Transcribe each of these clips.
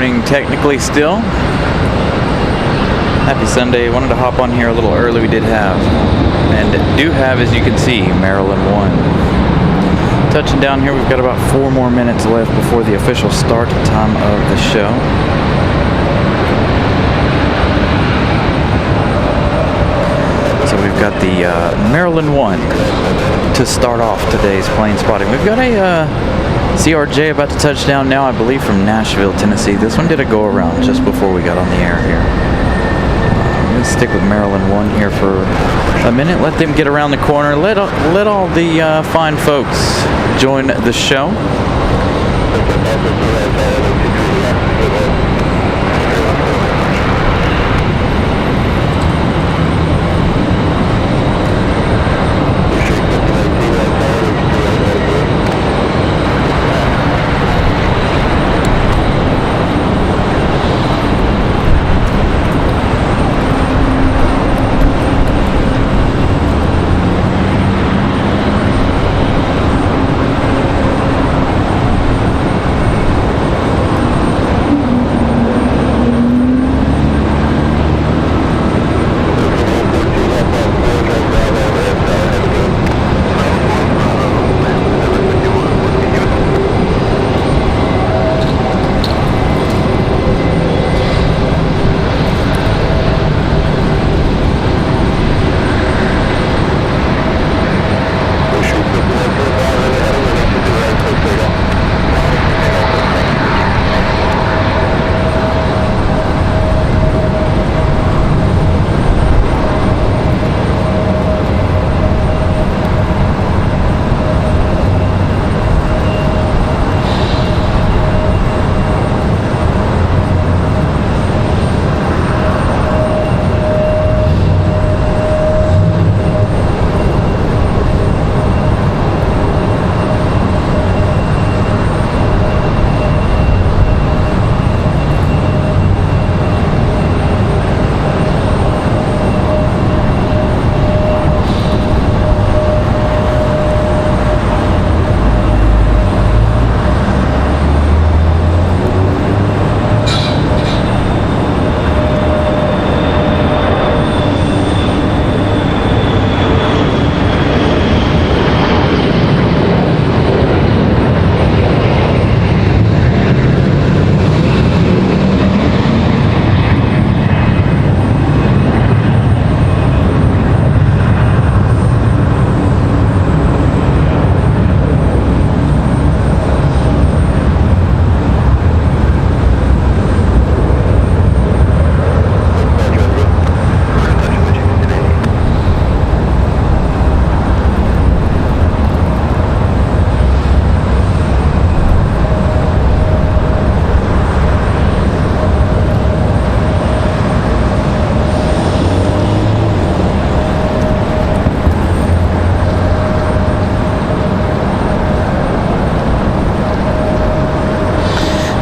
morning technically still. Happy Sunday. Wanted to hop on here a little early. We did have, and do have, as you can see, Maryland 1. Touching down here, we've got about 4 more minutes left before the official start time of the show. So we've got the Maryland 1 to start off today's plane spotting. We've got a CRJ about to touch down now, I believe, from Nashville, Tennessee. This one did a go around just before we got on the air here. Let's stick with Maryland 1 here for a minute. Let them get around the corner. Let all the fine folks join the show.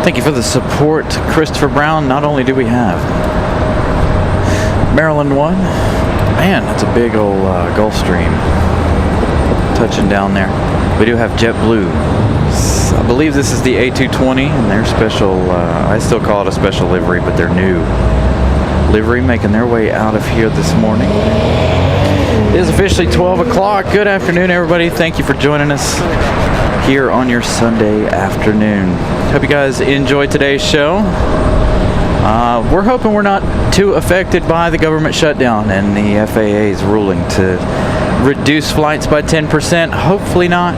Thank you for the support, Christopher Brown. Not only do we have Maryland 1, man, that's a big old Gulfstream touching down there. We do have JetBlue. I believe this is the A220, and their special, I still call it a special livery, but their new livery making their way out of here this morning. It is officially 12 o'clock. Good afternoon, everybody. Thank you for joining us here on your Sunday afternoon. Hope you guys enjoyed today's show. We're hoping we're not too affected by the government shutdown and the FAA's ruling to reduce flights by 10%. Hopefully not.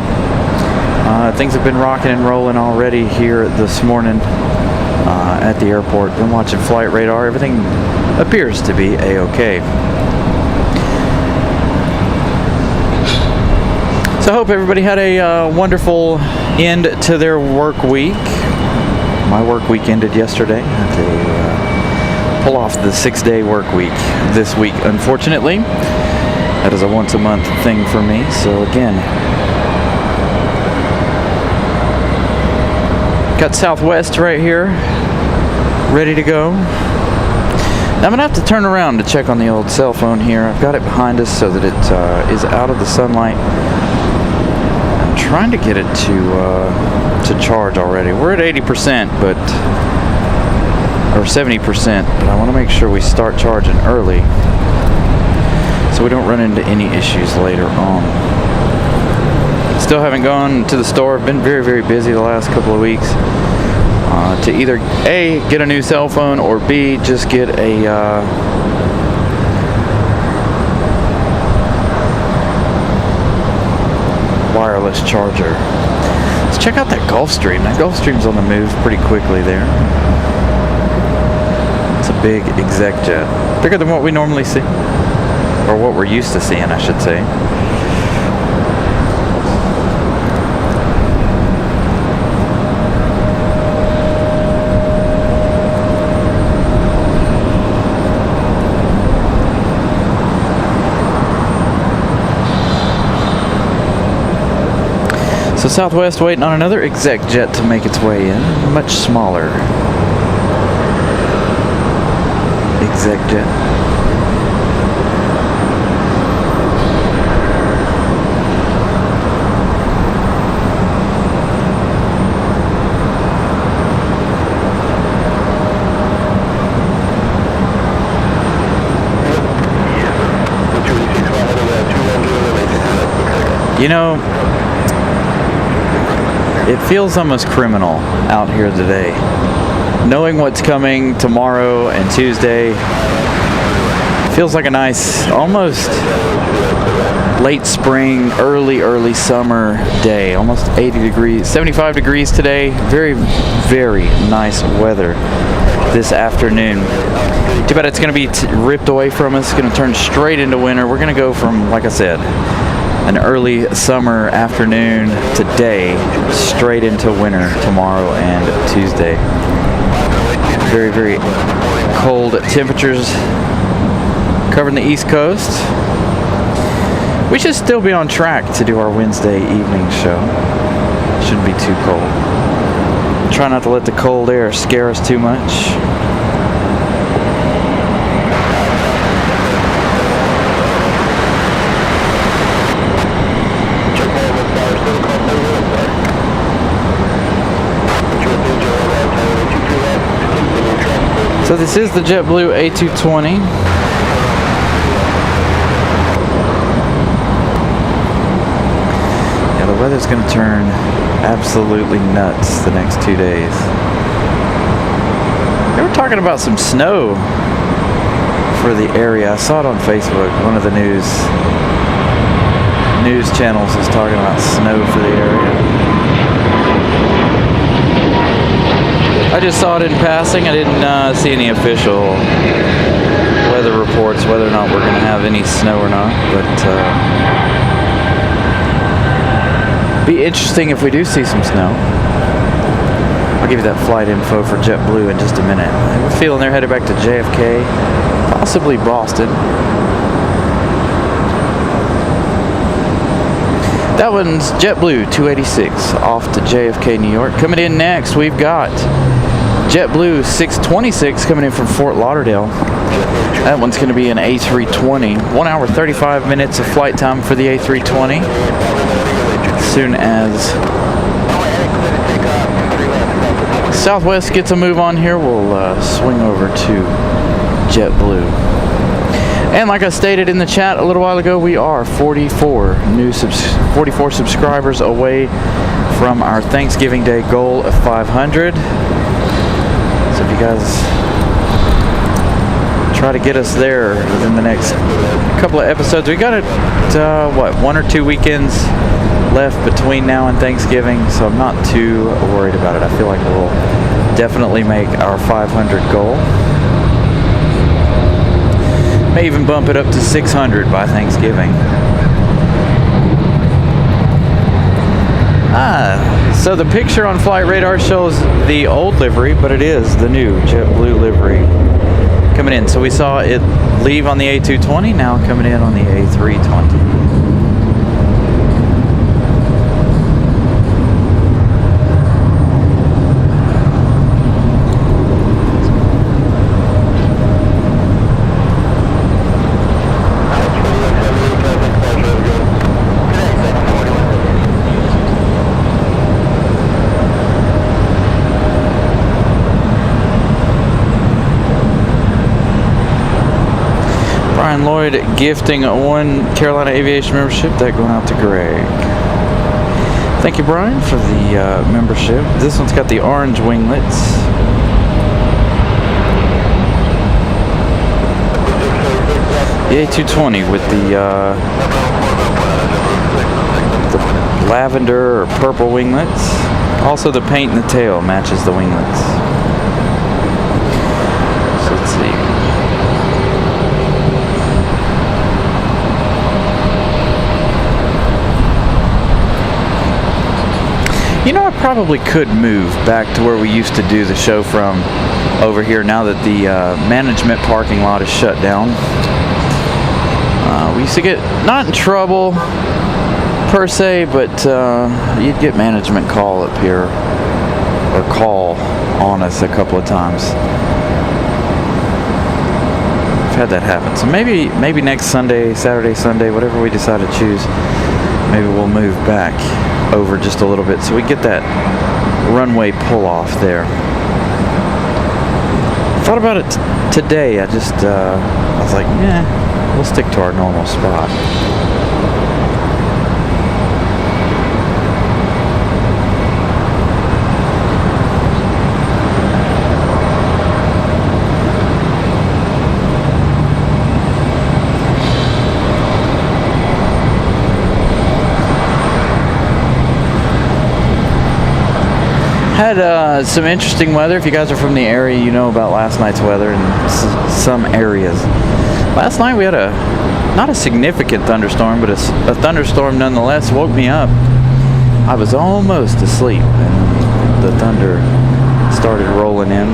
Things have been rocking and rolling already here this morning at the airport. Been watching flight radar. Everything appears to be a-okay. So I hope everybody had a wonderful end to their work week. My work week ended yesterday. I had to pull off the 6-day work week this week, unfortunately. That is a once-a-month thing for me. So again, got Southwest right here, ready to go. Now I'm going to have to turn around to check on the old cell phone here. I've got it behind us so that it is out of the sunlight. I'm trying to get it to charge already. We're at 80%, but or 70%, but I want to make sure we start charging early so we don't run into any issues later on. Still haven't gone to the store. I've been very, very busy the last couple of weeks to either A, get a new cell phone, or B, just get a wireless charger. Let's check out that Gulfstream. That Gulfstream's on the move pretty quickly there. It's a big exec jet. Bigger than what we normally see. Or what we're used to seeing, I should say. So Southwest waiting on another exec jet to make its way in, much smaller exec jet. You know, it feels almost criminal out here today. Knowing what's coming tomorrow and Tuesday feels like a nice, almost late spring, early summer day. Almost 80 degrees, 75 degrees today. Very, very nice weather this afternoon. Too bad it's going to be ripped away from us. It's going to turn straight into winter. We're going to go from, like I said, an early summer afternoon today straight into winter tomorrow and Tuesday. Very, very cold temperatures covering the East Coast. We should still be on track to do our Wednesday evening show. Shouldn't be too cold. Try not to let the cold air scare us too much. So this is the JetBlue A220. Yeah, the weather's going to turn absolutely nuts the next 2 days. They were talking about some snow for the area. I saw it on Facebook. One of the news channels is talking about snow for the area. I just saw it in passing. I didn't see any official weather reports whether or not we're going to have any snow or not. But be interesting if we do see some snow. I'll give you that flight info for JetBlue in just a minute. I have a feeling they're headed back to JFK, possibly Boston. That one's JetBlue 286 off to JFK, New York. Coming in next, we've got JetBlue 626 coming in from Fort Lauderdale. That one's going to be an A320. 1 hour 35 minutes of flight time for the A320. As soon as Southwest gets a move on here, we'll swing over to JetBlue. And like I stated in the chat a little while ago, we are 44 subscribers away from our Thanksgiving Day goal of 500. So if you guys try to get us there within the next couple of episodes, we got it, 1 or 2 weekends left between now and Thanksgiving, so I'm not too worried about it. I feel like we'll definitely make our 500 goal. May even bump it up to 600 by Thanksgiving. So the picture on Flight Radar shows the old livery, but it is the new JetBlue livery coming in. So we saw it leave on the A220, now coming in on the A320. enjoyed gifting one Carolina Aviation membership. That going out to Greg. Thank you, Brian, for the membership. This one's got the orange winglets. The A220 with the lavender or purple winglets. Also, the paint in the tail matches the winglets. So let's see. You know, I probably could move back to where we used to do the show from over here now that the management parking lot is shut down. We used to get, not in trouble per se, but you'd get management call up here, or call on us a couple of times. I've had that happen. So maybe next Sunday, Saturday, Sunday, whatever we decide to choose, maybe we'll move back over just a little bit so we get that runway pull off there. Thought about it today. I was like, yeah, we'll stick to our normal spot. Had some interesting weather. If you guys are from the area, you know about last night's weather in some areas. Last night we had not a significant thunderstorm, but a thunderstorm nonetheless woke me up. I was almost asleep and the thunder started rolling in.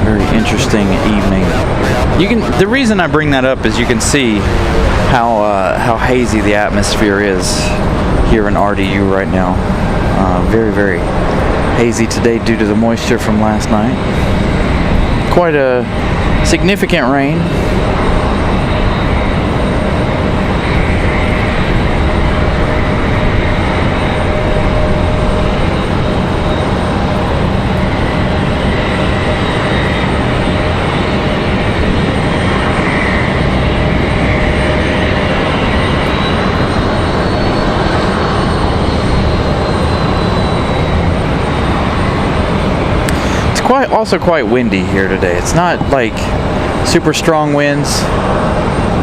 Very interesting evening. The reason I bring that up is you can see how hazy the atmosphere is here in RDU right now. Very, very hazy today due to the moisture from last night. Quite a significant rain. Also quite windy here today. It's not like super strong winds.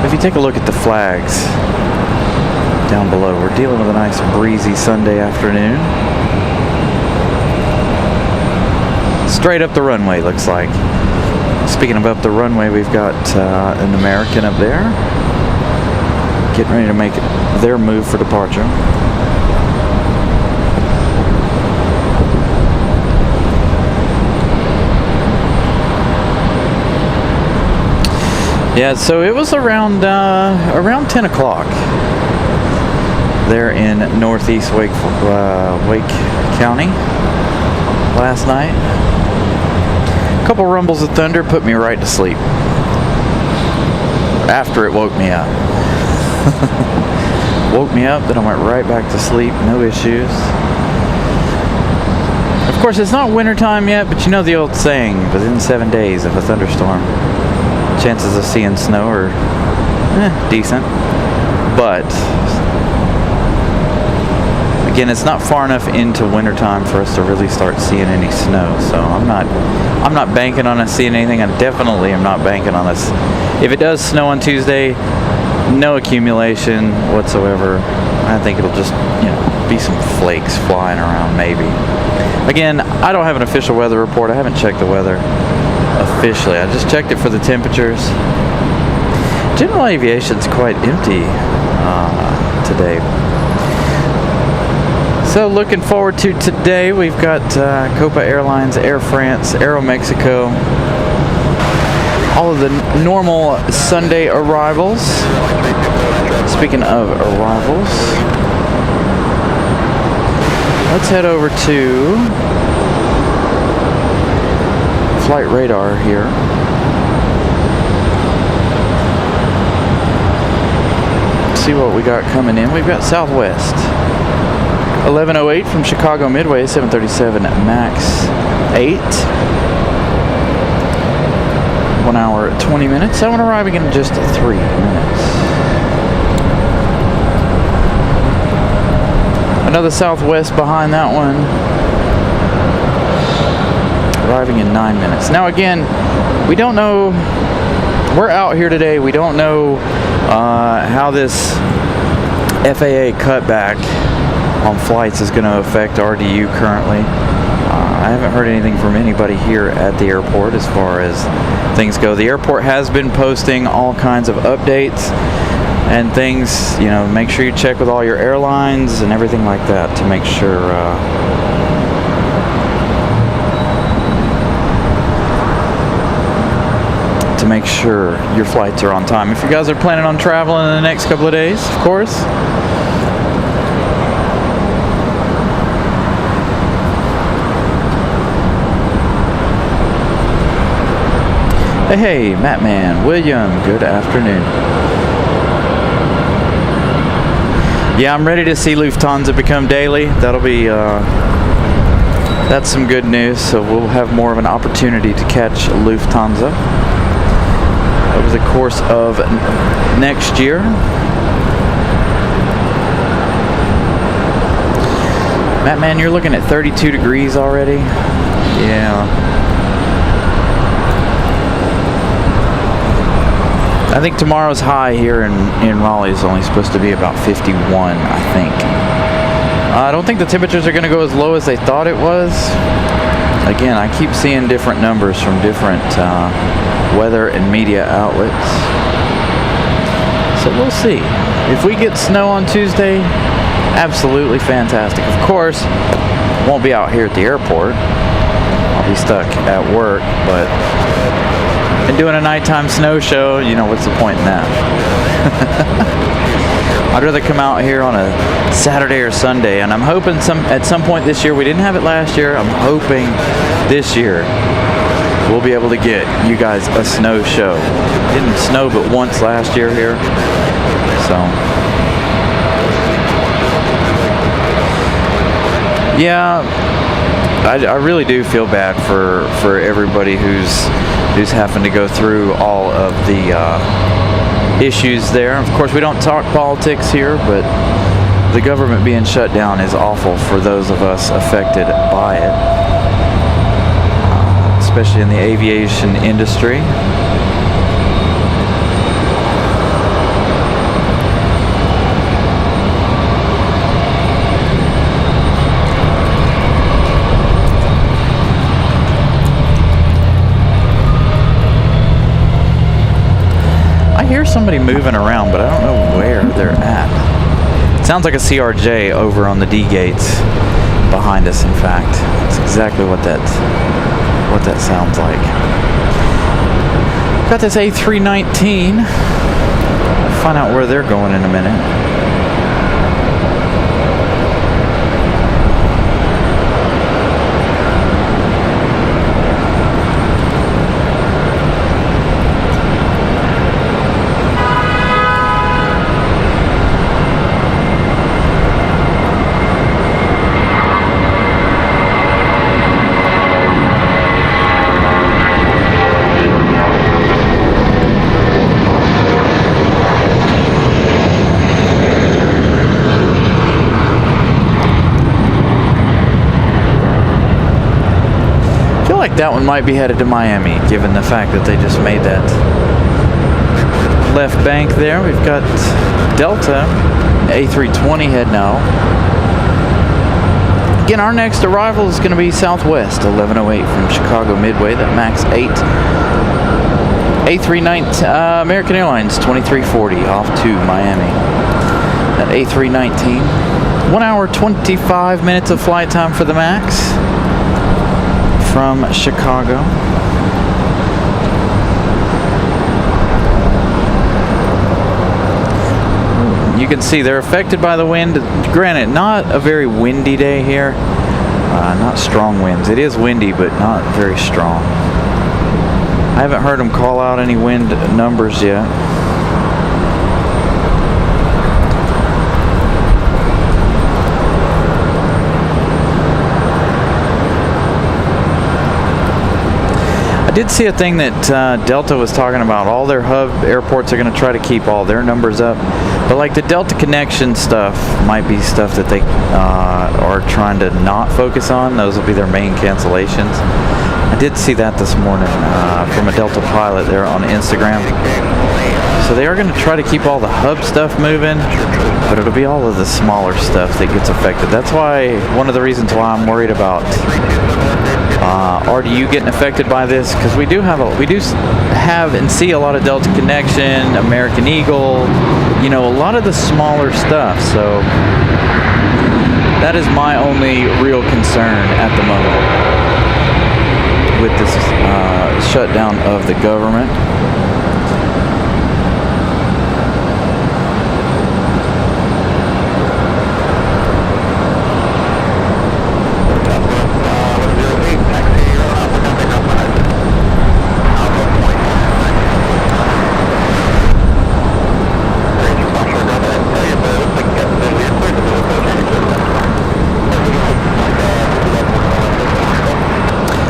If you take a look at the flags down below, we're dealing with a nice breezy Sunday afternoon. Straight up the runway, looks like. Speaking of up the runway, we've got an American up there getting ready to make their move for departure. Yeah, so it was around 10 o'clock there in northeast Wake County last night. A couple rumbles of thunder put me right to sleep after it woke me up. Woke me up, then I went right back to sleep, no issues. Of course, it's not wintertime yet, but you know the old saying, within 7 days of a thunderstorm, chances of seeing snow are decent, but again, it's not far enough into wintertime for us to really start seeing any snow. So I'm not banking on us seeing anything. I definitely am not banking on us. If it does snow on Tuesday, no accumulation whatsoever. I think it'll just be some flakes flying around maybe. Again, I don't have an official weather report. I haven't checked the weather officially. I just checked it for the temperatures. General aviation's quite empty today. So looking forward to today, we've got Copa Airlines, Air France, Aeromexico, all of the normal Sunday arrivals. Speaking of arrivals, let's head over to flight radar here. See what we got coming in. We've got Southwest 1108 from Chicago Midway, 737 MAX 8. 1 hour 20 minutes. That one arriving in just 3 minutes. Another Southwest behind that one, arriving in 9 minutes. Now again, we don't know, we're out here today, we don't know how this FAA cutback on flights is going to affect RDU currently. I haven't heard anything from anybody here at the airport as far as things go. The airport has been posting all kinds of updates and things, you know, make sure you check with all your airlines and everything like that to make sure your flights are on time. If you guys are planning on traveling in the next couple of days, of course. Hey, Mattman, William, good afternoon. Yeah, I'm ready to see Lufthansa become daily. That'll be, that's some good news. So we'll have more of an opportunity to catch Lufthansa over the course of next year. Mattman, you're looking at 32 degrees already? Yeah. I think tomorrow's high here in Raleigh is only supposed to be about 51, I think. I don't think the temperatures are going to go as low as they thought it was. Again, I keep seeing different numbers from different weather and media outlets. So we'll see. If we get snow on Tuesday, absolutely fantastic. Of course, won't be out here at the airport. I'll be stuck at work, but and doing a nighttime snow show, you know, what's the point in that? I'd rather come out here on a Saturday or Sunday, and I'm hoping at some point this year, we didn't have it last year, I'm hoping this year we'll be able to get you guys a snow show. It didn't snow but once last year here, so yeah, I really do feel bad for everybody who's having to go through all of the issues there. Of course, we don't talk politics here, but the government being shut down is awful for those of us affected by it, especially in the aviation industry. I hear somebody moving around, but I don't know where they're at. It sounds like a CRJ over on the D gates behind us, in fact. That's exactly what that sounds like. Got this A319. I'll find out where they're going in a minute. Like that one might be headed to Miami, given the fact that they just made that left bank there. We've got Delta, A320 heading out. Again, our next arrival is going to be Southwest, 1108 from Chicago Midway, that MAX 8. A319, American Airlines 2340 off to Miami. That A319, 1 hour 25 minutes of flight time for the MAX from Chicago. You can see they're affected by the wind. Granted, not a very windy day here. Not strong winds. It is windy, but not very strong. I haven't heard them call out any wind numbers yet. I did see a thing that Delta was talking about. All their hub airports are going to try to keep all their numbers up, but like the Delta connection stuff might be stuff that they are trying to not focus on. Those will be their main cancellations. I did see that this morning from a Delta pilot there on Instagram. So they are going to try to keep all the hub stuff moving, but it'll be all of the smaller stuff that gets affected. That's why, one of the reasons why I'm worried about RDU getting affected by this, because we do have and see a lot of Delta Connection, American Eagle, you know, a lot of the smaller stuff. So that is my only real concern at the moment with this shutdown of the government.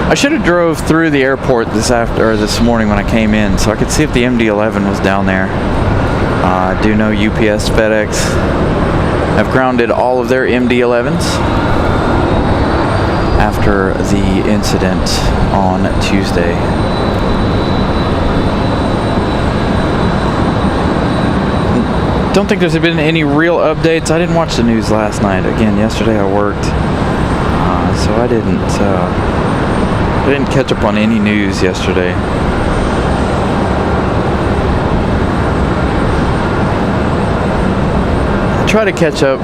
I should have drove through the airport this morning when I came in, so I could see if the MD-11 was down there. I do know UPS, FedEx have grounded all of their MD-11s after the incident on Tuesday. Don't think there's been any real updates. I didn't watch the news last night. Again, yesterday I worked, so I didn't catch up on any news yesterday. I try to catch up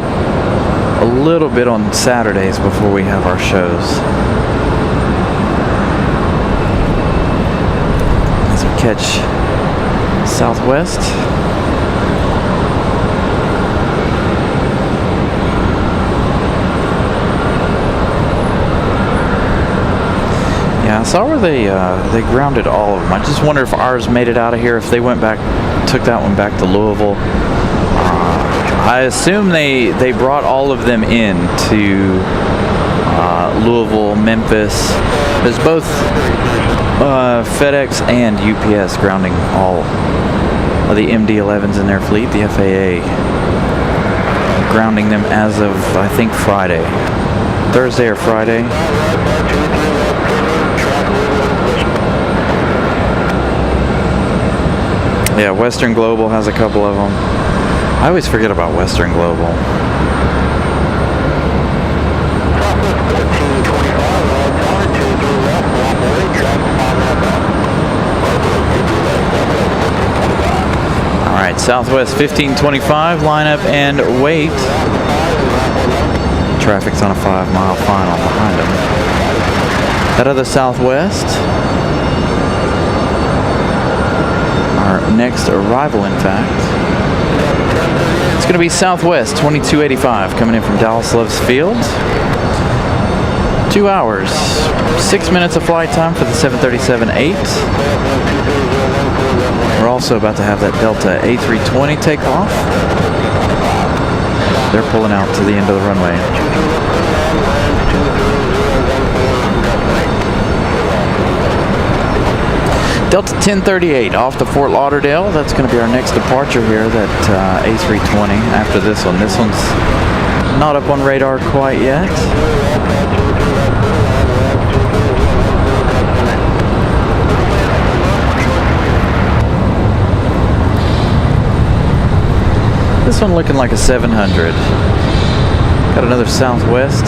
a little bit on Saturdays before we have our shows. As we catch Southwest. Yeah, I saw where they grounded all of them. I just wonder if ours made it out of here, if they went back, took that one back to Louisville. I assume they brought all of them in to Louisville, Memphis. There's both FedEx and UPS grounding all of the MD-11s in their fleet. The FAA grounding them as of, I think, Friday. Thursday or Friday. Yeah, Western Global has a couple of them. I always forget about Western Global. All right, Southwest 1525, line up and wait. Traffic's on a 5-mile final behind them. That other Southwest. Our next arrival, in fact, it's going to be Southwest 2285 coming in from Dallas Loves Field. 2 hours, 6 minutes of flight time for the 737-8. We're also about to have that Delta A320 take off. They're pulling out to the end of the runway. Delta 1038 off to Fort Lauderdale. That's going to be our next departure here, that A320 after this one. This one's not up on radar quite yet. This one looking like a 700. Got another Southwest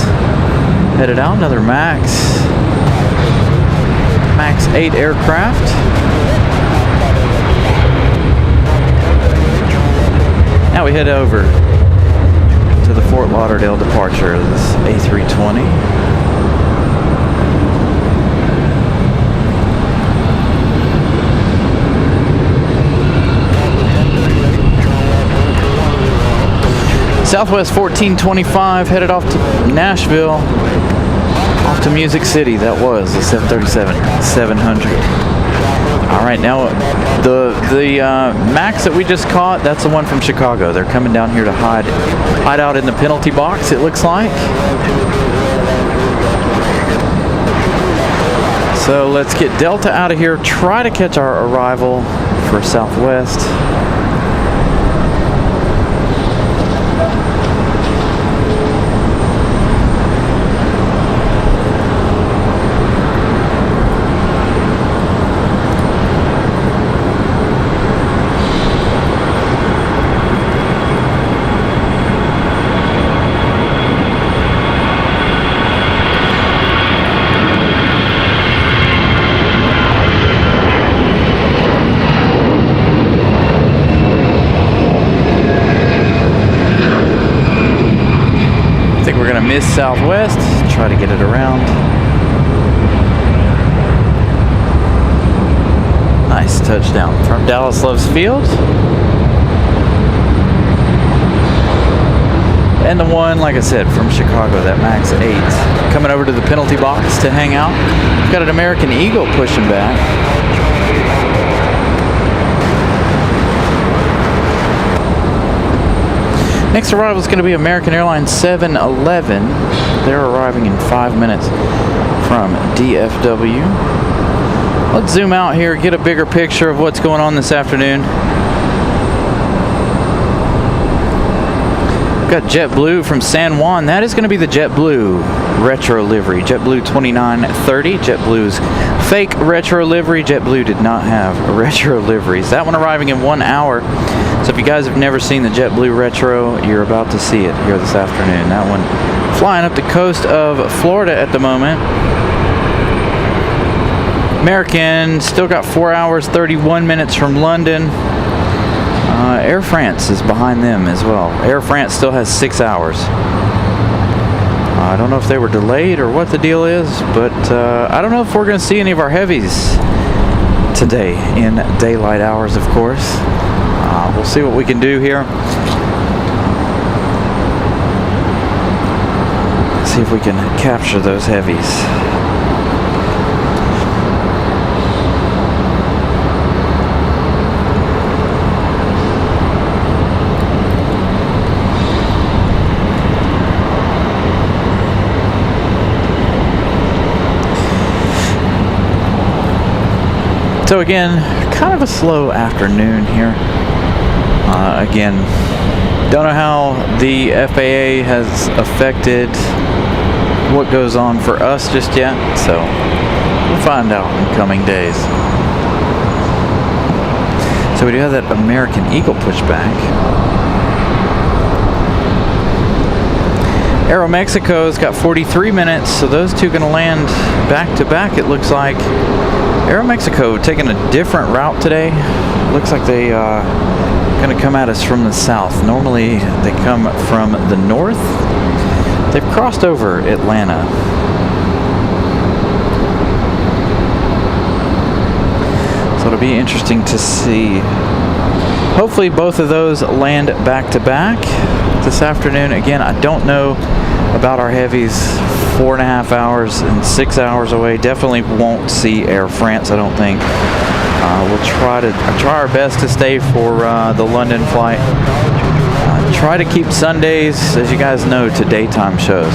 headed out, another Max 8 aircraft. Now we head over to the Fort Lauderdale departure of this A320. Southwest 1425 headed off to Nashville, off to Music City. That was the 737-700. All right, now the Max that we just caught, that's the one from Chicago. They're coming down here to hide out in the penalty box, it looks like. So let's get Delta out of here, try to catch our arrival for Southwest. Miss Southwest, try to get it around. Nice touchdown from Dallas Loves Field. And the one, like I said, from Chicago, that Max 8. Coming over to the penalty box to hang out. We've got an American Eagle pushing back. Next arrival is going to be American Airlines 711. They're arriving in 5 minutes from DFW. Let's zoom out here, get a bigger picture of what's going on this afternoon. We've got JetBlue from San Juan. That is going to be the JetBlue retro livery. JetBlue 2930. JetBlue's fake retro livery. JetBlue did not have retro liveries. That one arriving in 1 hour. So if you guys have never seen the JetBlue retro, you're about to see it here this afternoon. That one flying up the coast of Florida at the moment. American still got 4 hours, 31 minutes from London. Air France is behind them as well. Air France still has 6 hours. I don't know if they were delayed or what the deal is, but I don't know if we're going to see any of our heavies today in daylight hours, of course. We'll see what we can do here. See if we can capture those heavies. So again, kind of a slow afternoon here. Again, don't know how the FAA has affected what goes on for us just yet, so we'll find out in coming days. So we do have that American Eagle pushback. Aeromexico's got 43 minutes, so those two going to land back to back, it looks like. Aeromexico taking a different route today. Looks like they going to come at us from the south. Normally they come from the north. They've crossed over Atlanta. So it'll be interesting to see. Hopefully both of those land back to back this afternoon. Again, I don't know about our heavies. 4.5 hours and 6 hours away. Definitely won't see Air France, I don't think. We'll try our best to stay for the London flight. Try to keep Sundays, as you guys know, to daytime shows.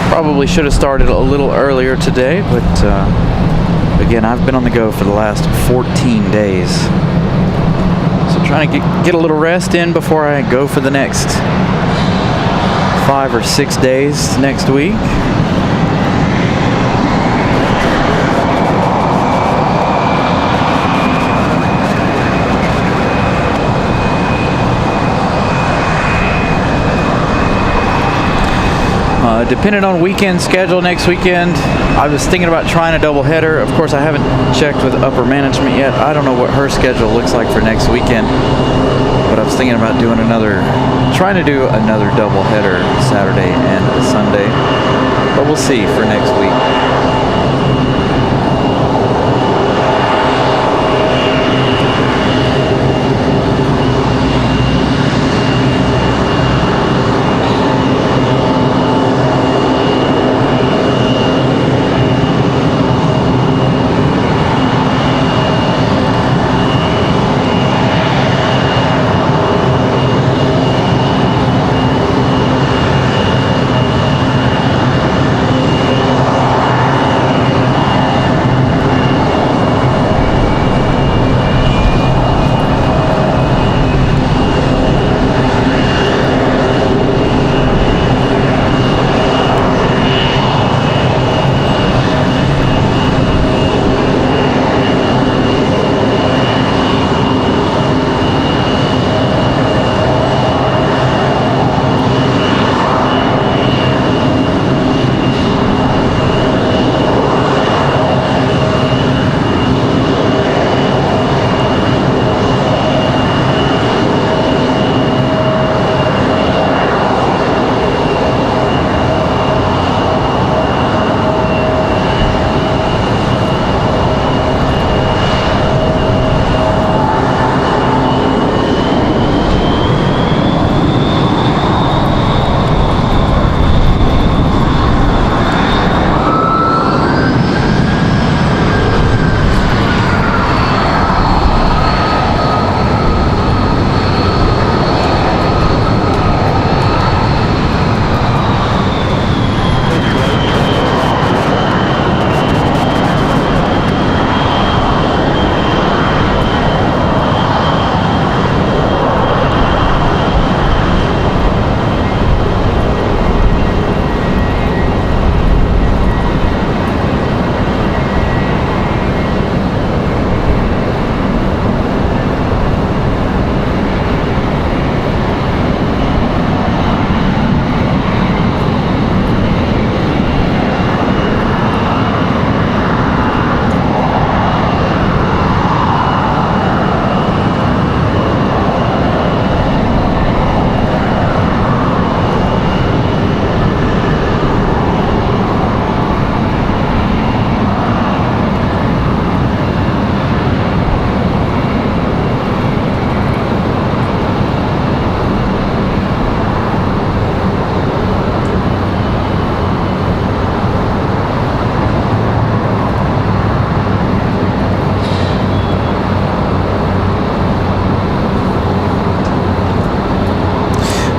Probably should have started a little earlier today, but again, I've been on the go for the last 14 days. So trying to get a little rest in before I go for the next 5 or 6 days next week. Depending on weekend schedule next weekend, I was thinking about trying a double header. Of course, I haven't checked with upper management yet. I don't know what her schedule looks like for next weekend, but I was thinking about trying to do another double header Saturday and Sunday, but we'll see for next week.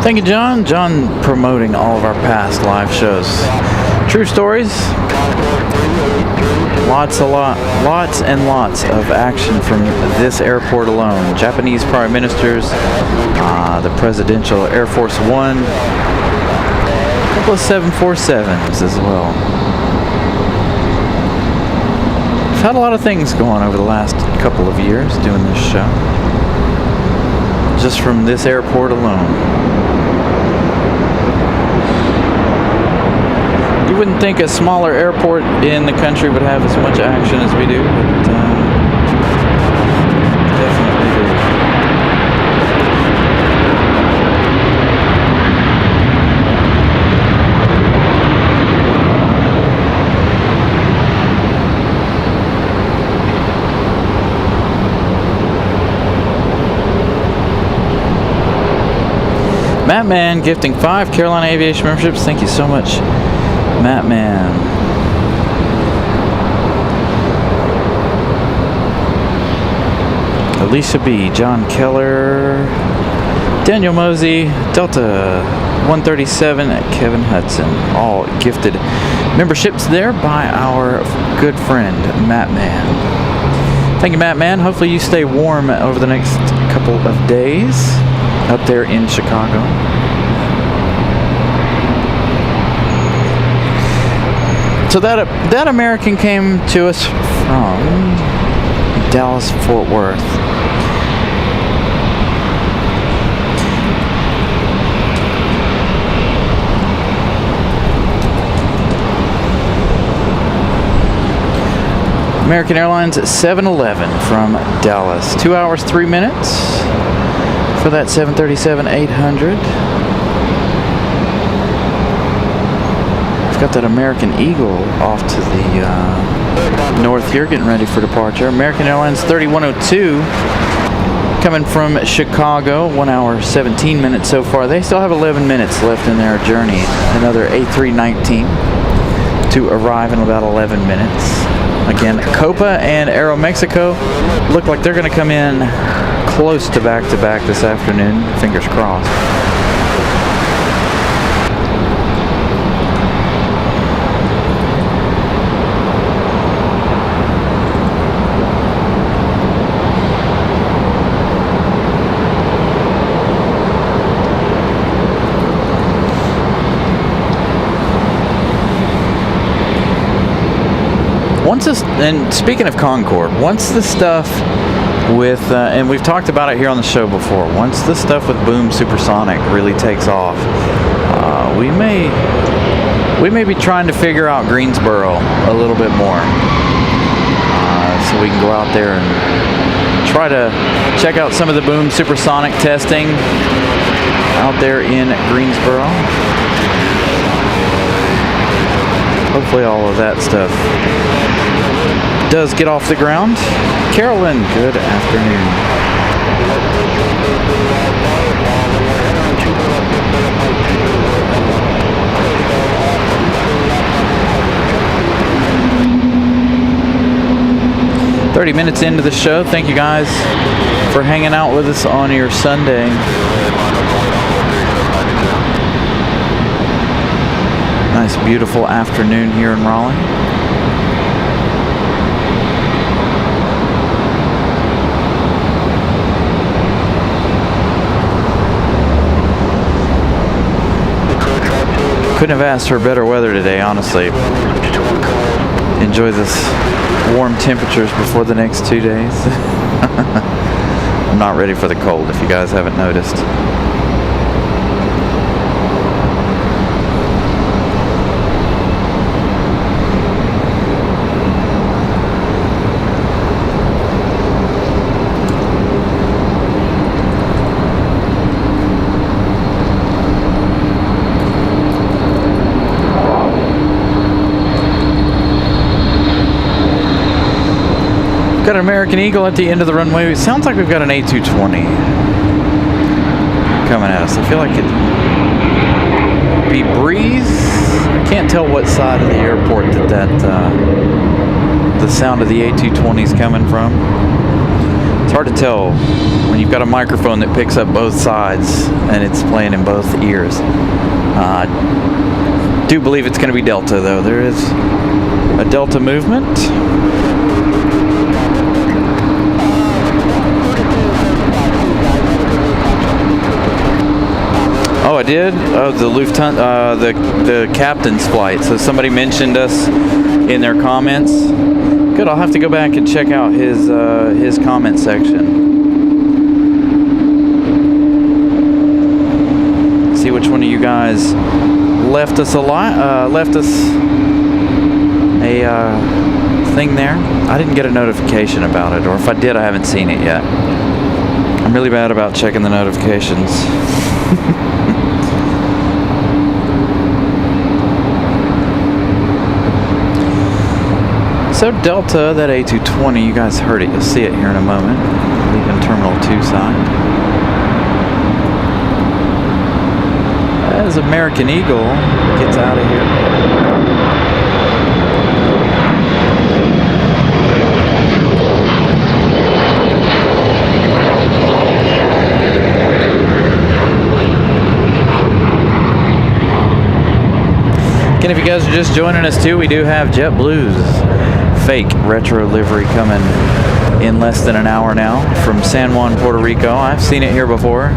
Thank you, John. John promoting all of our past live shows. True stories. Lots and lots of action from this airport alone. Japanese prime ministers, the presidential Air Force One, a couple of 747s as well. We've had a lot of things go on over the last couple of years doing this show. Just from this airport alone. You wouldn't think a smaller airport in the country would have as much action as we do, but definitely do. Matt Man gifting 5 Carolina Aviation memberships. Thank you so much, Matt Man. Alicia B, John Keller, Daniel Mosey, Delta 137, Kevin Hudson, all gifted memberships there by our good friend Matt Man. Thank you, Matt Man. Hopefully you stay warm over the next couple of days up there in Chicago. So that American came to us from Dallas, Fort Worth. American Airlines 711 from Dallas. 2 hours, 3 minutes for that 737-800. Got that American Eagle off to the north here, getting ready for departure. American Airlines 3102 coming from Chicago, 1 hour 17 minutes so far. They still have 11 minutes left in their journey. Another A319 to arrive in about 11 minutes. Again, Copa and Aeromexico look like they're going to come in close to back this afternoon. Fingers crossed. And speaking of Concorde, once the stuff with, and we've talked about it here on the show before, once the stuff with Boom Supersonic really takes off, we may be trying to figure out Greensboro a little bit more, so we can go out there and try to check out some of the Boom Supersonic testing out there in Greensboro. Hopefully all of that stuff does get off the ground. Carolyn, good afternoon. "30 minutes into the show. Thank you guys for hanging out with us on your Sunday. Nice, beautiful afternoon here in Raleigh. Couldn't have asked for better weather today, honestly. Enjoy this warm temperatures before the next 2 days. I'm not ready for the cold, if you guys haven't noticed. Got an American Eagle at the end of the runway. It sounds like we've got an A220 coming at us. I feel like it'd be breeze. I can't tell what side of the airport that the sound of the A220 is coming from. It's hard to tell when you've got a microphone that picks up both sides and it's playing in both ears. I do believe it's going to be Delta, though. There is a Delta movement. Oh, I did? Oh, the Lufthansa, the captain's flight. So somebody mentioned us in their comments. Good, I'll have to go back and check out his comment section. See which one of you guys left us a thing there. I didn't get a notification about it, or if I did, I haven't seen it yet. I'm really bad about checking the notifications. So Delta, that A220, you guys heard it. You'll see it here in a moment. Leaving Terminal 2 side. As American Eagle gets out of here. Again, if you guys are just joining us too, we do have JetBlue's fake retro livery coming in less than an hour now from San Juan, Puerto Rico. I've seen it here before.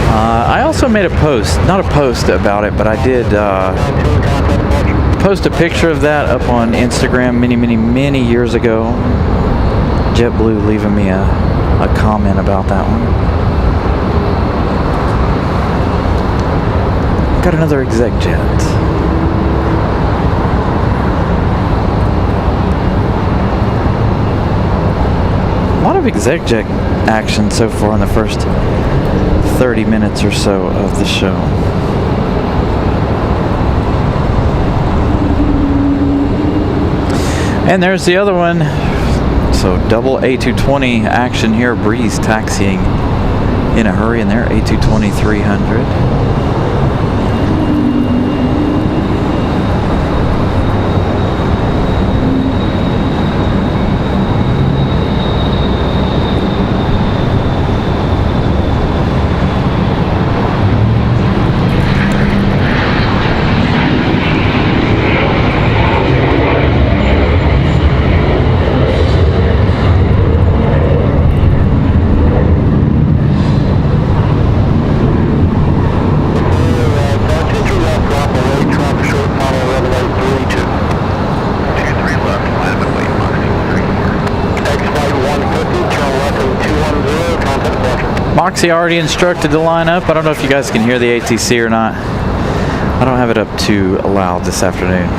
I also made a post, not a post about it, but I did post a picture of that up on Instagram many years ago. JetBlue leaving me a comment about that one. Got another exec jet. A lot of exec jet action so far in the first 30 minutes or so of the show. And there's the other one. So double A220 action here. Breeze taxiing in a hurry in there. A220 300. Moxie already instructed to line up. I don't know if you guys can hear the ATC or not. I don't have it up too loud this afternoon.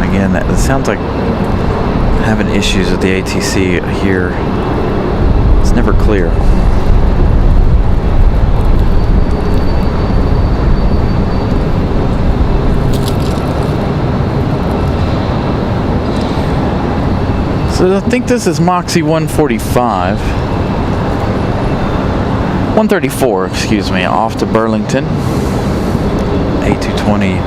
Again, it sounds like having issues with the ATC here. It's never clear. So I think this is Moxie 134, excuse me, off to Burlington. A220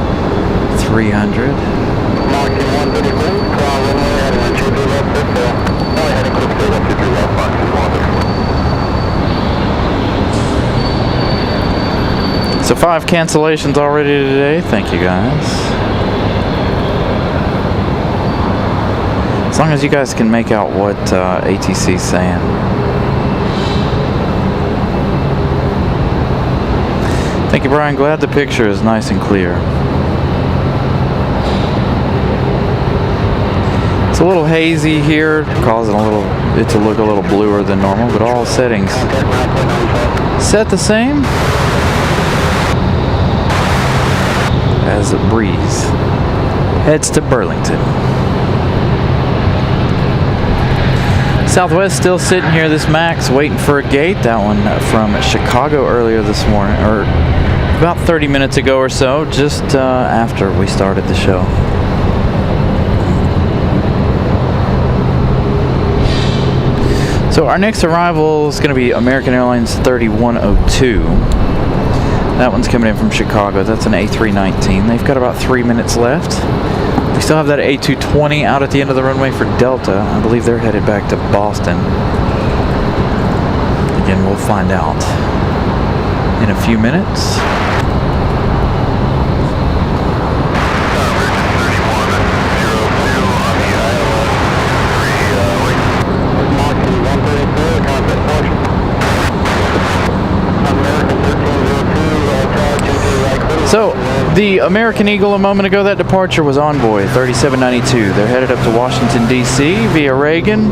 300. Moxie 134, So 5 cancellations already today. Thank you guys. As long as you guys can make out what ATC's saying. Thank you, Brian. Glad the picture is nice and clear. It's a little hazy here, causing it to look a little bluer than normal, but all settings set the same as a breeze heads to Burlington. Southwest still sitting here, this Max waiting for a gate. That one from Chicago earlier this morning, or about 30 minutes ago or so, just after we started the show. So our next arrival is going to be American Airlines 3102. That one's coming in from Chicago. That's an A319. They've got about 3 minutes left. We still have that A220 out at the end of the runway for Delta. I believe they're headed back to Boston. Again, we'll find out in a few minutes. So, the American Eagle a moment ago, that departure was Envoy 3792. They're headed up to Washington, D.C. via Reagan.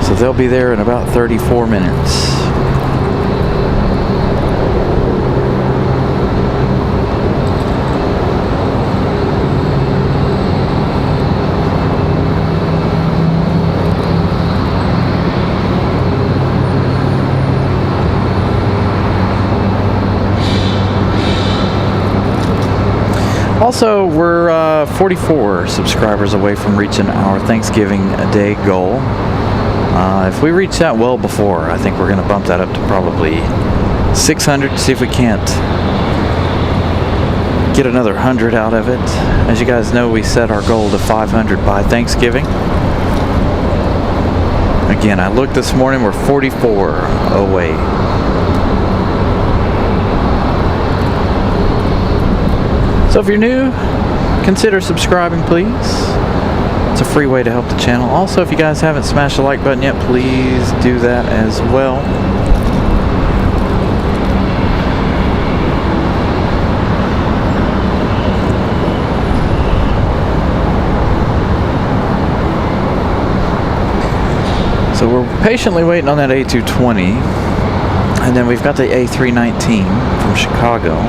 So they'll be there in about 34 minutes. Also, we're 44 subscribers away from reaching our Thanksgiving Day goal. If we reach that well before, I think we're going to bump that up to probably 600, see if we can't get another 100 out of it. As you guys know, we set our goal to 500 by Thanksgiving. Again, I looked this morning, we're 44 away. So if you're new, consider subscribing, please. It's a free way to help the channel. Also, if you guys haven't smashed the like button yet, please do that as well. So we're patiently waiting on that A220, and then we've got the A319 from Chicago.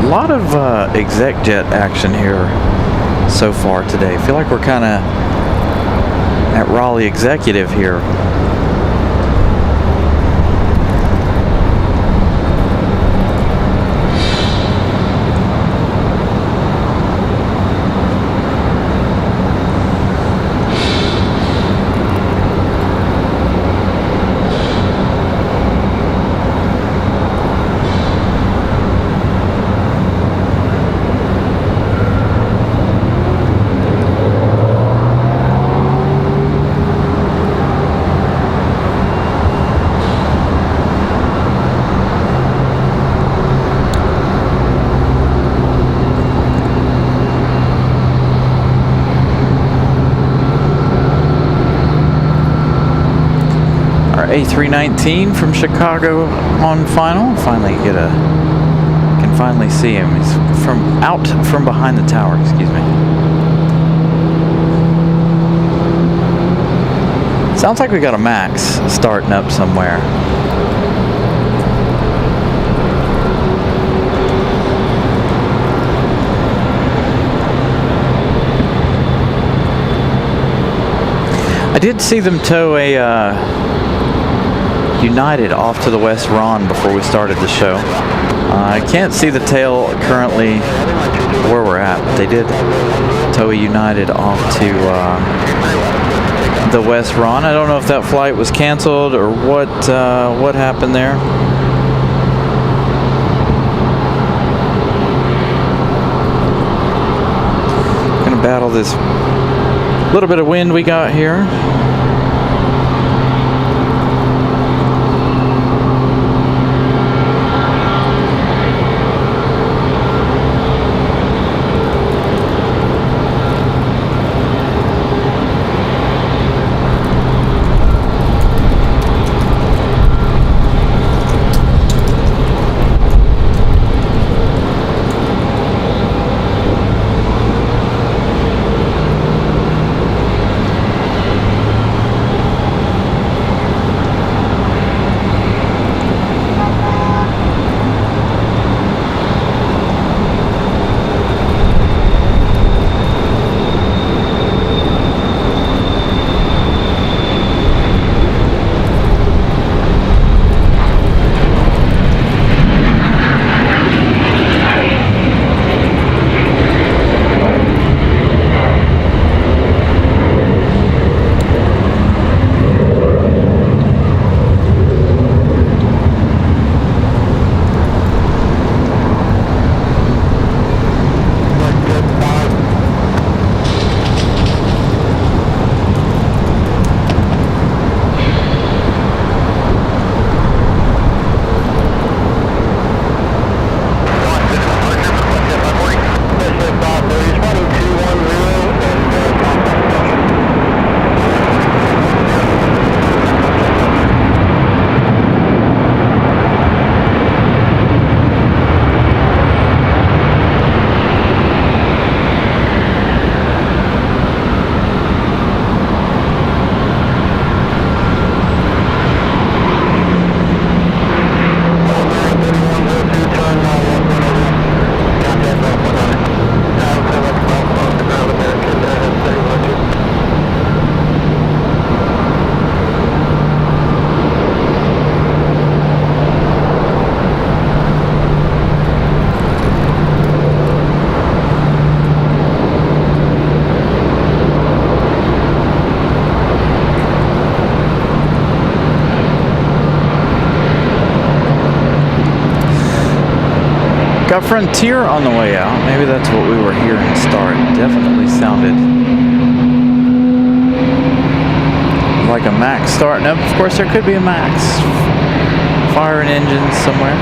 A lot of exec jet action here so far today. I feel like we're kind of at Raleigh Executive here. A319 from Chicago on final. Can finally see him. He's from behind the tower, excuse me. Sounds like we got a Max starting up somewhere. I did see them tow a United off to the West Ron before we started the show. I can't see the tail currently where we're at, but they did tow a United off to the West Ron. I don't know if that flight was canceled or what happened there. Gonna battle this little bit of wind we got here. Got Frontier on the way out. Maybe that's what we were hearing start. Definitely sounded like a Max starting up. Of course, there could be a Max firing engines somewhere.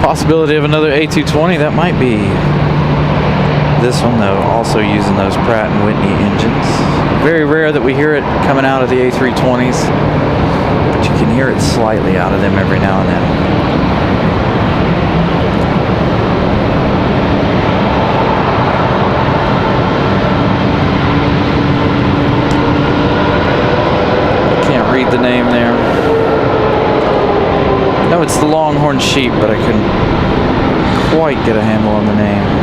Possibility of another A220. That might be this one, though, also using those Pratt & Whitney engines. Very rare that we hear it coming out of the A320s, but you can hear it slightly out of them every now and then. Read the name there. No, it's the Longhorn Sheep, but I couldn't quite get a handle on the name.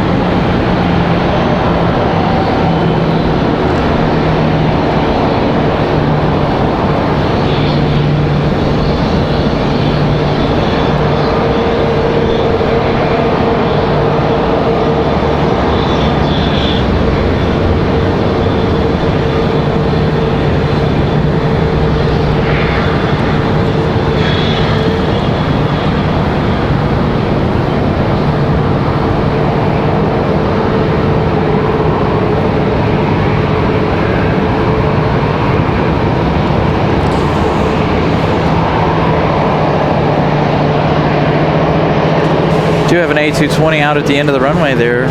Do have an A220 out at the end of the runway there.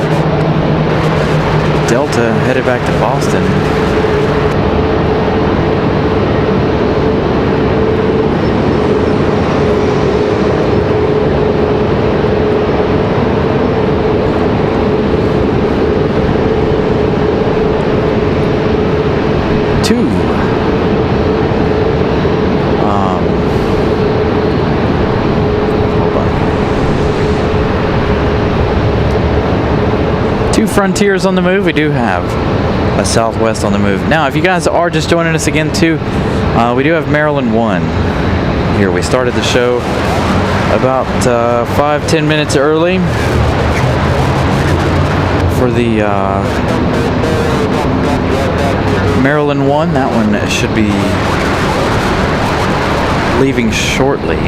Delta headed back to Boston. Frontiers on the move. We do have a Southwest on the move. Now, if you guys are just joining us again too, we do have Maryland 1 here. We started the show about 5-10 minutes early for the Maryland 1. That one should be leaving shortly.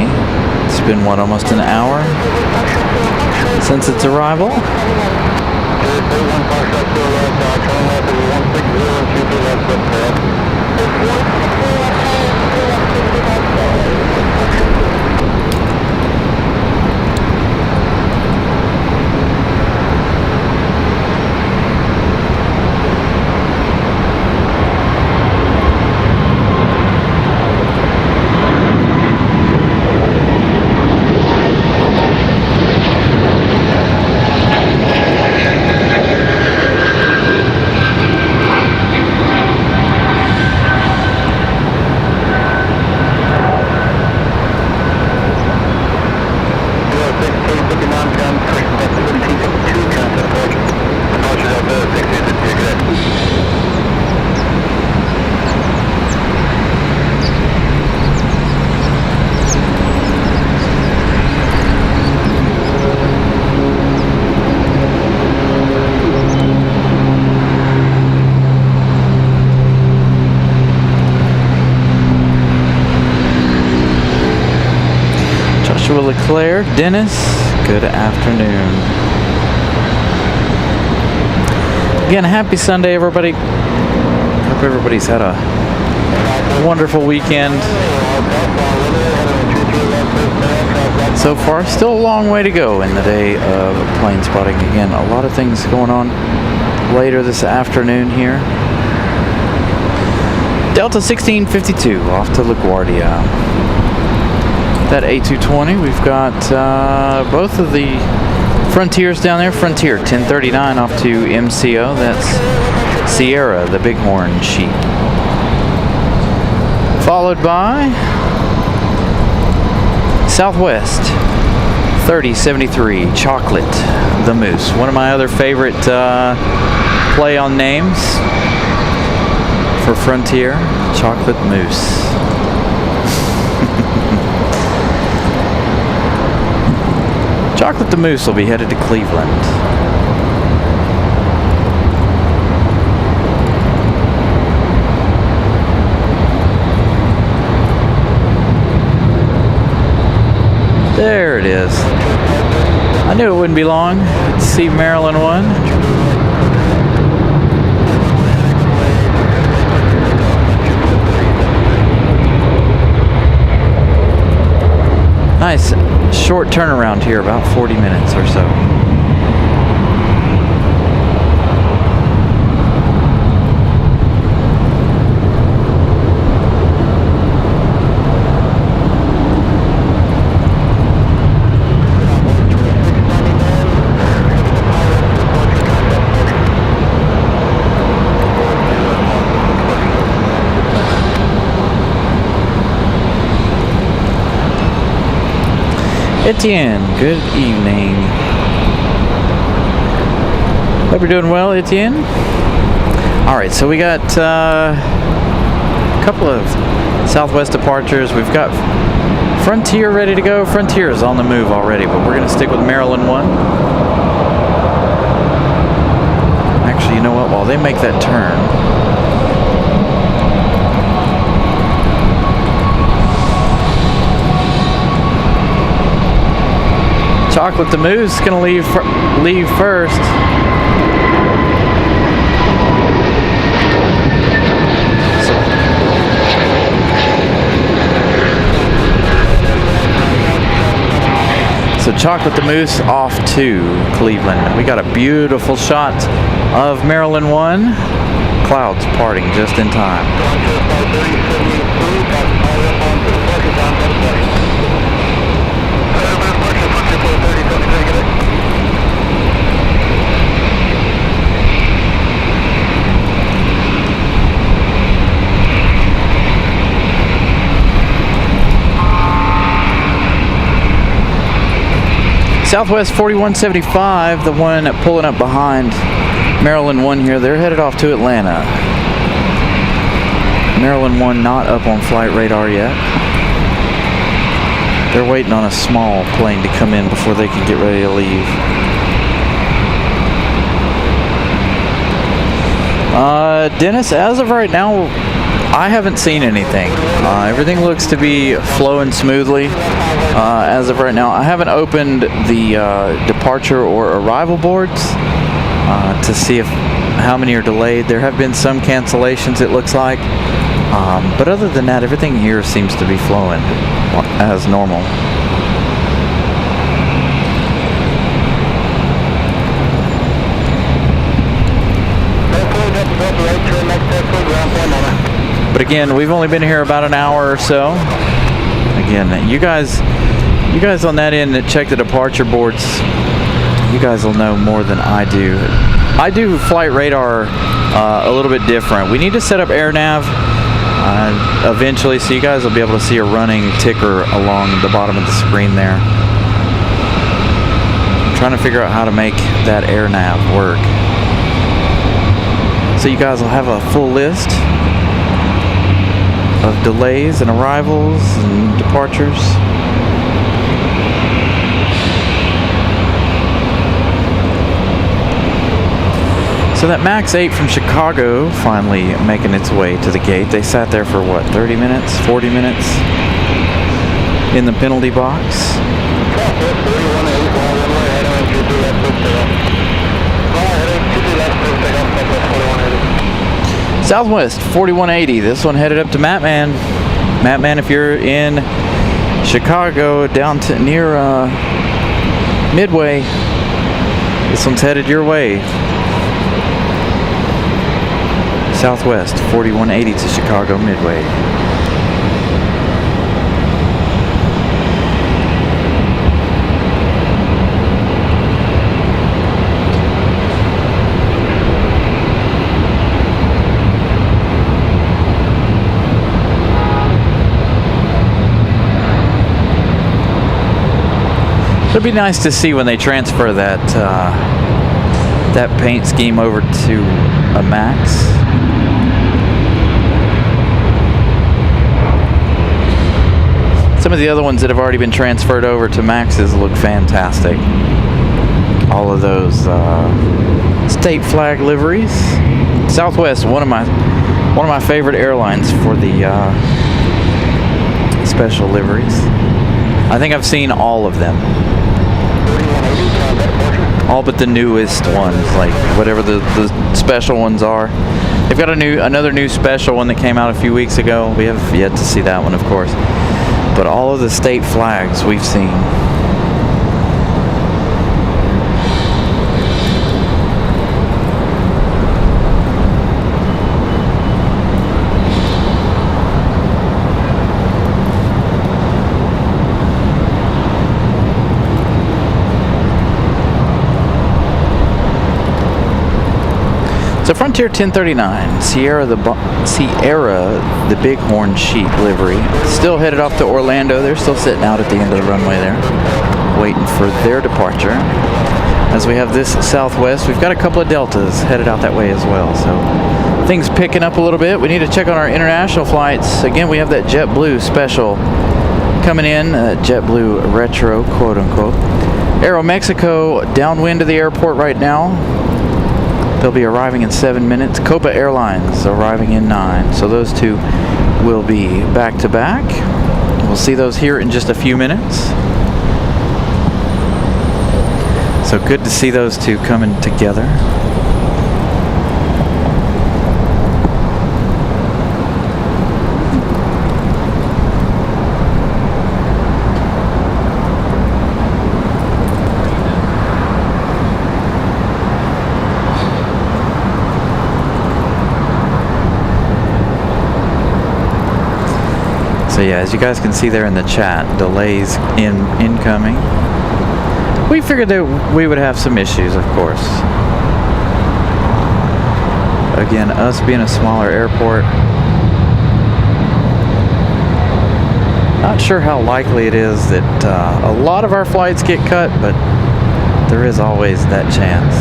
It's been, what, almost an hour since its arrival. Leclerc, Dennis, good afternoon. Again, happy Sunday, everybody. Hope everybody's had a wonderful weekend. So far, still a long way to go in the day of plane spotting. Again, a lot of things going on later this afternoon here. Delta 1652 off to LaGuardia. That A220, we've got both of the Frontiers down there. Frontier 1039 off to MCO. That's Sierra, the Bighorn Sheep. Followed by Southwest 3073 Chocolate, the Moose. One of my other favorite play on names for Frontier, Chocolate Moose. Chocolate the Moose will be headed to Cleveland. There it is. I knew it wouldn't be long to see Maryland 1. Nice short turnaround here, about 40 minutes or so. Etienne, good evening. Hope you're doing well, Etienne. All right, so we got a couple of Southwest departures. We've got Frontier ready to go. Frontier is on the move already, but we're going to stick with Maryland 1. Actually, you know what? While they make that turn, Chocolate the Moose gonna leave first. So Chocolate the Moose off to Cleveland. We got a beautiful shot of Maryland 1. Clouds parting just in time. Southwest 4175, the one pulling up behind Maryland 1 here, they're headed off to Atlanta. Maryland 1 not up on flight radar yet. They're waiting on a small plane to come in before they can get ready to leave. Dennis, as of right now, I haven't seen anything. Everything looks to be flowing smoothly as of right now. I haven't opened the departure or arrival boards to see if how many are delayed. There have been some cancellations, it looks like. But other than that, everything here seems to be flowing as normal. But again, we've only been here about an hour or so. Again, you guys on that end that check the departure boards, you guys will know more than I do. I do flight radar a little bit different. We need to set up AirNav eventually, so you guys will be able to see a running ticker along the bottom of the screen there. I'm trying to figure out how to make that AirNav work. So you guys will have a full list of delays and arrivals and departures. So that MAX 8 from Chicago finally making its way to the gate. They sat there for what, 30 minutes, 40 minutes in the penalty box. Southwest 4180, this one headed up to Matman. Matman, if you're in Chicago down to near Midway, this one's headed your way. Southwest 4180 to Chicago Midway. It'd be nice to see when they transfer that that paint scheme over to a MAX. Some of the other ones that have already been transferred over to MAXes look fantastic. All of those state flag liveries. Southwest, one of my favorite airlines for the special liveries. I think I've seen all of them. all but the newest ones, like whatever the special ones are. They've got another new special one that came out a few weeks ago. We have yet to see that one, of course. But all of the state flags we've seen. So Frontier 1039, Sierra the Bighorn Sheep livery, still headed off to Orlando. They're still sitting out at the end of the runway there, waiting for their departure. As we have this Southwest, we've got a couple of Deltas headed out that way as well. So things picking up a little bit. We need to check on our international flights. Again, we have that JetBlue special coming in, JetBlue retro, quote unquote. Aeromexico downwind of the airport right now. They'll be arriving in 7 minutes. Copa Airlines arriving in 9. So those two will be back to back. We'll see those here in just a few minutes. So good to see those two coming together. So yeah, as you guys can see there in the chat, delays incoming. We figured that we would have some issues, of course. Again, us being a smaller airport, not sure how likely it is that a lot of our flights get cut, but there is always that chance.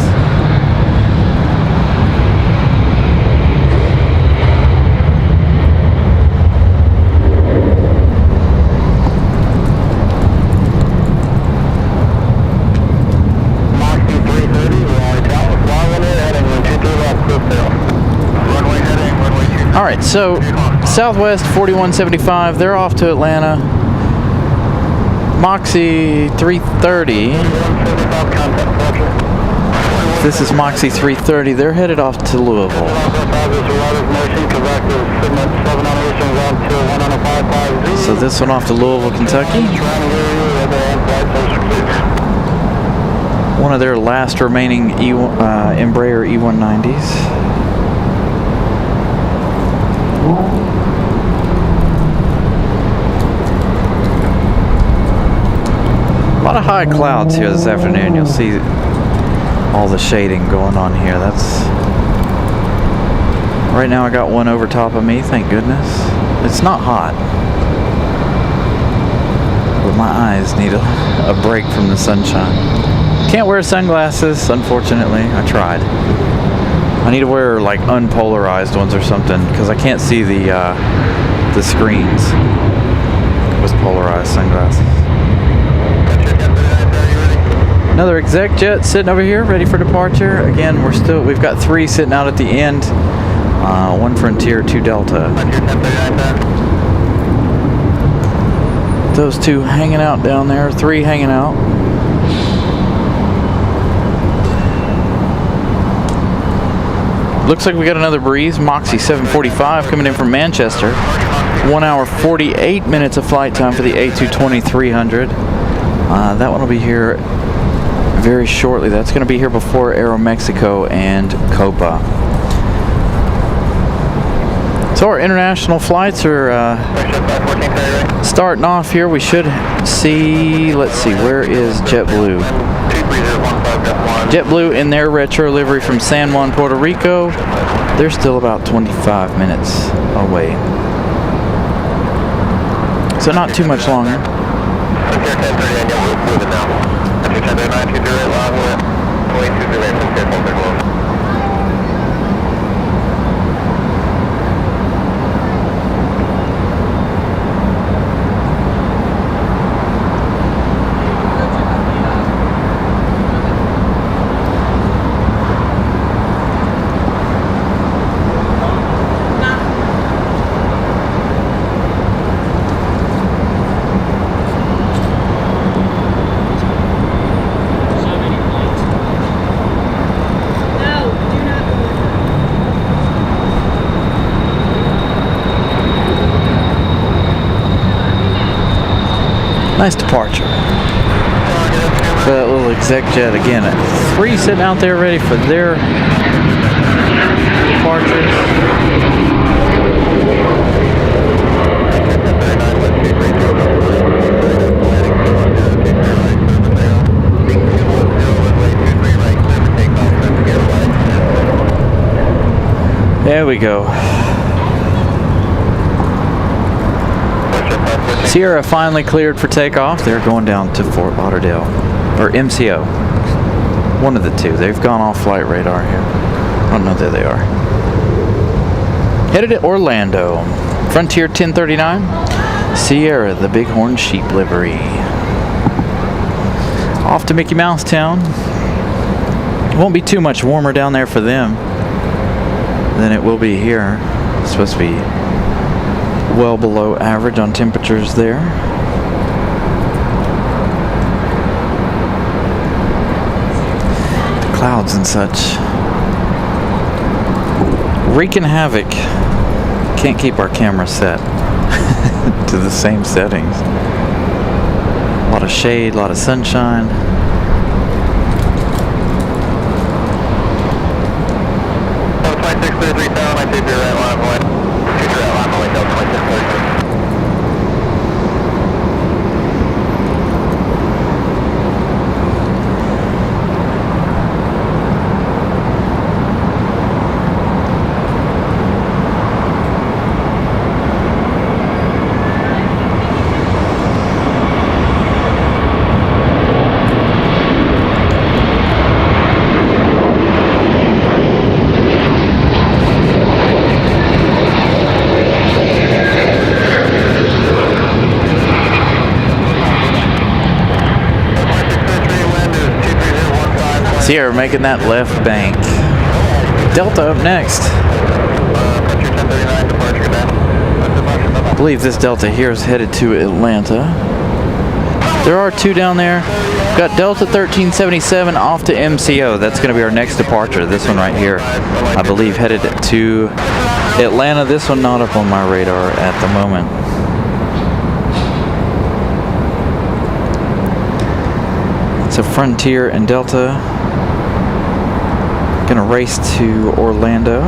Alright, so Southwest 4175, they're off to Atlanta. Moxie 330. This is Moxie 330. They're headed off to Louisville. So this one off to Louisville, Kentucky. One of their last remaining Embraer E190s. A lot of high clouds here this afternoon. You'll see all the shading going on here. That's right now. I got one over top of me, thank goodness. It's not hot, but my eyes need a break from the sunshine. Can't wear sunglasses, unfortunately. I tried. I need to wear like unpolarized ones or something because I can't see the screens with polarized sunglasses. Another exec jet sitting over here, ready for departure. Again, we've got 3 sitting out at the end. 1 Frontier, 2 Delta. Those 2 hanging out down there, 3 hanging out. Looks like we got another breeze. Moxie 745 coming in from Manchester. 1 hour 48 minutes of flight time for the A220-300. That one will be here very shortly. That's going to be here before Aeromexico and Copa. So our international flights are starting off here. We should see, let's see, where is JetBlue? JetBlue in their retro livery from San Juan, Puerto Rico. They're still about 25 minutes away. So not too much longer. Nice departure. For that little exec jet again. 3 sitting out there ready for their departures. There we go. Sierra finally cleared for takeoff. They're going down to Fort Lauderdale, or MCO. One of the two. They've gone off flight radar here. Oh no, there they are. Headed to Orlando. Frontier 1039. Sierra, the Bighorn Sheep livery. Off to Mickey Mouse Town. It won't be too much warmer down there for them than it will be here. It's supposed to be well below average on temperatures there. The clouds and such wreaking havoc. Can't keep our camera set to the same settings. A lot of shade, a lot of sunshine. Sierra making that left bank. Delta up next. I believe this Delta here is headed to Atlanta. There are 2 down there. We've got Delta 1377 off to MCO. That's going to be our next departure. This one right here, I believe, headed to Atlanta. This one not up on my radar at the moment. So Frontier and Delta gonna race to Orlando.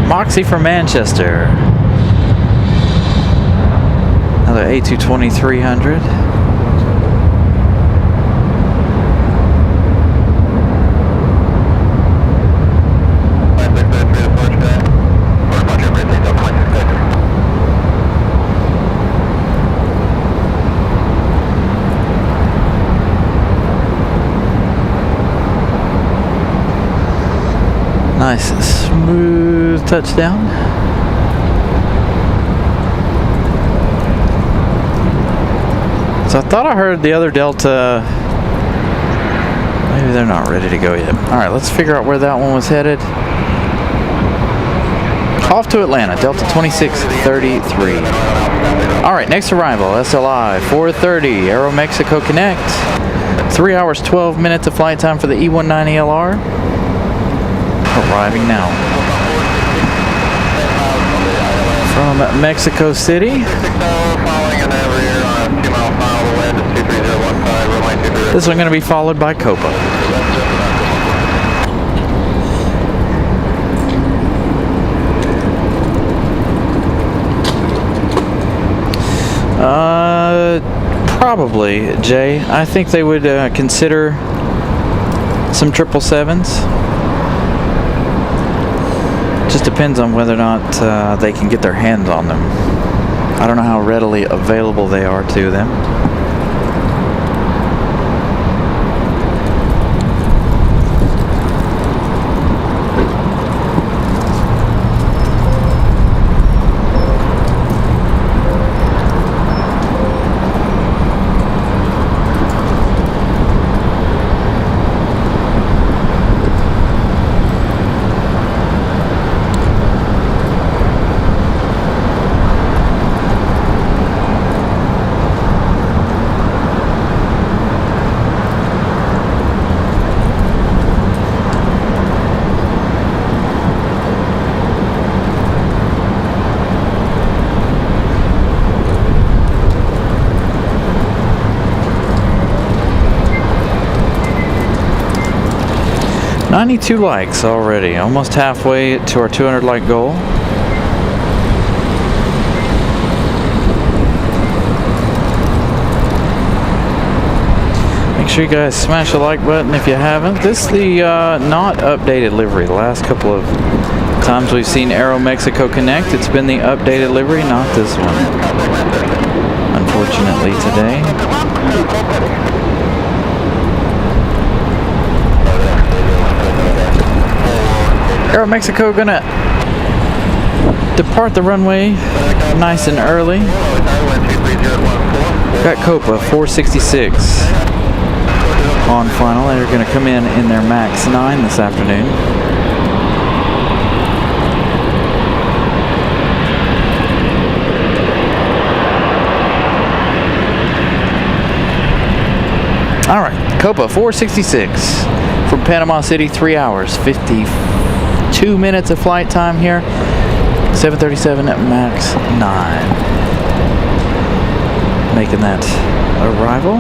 Moxie from Manchester. Another A220-300. Nice smooth touchdown. So I thought I heard the other Delta. Maybe they're not ready to go yet. Alright, let's figure out where that one was headed. Off to Atlanta, Delta 2633. Alright, next arrival, SLI 430, Aero Mexico Connect. 3 hours, 12 minutes of flight time for the E190LR. Arriving now from Mexico City. This one going to be followed by Copa. Probably, Jay. I think they would consider some 777s. Just depends on whether or not they can get their hands on them. I don't know how readily available they are to them. 92 likes already, almost halfway to our 200 like goal. Make sure you guys smash the like button if you haven't. This is the not updated livery. The last couple of times we've seen Aero Mexico Connect, it's been the updated livery, not this one. Unfortunately today. Aero Mexico gonna depart the runway nice and early. Got Copa 466 on final. They're gonna come in their Max 9 this afternoon. All right, Copa 466 from Panama City, 3 hours, 52 minutes of flight time here. 737 at Max 9. Making that arrival.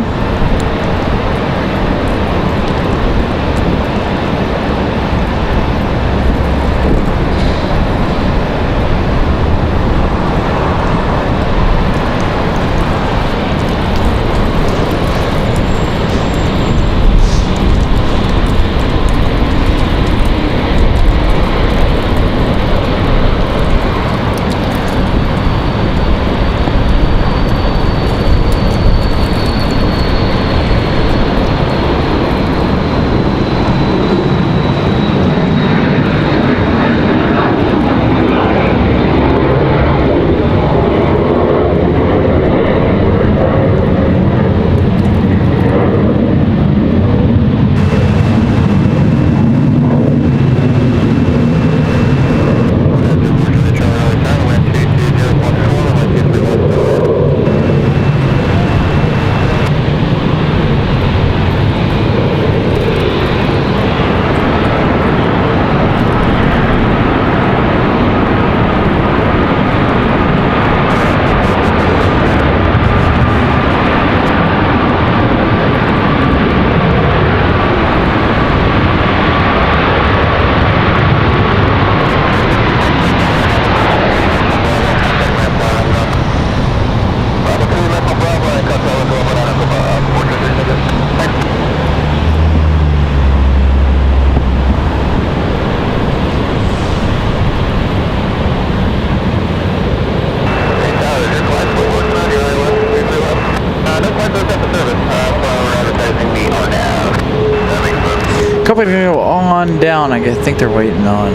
Couple to go on down. I think they're waiting on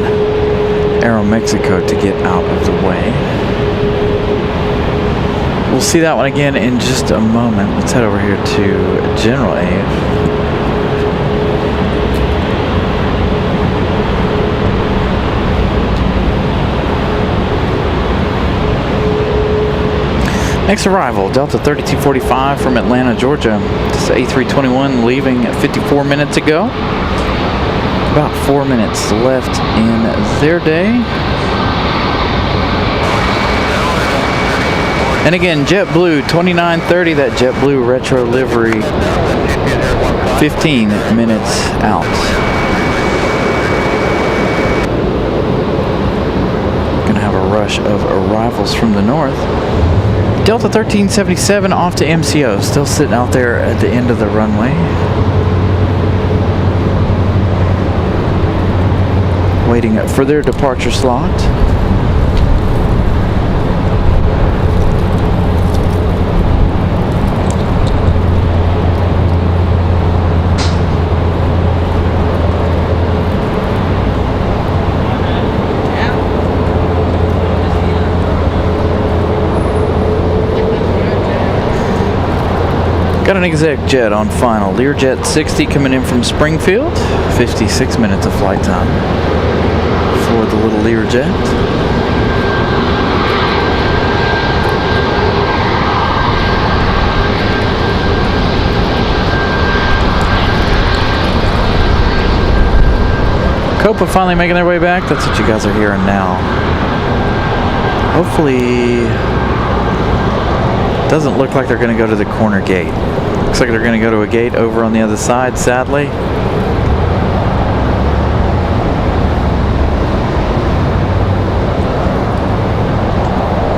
Aero Mexico to get out of the way. We'll see that one again in just a moment. Let's head over here to General Ave. Next arrival, Delta 3245 from Atlanta, Georgia. This is A321 leaving 54 minutes ago. About 4 minutes left in their day. And again, JetBlue 2930, that JetBlue retro livery, 15 minutes out. Gonna have a rush of arrivals from the north. Delta 1377 off to MCO, still sitting out there at the end of the runway. Waiting for their departure slot. Got an exec jet on final. Learjet 60 coming in from Springfield. 56 minutes of flight time for the little Learjet. Copa finally making their way back. That's what you guys are hearing now. Hopefully, doesn't look like they're going to go to the corner gate. Looks like they're going to go to a gate over on the other side, sadly.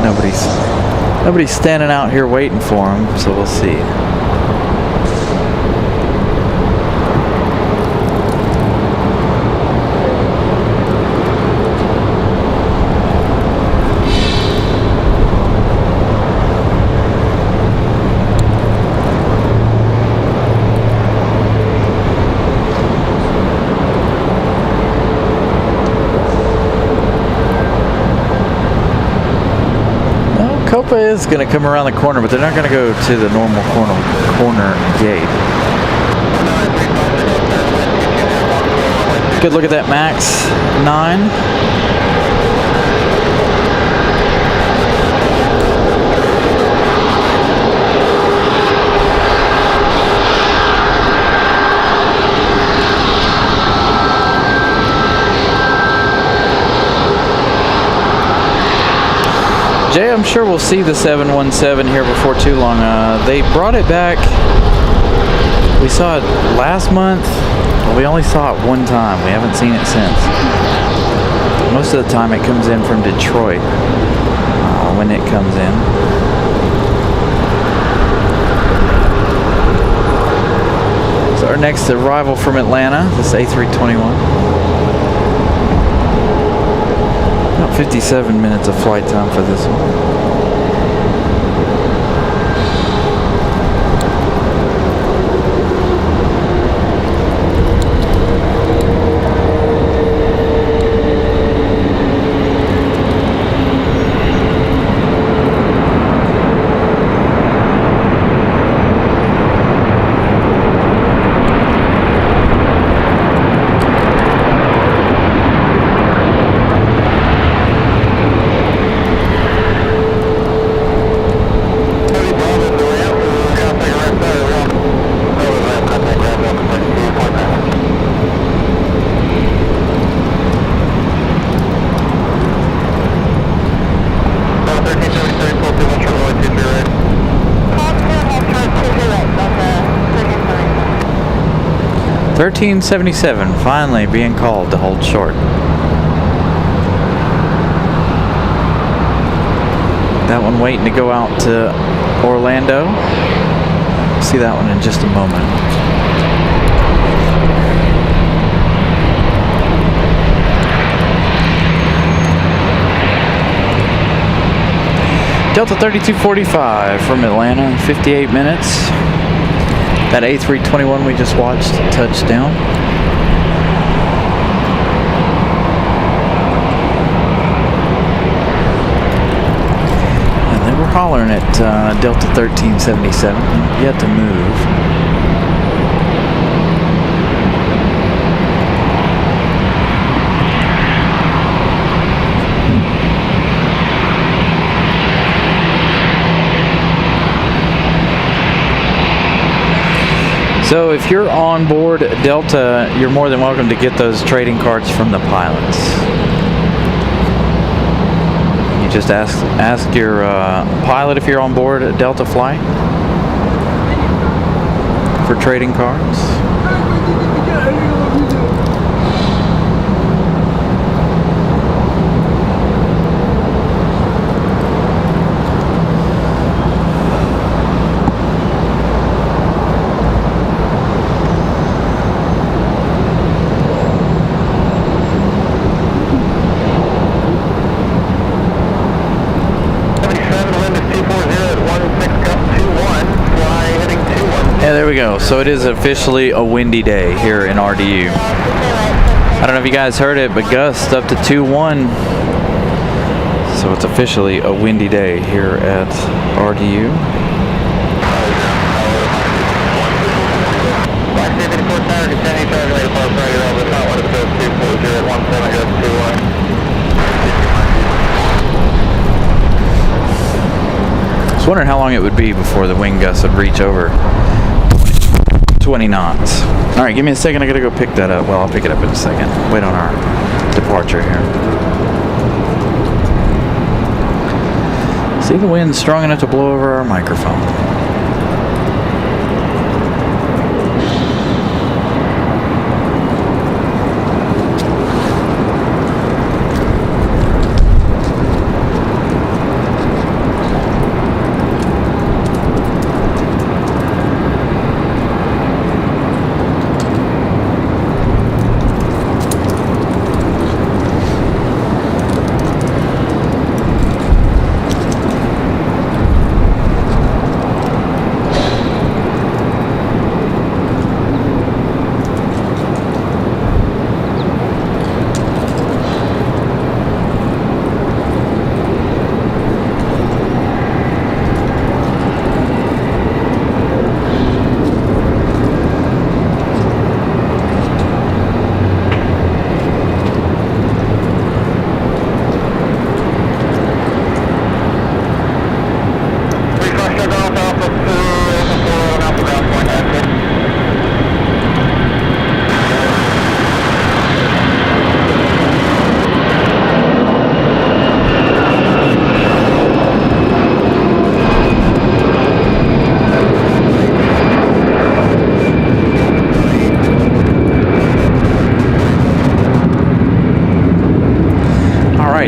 Nobody's standing out here waiting for him, so we'll see. Copa is going to come around the corner, but they're not going to go to the normal corner gate. Good look at that Max 9. Jay, I'm sure we'll see the 717 here before too long. They brought it back. We saw it last month. Well, we only saw it one time. We haven't seen it since. Most of the time it comes in from Detroit when it comes in. So our next arrival from Atlanta, this A321. About 57 minutes of flight time for this one. $13.77 finally being called to hold short. That one waiting to go out to Orlando. See that one in just a moment. Delta 3245 from Atlanta, 58 minutes. That A321 we just watched touch down. And they were hollering at Delta 1377, yet to move. So if you're on board Delta, you're more than welcome to get those trading cards from the pilots. You just ask your pilot if you're on board a Delta flight for trading cards. There we go. So it is officially a windy day here in RDU. I don't know if you guys heard it, but gusts up to 2-1. So it's officially a windy day here at RDU. I was wondering how long it would be before the wind gusts would reach over 20 knots. All right, give me a second. I gotta go pick that up. Well, I'll pick it up in a second. Wait on our departure here. See, the wind's strong enough to blow over our microphone.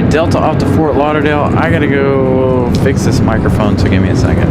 Delta off to Fort Lauderdale. I gotta go fix this microphone, so give me a second.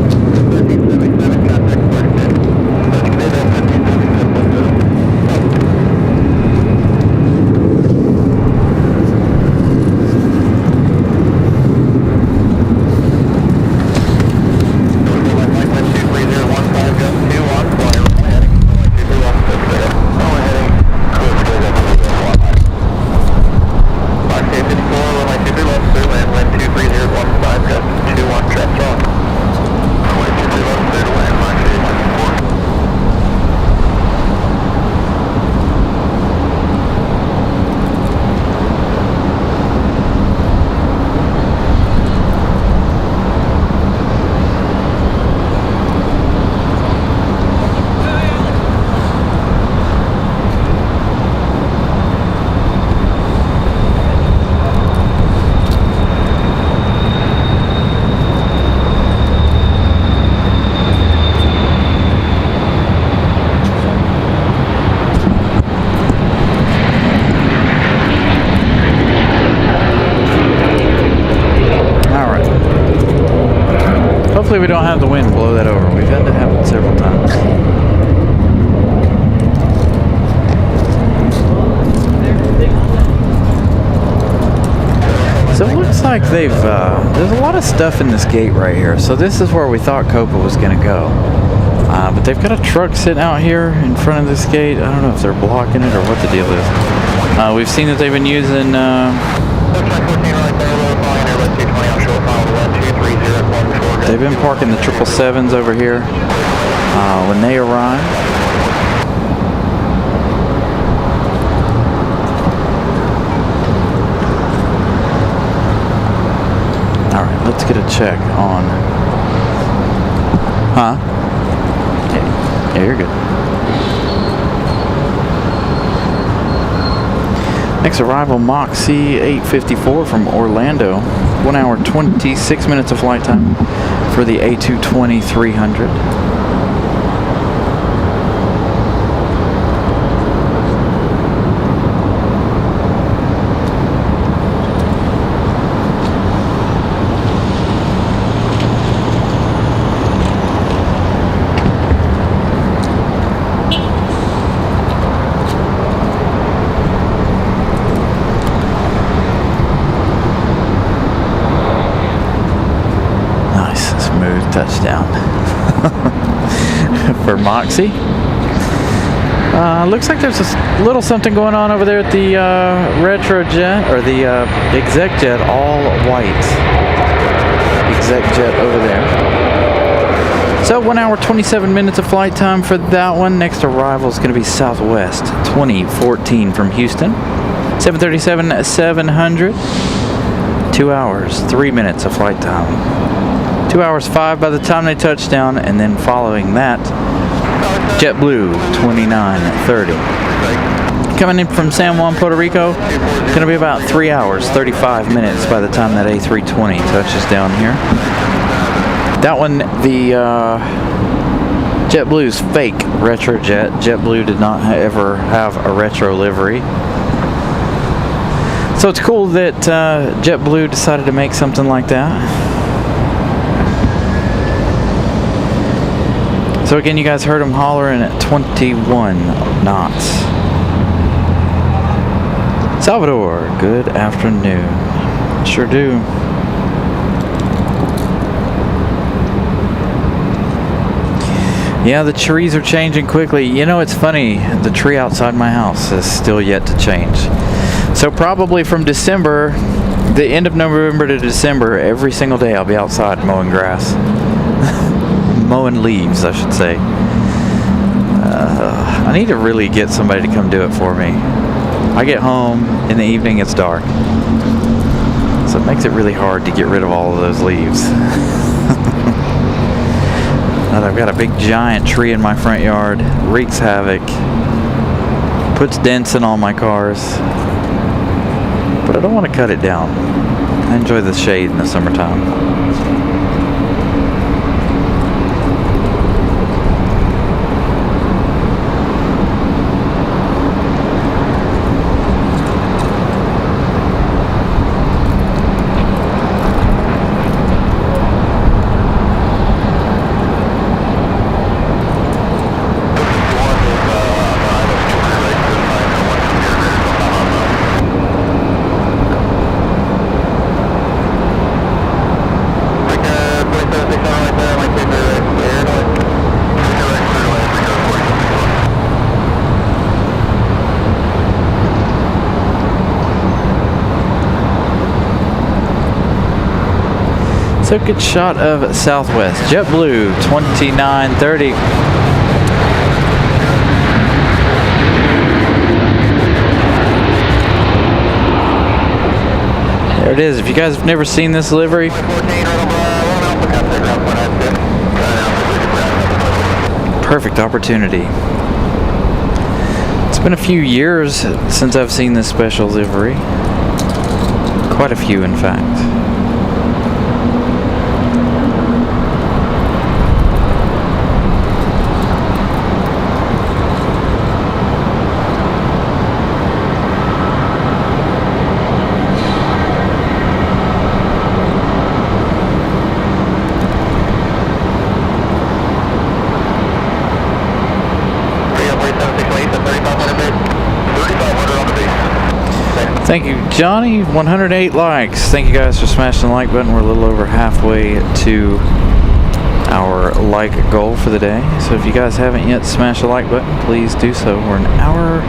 Hopefully we don't have the wind blow that over. We've had that happen several times. So it looks like they've, there's a lot of stuff in this gate right here. So this is where we thought Copa was going to go. But they've got a truck sitting out here in front of this gate. I don't know if they're blocking it or what the deal is. We've seen that they've been using... they've been parking the 777s over here when they arrive. Alright, let's get a check on... Huh? Yeah, you're good. Next arrival, Moxie 854 from Orlando. 1 hour 26 minutes of flight time for the A220-300. Touchdown for Moxie. Looks like there's a little something going on over there at the Retrojet, or the exec jet, all white exec jet over there. So 1 hour 27 minutes of flight time for that one. Next arrival is going to be Southwest 2014 from Houston, 737-700. 2 hours 3 minutes of flight time. 2 hours 5 by the time they touch down, and then following that, JetBlue 2930. Coming in from San Juan, Puerto Rico, going to be about 3 hours 35 minutes by the time that A320 touches down here. That one, the JetBlue's fake Retrojet. JetBlue did not ever have a retro livery. So it's cool that JetBlue decided to make something like that. So again, you guys heard him hollering at 21 knots. Salvador, good afternoon. Sure do. Yeah, the trees are changing quickly. You know, it's funny, the tree outside my house is still yet to change. So probably from December, the end of November to December, every single day I'll be outside mowing grass. Mowing leaves, I should say. I need to really get somebody to come do it for me. I get home in the evening, it's dark, so it makes it really hard to get rid of all of those leaves. I've got a big giant tree in my front yard, wreaks havoc, puts dents in all my cars, but I don't want to cut it down. I enjoy the shade in the summertime. So good shot of Southwest. JetBlue 2930. There it is. If you guys have never seen this livery, perfect opportunity. It's been a few years since I've seen this special livery. Quite a few, in fact. Thank you, Johnny. 108 likes. Thank you guys for smashing the like button. We're a little over halfway to our like goal for the day. So if you guys haven't yet smashed the like button, please do so. We're an hour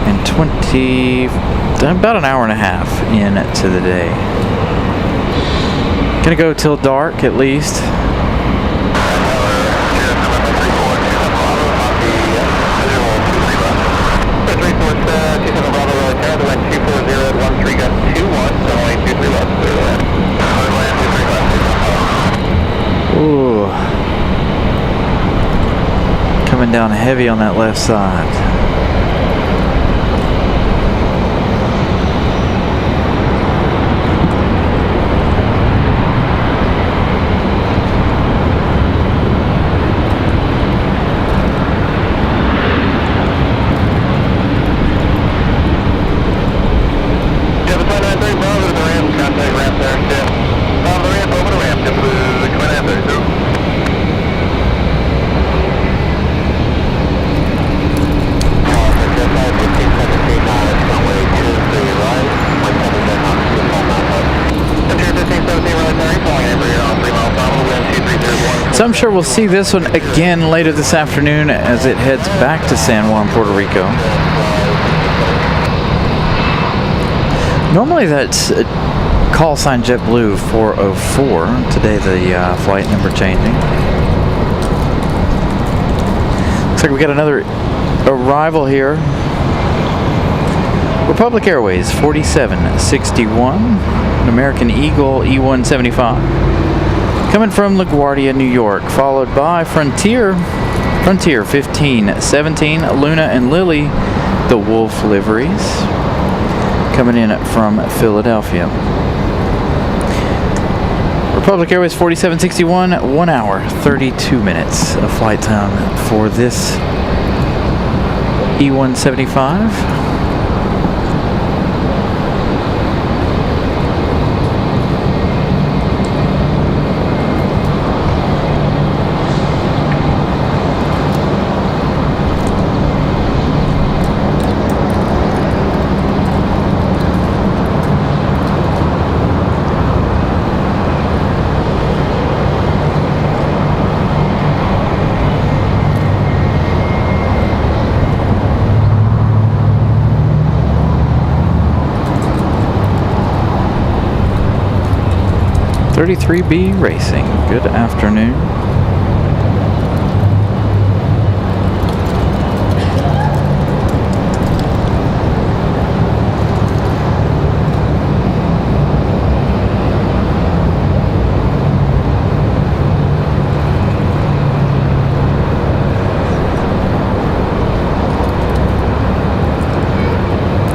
and 20, about an hour and a half into the day. Gonna go till dark at least. Ooh. Coming down heavy on that left side. So I'm sure we'll see this one again later this afternoon as it heads back to San Juan, Puerto Rico. Normally that's call sign JetBlue 404. Today the flight number changing. Looks like we got another arrival here. Republic Airways 4761, an American Eagle E175. Coming from LaGuardia, New York, followed by Frontier 1517, Luna and Lily, the Wolf liveries, coming in from Philadelphia. Republic Airways 4761, 1 hour, 32 minutes of flight time for this E175. .33B Racing, good afternoon.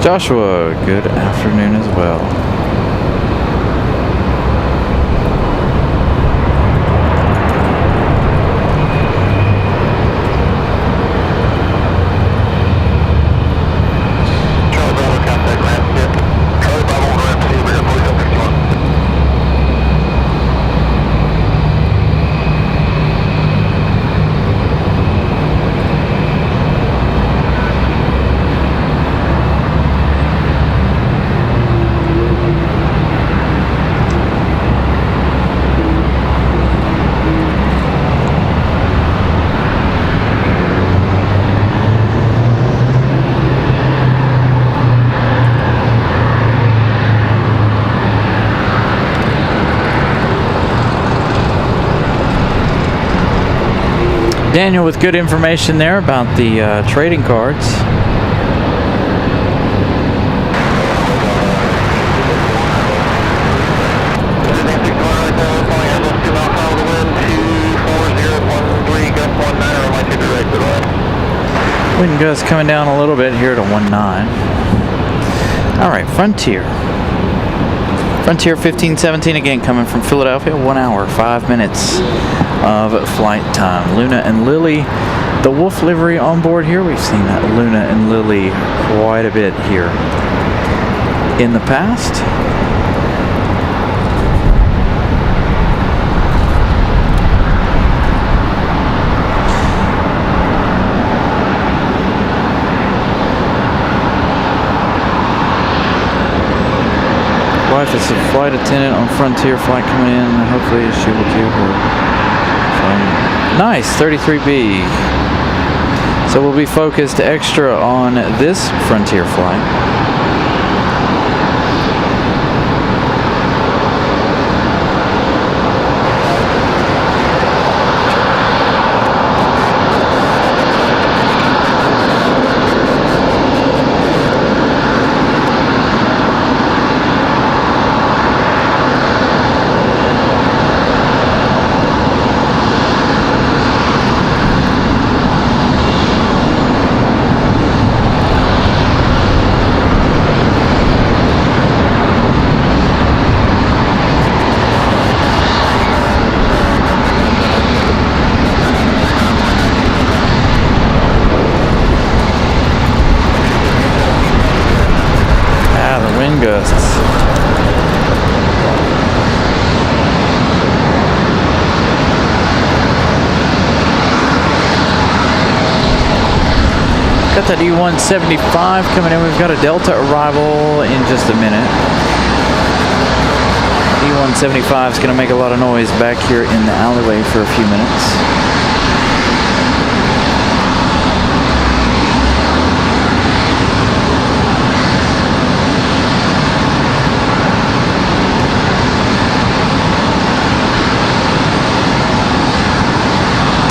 Joshua, good afternoon as well. Daniel with good information there about the trading cards. Wind gust coming down a little bit here to 19. All right, Frontier 1517 again, coming from Philadelphia. 1 hour 5 minutes of flight time. Luna and Lily, the Wolf livery on board here. We've seen that Luna and Lily quite a bit here in the past. Wife is a flight attendant on Frontier flight coming in. Hopefully she will do her flight. Nice, 33B. So we'll be focused extra on this Frontier flight. Gusts. Got that E175 coming in. We've got a Delta arrival in just a minute. E175 is going to make a lot of noise back here in the alleyway for a few minutes.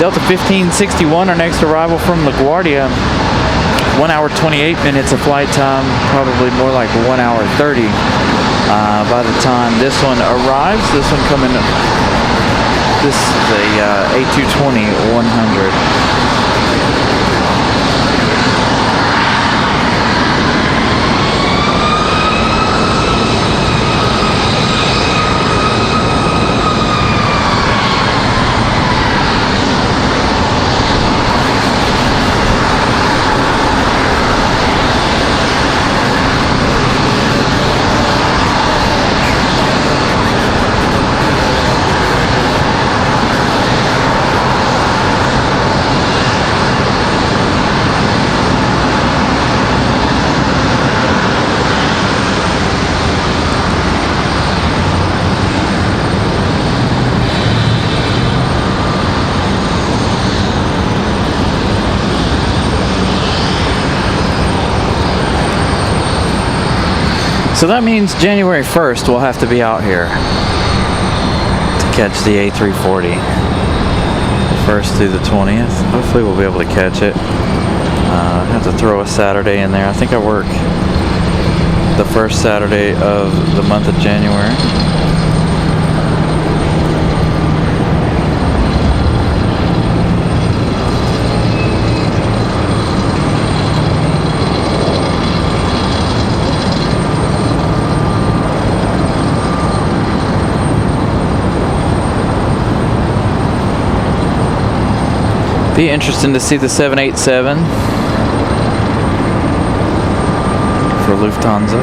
Delta 1561, our next arrival from LaGuardia. 1 hour 28 minutes of flight time, probably more like 1 hour 30 by the time this one arrives. This one coming, this is a A220 100. So that means January 1st we'll have to be out here to catch the A340. The 1st through the 20th. Hopefully we'll be able to catch it. I have to throw a Saturday in there. I think I work the first Saturday of the month of January. Be interesting to see the 787 for Lufthansa.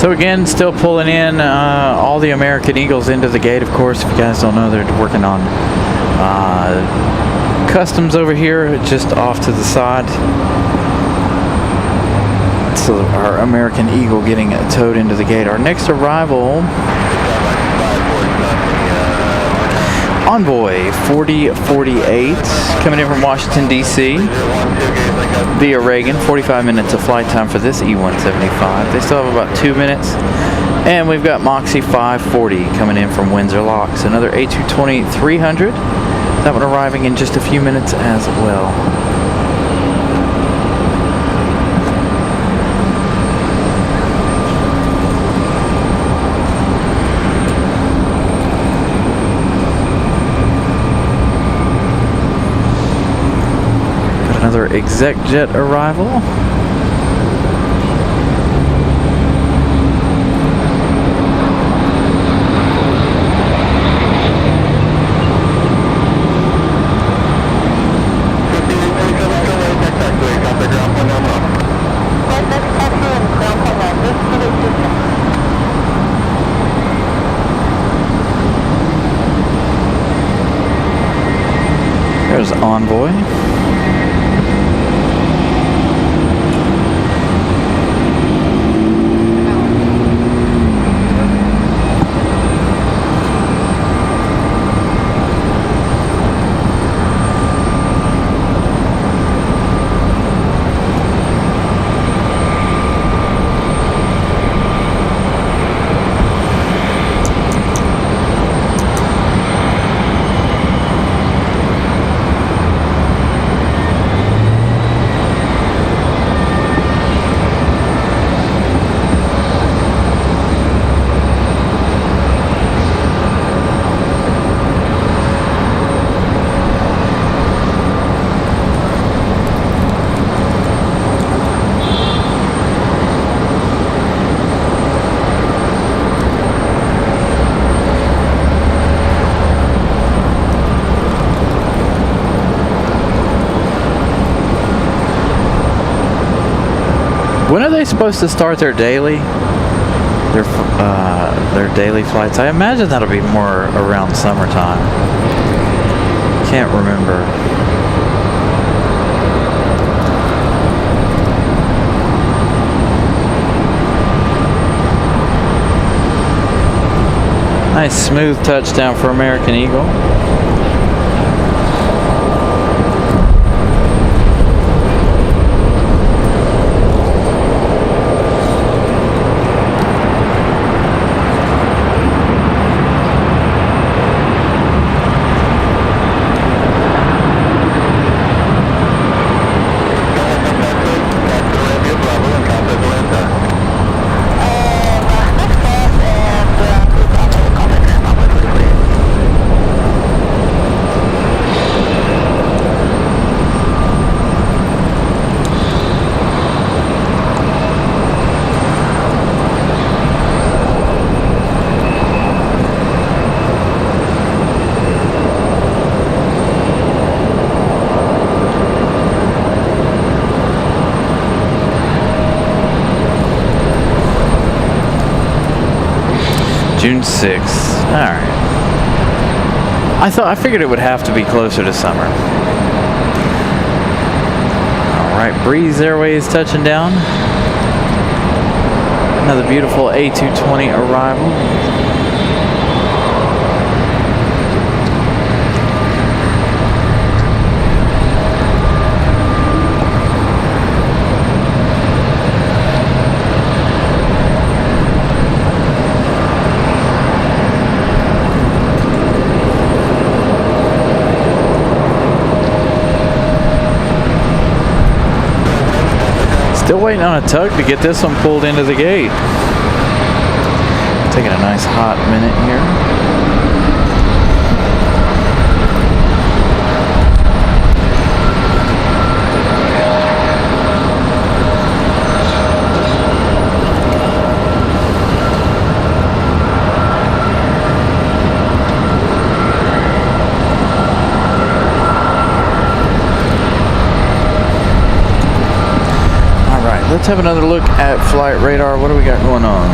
So again, still pulling in all the American Eagles into the gate. Of course, if you guys don't know, they're working on customs over here, just off to the side. So our American Eagle getting towed into the gate. Our next arrival, Envoy 4048, coming in from Washington, D.C. via Reagan. 45 minutes of flight time for this E-175. They still have about 2 minutes. And we've got Moxie 540 coming in from Windsor Locks. Another A220-300. That one arriving in just a few minutes as well. Another exec jet arrival. There's Envoy. When are they supposed to start their daily flights? I imagine that'll be more around summertime. Can't remember. Nice smooth touchdown for American Eagle. June 6th. Alright. I figured it would have to be closer to summer. Alright, Breeze Airways touching down. Another beautiful A220 arrival. Still waiting on a tug to get this one pulled into the gate. Taking a nice hot minute here. Let's let's have another look at flight radar. What do we got going on?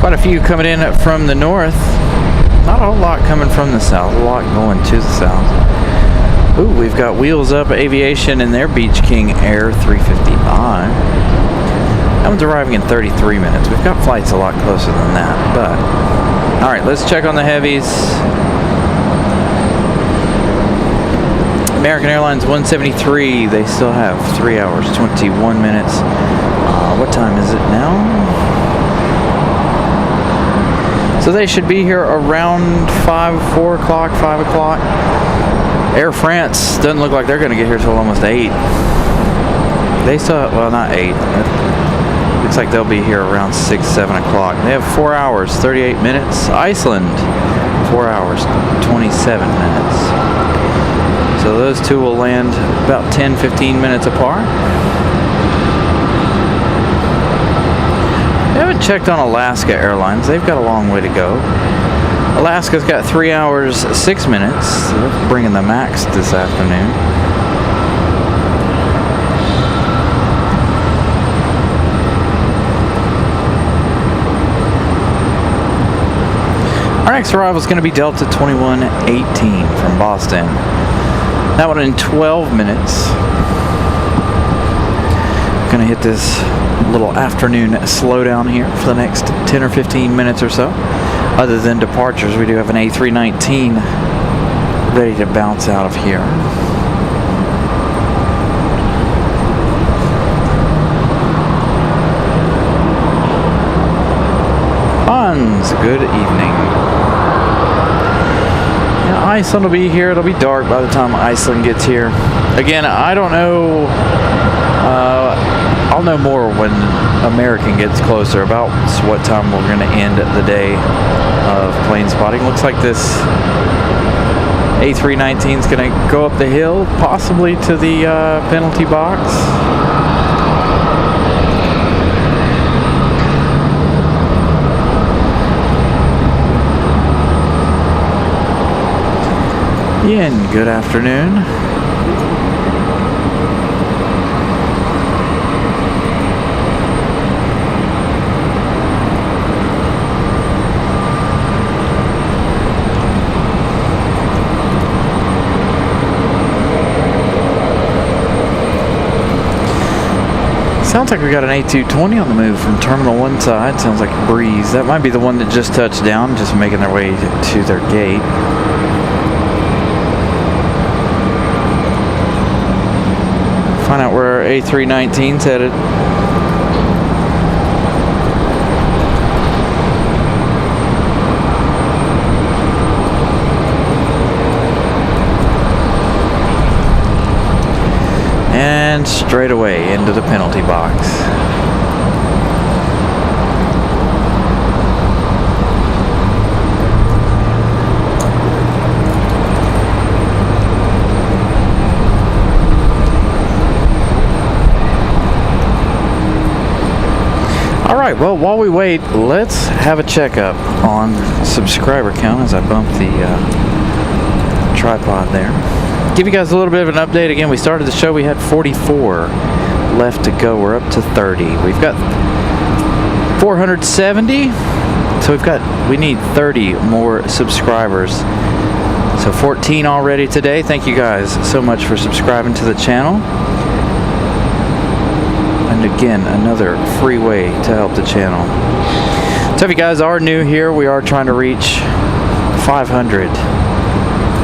Quite a few coming in from the north. Not a whole lot coming from the south. A lot going to the south. Ooh, we've got Wheels Up Aviation and their Beach King Air 359. That one's arriving in 33 minutes. We've got flights a lot closer than that, but... Alright, let's check on the heavies. American Airlines 173, they still have 3 hours, 21 minutes. What time is it now? So they should be here around 4 o'clock, 5 o'clock. Air France doesn't look like they're going to get here till almost 8. They still, well, not 8. Looks like they'll be here around 6, 7 o'clock. They have 4 hours, 38 minutes. Iceland, 4 hours, 27 minutes. So those two will land about 10, 15 minutes apart. I haven't checked on Alaska Airlines. They've got a long way to go. Alaska's got 3 hours, 6 minutes. They're bringing the MAX this afternoon. Our next arrival is going to be Delta 2118 from Boston. That one in 12 minutes. Going to hit this little afternoon slowdown here for the next 10 or 15 minutes or so. Other than departures, we do have an A319 ready to bounce out of here. Hans, good evening. Yeah, Iceland will be here. It'll be dark by the time Iceland gets here. Again, I don't know. I'll know more when American gets closer about what time we're going to end the day of plane spotting. Looks like this A319 is going to go up the hill, possibly to the penalty box. Ian, good afternoon. Sounds like we got an A220 on the move from Terminal 1 side. Sounds like a breeze. That might be the one that just touched down, just making their way to their gate. Find out where our A319's headed. And straight away into the penalty box. Alright, well, while we wait, let's have a checkup on subscriber count as I bump the tripod there. Give you guys a little bit of an update. Again, we started the show, we had 44 left to go. We're up to 30. We've got 470, so we need 30 more subscribers. So 14 already today. Thank you guys so much for subscribing to the channel. And again, another free way to help the channel. So if you guys are new here, we are trying to reach 500.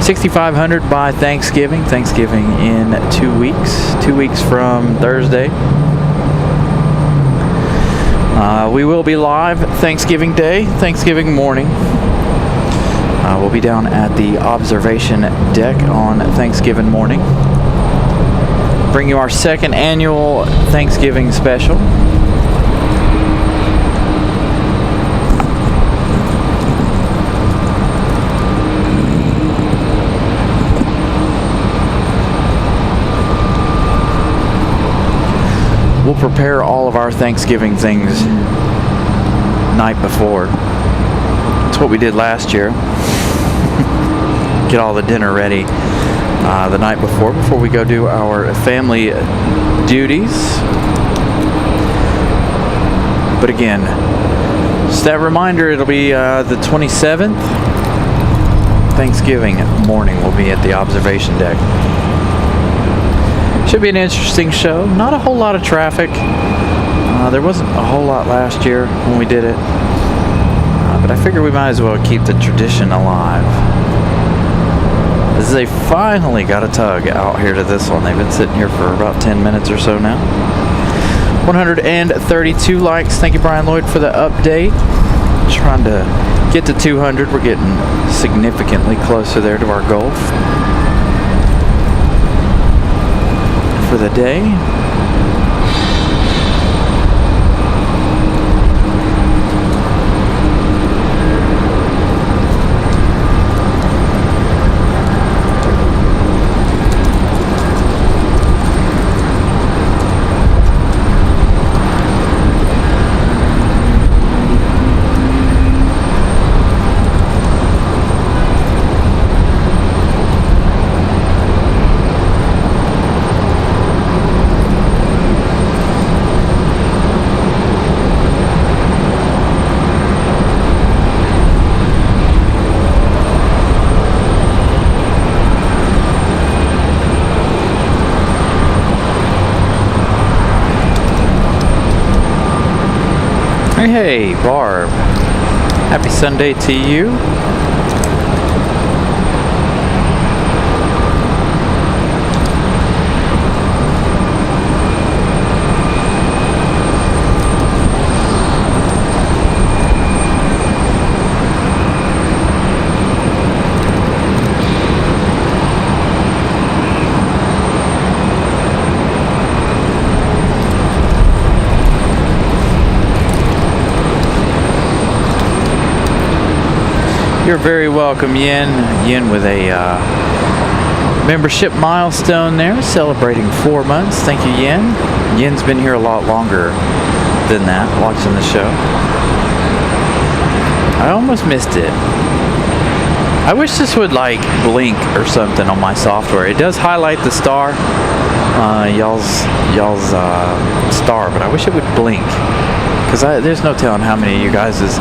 6,500 by Thanksgiving. Thanksgiving in 2 weeks. 2 weeks from Thursday. We will be live Thanksgiving Day, Thanksgiving morning. We'll be down at the observation deck on Thanksgiving morning. Bring you our second annual Thanksgiving special. We'll prepare all of our Thanksgiving things night before. That's what we did last year. Get all the dinner ready the night before we go do our family duties. But again, just that reminder, it'll be the 27th. Thanksgiving morning we'll be at the observation deck. Should be an interesting show. Not a whole lot of traffic. There wasn't a whole lot last year when we did it. But I figure we might as well keep the tradition alive. As they finally got a tug out here to this one. They've been sitting here for about 10 minutes or so now. 132 likes. Thank you, Brian Lloyd, for the update. Trying to get to 200. We're getting significantly closer there to our goal for the day. Hey, Barb. Happy Sunday to you. You're very welcome, Yin. Yin with a membership milestone there, celebrating 4 months. Thank you, Yin. Yin's been here a lot longer than that, watching the show. I almost missed it. I wish this would like blink or something on my software. It does highlight the star, y'all's star, but I wish it would blink. Because there's no telling how many of you guys'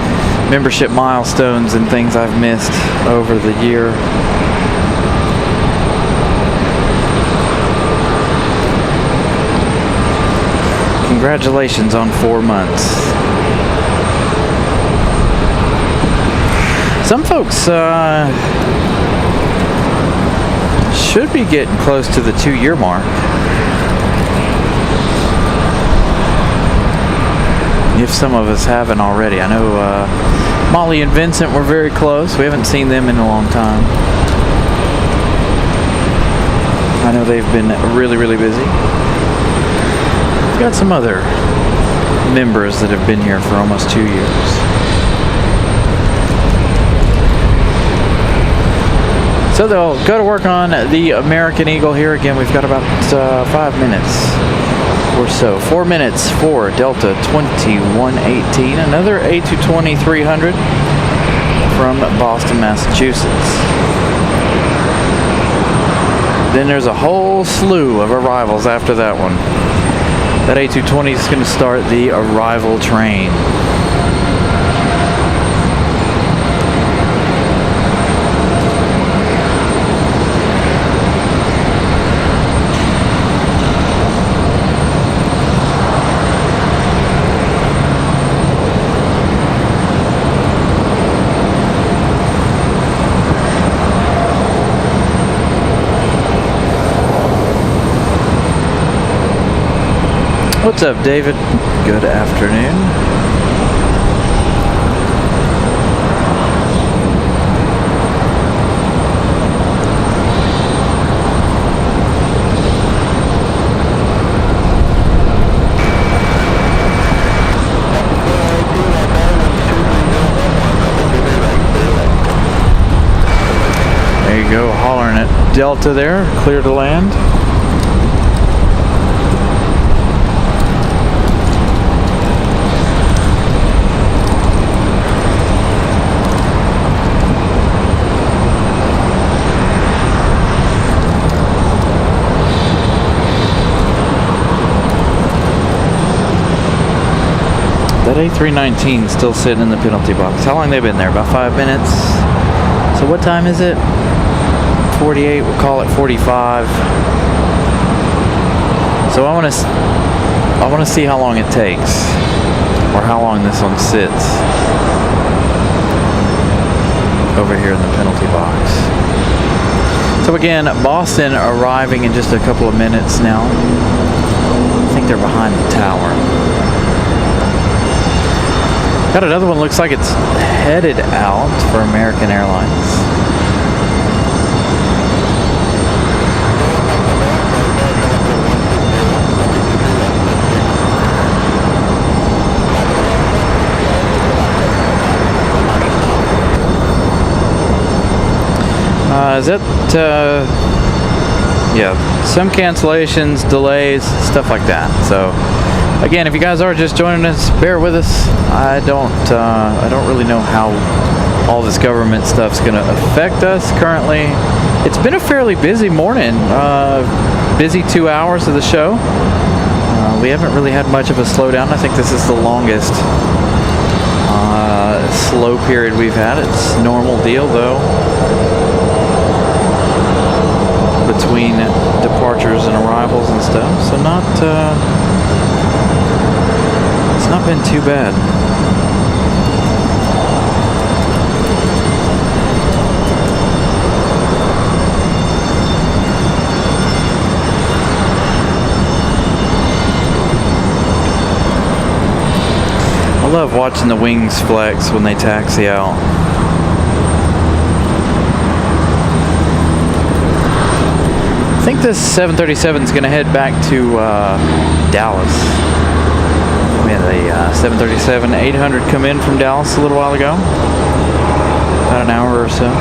membership milestones and things I've missed over the year. Congratulations on 4 months. Some folks should be getting close to the 2-year mark. If some of us haven't already. I know Molly and Vincent were very close. We haven't seen them in a long time. I know they've been really, really busy. We've got some other members that have been here for almost 2 years. So they'll go to work on the American Eagle here. Again, we've got about 5 minutes or so. 4 minutes for Delta 2118. Another A220-300 from Boston, Massachusetts. Then there's a whole slew of arrivals after that one. That A220 is going to start the arrival train. What's up, David? Good afternoon. There you go, hollering at Delta there, clear to land. That A319 still sitting in the penalty box. How long they been there? About 5 minutes. So what time is it? 48. We'll call it 45. So I want to see how long it takes, or how long this one sits over here in the penalty box. So again, Boston arriving in just a couple of minutes now. I think they're behind the tower. Got another one, looks like it's headed out for American Airlines. Is that, yeah, some cancellations, delays, stuff like that. So, again, if you guys are just joining us, bear with us. I don't really know how all this government stuff's going to affect us currently. It's been a fairly busy morning, busy 2 hours of the show. We haven't really had much of a slowdown. I think this is the longest slow period we've had. It's normal deal, though, between departures and arrivals and stuff, so it's not been too bad. I love watching the wings flex when they taxi out. I think this 737 is going to head back to Dallas. We had a 737-800 come in from Dallas a little while ago, about an hour or so.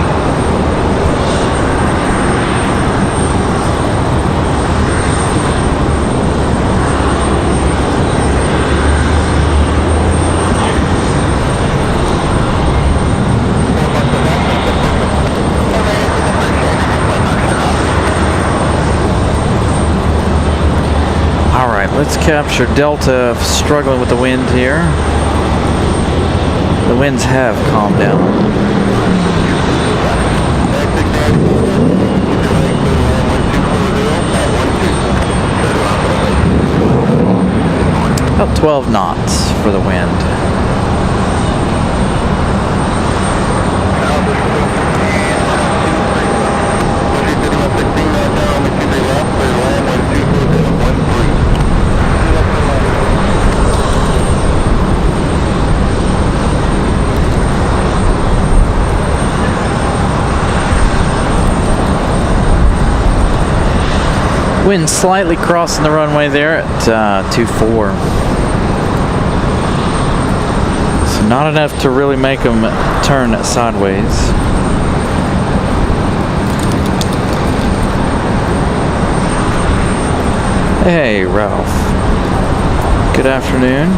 Let's capture Delta, struggling with the wind here. The winds have calmed down. About 12 knots for the wind. Wind slightly crossing the runway there at 2-4. So not enough to really make them turn sideways. Hey, Ralph. Good afternoon.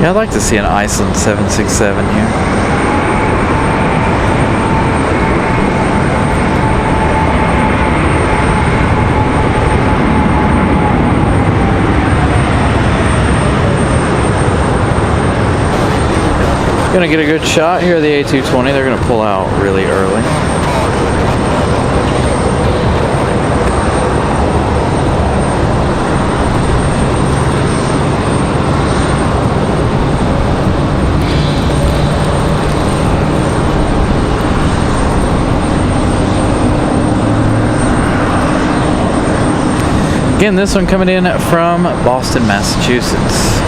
Yeah, I'd like to see an Iceland 767 here. Gonna get a good shot here of the A220. They're gonna pull out really early. Again, this one coming in from Boston, Massachusetts.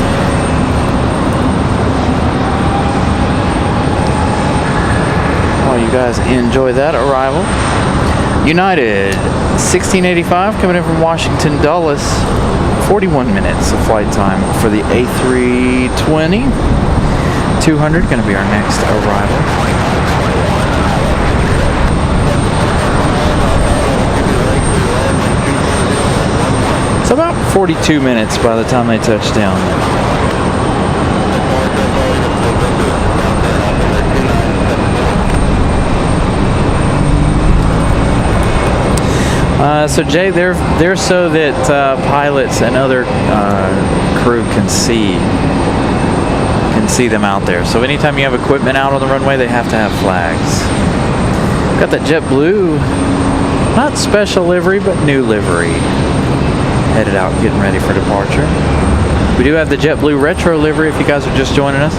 Well, you guys enjoy that arrival. United 1685 coming in from Washington Dulles. 41 minutes of flight time for the A320. 200 going to be our next arrival. about 42 minutes by the time they touch down. So Jay, they're so that pilots and other crew can see them out there. So anytime you have equipment out on the runway, they have to have flags. Got that JetBlue, not special livery, but new livery. Headed out, getting ready for departure. We do have the JetBlue retro livery if you guys are just joining us.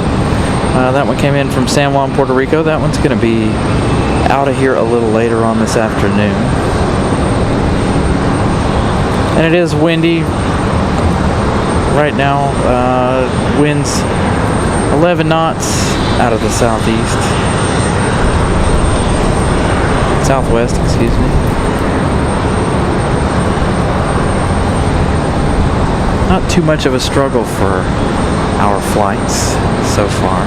That one came in from San Juan, Puerto Rico. That one's going to be out of here a little later on this afternoon. And it is windy right now. Winds 11 knots out of the southwest, excuse me. Not too much of a struggle for our flights so far.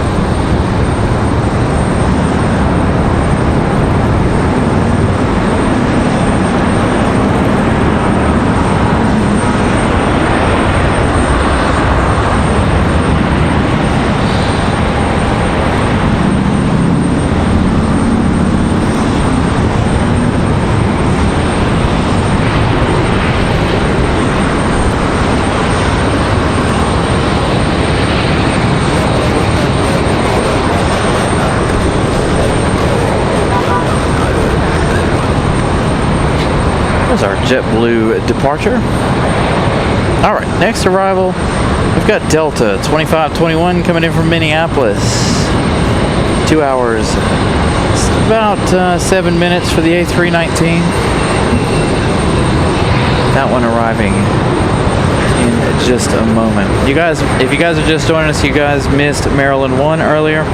There's our JetBlue departure. All right, next arrival, we've got Delta 2521 coming in from Minneapolis. 2 hours, it's about 7 minutes for the A319. That one arriving in just a moment. You guys, if you guys are just joining us, you guys missed Maryland 1 earlier.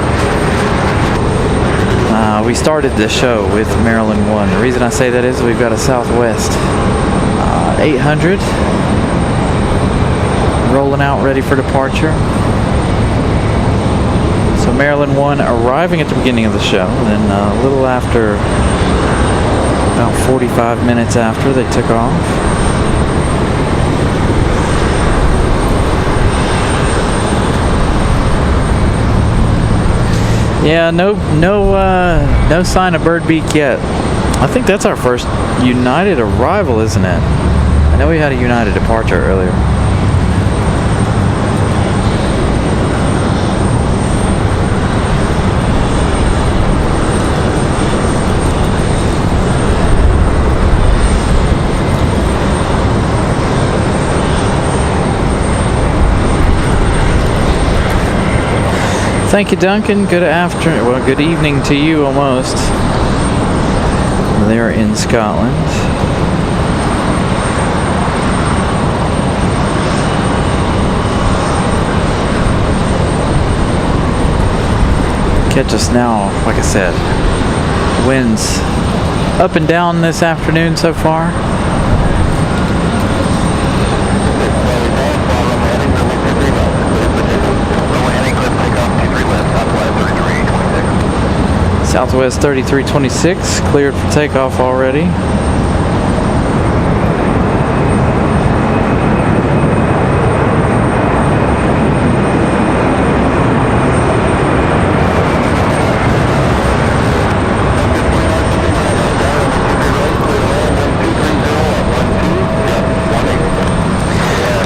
We started the show with Maryland 1. The reason I say that is we've got a Southwest 800 rolling out ready for departure. So Maryland 1 arriving at the beginning of the show, and then a little after, about 45 minutes after, they took off. Yeah, no sign of bird beak yet. I think that's our first United arrival, isn't it? I know we had a United departure earlier. Thank you, Duncan. Good evening to you almost. There in Scotland. Catch us now, like I said. Winds up and down this afternoon so far. Southwest 3326, cleared for takeoff already.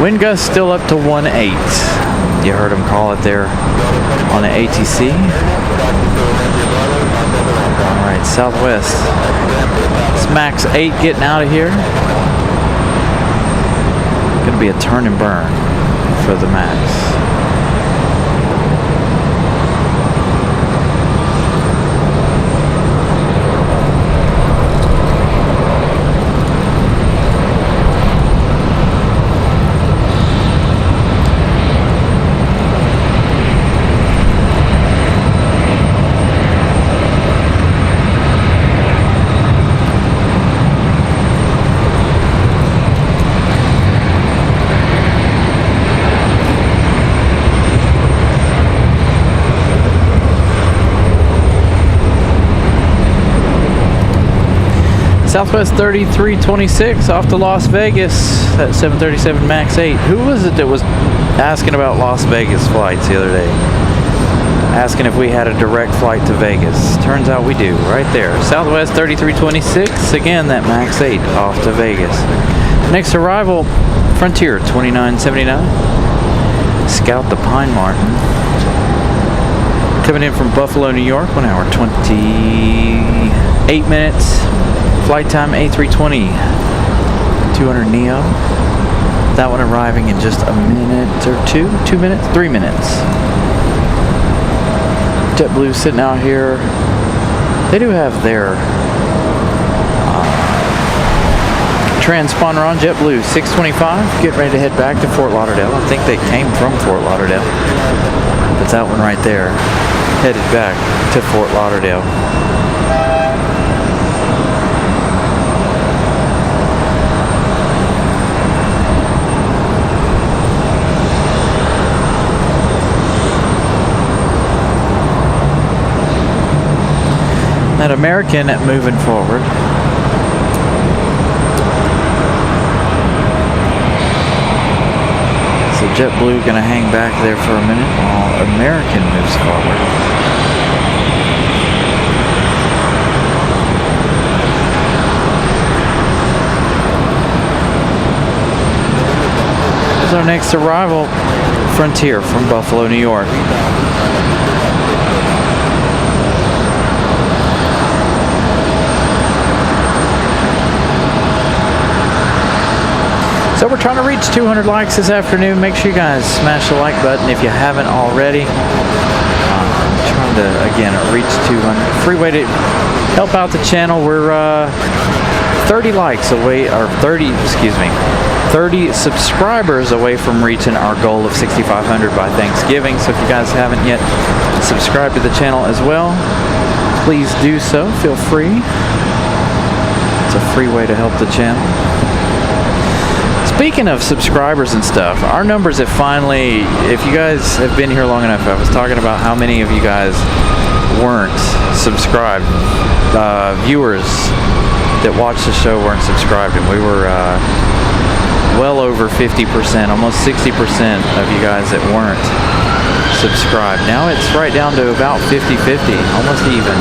Wind gust still up to 1.8. You heard him call it there on the ATC. Alright, Southwest. It's max 8 getting out of here. Gonna be a turn and burn for the max. Southwest 3326 off to Las Vegas at 737 MAX 8. Who was it that was asking about Las Vegas flights the other day? Asking if we had a direct flight to Vegas. Turns out we do, right there. Southwest 3326, again that MAX 8 off to Vegas. Next arrival, Frontier 2979. Scout the Pine Martin. Coming in from Buffalo, New York, 1 hour 28 minutes. Flight time A320 200 Neo. That one arriving in just a minute or two. 2 minutes? 3 minutes. JetBlue sitting out here. They do have their transponder on. JetBlue 625. Getting ready to head back to Fort Lauderdale. I think they came from Fort Lauderdale. But that one right there headed back to Fort Lauderdale. That American moving forward. So JetBlue gonna hang back there for a minute while American moves forward. Here's our next arrival, Frontier from Buffalo, New York. So we're trying to reach 200 likes this afternoon. Make sure you guys smash the like button if you haven't already. Trying to, again, reach 200. Free way to help out the channel. We're 30 likes away, or 30 subscribers away from reaching our goal of 6,500 by Thanksgiving. So if you guys haven't yet subscribed to the channel as well, please do so. Feel free. It's a free way to help the channel. Speaking of subscribers and stuff, our numbers have finally, if you guys have been here long enough, I was talking about how many of you guys weren't subscribed. Viewers that watched the show weren't subscribed, and we were well over 50%, almost 60% of you guys that weren't subscribed. Now it's right down to about 50-50, almost even.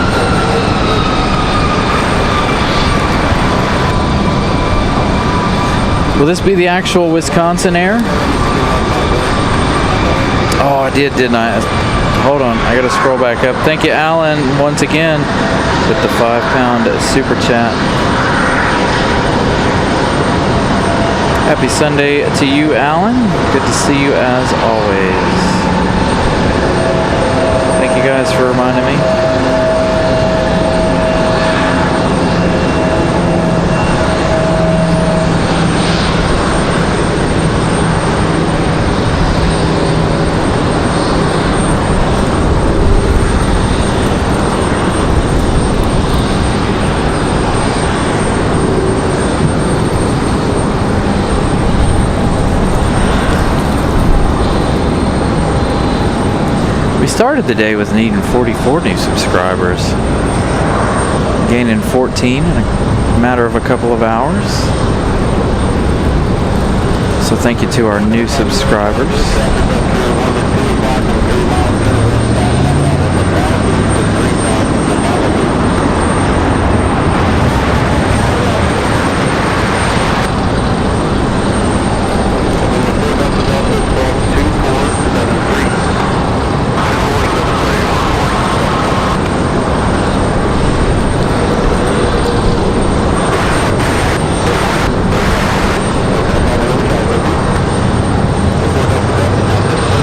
Will this be the actual Wisconsin Air? Oh, I did, didn't I? Hold on, I gotta scroll back up. Thank you, Alan, once again, with the £5 super chat. Happy Sunday to you, Alan. Good to see you as always. Thank you guys for reminding me. Started the day with needing 44 new subscribers, gaining 14 in a matter of a couple of hours. So thank you to our new subscribers.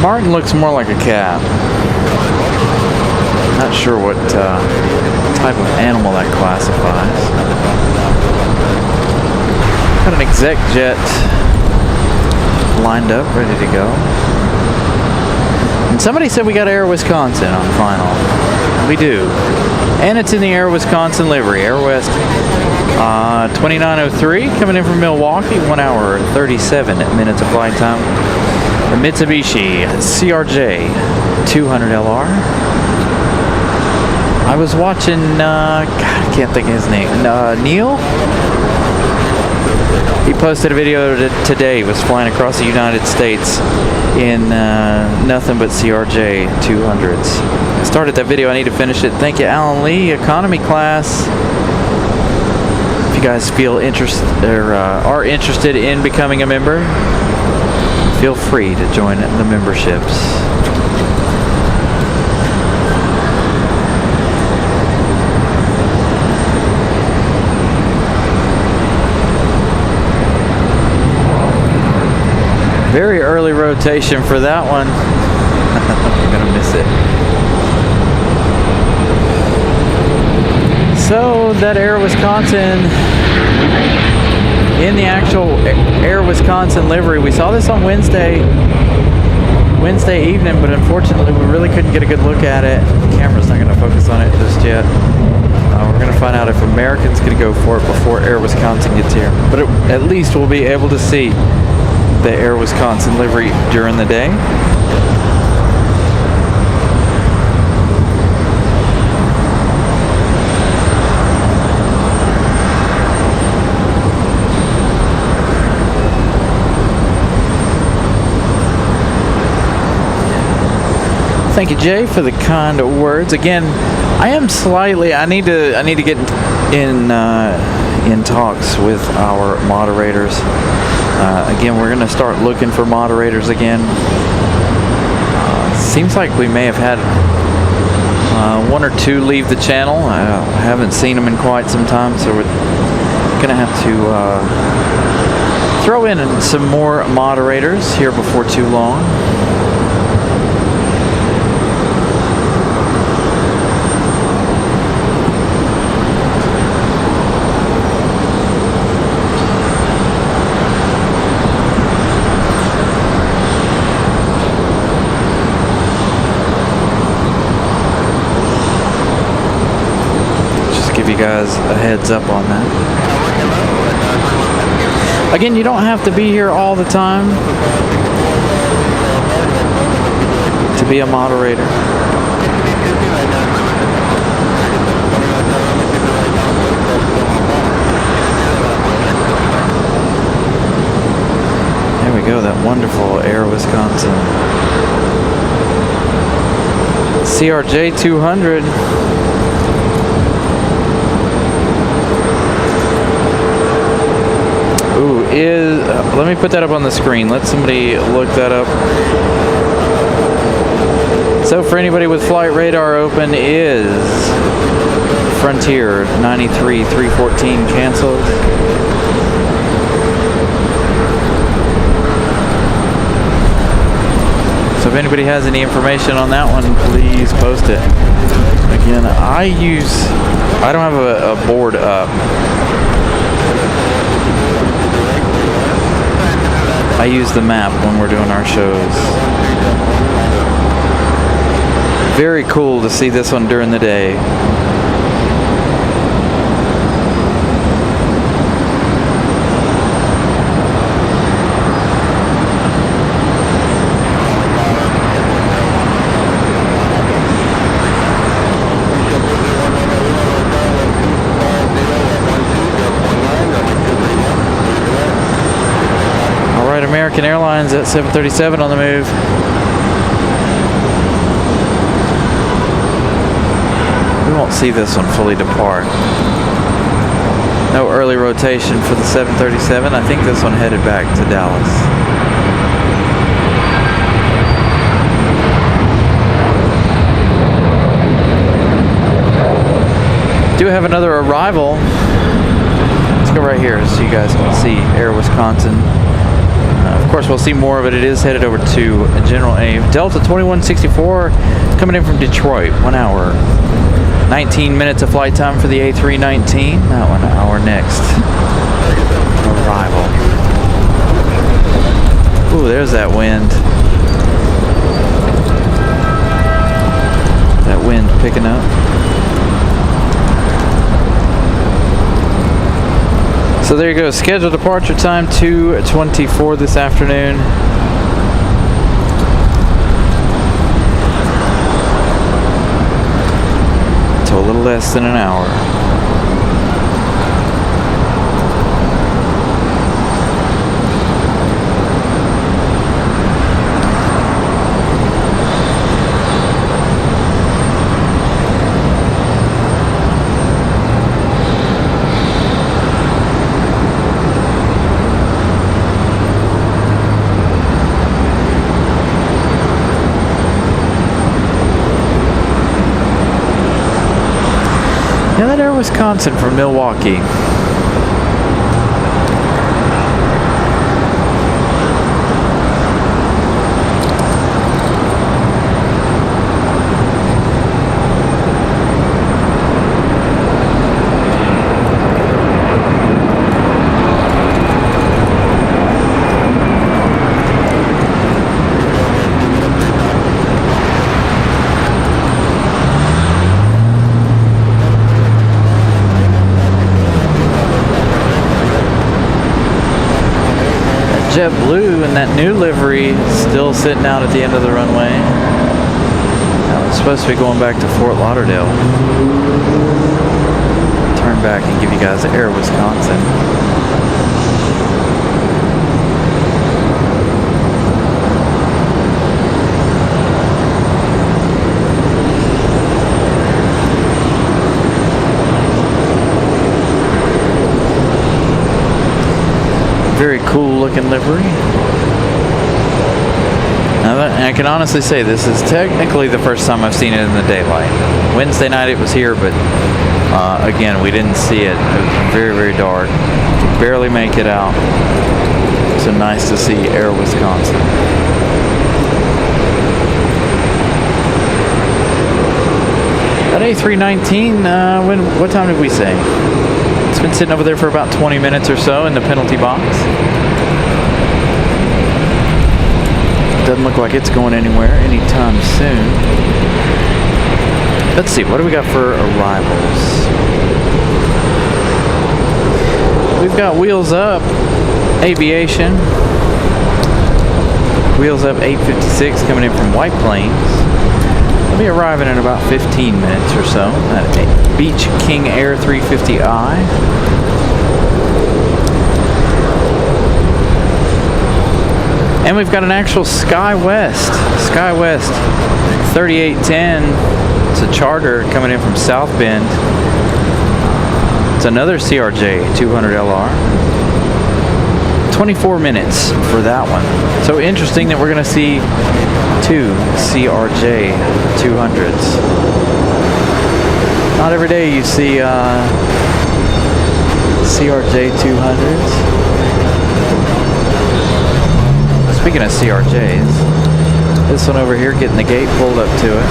Martin looks more like a cat. Not sure what type of animal that classifies. Got an exec jet lined up, ready to go. And somebody said we got Air Wisconsin on final. We do. And it's in the Air Wisconsin livery. Air West 2903 coming in from Milwaukee. 1 hour and 37 minutes of flight time. The Mitsubishi CRJ 200LR. I was watching, God, I can't think of his name. Neil? He posted a video today. He was flying across the United States in nothing but CRJ 200s. I started that video. I need to finish it. Thank you, Alan Lee, economy class. If you guys feel are interested in becoming a member, feel free to join the memberships. Very early rotation for that one. I'm gonna miss it. So that Air Wisconsin, in the actual Air Wisconsin livery, we saw this on Wednesday evening, but unfortunately we really couldn't get a good look at it. The camera's not gonna focus on it just yet. We're gonna find out if American's gonna go for it before Air Wisconsin gets here. But at least we'll be able to see the Air Wisconsin livery during the day. Thank you, Jay, for the kind words. Again, I need to get in talks with our moderators. Again, we're going to start looking for moderators again. Seems like we may have had one or two leave the channel. I haven't seen them in quite some time, so we're going to have to throw in some more moderators here before too long. Give you guys a heads up on that. Again, you don't have to be here all the time to be a moderator. There we go, that wonderful Air Wisconsin. CRJ 200. Let me put that up on the screen. Let somebody look that up. So for anybody with flight radar open, is Frontier 93-314 canceled? So if anybody has any information on that one, please post it. Again, I don't have a board up. I use the map when we're doing our shows. Very cool to see this one during the day. American Airlines at 737 on the move. We won't see this one fully depart. No early rotation for the 737. I think this one headed back to Dallas. Do have another arrival. Let's go right here so you guys can see Air Wisconsin. Of course, we'll see more of it. It is headed over to General Aim. Delta 2164 coming in from Detroit. 1 hour. 19 minutes of flight time for the A319. That 1 hour next. Arrival. Ooh, there's that wind. That wind picking up. So there you go, scheduled departure time 2:24 this afternoon. So a little less than an hour. Yeah, that Air Wisconsin from Milwaukee. JetBlue and that new livery still sitting out at the end of the runway. Now it's supposed to be going back to Fort Lauderdale. Turn back and give you guys Air Wisconsin. Very cool looking livery. Now I can honestly say this is technically the first time I've seen it in the daylight. Wednesday night it was here, but again, we didn't see it. It was very, very dark. Could barely make it out. So nice to see Air Wisconsin. That A319, what time did we say? It's been sitting over there for about 20 minutes or so in the penalty box. Doesn't look like it's going anywhere anytime soon. Let's see, what do we got for arrivals? We've got Wheels Up, Aviation. Wheels Up 856 coming in from White Plains. They'll be arriving in about 15 minutes or so at Beach King Air 350i. And we've got an actual SkyWest 3810. It's a charter coming in from South Bend. It's another CRJ 200LR. 24 minutes for that one. So interesting that we're going to see two CRJ 200s. Not every day you see CRJ 200s. Speaking of CRJs, this one over here getting the gate pulled up to it.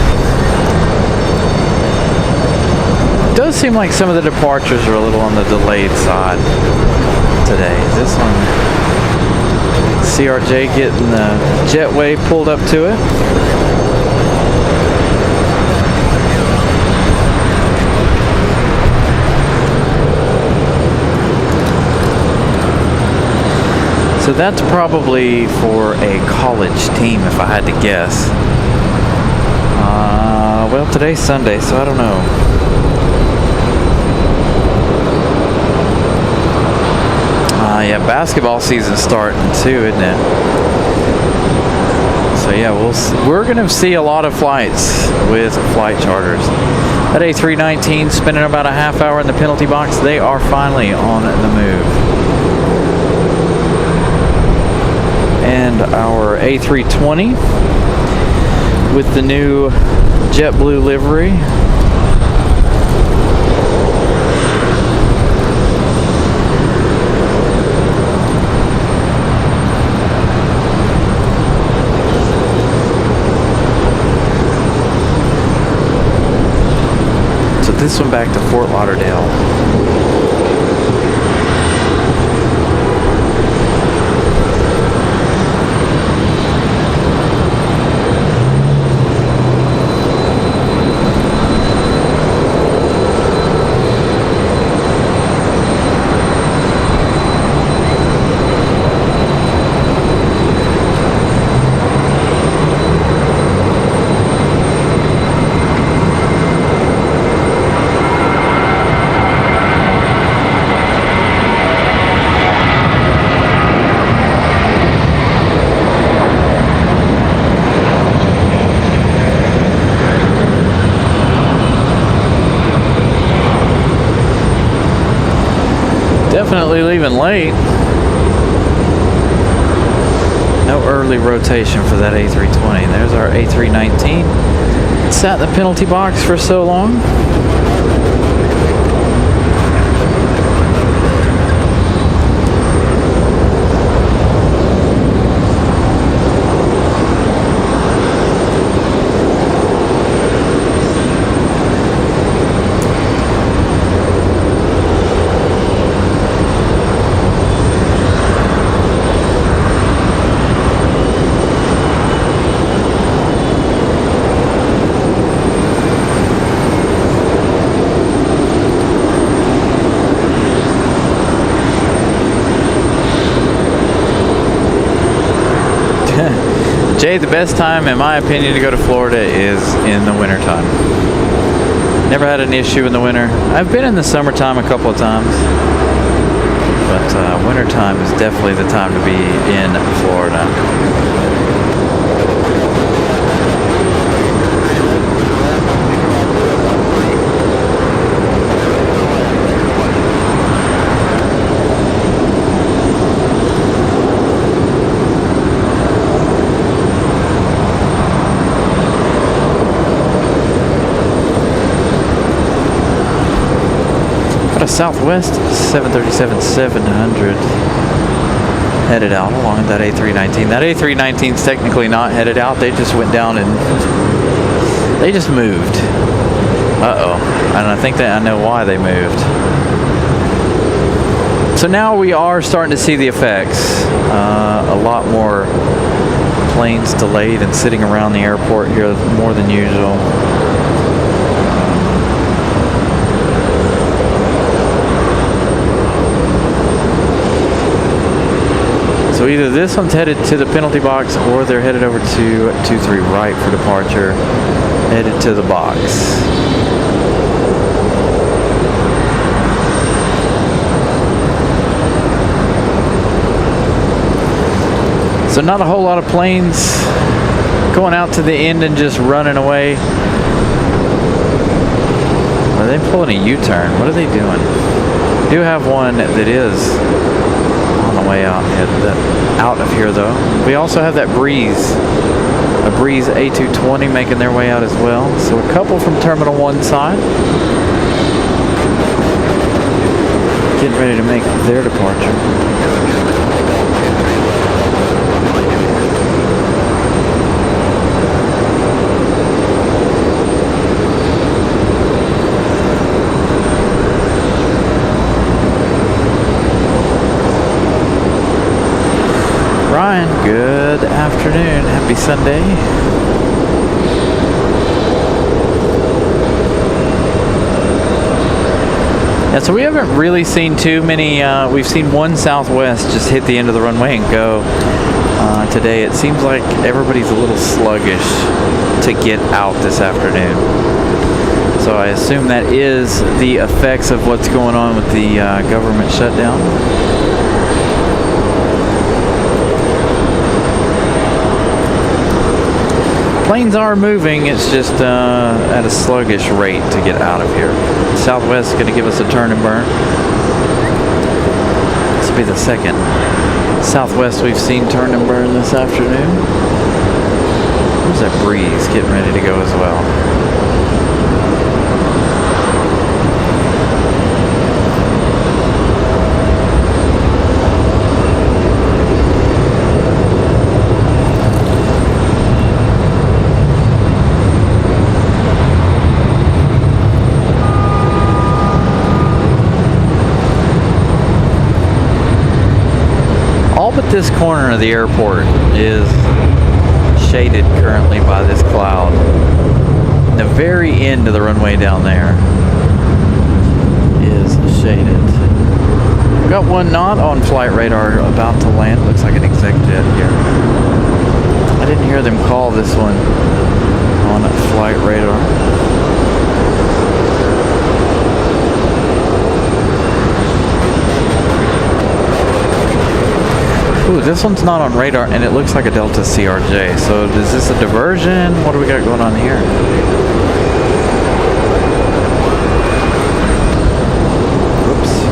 It does seem like some of the departures are a little on the delayed side today. This one, CRJ getting the jetway pulled up to it. So that's probably for a college team, if I had to guess. Well, today's Sunday, so I don't know. Yeah, basketball season's starting too, isn't it? So yeah, we're going to see a lot of flights with flight charters. That A319 spending about a half hour in the penalty box. They are finally on the move. And our A320 with the new JetBlue livery. So this one back to Fort Lauderdale. leaving late. No early rotation for that A320. There's our A319. It sat in the penalty box for so long. Jay, the best time, in my opinion, to go to Florida is in the wintertime. Never had an issue in the winter. I've been in the summertime a couple of times, but wintertime is definitely the time to be in Florida. Southwest 737-700 headed out along that A319. That A319 is technically not headed out. They just went down and they just moved. Uh-oh. And I think that I know why they moved. So now we are starting to see the effects. A lot more planes delayed and sitting around the airport here more than usual. So either this one's headed to the penalty box or they're headed over to 23 right for departure, headed to the box. So not a whole lot of planes going out to the end and just running away. Are they pulling a U-turn? What are they doing? We do have one that is on the way out of here though. We also have that Breeze, a Breeze A220 making their way out as well. So a couple from Terminal 1 side getting ready to make their departure. Ryan, good afternoon. Happy Sunday. Yeah, so we haven't really seen too many. We've seen one Southwest just hit the end of the runway and go. Today it seems like everybody's a little sluggish to get out this afternoon. So I assume that is the effects of what's going on with the government shutdown. Planes are moving, it's just at a sluggish rate to get out of here. Southwest is going to give us a turn and burn. This will be the second Southwest we've seen turn and burn this afternoon. There's that Breeze getting ready to go as well. But this corner of the airport is shaded currently by this cloud. The very end of the runway down there is shaded. We've got one not on flight radar about to land. Looks like an exec jet here. I didn't hear them call this one on flight radar. Ooh, this one's not on radar, and it looks like a Delta CRJ. So is this a diversion? What do we got going on here? Oops.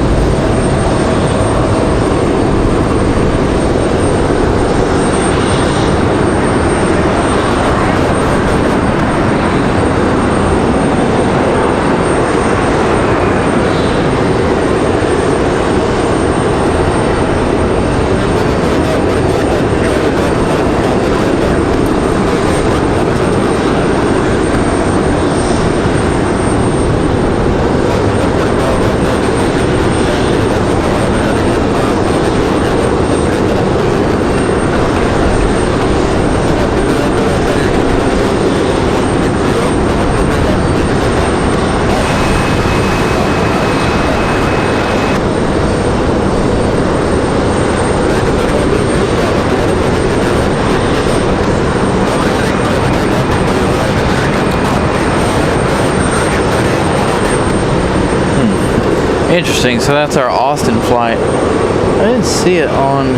Interesting. So that's our Austin flight. I didn't see it on.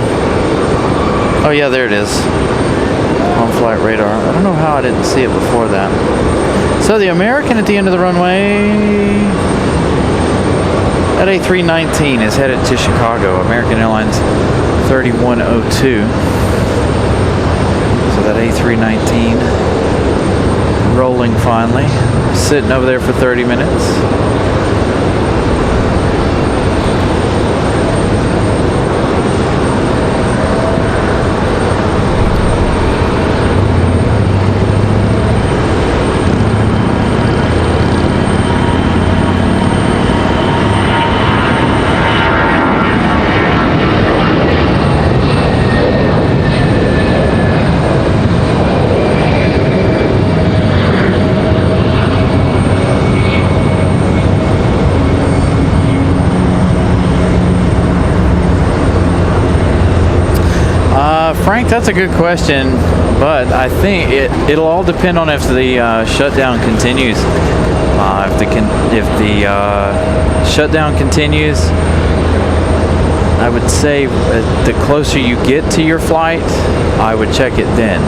Oh yeah, there it is. On flight radar. I don't know how I didn't see it before that. So the American at the end of the runway at A319 is headed to Chicago. American Airlines 3102. So that A319 rolling finally. Sitting over there for 30 minutes. Frank, that's a good question, but I think it'll all depend on if the shutdown continues. If the shutdown continues, I would say the closer you get to your flight, I would check it then.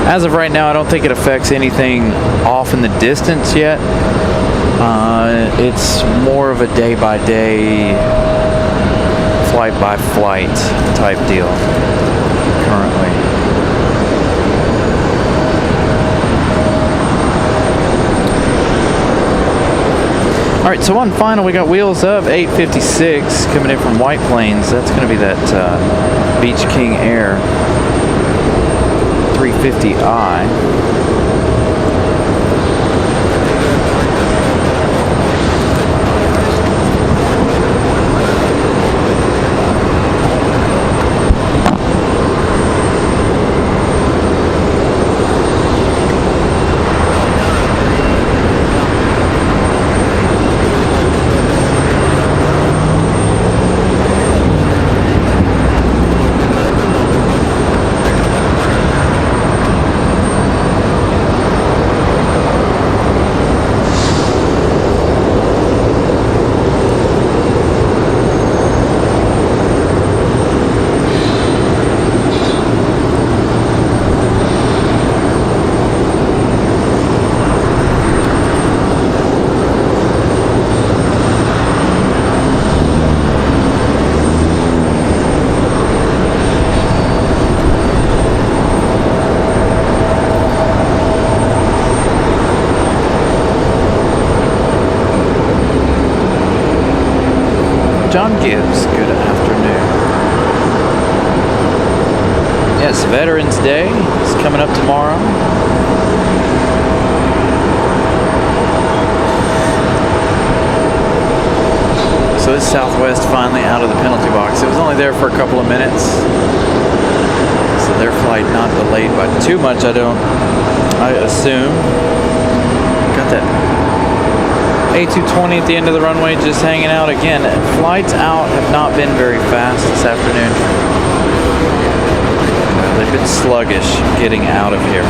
As of right now, I don't think it affects anything off in the distance yet. It's more of a day-by-day, flight-by-flight type deal currently. All right, so one final, we got Wheels Up 856 coming in from White Plains. That's going to be that Beach King Air 350i. John Gibbs, good afternoon. Yes, Veterans Day is coming up tomorrow. So this Southwest finally out of the penalty box. It was only there for a couple of minutes. So their flight not delayed by too much, I assume. Got that A220 at the end of the runway just hanging out again. Flights out have not been very fast this afternoon. They've been sluggish getting out of here.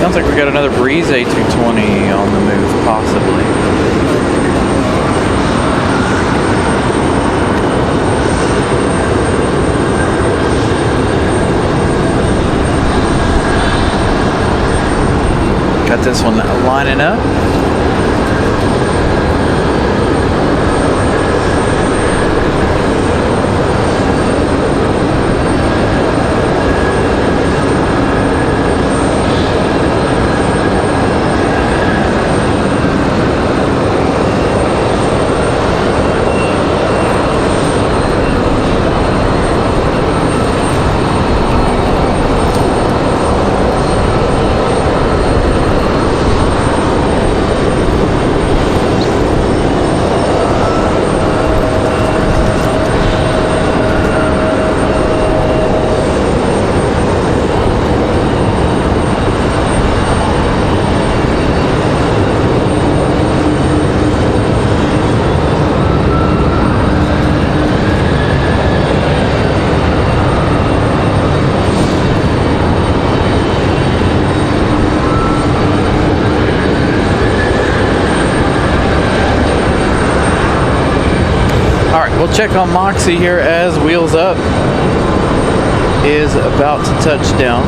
Sounds like we got another Breeze A220 on the move, possibly. Got this one lining up. We'll check on Moxie here as Wheels Up is about to touch down.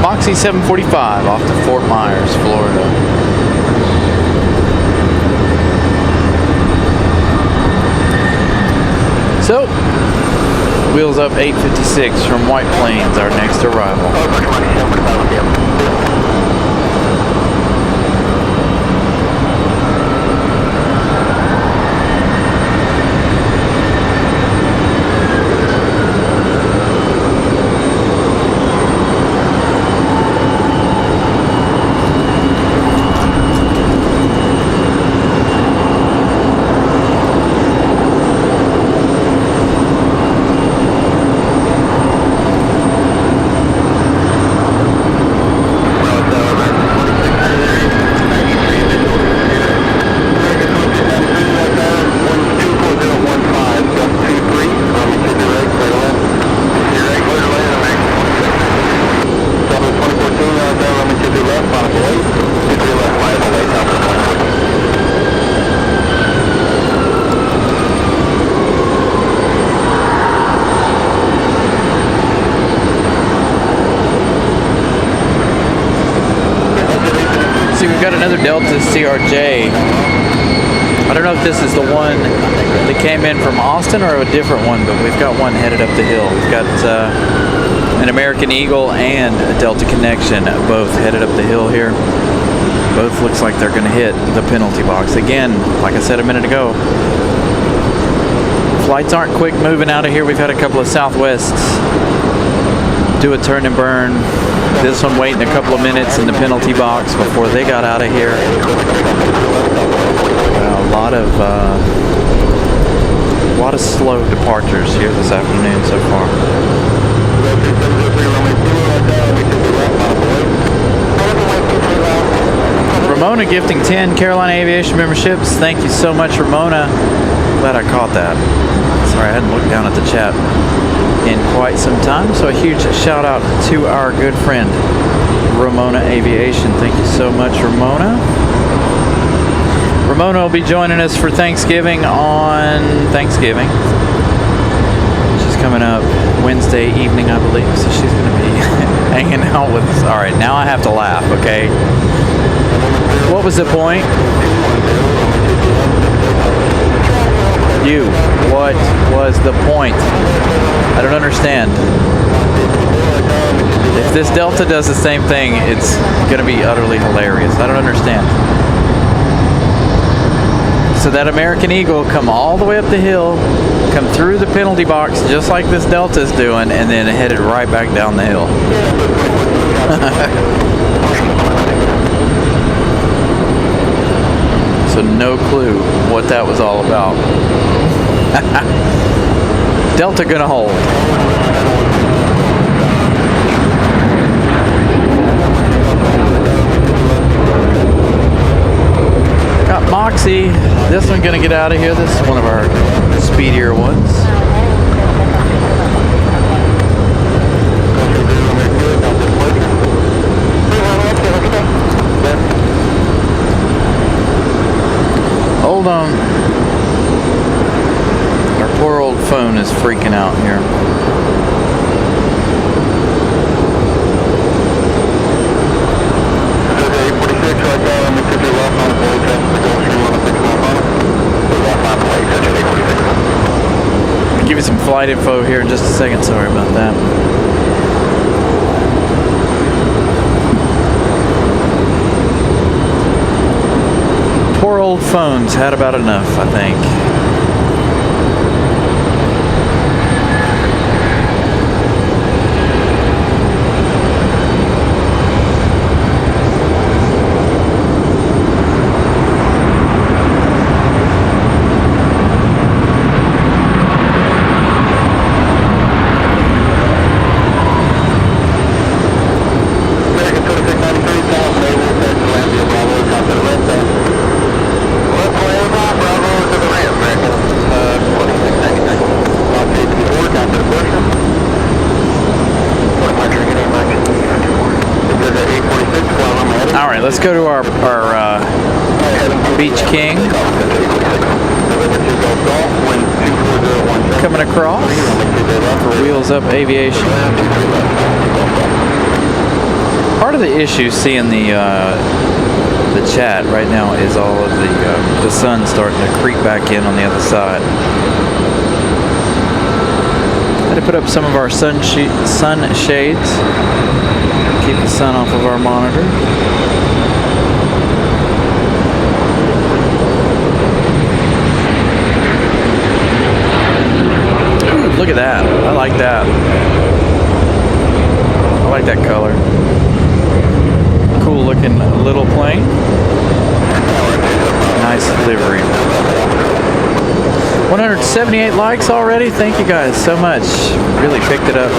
Moxie 745 off to Fort Myers, Florida. So, Wheels Up 856 from White Plains, our next arrival. Delta CRJ. I don't know if this is the one that came in from Austin or a different one, but we've got one headed up the hill. We've got an American Eagle and a Delta Connection, both headed up the hill here. Both looks like they're going to hit the penalty box. Again, like I said a minute ago, flights aren't quick moving out of here. We've had a couple of Southwests do a turn and burn. This one waiting a couple of minutes in the penalty box before they got out of here. A lot of slow departures here this afternoon so far. Ramona gifting 10 Carolina Aviation memberships. Thank you so much, Ramona. Glad I caught that. Sorry, I hadn't looked down at the chat in quite some time, so a huge shout out to our good friend Ramona Aviation. Thank you so much, Ramona. Ramona will be joining us for Thanksgiving on Thanksgiving. She's coming up Wednesday evening, I believe, so she's going to be hanging out with us. All right, now I have to laugh, okay? What was the point? What was the point? I don't understand. If this Delta does the same thing, it's going to be utterly hilarious. I don't understand. So that American Eagle come all the way up the hill, come through the penalty box just like this Delta is doing, and then headed right back down the hill. So no clue what that was all about. Delta gonna hold. Got Moxie. This one gonna get out of here. This is one of our speedier ones. Hold on. Our poor old phone is freaking out here. I'll give you some flight info here in just a second. Sorry about that. Poor old phone's had about enough, I think. Let's go to our Beach King. across. Wheels up aviation. Part of the issue seeing the chat right now is all of the sun starting to creep back in on the other side. Had to put up some of our sun shades. Keep the sun off of our monitor. Ooh, look at that. I like that. I like that color. Cool looking little plane. Nice livery. 178 likes already. Thank you guys so much. Really picked it up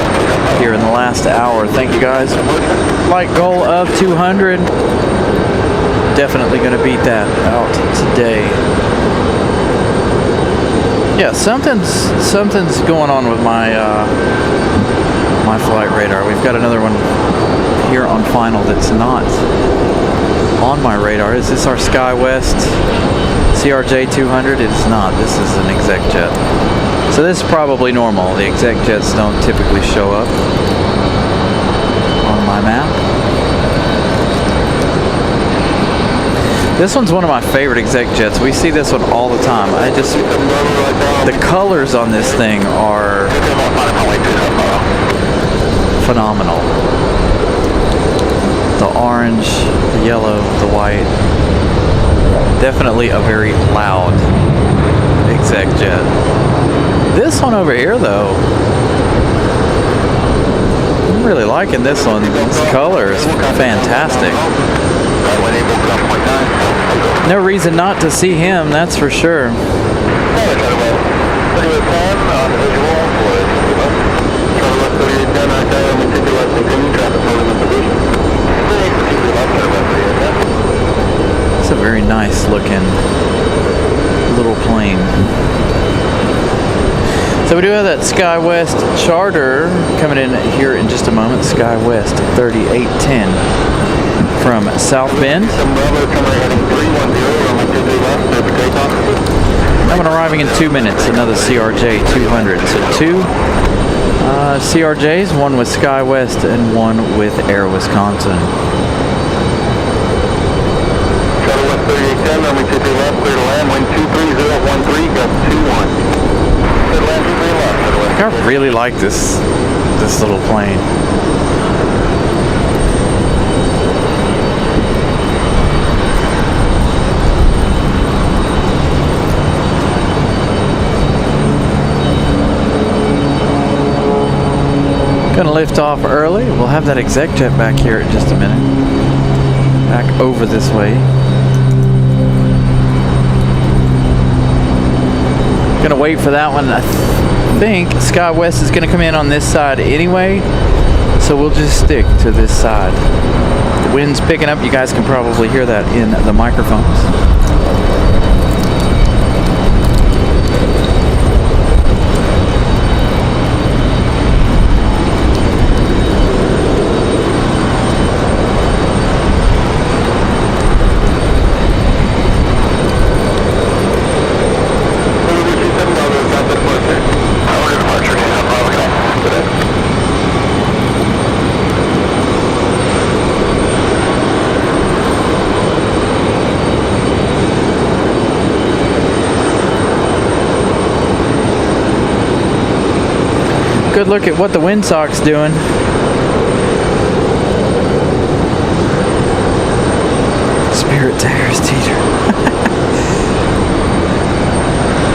here in the last hour. Thank you guys. Like goal of 200. Definitely going to beat that out today. Yeah, something's going on with my my flight radar. We've got another one here on final that's not on my radar. Is this our SkyWest CRJ 200? It's not. This is an exec jet. So this is probably normal. The exec jets don't typically show up on my map. This one's one of my favorite exec jets. We see this one all the time. The colors on this thing are phenomenal. The orange, the yellow, the white. Definitely a very loud exec jet. This one over here though, I'm really liking this one. This color is fantastic. No reason not to see him, that's for sure. It's a very nice looking little plane. So we do have that SkyWest charter coming in here in just a moment. SkyWest 3810 from South Bend. That one arriving in 2 minutes. Another CRJ 200. So two CRJs, one with SkyWest and one with Air Wisconsin. Southwest 3810, runway 23 left, clear to land, wind 23013, gust 21. Clear to land 23 left, Southwest. I really like this little plane. Gonna lift off early. We'll have that exec jet back here in just a minute. Back over this way. Gonna wait for that one. I think SkyWest is gonna come in on this side anyway, so we'll just stick to this side. The wind's picking up. You guys can probably hear that in the microphones. Good look at what the windsock's doing. Spirit tires teeter.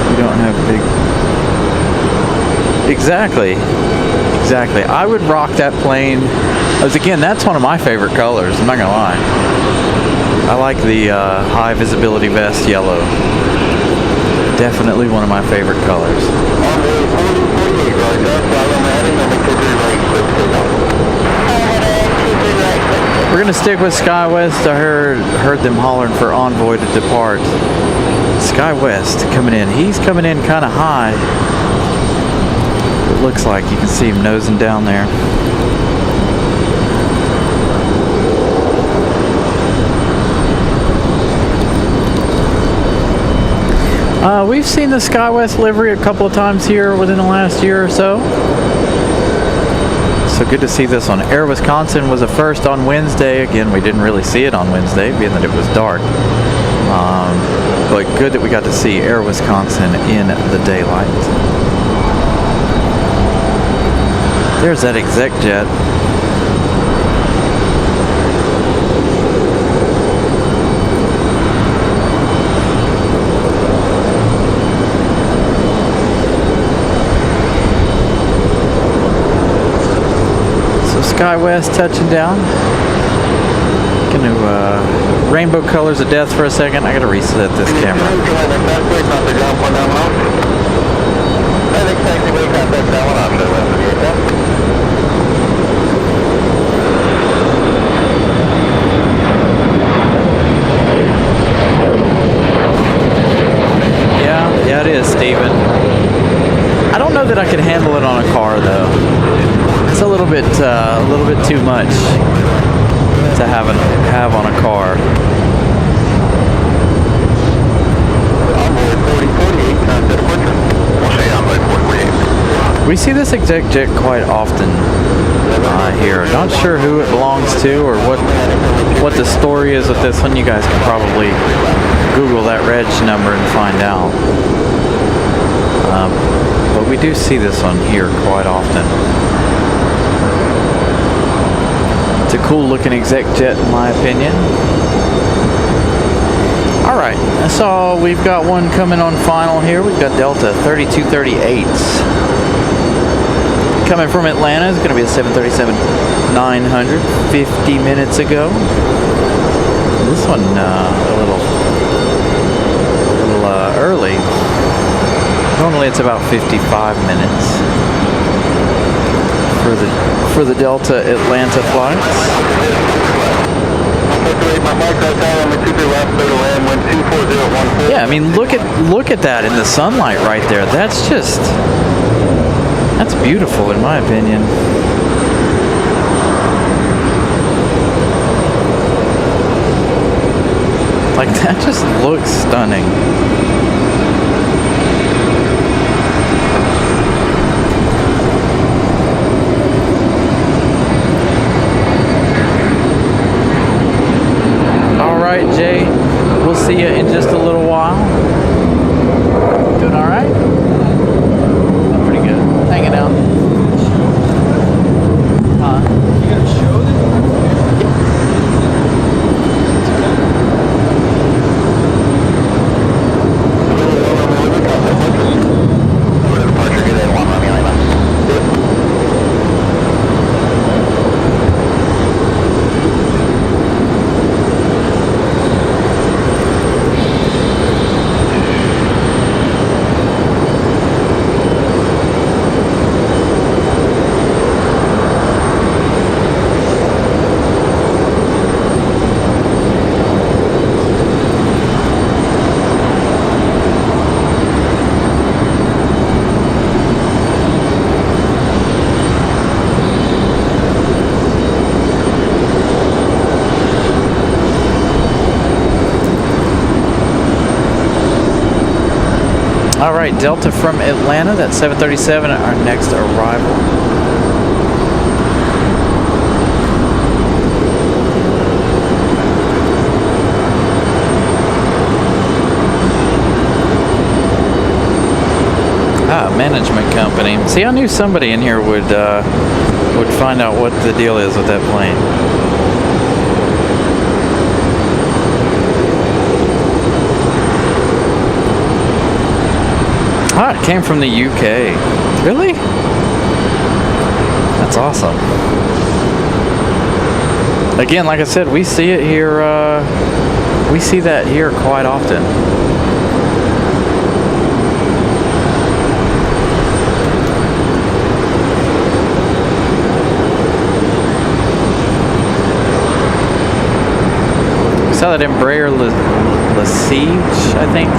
We don't have big. Exactly. I would rock that plane. As again, that's one of my favorite colors. I'm not gonna lie. I like the high visibility vest yellow. Definitely one of my favorite colors. We're gonna stick with SkyWest. I heard them hollering for Envoy to depart. SkyWest coming in. He's coming in kind of high. It looks like you can see him nosing down there. We've seen the SkyWest livery a couple of times here within the last year or so. So good to see this one. Air Wisconsin was a first on Wednesday. Again, we didn't really see it on Wednesday, being that it was dark. But good that we got to see Air Wisconsin in the daylight. There's that exec jet. SkyWest touching down. Gonna rainbow colors of death for a second. I gotta reset this camera. Yeah, it is, Steven. I don't know that I could handle it on a car though. It's a little bit too much to have on a car. We see this exec jet quite often here. Not sure who it belongs to or what the story is with this one. You guys can probably Google that reg number and find out. But we do see this one here quite often. It's a cool looking exec jet in my opinion. Alright, so we've got one coming on final here. We've got Delta 3238s. Coming from Atlanta, it's going to be a 737-900, 50 minutes ago. This one a little early. Normally it's about 55 minutes for the Delta Atlanta flights. Yeah, I mean look at that in the sunlight right there. That's beautiful in my opinion. Like that just looks stunning. Alright, Jay, we'll see you in just a little while. Doing alright? Pretty good. Hanging out. You got a show then? Alright, Delta from Atlanta, that's 737, our next arrival. Management company. See, I knew somebody in here would find out what the deal is with that plane. Ah, it came from the UK. Really? That's awesome. Again, like I said, we see it here. We see that here quite often. We saw that Embraer Le Siege, I think.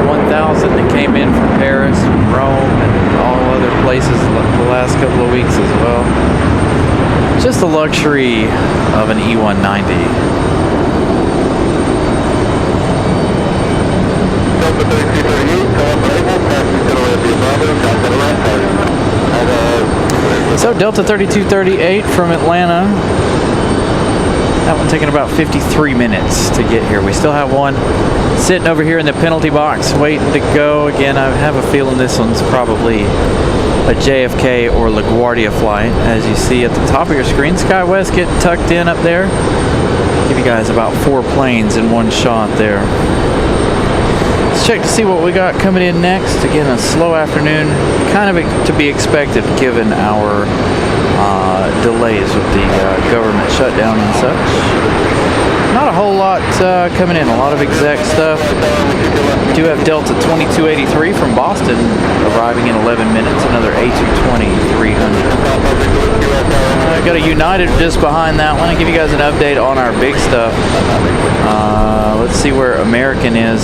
1000 that came in from Paris, from Rome, and all other places the last couple of weeks as well. Just the luxury of an E190. Delta 3238. So Delta 3238 from Atlanta. That one taking about 53 minutes to get here. We still have one sitting over here in the penalty box waiting to go. Again, I have a feeling this one's probably a JFK or LaGuardia flight. As you see at the top of your screen, SkyWest getting tucked in up there. Give you guys about 4 planes in one shot there. Let's check to see what we got coming in next. Again, a slow afternoon, kind of to be expected given our delays with the government shutdown and such. Not a whole lot coming in, a lot of exec stuff. We do have Delta 2283 from Boston arriving in 11 minutes, another A220-300. I got a United just behind that one. I'll give you guys an update on our big stuff. Let's see where American is.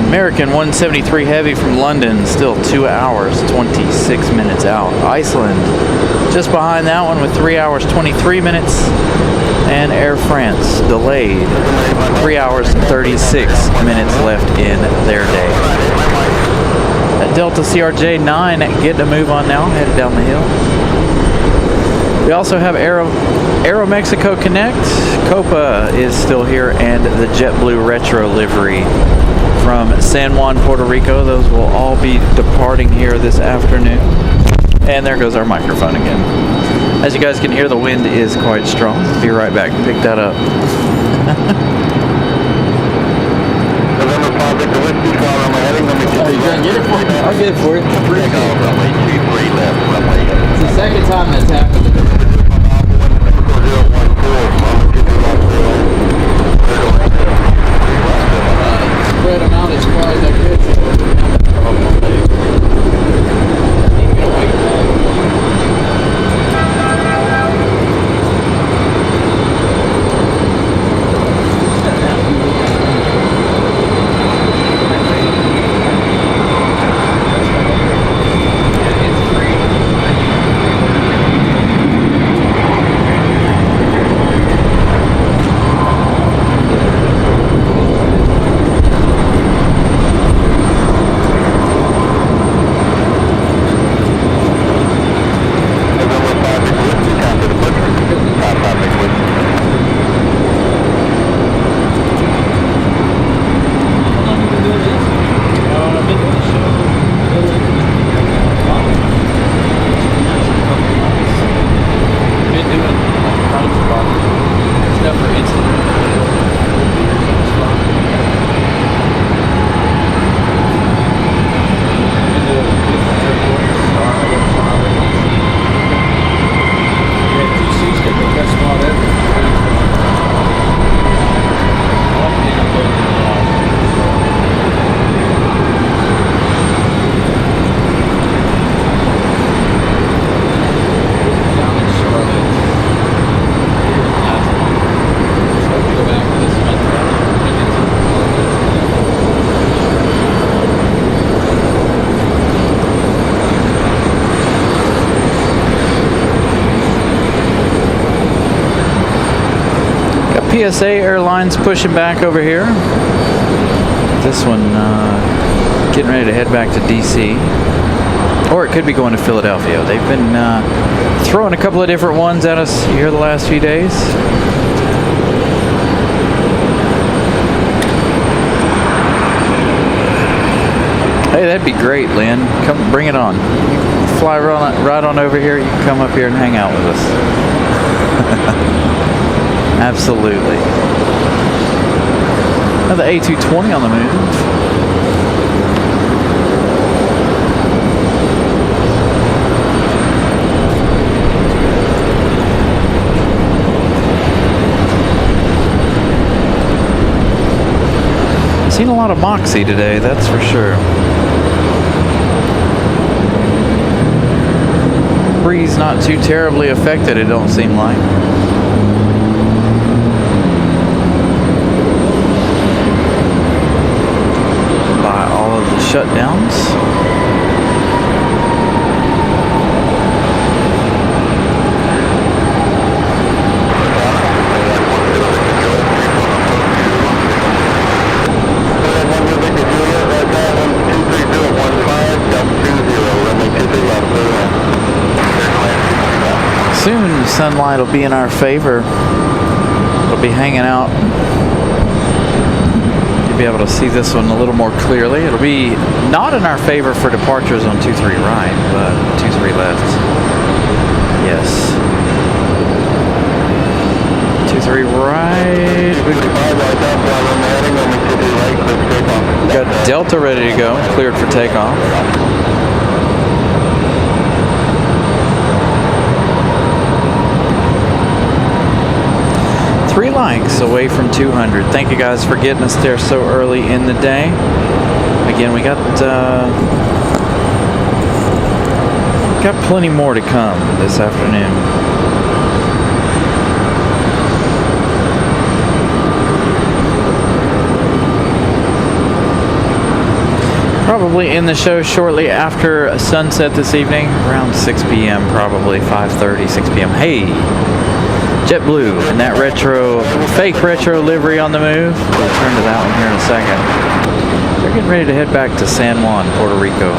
American 173 Heavy from London, still 2 hours, 26 minutes out. Iceland just behind that one with 3 hours, 23 minutes. And Air France delayed, 3 hours and 36 minutes left in their day. That Delta CRJ-9 getting a move on now, headed down the hill. We also have Aeromexico Connect. Copa is still here, and the JetBlue Retro livery from San Juan, Puerto Rico. Those will all be departing here this afternoon. And there goes our microphone again. As you guys can hear, the wind is quite strong. Be right back. Pick that up. Oh, you trying to get it for me? I'll get it for you. Runway 23 left, runway. It's the second time that's happened. Spread them out as far as I could. PSA Airlines pushing back over here. This one getting ready to head back to DC. Or it could be going to Philadelphia. They've been throwing a couple of different ones at us here the last few days. Hey, that'd be great, Lynn. Come, bring it on. You fly right on over here. You can come up here and hang out with us. Absolutely. Another A220 on the move. Seen a lot of moxie today, that's for sure. Breeze not too terribly affected, it don't seem like. Shutdowns. sunlight will be in our favor. It'll be hanging out. You'll be able to see this one a little more clearly. It'll be not in our favor for departures on 23 right, but 23 left. Yes. 23 right. We got Delta ready to go, cleared for takeoff. Three likes away from 200. Thank you guys for getting us there so early in the day. Again, we got plenty more to come this afternoon. Probably in the show shortly after sunset this evening, around 6 p.m. probably, 5:30, 6 p.m. Hey, JetBlue and that fake retro livery on the move. We'll return to that one here in a second. They're getting ready to head back to San Juan, Puerto Rico.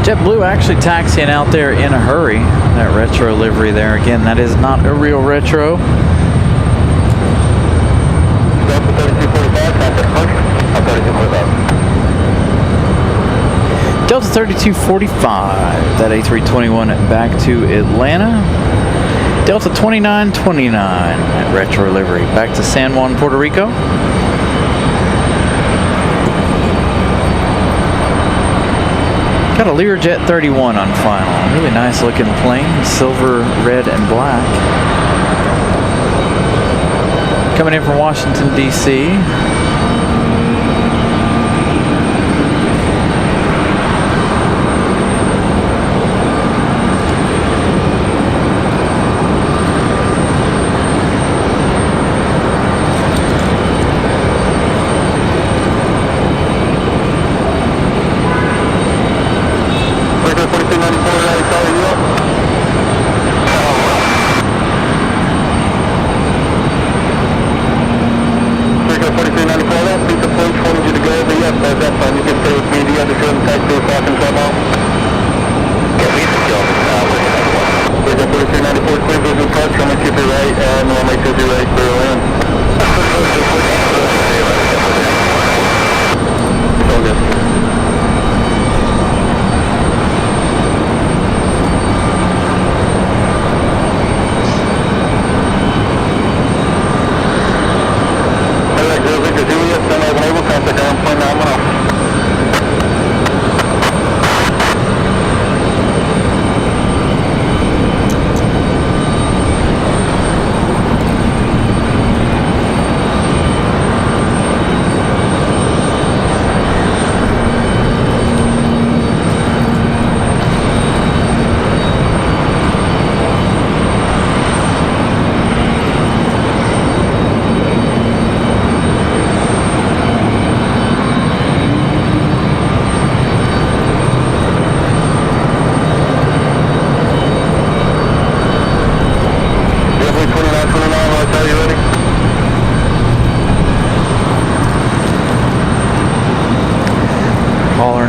JetBlue actually taxiing out there in a hurry. That retro livery there. Again, that is not a real retro. Delta 3245, that A321 back to Atlanta. Delta 2929, that retro livery back to San Juan, Puerto Rico. Got a Learjet 31 on final. Really nice looking plane, silver, red, and black. Coming in from Washington, D.C.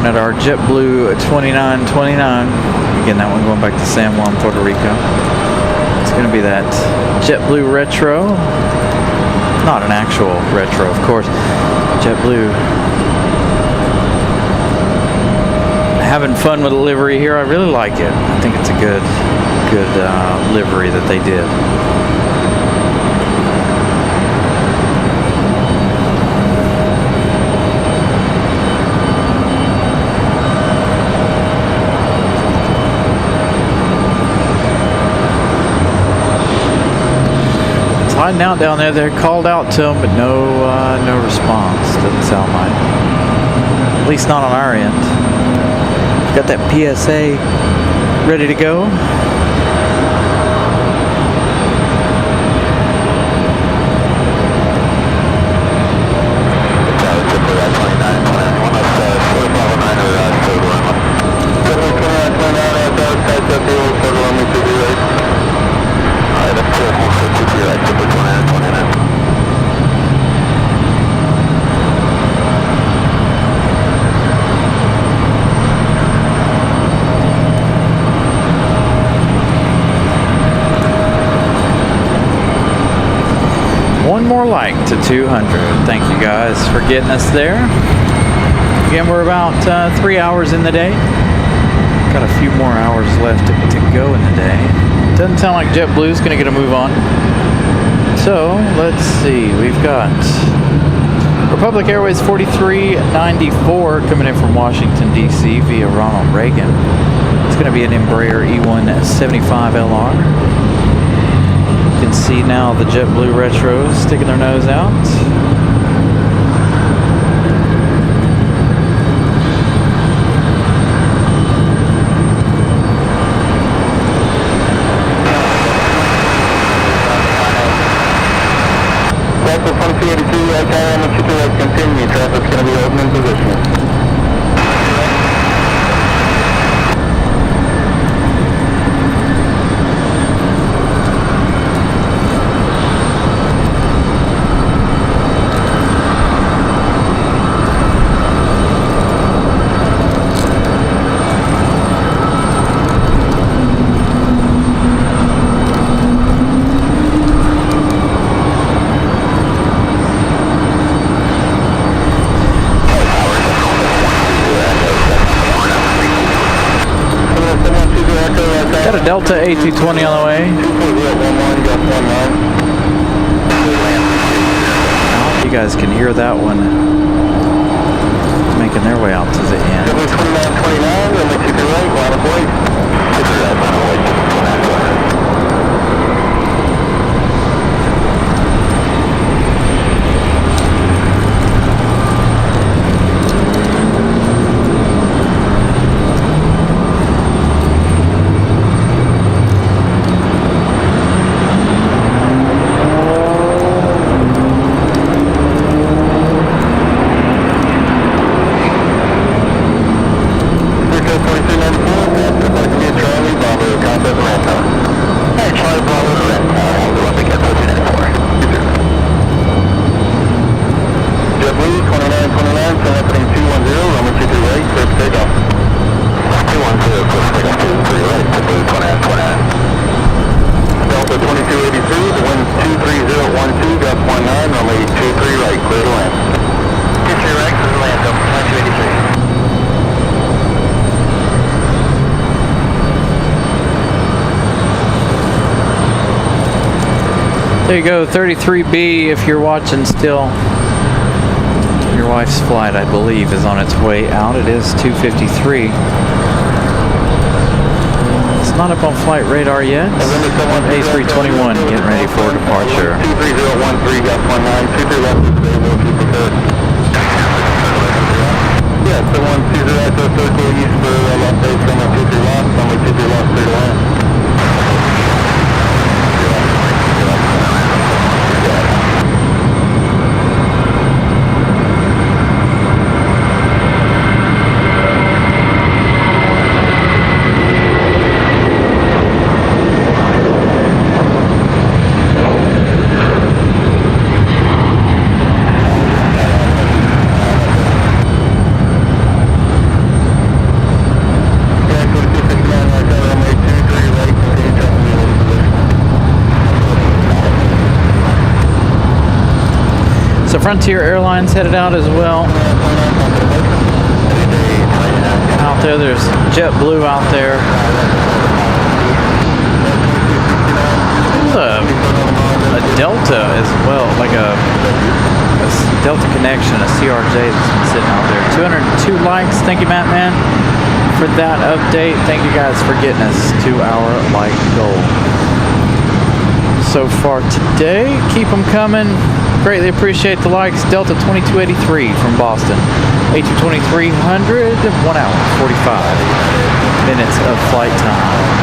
At our JetBlue 2929. Again, that one going back to San Juan, Puerto Rico. It's going to be that JetBlue retro. Not an actual retro, of course. JetBlue having fun with the livery here. I really like it. I think it's a good livery that they did. hiding out down there. They're called out to them, but no response. Doesn't sound like. At least not on our end. Got that PSA ready to go. One more like to 200. Thank you guys for getting us there. Again, we're about 3 hours in the day. Got a few more hours left to go in the day. Doesn't sound like JetBlue's going to get a move on. So, let's see. We've got Republic Airways 4394 coming in from Washington, D.C. via Ronald Reagan. It's going to be an Embraer E175LR. You can see now the JetBlue retros sticking their nose out. Delta 2282, right now, I'm going to continue. Traffic's going to be open in position. Got a Delta A220 on the way. I hope you guys can hear that one making their way out to the end. 2929, we'll make you right, line of way. There you go, 33B if you're watching still. Your wife's flight, I believe, is on its way out. It is 2:53. It's not up on flight radar yet. A321 getting ready for departure. 23013, got 19, 23 left, will keep prepared. Yeah, so 120 to circle east for left base, runway 23 left, runway 23 left, clear to land. Frontier Airlines headed out as well. Out there, there's JetBlue out there. There's a Delta as well, like a Delta connection, a CRJ that's been sitting out there. 202 likes. Thank you, Matt Man, for that update. Thank you guys for getting us to our like goal. so far today. Keep them coming. Greatly appreciate the likes. Delta 2283 from Boston. A22300, 1 hour, 45 minutes of flight time.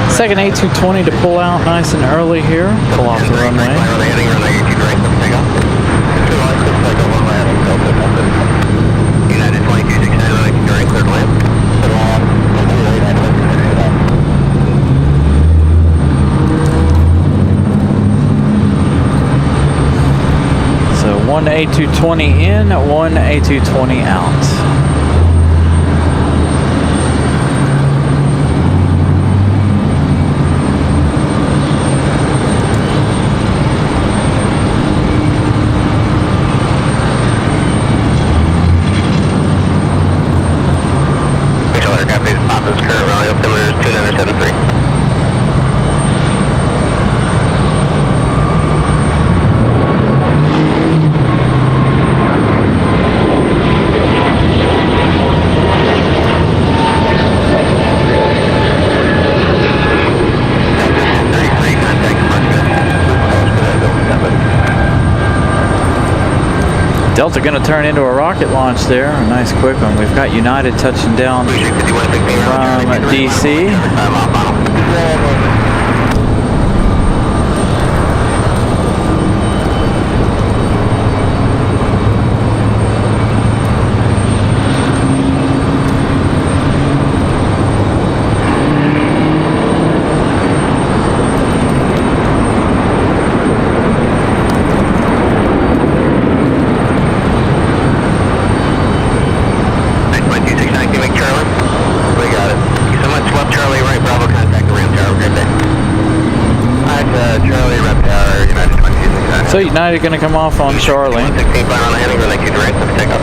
Second A220 to pull out nice and early here. Pull off the runway. United 2269, during clear to land. So one A220 in, one A220 out. Delta going to turn into a rocket launch there. A nice quick one. We've got United touching down from DC. So United going to come off on Charlie. 16 final on landing, relay 2 direct, let's take off.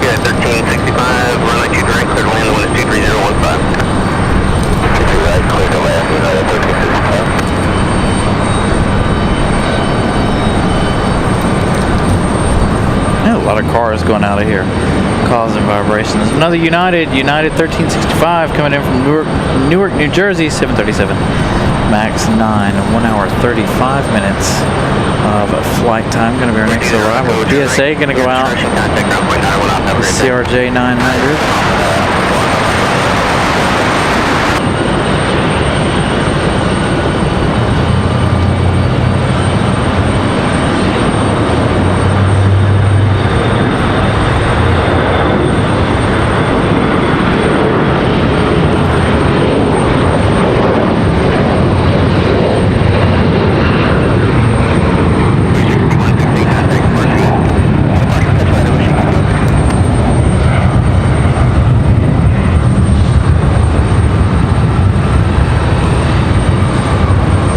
Yeah, 1365, runway 2 direct, clear to land, the one is 23015. 2 right, clear to land, United 1365. A lot of cars going out of here, causing vibrations. Another United 1365 coming in from Newark, New Jersey, 737. Max 9, 1 hour 35 minutes of flight time. Going to be our next arrival. PSA going to go out. CRJ 900.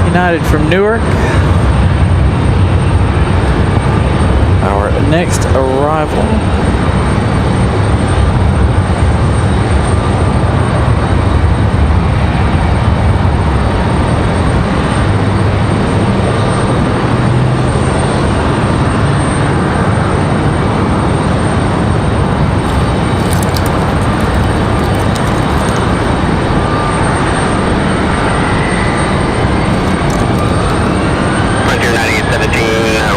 United from Newark. Our next arrival.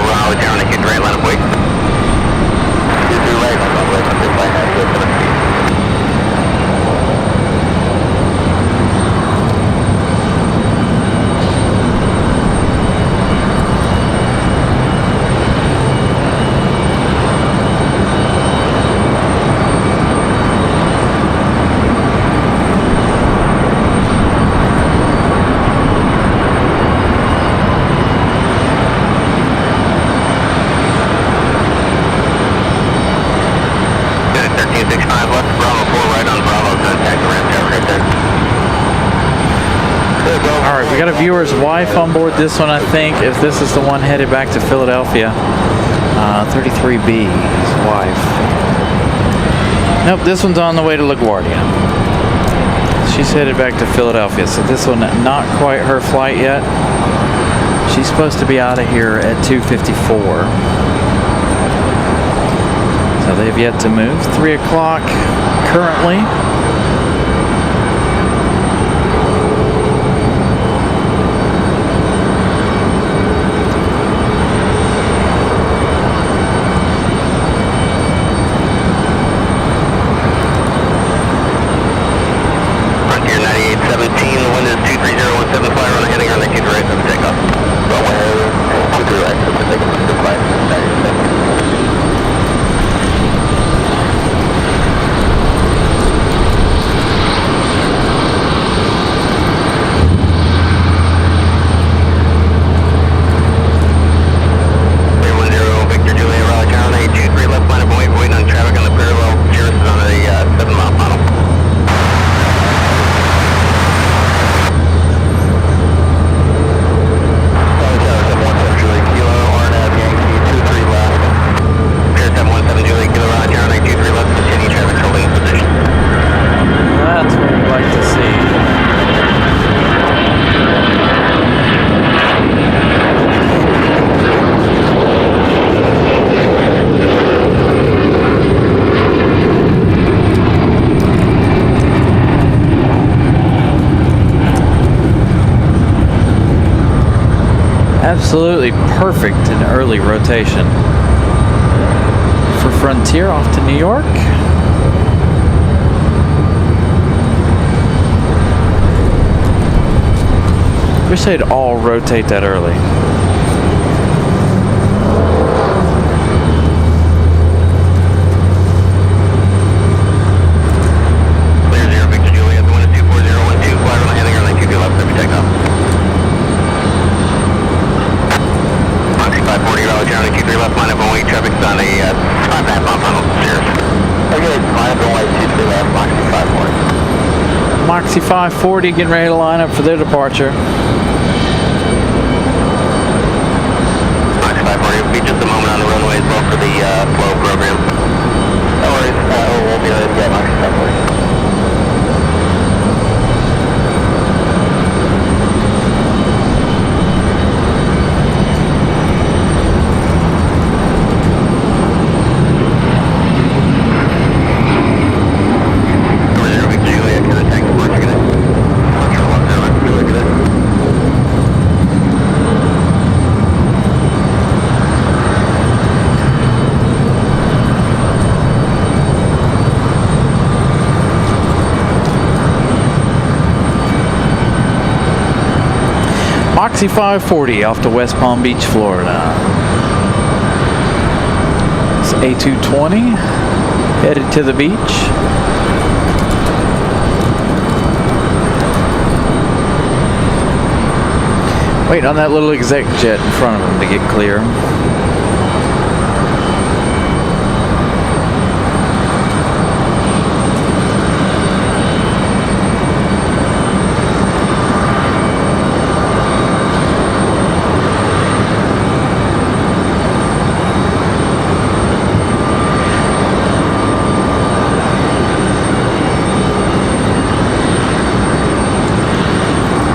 Raleigh, down to Atlanta, wait. got a viewer's wife on board this one, I think. If this is the one headed back to Philadelphia. 33B, his wife. Nope, this one's on the way to LaGuardia. She's headed back to Philadelphia, so this one not quite her flight yet. She's supposed to be out of here at 2:54. So they've yet to move. 3 o'clock currently. Absolutely perfect in early rotation. For Frontier off to New York. Wish they'd all rotate that early. Clear 0, Victor Juliet, the one is 24012, fly on heading runway 22 left, every takeoff. Moxie 540, Raleigh, County 23 left, line up on weight, traffic's on a 5.5 mile funnel, cheers. Okay, line up on weight, 23 left, Moxie 540. Moxie 540 getting ready to line up for their departure. Moxie 540 will be just a moment on the runway as well for the flow program. No worries, we'll be ready to get Moxie 540. Moxie 540 off to West Palm Beach, Florida. It's A220 headed to the beach. Waiting on that little exec jet in front of him to get clear.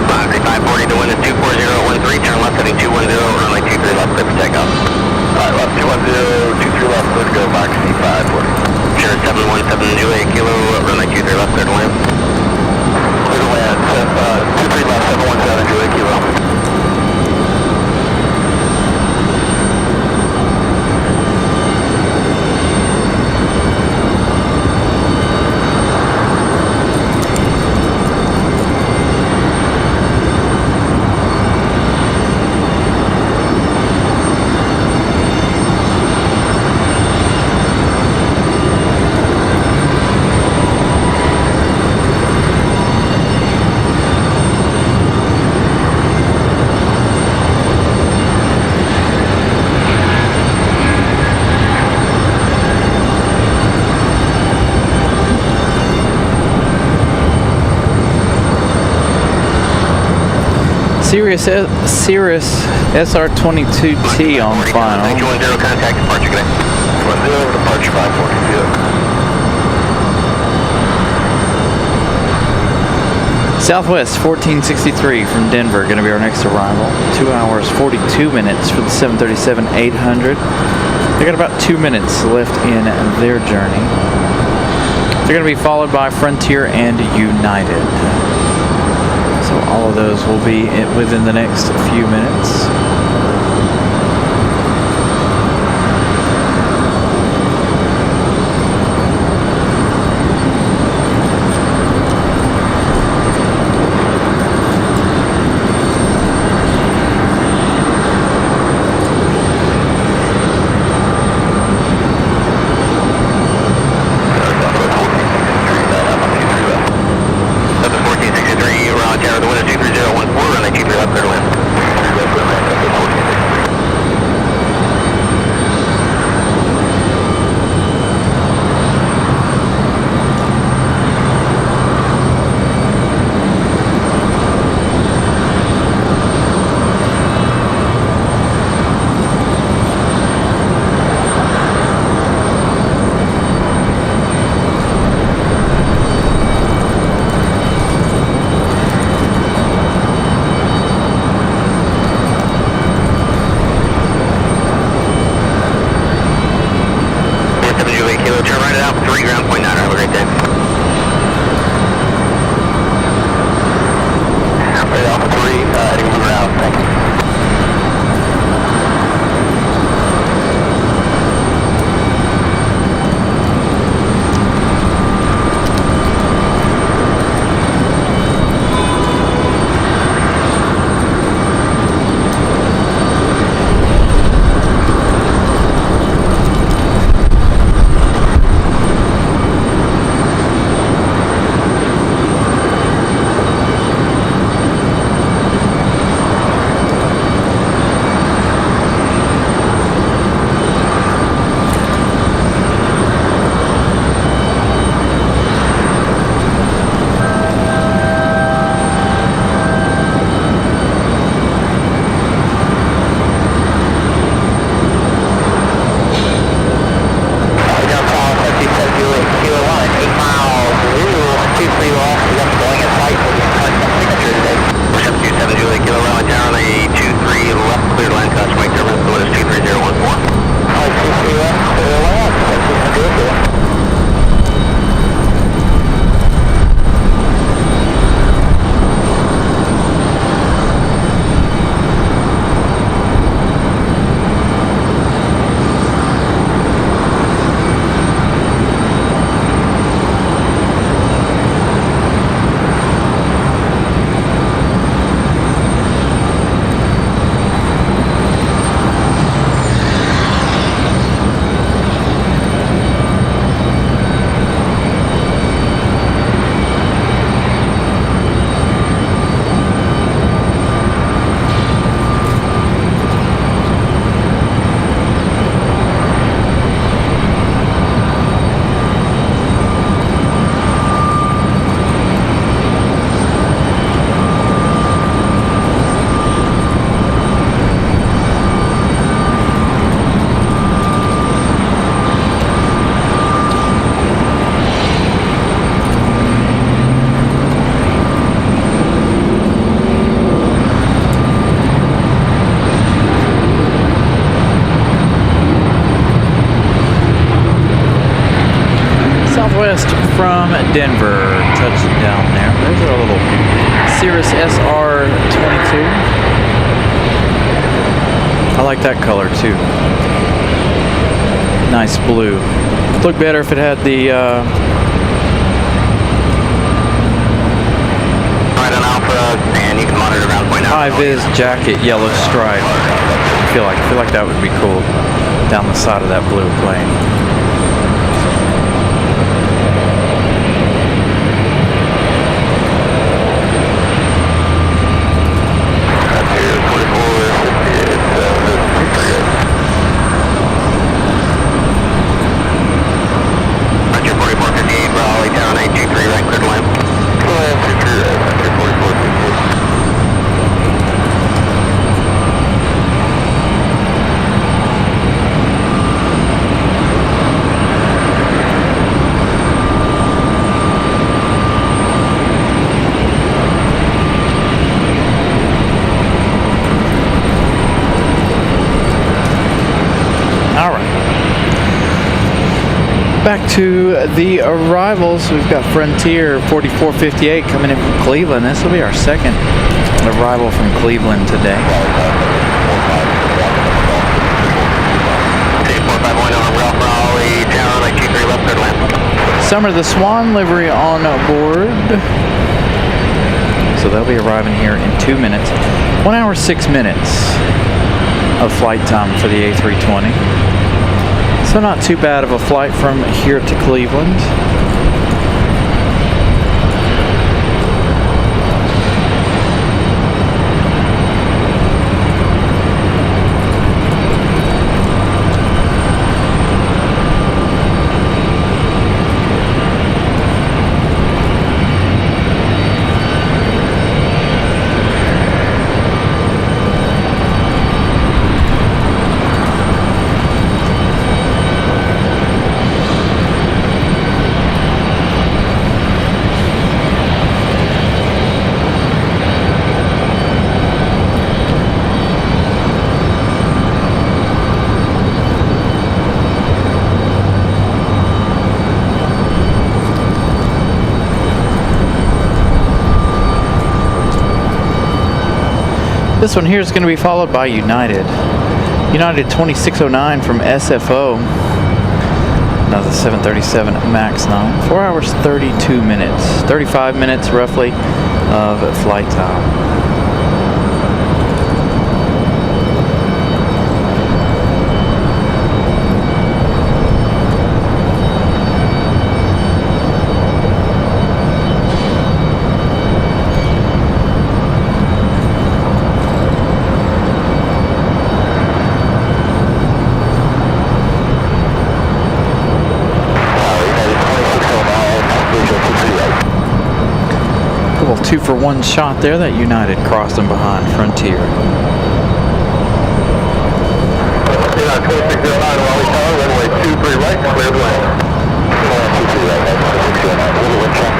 Moxie 540, the wind is 24013, turn left heading 210, runway 23 left, clear for takeoff. Cirrus SR22T on final. 910 contact departure, good day. 10 departure 540, good. Southwest 1463 from Denver, going to be our next arrival. 2 hours 42 minutes for the 737-800. They got about 2 minutes left in their journey. They're going to be followed by Frontier and United. So all of those will be within the next few minutes. From Denver, touching down there. There's our little Cirrus SR22. I like that color too. Nice blue. Look better if it had the and you can monitor around point out. high-vis jacket yellow stripe. I feel like that would be cool down the side of that blue plane. Back to the arrivals. We've got Frontier 4458 coming in from Cleveland. This will be our second arrival from Cleveland today. 451 on Raleigh, Tower, 23 left, third land. Summer the Swan livery on board. So they'll be arriving here in 2 minutes. 1 hour, 6 minutes of flight time for the A320. So not too bad of a flight from here to Cleveland. This one here is going to be followed by United. United 2609 from SFO. Another 737 MAX 9. 4 hours, 32 minutes. 35 minutes roughly of flight time. Two for one shot there. That United crossed them behind Frontier. 2609 Raleigh Tower, runway 23 right, cleared land. 23 right, 609, little wind check.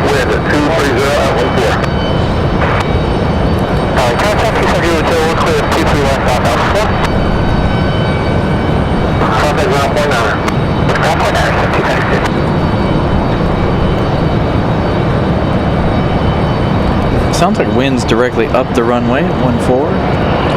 Wind at 230 at 14. Contact 600 until we're clear, 23 left, southbound 4. Contact ground 49. Ground 49, 296. Sounds like wind's directly up the runway at 14.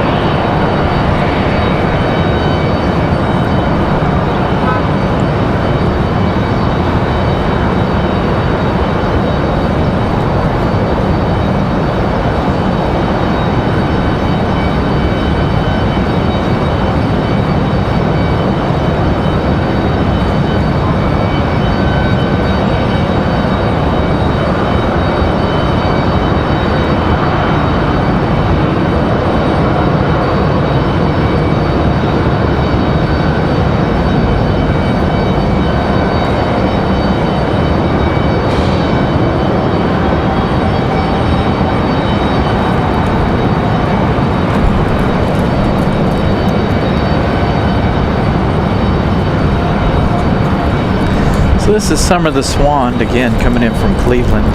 So this is Summer the Swan, again coming in from Cleveland.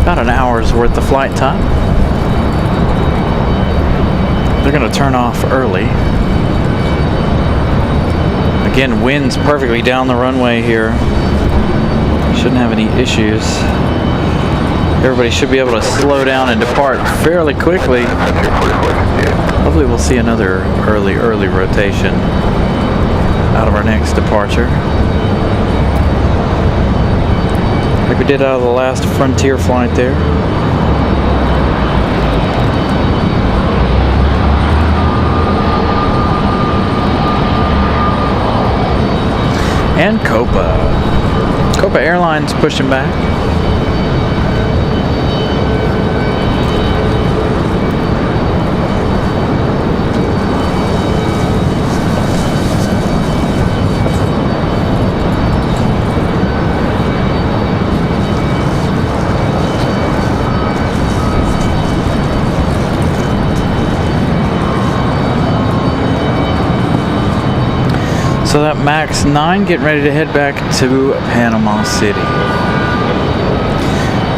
About an hour's worth of flight time. They're going to turn off early. Again, wind's perfectly down the runway here. Shouldn't have any issues. Everybody should be able to slow down and depart fairly quickly. Hopefully we'll see another early rotation out of our next departure. Like we did out of the last Frontier flight there. And Copa Airlines pushing back. So that MAX 9 getting ready to head back to Panama City.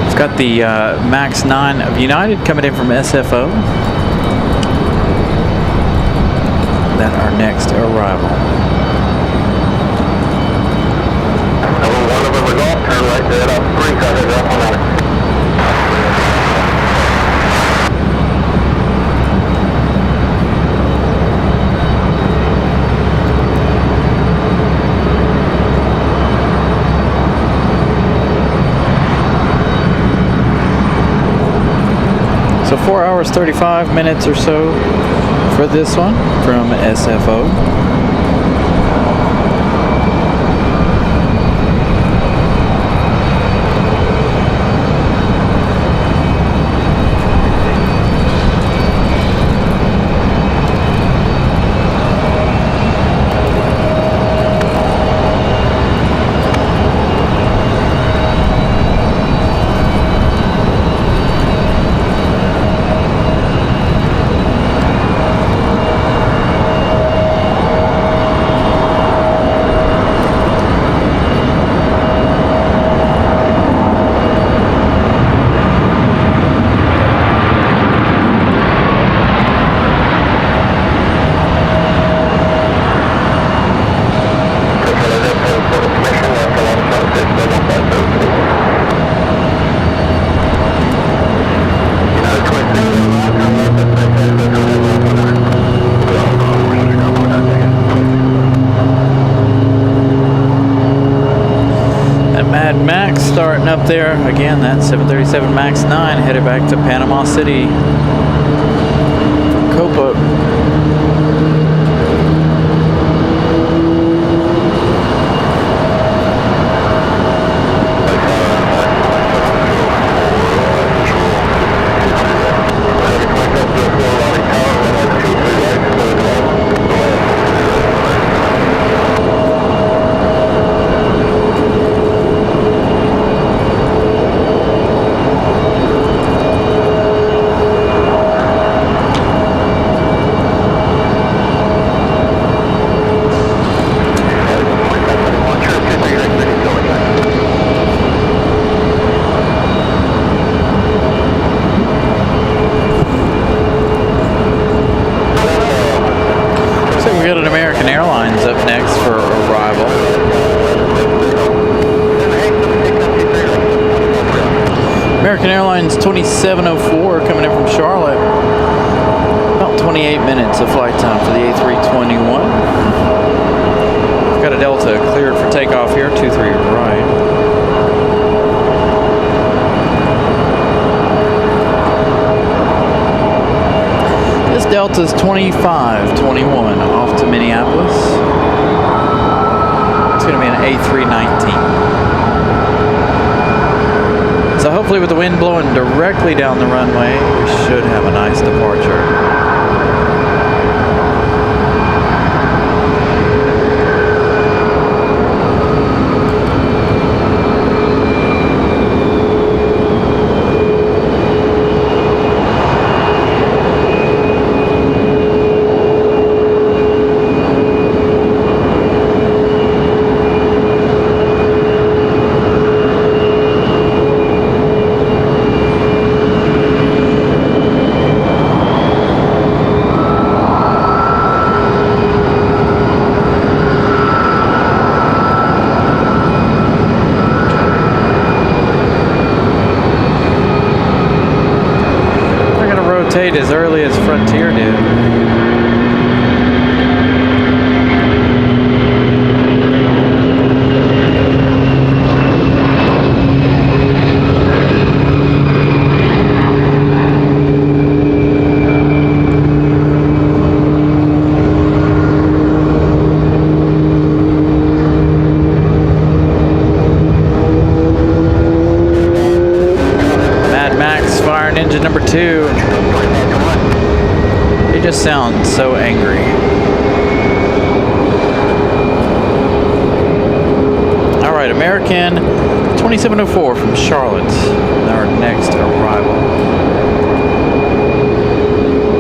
We've got the MAX 9 of United coming in from SFO. Then our next arrival. 4 hours 35 minutes or so for this one from SFO. Starting up there again, that 737 MAX 9 headed back to Panama City from Copa. American Airlines 2704 coming in from Charlotte. About 28 minutes of flight time for the A321. We've got a Delta cleared for takeoff here, 23 right. This Delta's 2521 off to Minneapolis. It's going to be an A319. So hopefully with the wind blowing directly down the runway, we should have a nice departure. As early as Frontier did. Mad Max firing engine number 2. He just sounds so angry. All right, American 2704 from Charlotte, our next arrival.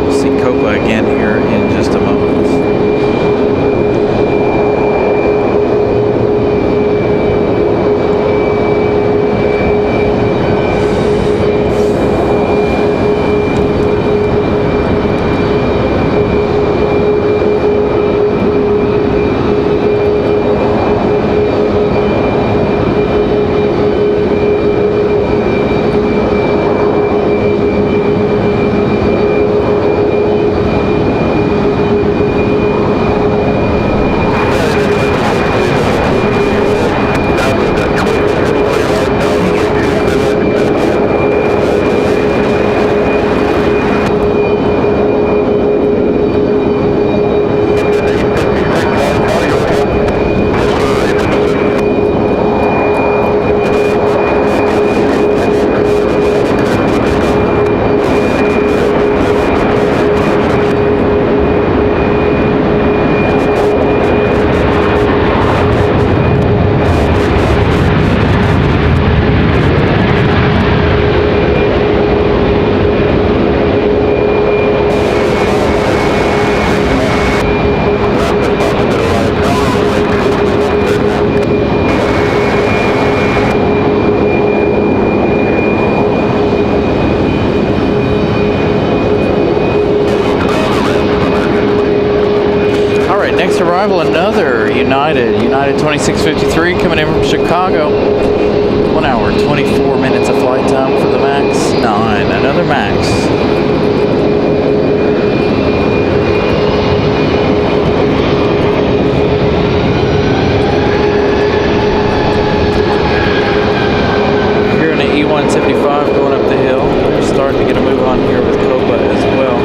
We'll see Copa again here in just a moment. United 2653 coming in from Chicago. 1 hour, 24 minutes of flight time for the MAX 9. Another MAX. Here in the E175 going up the hill. We're starting to get a move on here with Copa as well.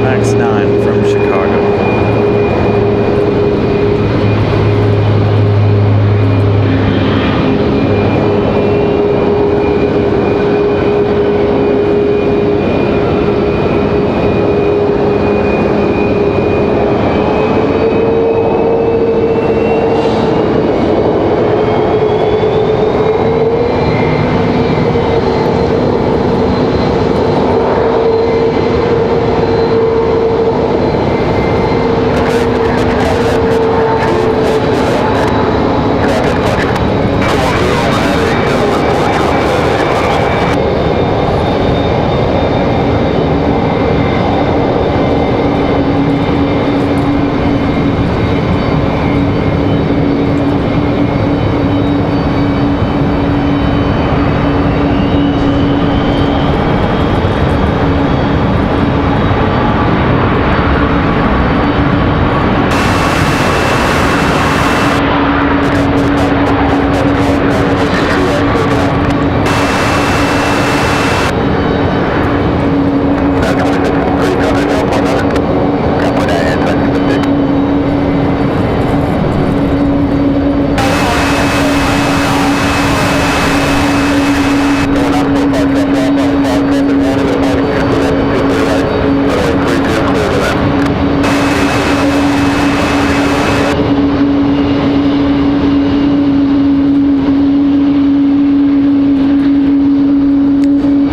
MAX 9 from Chicago.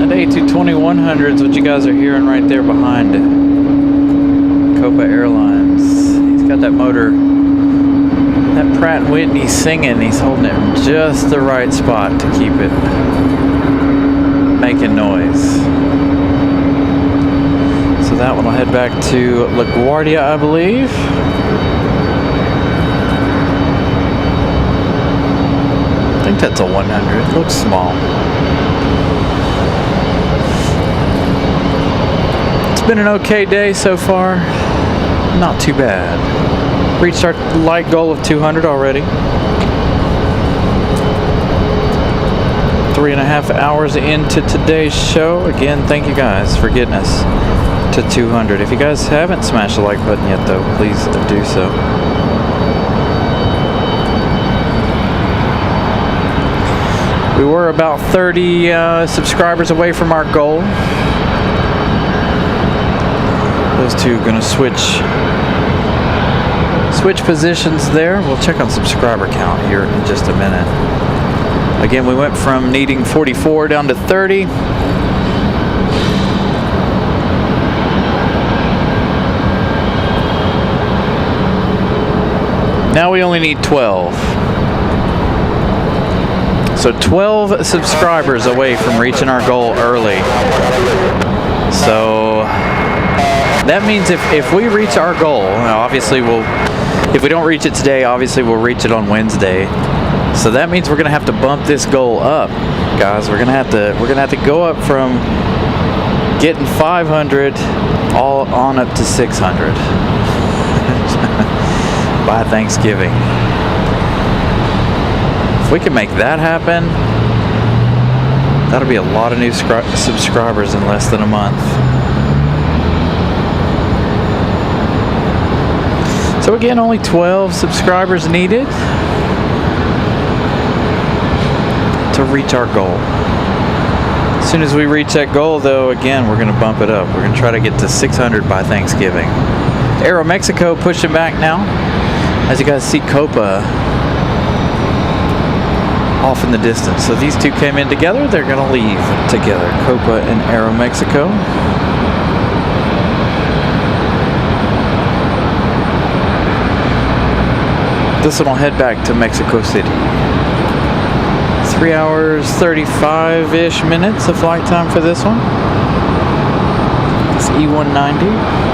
A220-100 is what you guys are hearing right there behind Copa Airlines. He's got that motor, that Pratt & Whitney singing. He's holding it in just the right spot to keep it making noise. So that one will head back to LaGuardia, I believe. I think that's a 100. Looks small. Been an okay day so far. Not too bad. Reached our light goal of 200 already. 3.5 hours into today's show. Again, thank you guys for getting us to 200. If you guys haven't smashed the like button yet though, please do so. We were about 30 subscribers away from our goal. Those two are going to switch positions there. We'll check on subscriber count here in just a minute. Again, we went from needing 44 down to 30. Now we only need 12. So 12 subscribers away from reaching our goal early. So that means if we reach our goal, obviously if we don't reach it today, obviously we'll reach it on Wednesday. So that means we're gonna have to bump this goal up, guys. We're gonna have to go up from getting 500 all on up to 600 by Thanksgiving. If we can make that happen, that'll be a lot of new subscribers in less than a month. So again, only 12 subscribers needed to reach our goal. As soon as we reach that goal though, again, we're gonna bump it up. We're gonna try to get to 600 by Thanksgiving. Aeromexico pushing back now. As you guys see Copa off in the distance. So these two came in together, they're gonna leave together. Copa and Aeromexico. This one will head back to Mexico City. 3 hours, 35-ish minutes of flight time for this one. It's E190.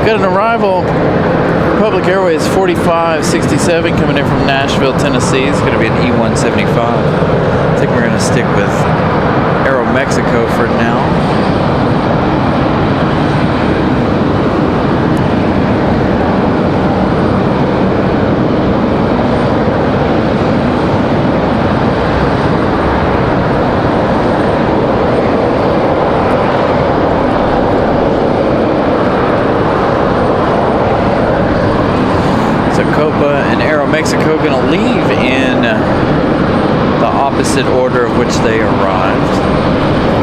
Got an arrival. Public Airways 4567 coming in from Nashville, Tennessee. It's going to be an E175. I think we're going to stick with Aeromexico for now. Copa and Aeromexico going to leave in the opposite order of which they arrived.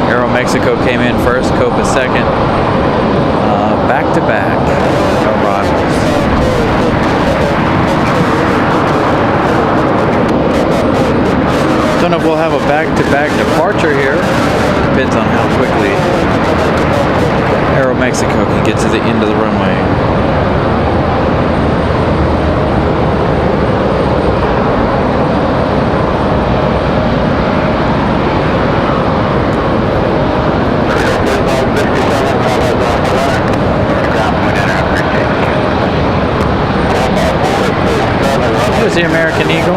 Aeromexico came in first, Copa second. Back-to-back arrivals. Don't know if we'll have a back-to-back departure here. Depends on how quickly Aeromexico can get to the end of the runway. Here's the American Eagle.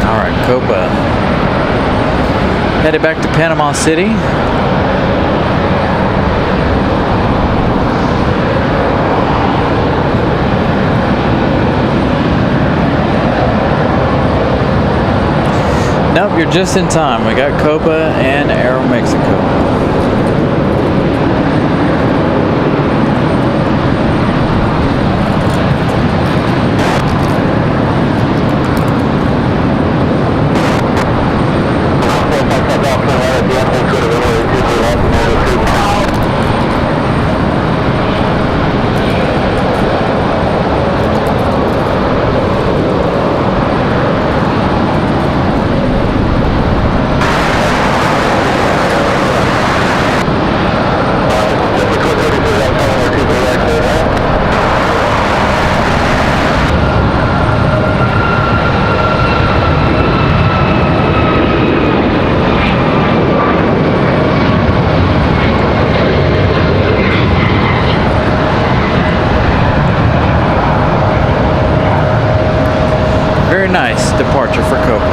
All right, Copa headed back to Panama City. Nope, you're just in time. We got Copa and Aeromexico. Nice departure for Copa.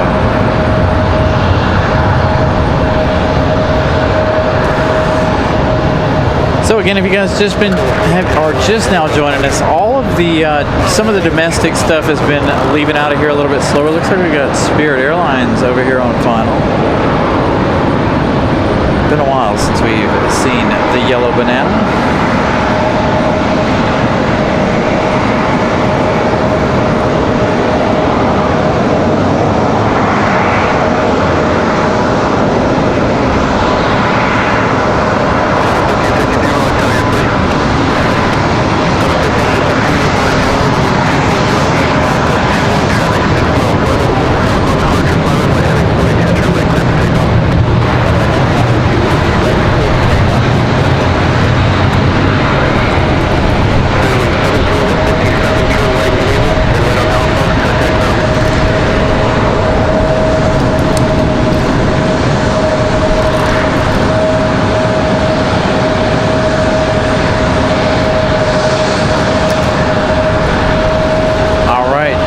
So again, if you guys just are just now joining us, all of the some of the domestic stuff has been leaving out of here a little bit slower. Looks like we got Spirit Airlines over here on final. Been a while since we've seen the yellow banana.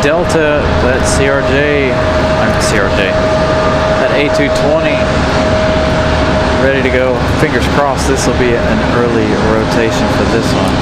Delta, that that A220 ready to go. Fingers crossed this will be an early rotation for this one.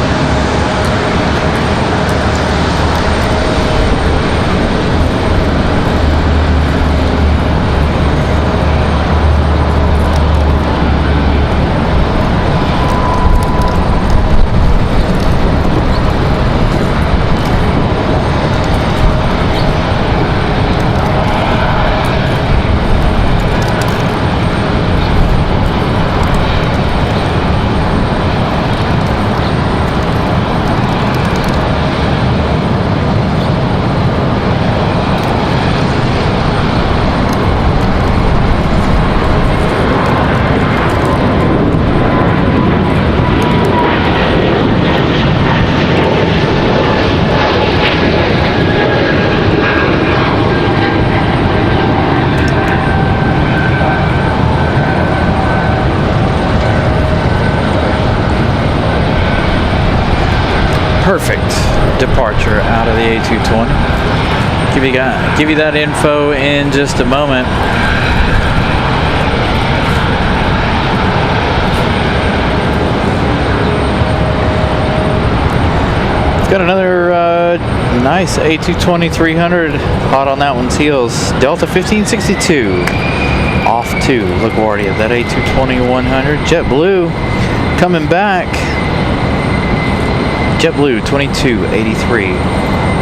perfect departure out of the A220. Give you that info in just a moment. It's got another nice A220-300 hot on that one's heels. Delta 1562 off to LaGuardia. That A220-100 JetBlue coming back. JetBlue 2283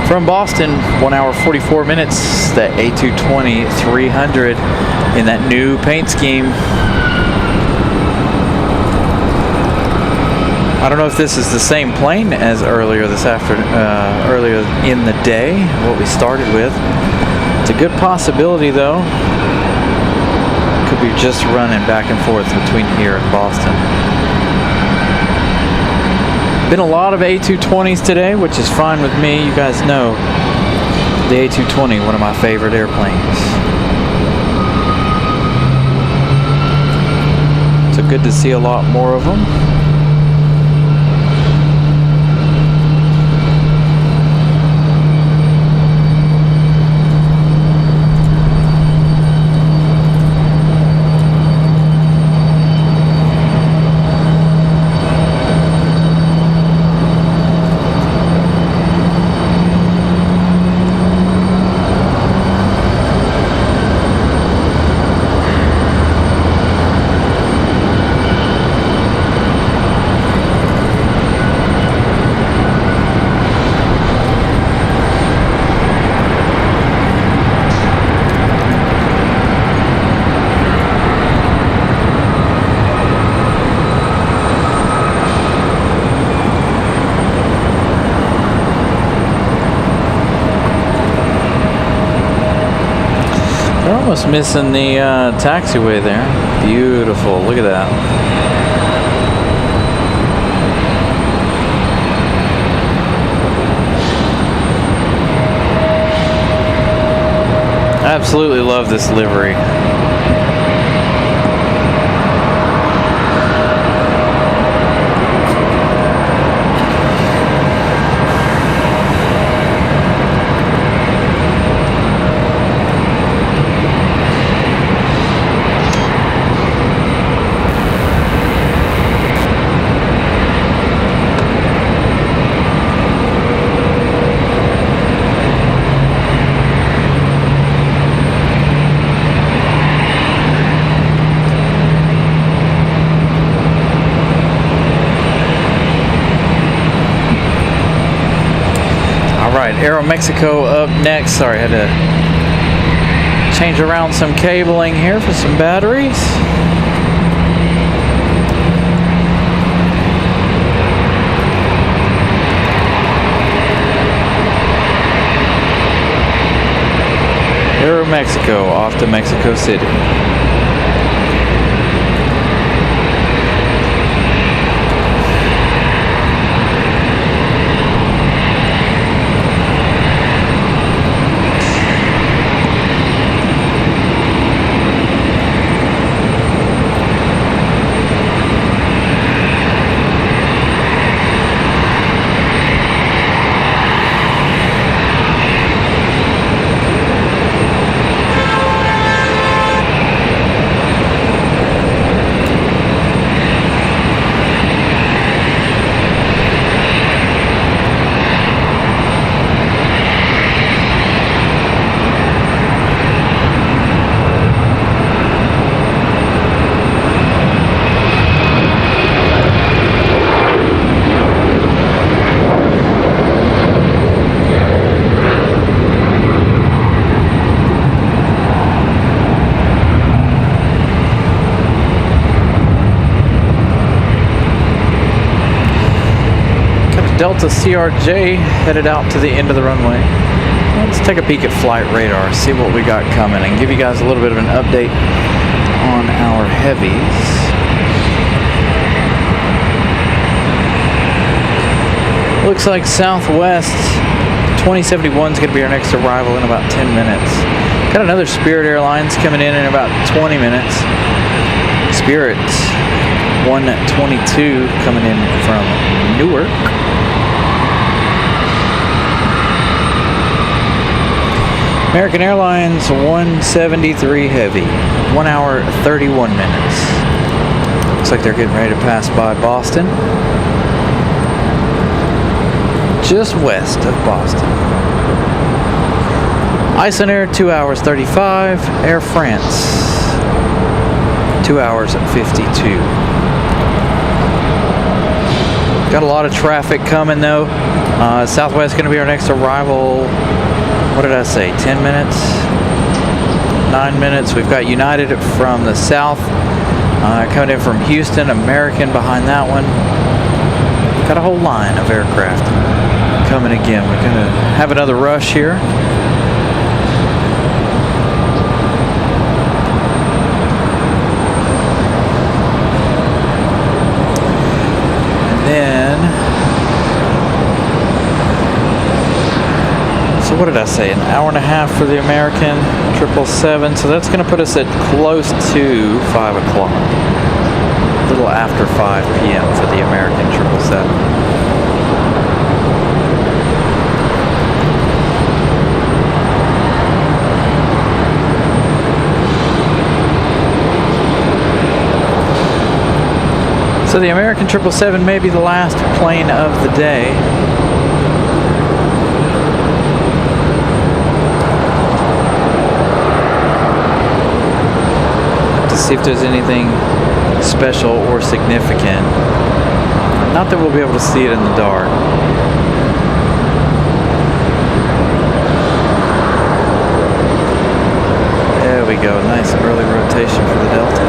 from Boston, 1 hour 44 minutes. That A220-300 in that new paint scheme. I don't know if this is the same plane as earlier in the day, what we started with. It's a good possibility though. Could be just running back and forth between here and Boston. Been a lot of A220s today, which is fine with me. You guys know the A220, one of my favorite airplanes. So good to see a lot more of them. Almost missing the taxiway there. Beautiful. Look at that. I absolutely love this livery. Aeromexico up next. Sorry, I had to change around some cabling here for some batteries. Aeromexico off to Mexico City. Delta CRJ headed out to the end of the runway. Let's take a peek at flight radar, see what we got coming, and give you guys a little bit of an update on our heavies. Looks like Southwest 2071 is going to be our next arrival in about 10 minutes. Got another Spirit Airlines coming in about 20 minutes. Spirit 122 coming in from Newark. American Airlines 173 heavy, 1 hour 31 minutes. Looks like they're getting ready to pass by Boston. Just west of Boston. Icelandair 2 hours 35, Air France 2 hours and 52. Got a lot of traffic coming though. Southwest going to be our next arrival. What did I say? 10 minutes? 9 minutes. We've got United from the south coming in from Houston. American behind that one. Got a whole line of aircraft coming again. We're going to have another rush here. So what did I say? An hour and a half for the American 777. So that's going to put us at close to 5 o'clock. A little after 5 p.m. for the American 777. So the American 777 may be the last plane of the day. Have to see if there's anything special or significant. Not that we'll be able to see it in the dark. There we go. Nice early rotation for the Delta.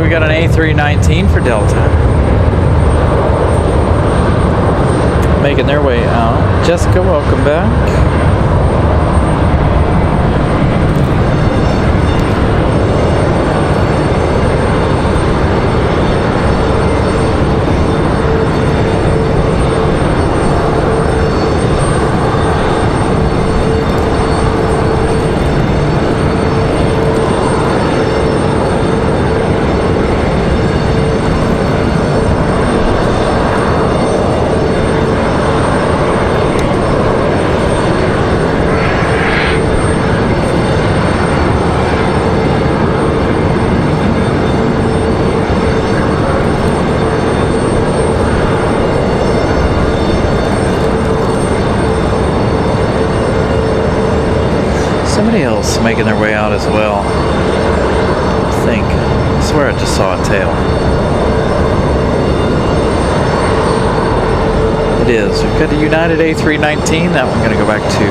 We got an A319 for Delta. Making their way out. Jessica, welcome back. Somebody else making their way out as well. I swear I just saw a tail. It is. We've got the United A319. That one going to go back to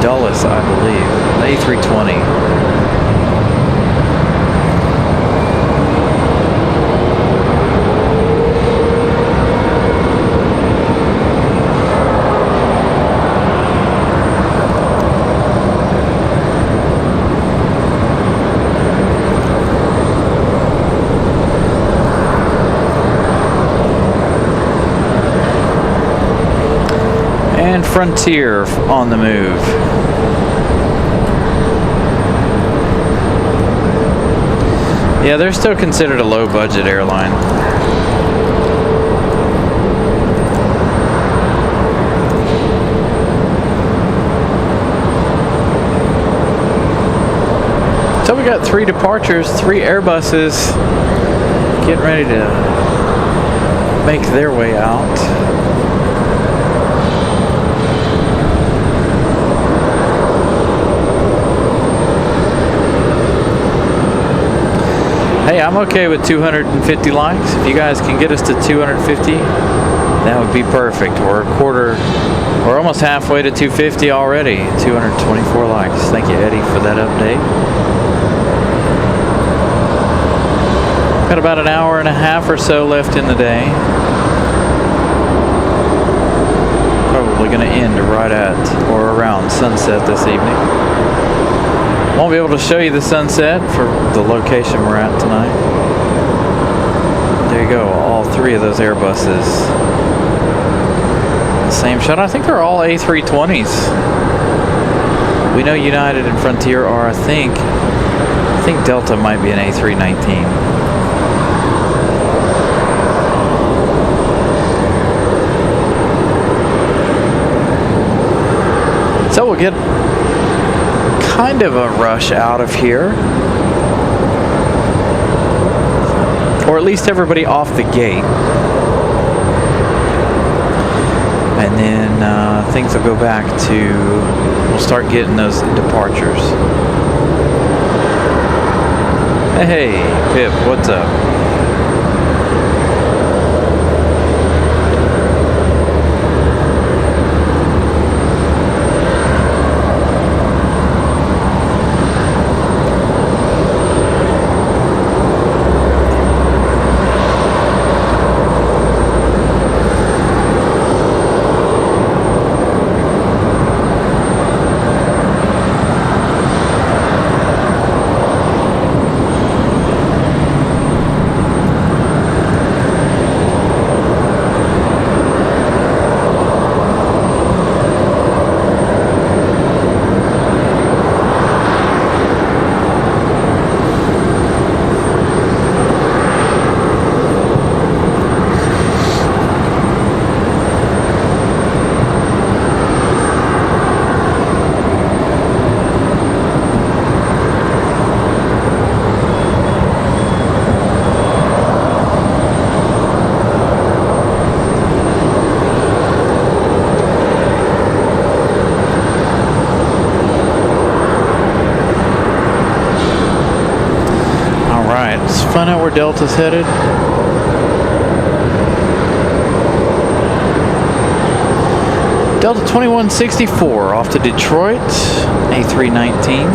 Dulles, I believe. The A320. And Frontier on the move. Yeah, they're still considered a low-budget airline. So we got 3 departures, 3 Airbuses getting ready to make their way out. Hey, I'm okay with 250 likes. If you guys can get us to 250, that would be perfect. We're almost halfway to 250 already. 224 likes. Thank you, Eddie, for that update. Got about an hour and a half or so left in the day. Probably going to end right at or around sunset this evening. Won't be able to show you the sunset for the location we're at tonight. There you go, all three of those Airbuses. The same shot. I think they're all A320s. We know United and Frontier are, I think Delta might be an A319. So we'll get kind of a rush out of here. Or at least everybody off the gate. And then things will go back to, we'll start getting those departures. Hey, Pip, what's up? Find out where Delta's headed. Delta 2164 off to Detroit, A319.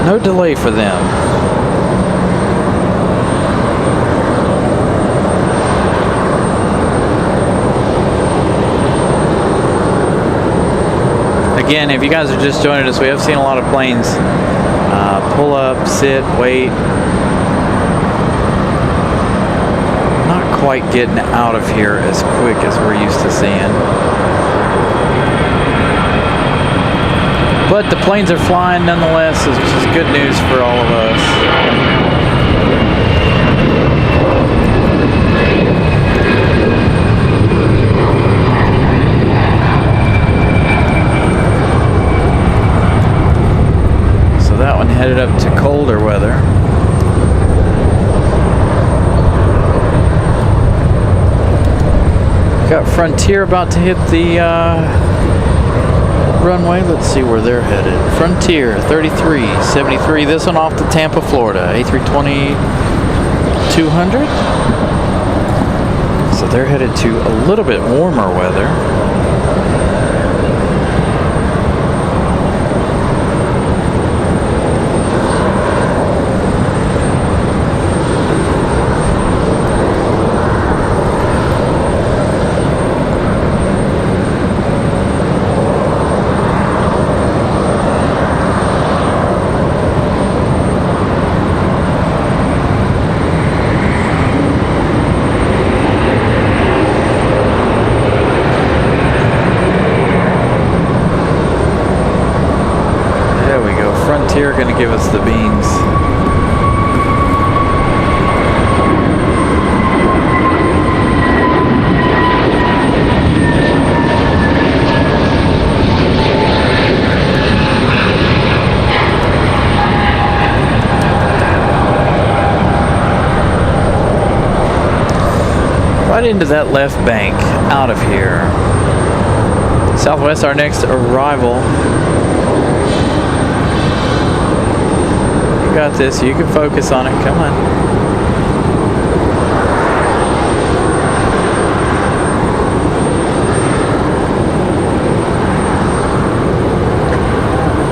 No delay for them. Again, if you guys are just joining us, we have seen a lot of planes pull up, sit, wait. Not quite getting out of here as quick as we're used to seeing. But the planes are flying nonetheless, which is good news for all of us. That one headed up to colder weather. Got Frontier about to hit the runway. Let's see where they're headed. Frontier 3373. This one off to Tampa, Florida. A320 200. So they're headed to a little bit warmer weather. Frontier going to give us the beans. Right into that left bank, out of here. Southwest, our next arrival. Got this. You can focus on it. Come on.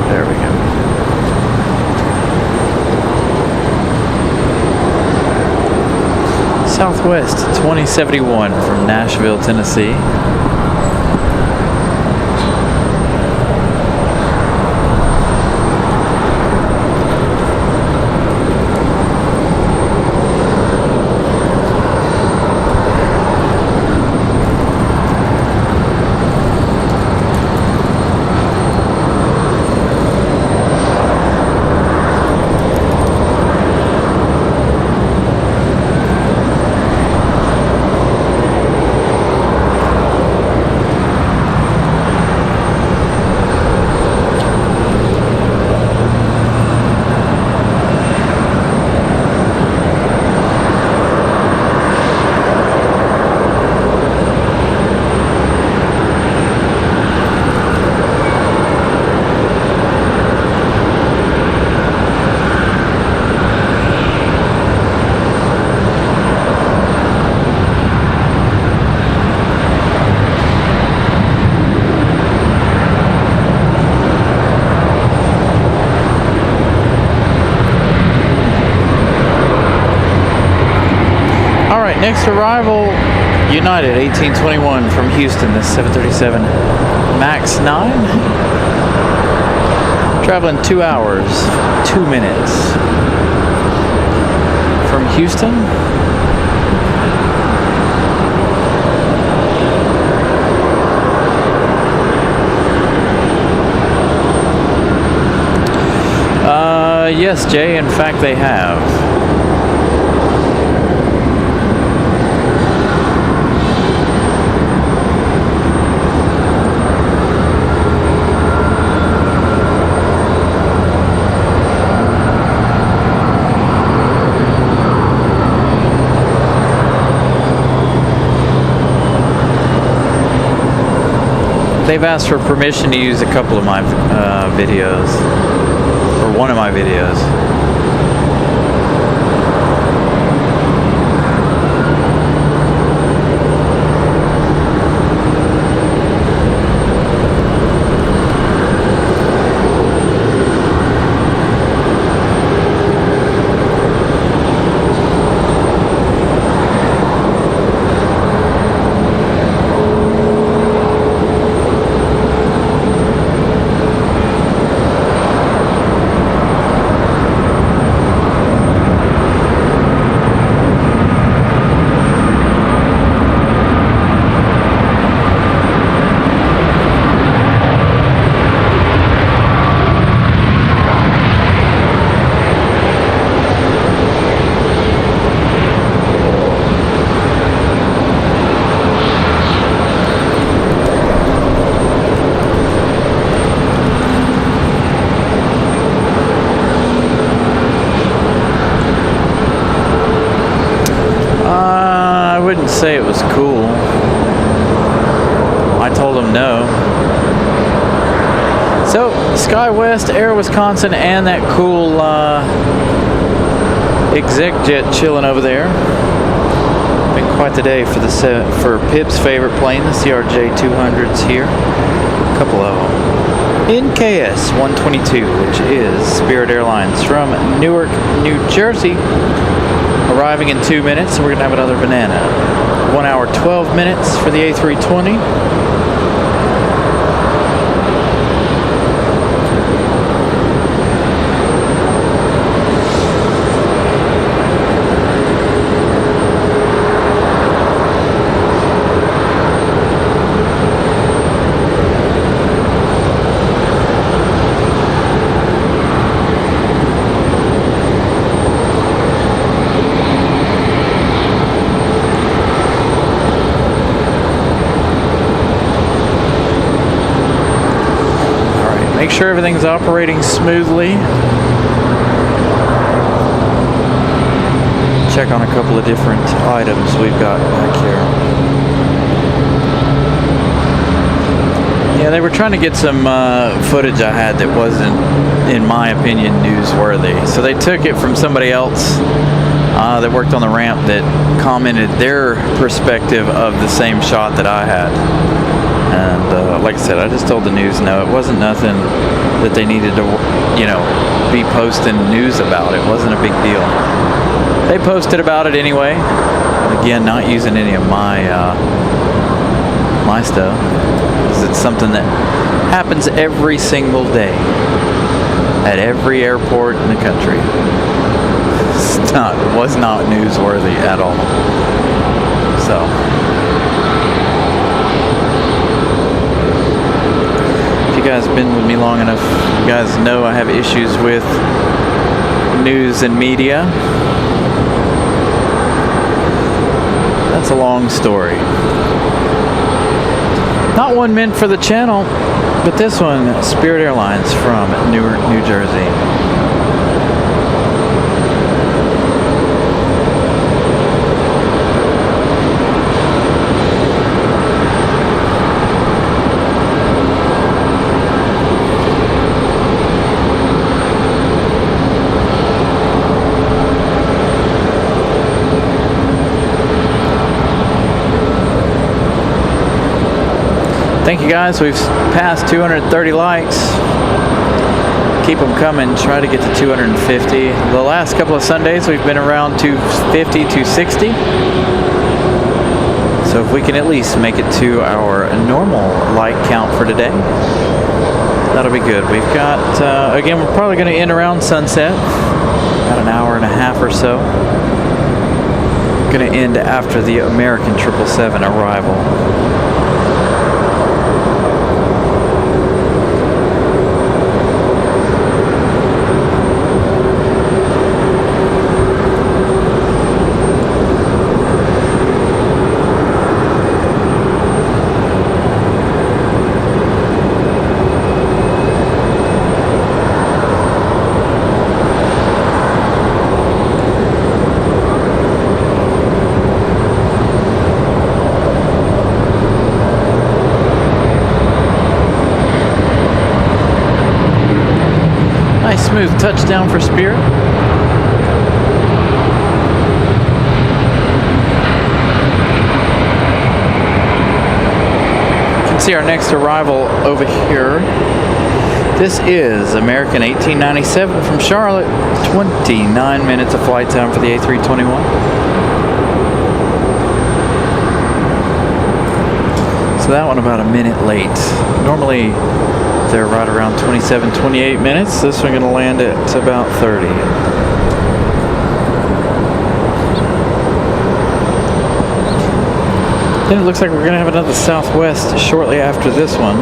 There we go. Southwest 2071 from Nashville, Tennessee. right, next arrival, United 1821 from Houston, the 737 MAX 9. Traveling 2 hours, 2 minutes from Houston. Yes, Jay, in fact they have. They've asked for permission to use a couple of my videos, or one of my videos. Say it was cool. I told him no. So, SkyWest, Air Wisconsin, and that cool exec jet chilling over there. Been quite the day for Pip's favorite plane, the CRJ-200s here. A couple of them. NKS 122, which is Spirit Airlines from Newark, New Jersey. Arriving in 2 minutes, and we're going to have another banana. 1 hour, 12 minutes for the A320. Make sure everything's operating smoothly. Check on a couple of different items we've got back here. Yeah, they were trying to get some footage I had that wasn't, in my opinion, newsworthy. So they took it from somebody else that worked on the ramp that commented their perspective of the same shot that I had. And like I said, I just told the news no, it wasn't nothing that they needed to, be posting news about. It wasn't a big deal. They posted about it anyway. Again, not using any of my my stuff, because it's something that happens every single day at every airport in the country. It was not newsworthy at all. So. You guys have been with me long enough, you guys know I have issues with news and media. That's a long story. Not one meant for the channel, but this one, Spirit Airlines from Newark, New Jersey. Thank you guys. We've passed 230 likes. Keep them coming. Try to get to 250. The last couple of Sundays we've been around 250, 260. So if we can at least make it to our normal light count for today, that'll be good. We've got, again, we're probably going to end around sunset, about an hour and a half or so. Going to end after the American 777 arrival. Smooth touchdown for Spirit. You can see our next arrival over here. This is American 1897 from Charlotte. 29 minutes of flight time for the A321. So that one about a minute late. Normally they're right around 27, 28 minutes. This one going to land at about 30. Then it looks like we're going to have another Southwest shortly after this one.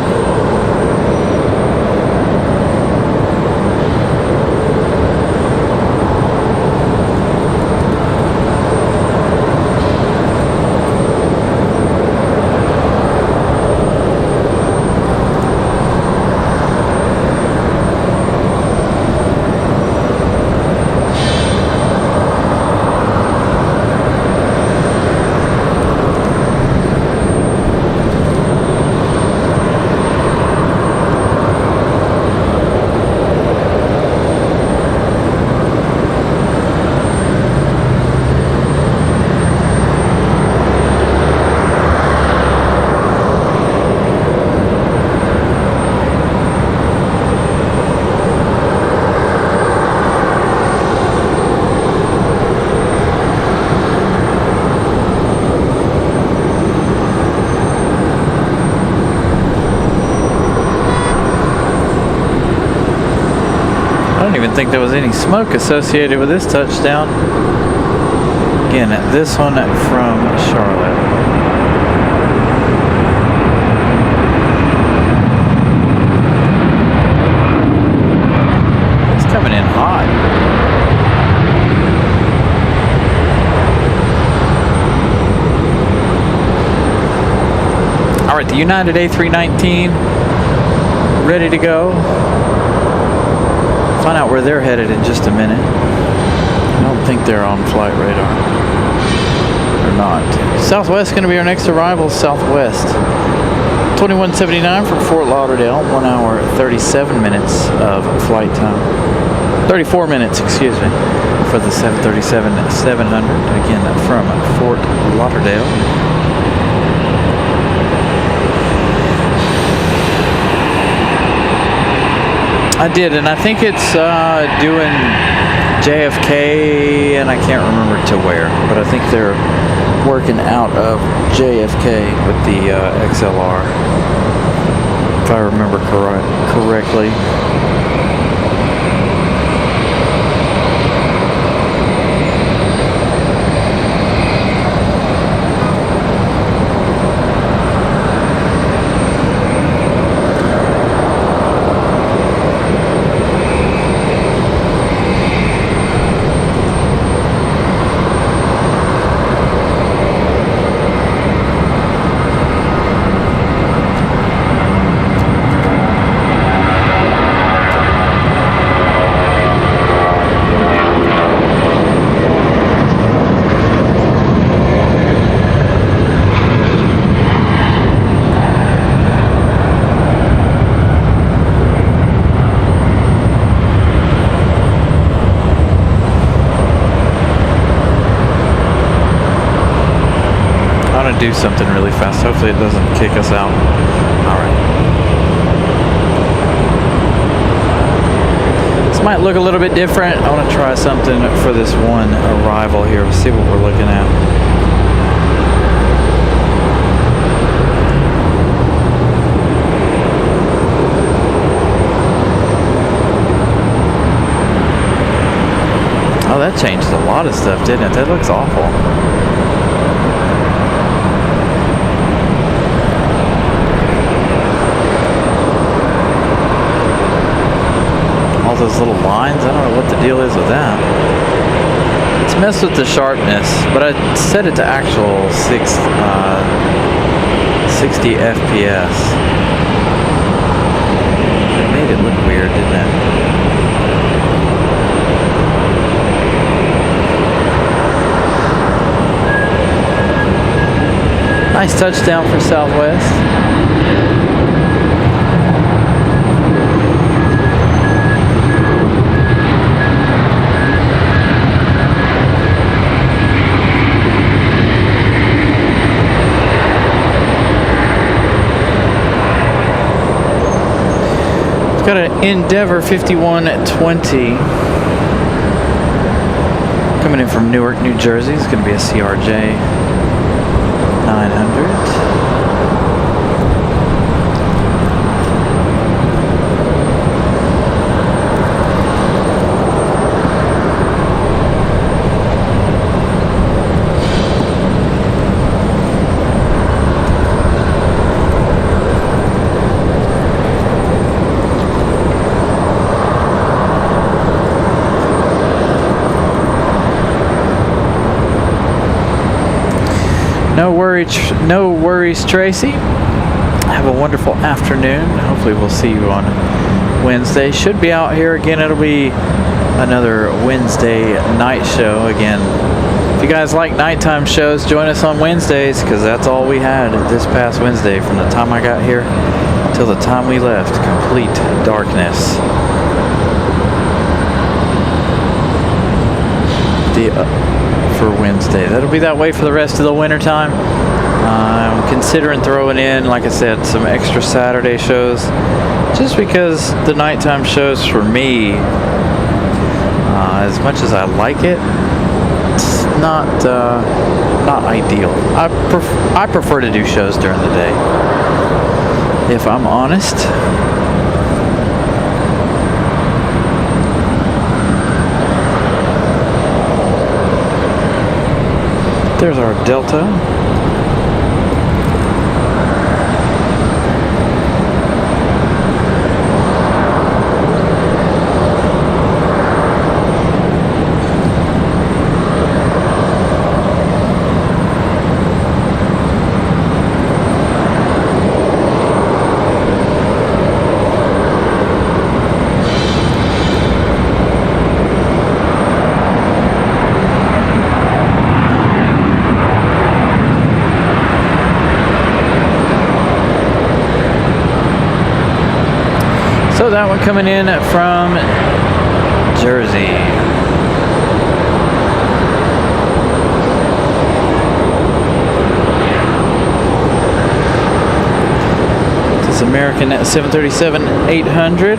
I don't even think there was any smoke associated with this touchdown. Again, this one from Charlotte. It's coming in hot. All right, the United A319 ready to go. Find out where they're headed in just a minute. I don't think they're on flight radar. They're not. Southwest going to be our next arrival. Southwest 2179 from Fort Lauderdale. 1 hour 37 minutes of flight time. 34 minutes, excuse me, for the 737-700. Again, from Fort Lauderdale. I did, and I think it's doing JFK, and I can't remember to where, but I think they're working out of JFK with the XLR, if I remember correctly. Do something really fast. Hopefully it doesn't kick us out. All right. This might look a little bit different. I want to try something for this one arrival here. We'll see what we're looking at. changed a lot of stuff, didn't it? That looks awful. All those little lines, I don't know what the deal is with that. It's messed with the sharpness, but I set it to actual 60 FPS. It made it look weird, didn't it? Nice touchdown for Southwest. Got an Endeavor 5120 coming in from Newark, New Jersey. It's going to be a CRJ 900. No worries, Tracy. Have a wonderful afternoon. Hopefully we'll see you on Wednesday. Should be out here again. It'll be another Wednesday night show again. If you guys like nighttime shows, join us on Wednesdays, because that's all we had this past Wednesday from the time I got here till the time we left. Complete darkness. For Wednesday. That'll be that way for the rest of the winter time. I'm considering throwing in, like I said, some extra Saturday shows, just because the nighttime shows for me, as much as I like it, it's not ideal. I prefer to do shows during the day, if I'm honest. There's our Delta. So that one coming in from Jersey. This is American 737-800.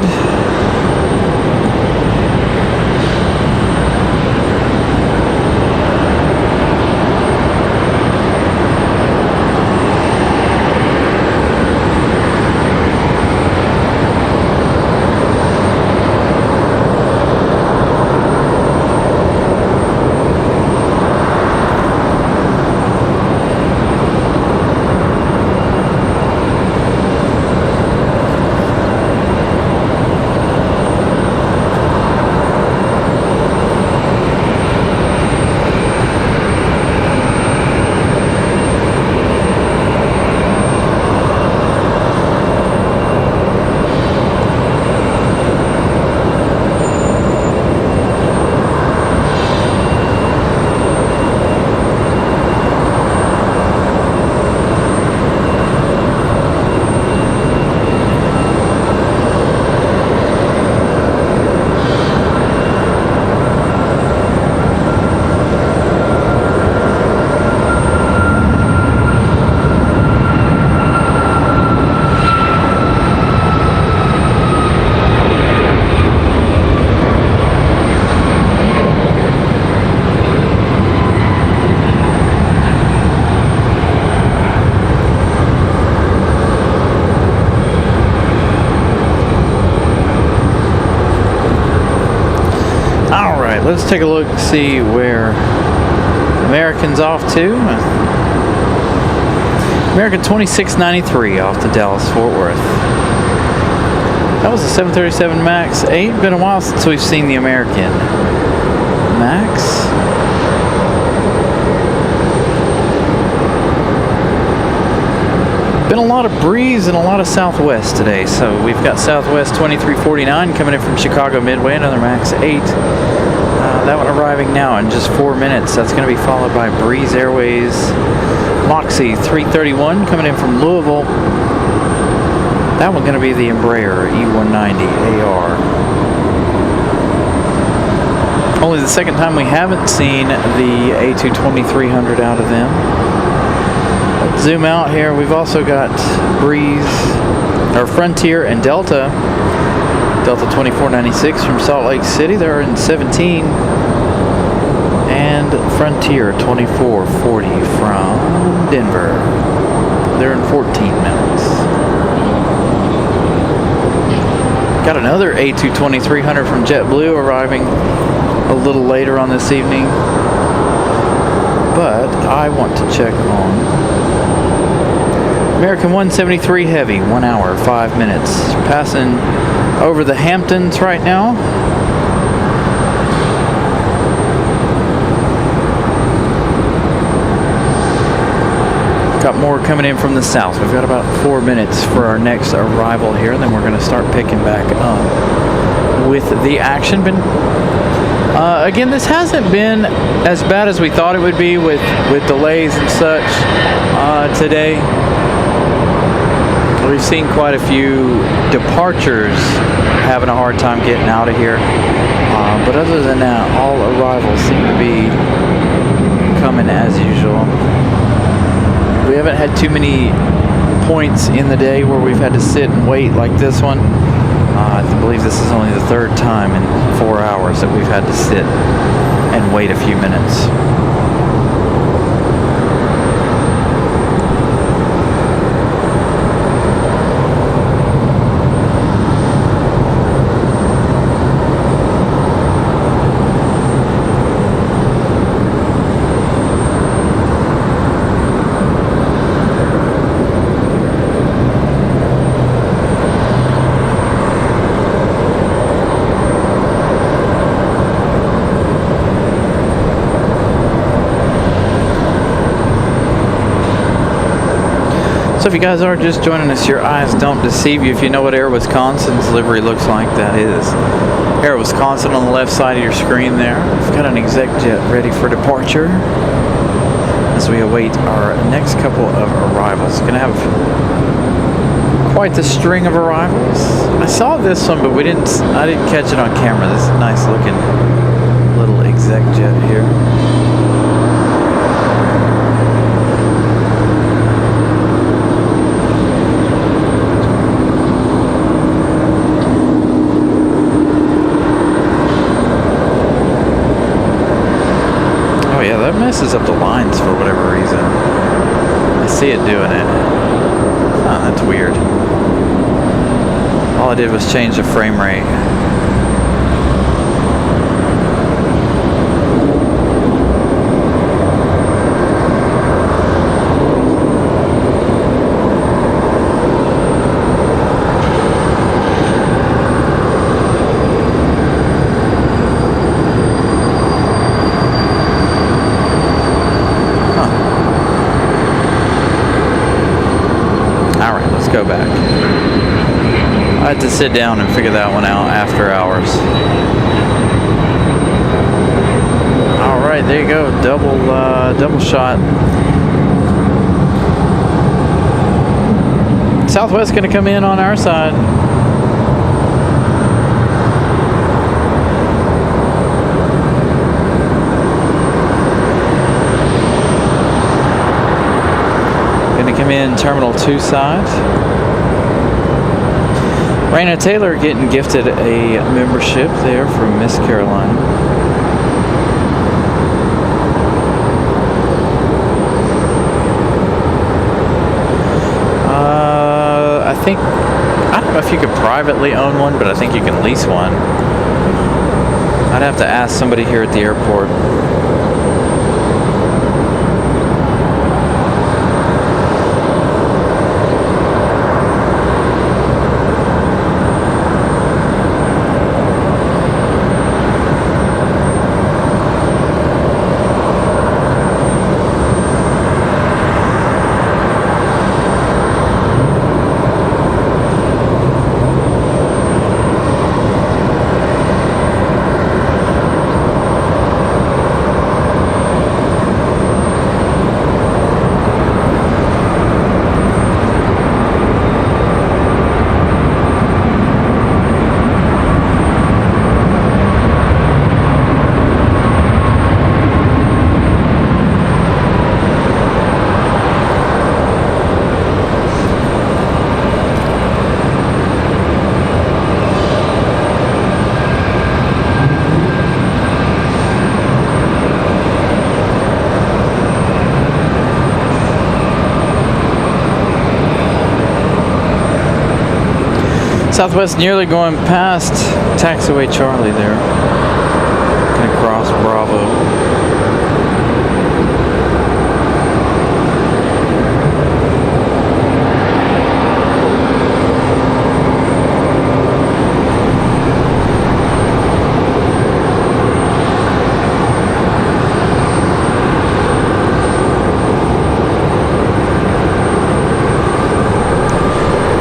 let's take a look, see where American's off to. American 2693 off to Dallas Fort Worth. That was a 737 MAX 8. Been a while since we've seen the American MAX. Been a lot of breeze and a lot of southwest today. So we've got Southwest 2349 coming in from Chicago Midway, another MAX 8. That one arriving now in just 4 minutes. That's going to be followed by Breeze Airways Moxie 331 coming in from Louisville. That one's going to be the Embraer E190 AR. Only the second time we haven't seen the A220-300 out of them. Let's zoom out here. We've also got Breeze, or Frontier and Delta 2496 from Salt Lake City. They're in 17. And Frontier 2440 from Denver. They're in 14 minutes. Got another A220-300 from JetBlue arriving a little later on this evening. But I want to check on American 173 Heavy, 1 hour, 5 minutes. Passing over the Hamptons right now. Got more coming in from the south. We've got about 4 minutes for our next arrival here, and then we're going to start picking back up with the action. Again, this hasn't been as bad as we thought it would be with delays and such today. We've seen quite a few departures having a hard time getting out of here. But other than that, all arrivals seem to be coming as usual. We haven't had too many points in the day where we've had to sit and wait like this one. I believe this is only the third time in 4 hours that we've had to sit and wait a few minutes. So if you guys are just joining us, your eyes don't deceive you. If you know what Air Wisconsin's livery looks like, that is Air Wisconsin on the left side of your screen there. We've got an exec jet ready for departure as we await our next couple of arrivals. Going to have quite the string of arrivals. I saw this one, but I didn't catch it on camera. This is a nice looking little exec jet here. That messes up the lines for whatever reason. I see it doing it. Oh, that's weird. All I did was change the frame rate. Go back. I had to sit down and figure that one out after hours. All right, there you go. Double shot. Southwest going to come in on our side. Come in Terminal 2 side. Raina Taylor getting gifted a membership there from Miss Carolina. I don't know if you could privately own one, but I think you can lease one. I'd have to ask somebody here at the airport. Southwest nearly going past taxiway Charlie there. Gonna cross Bravo.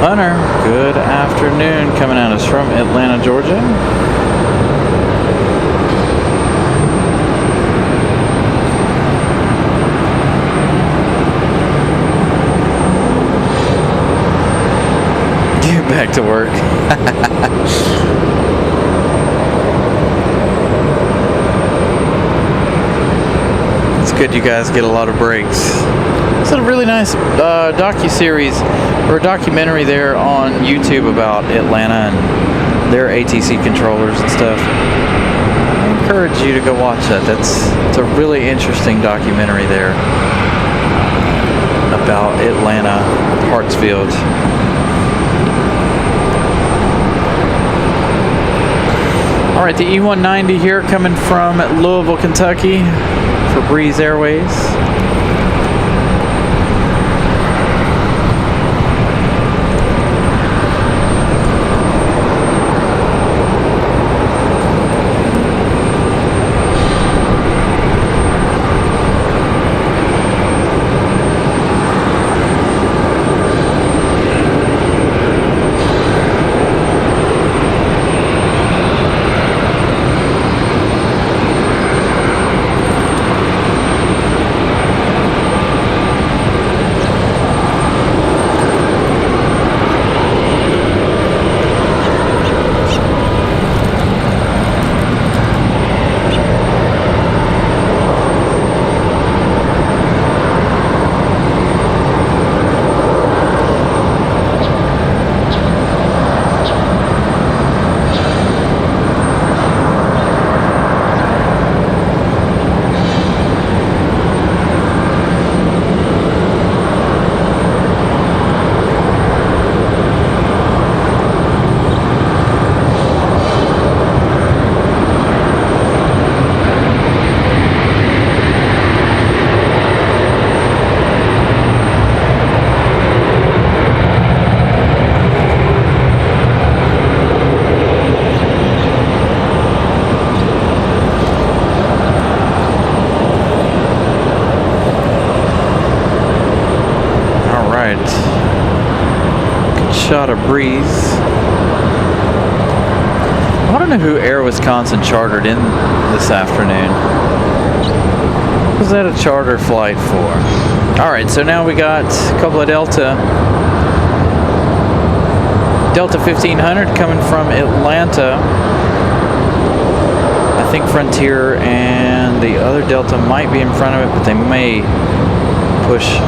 Hunter, good afternoon, coming at us from Atlanta, Georgia. Get back to work. It's good you guys get a lot of breaks. It's a really nice docu-series or documentary there on YouTube about Atlanta and their ATC controllers and stuff. I encourage you to go watch that. It's a really interesting documentary there about Atlanta, Hartsfield. All right, the E190 here coming from Louisville, Kentucky for Breeze Airways. Shot of Breeze. I don't know who Air Wisconsin chartered in this afternoon. What was that a charter flight for? Alright, so now we got a couple of Delta 1500 coming from Atlanta. I think Frontier and the other Delta might be in front of it, but they may push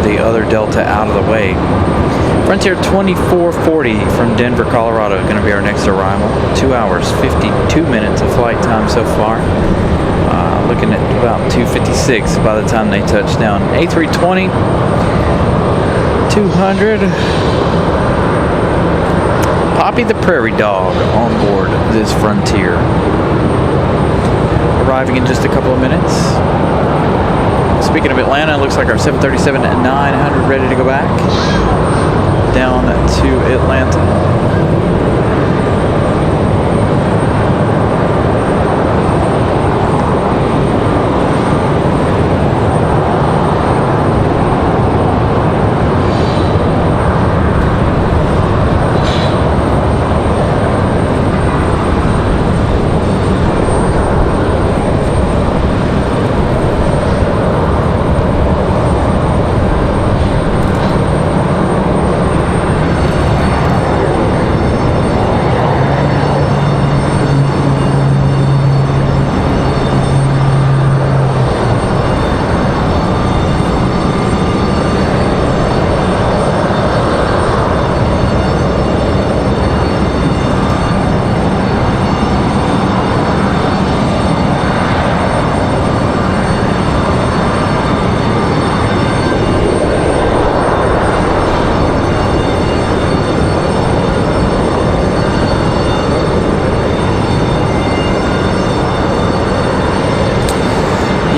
the other Delta out of the way. Frontier 2440 from Denver, Colorado, going to be our next arrival. 2 hours, 52 minutes of flight time so far. Looking at about 2:56 by the time they touch down. A320 200. Poppy the Prairie Dog on board this Frontier. arriving in just a couple of minutes. Speaking of Atlanta, it looks like our 737-900 ready to go back down to Atlanta.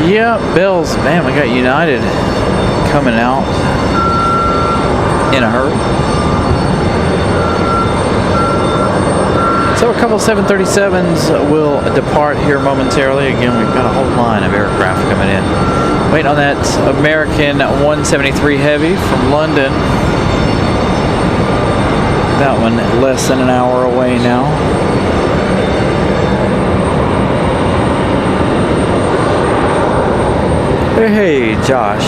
Yeah, Bells, man, we got United coming out in a hurry. So a couple 737s will depart here momentarily. Again, we've got a whole line of aircraft coming in. Waiting on that American 173 Heavy from London. That one less than an hour away now. Hey, Josh.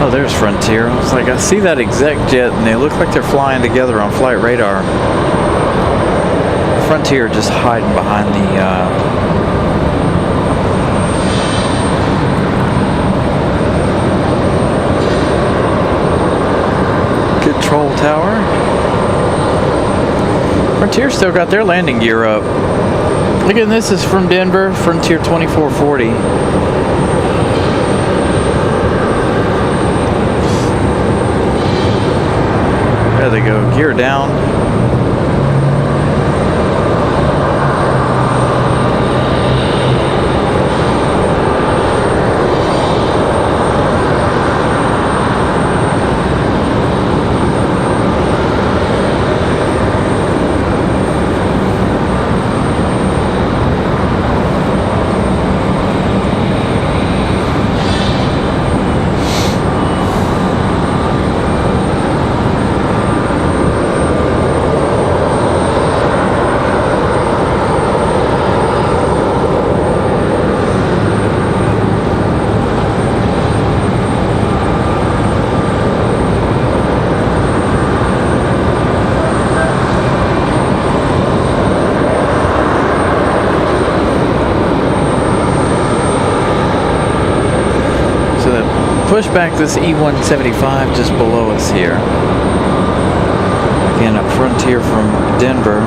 Oh, there's Frontier. I was like, I see that exec jet, and they look like they're flying together on flight radar. Frontier just hiding behind the control tower. Frontier still got their landing gear up. Again, this is from Denver, Frontier 2440. There they go, gear down. Push back this E-175 just below us here. Again, a Frontier from Denver.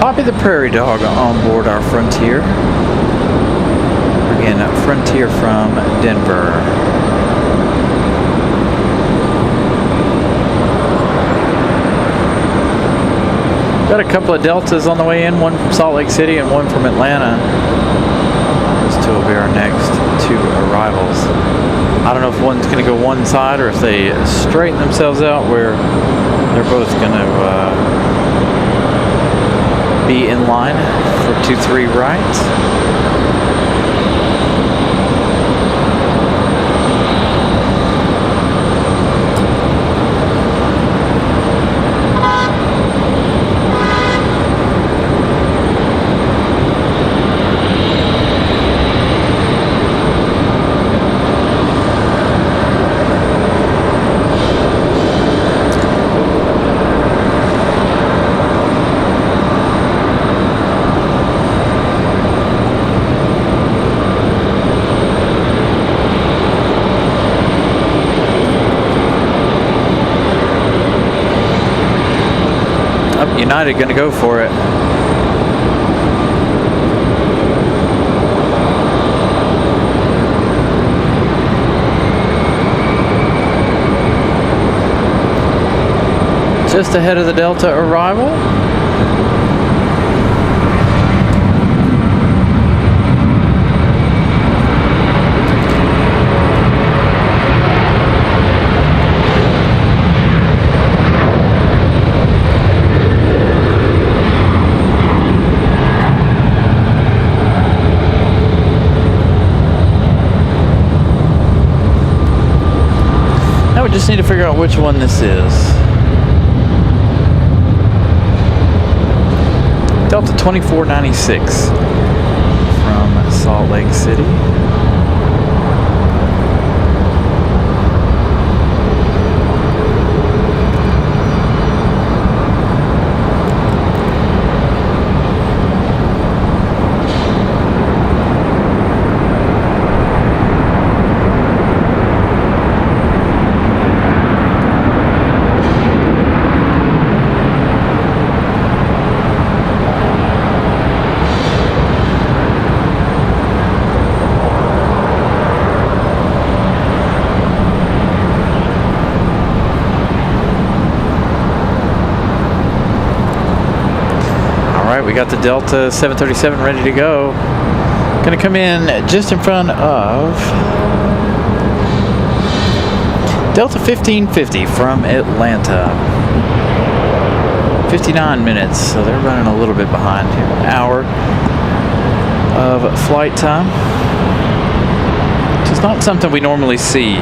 Poppy the Prairie Dog on board our Frontier. Again, a Frontier from Denver. Got a couple of Deltas on the way in, one from Salt Lake City and one from Atlanta. Those two will be our next two arrivals. I don't know if one's going to go one side or if they straighten themselves out where they're both going to be in line for 2-3 right. United going to go for it. Just ahead of the Delta arrival. Just need to figure out which one this is. Delta 2496 from Salt Lake City. We got the Delta 737 ready to go. Going to come in just in front of Delta 1550 from Atlanta. 59 minutes, so they're running a little bit behind here. An hour of flight time. Which is not something we normally see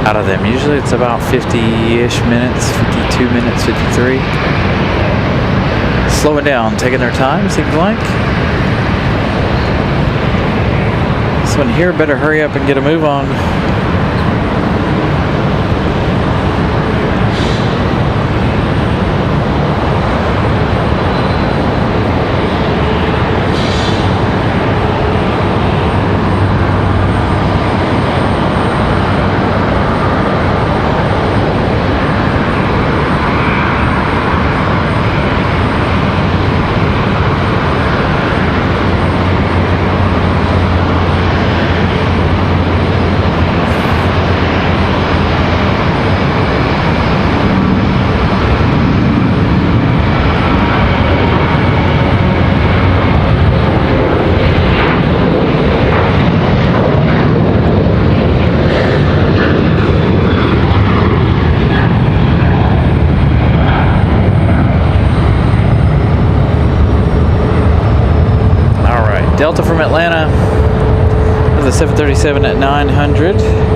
out of them. Usually it's about 50-ish minutes, 52 minutes, 53. Slowing down, taking their time, seems like. This one here better hurry up and get a move on. Delta from Atlanta, the 737 at 900.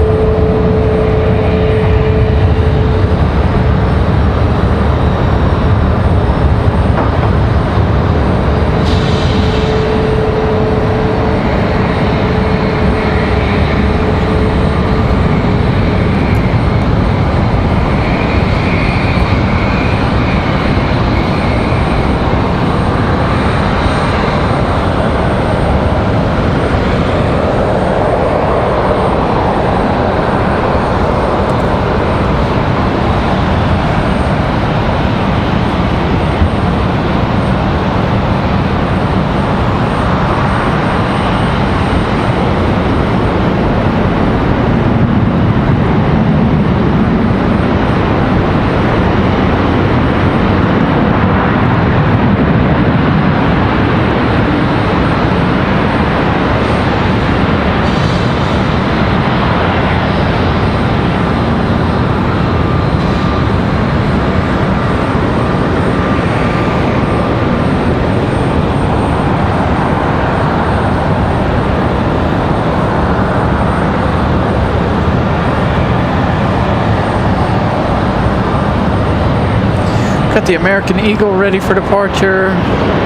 Got the American Eagle ready for departure.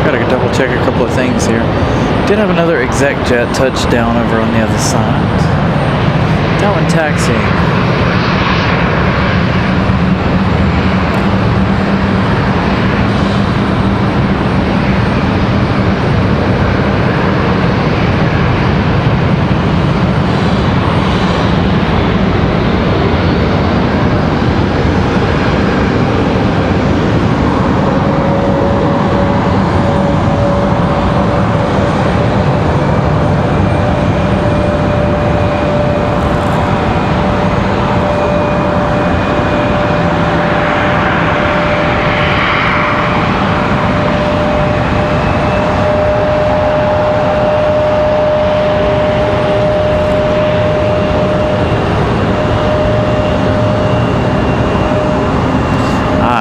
Gotta double check a couple of things here. Did have another exec jet touchdown over on the other side. That one taxiing.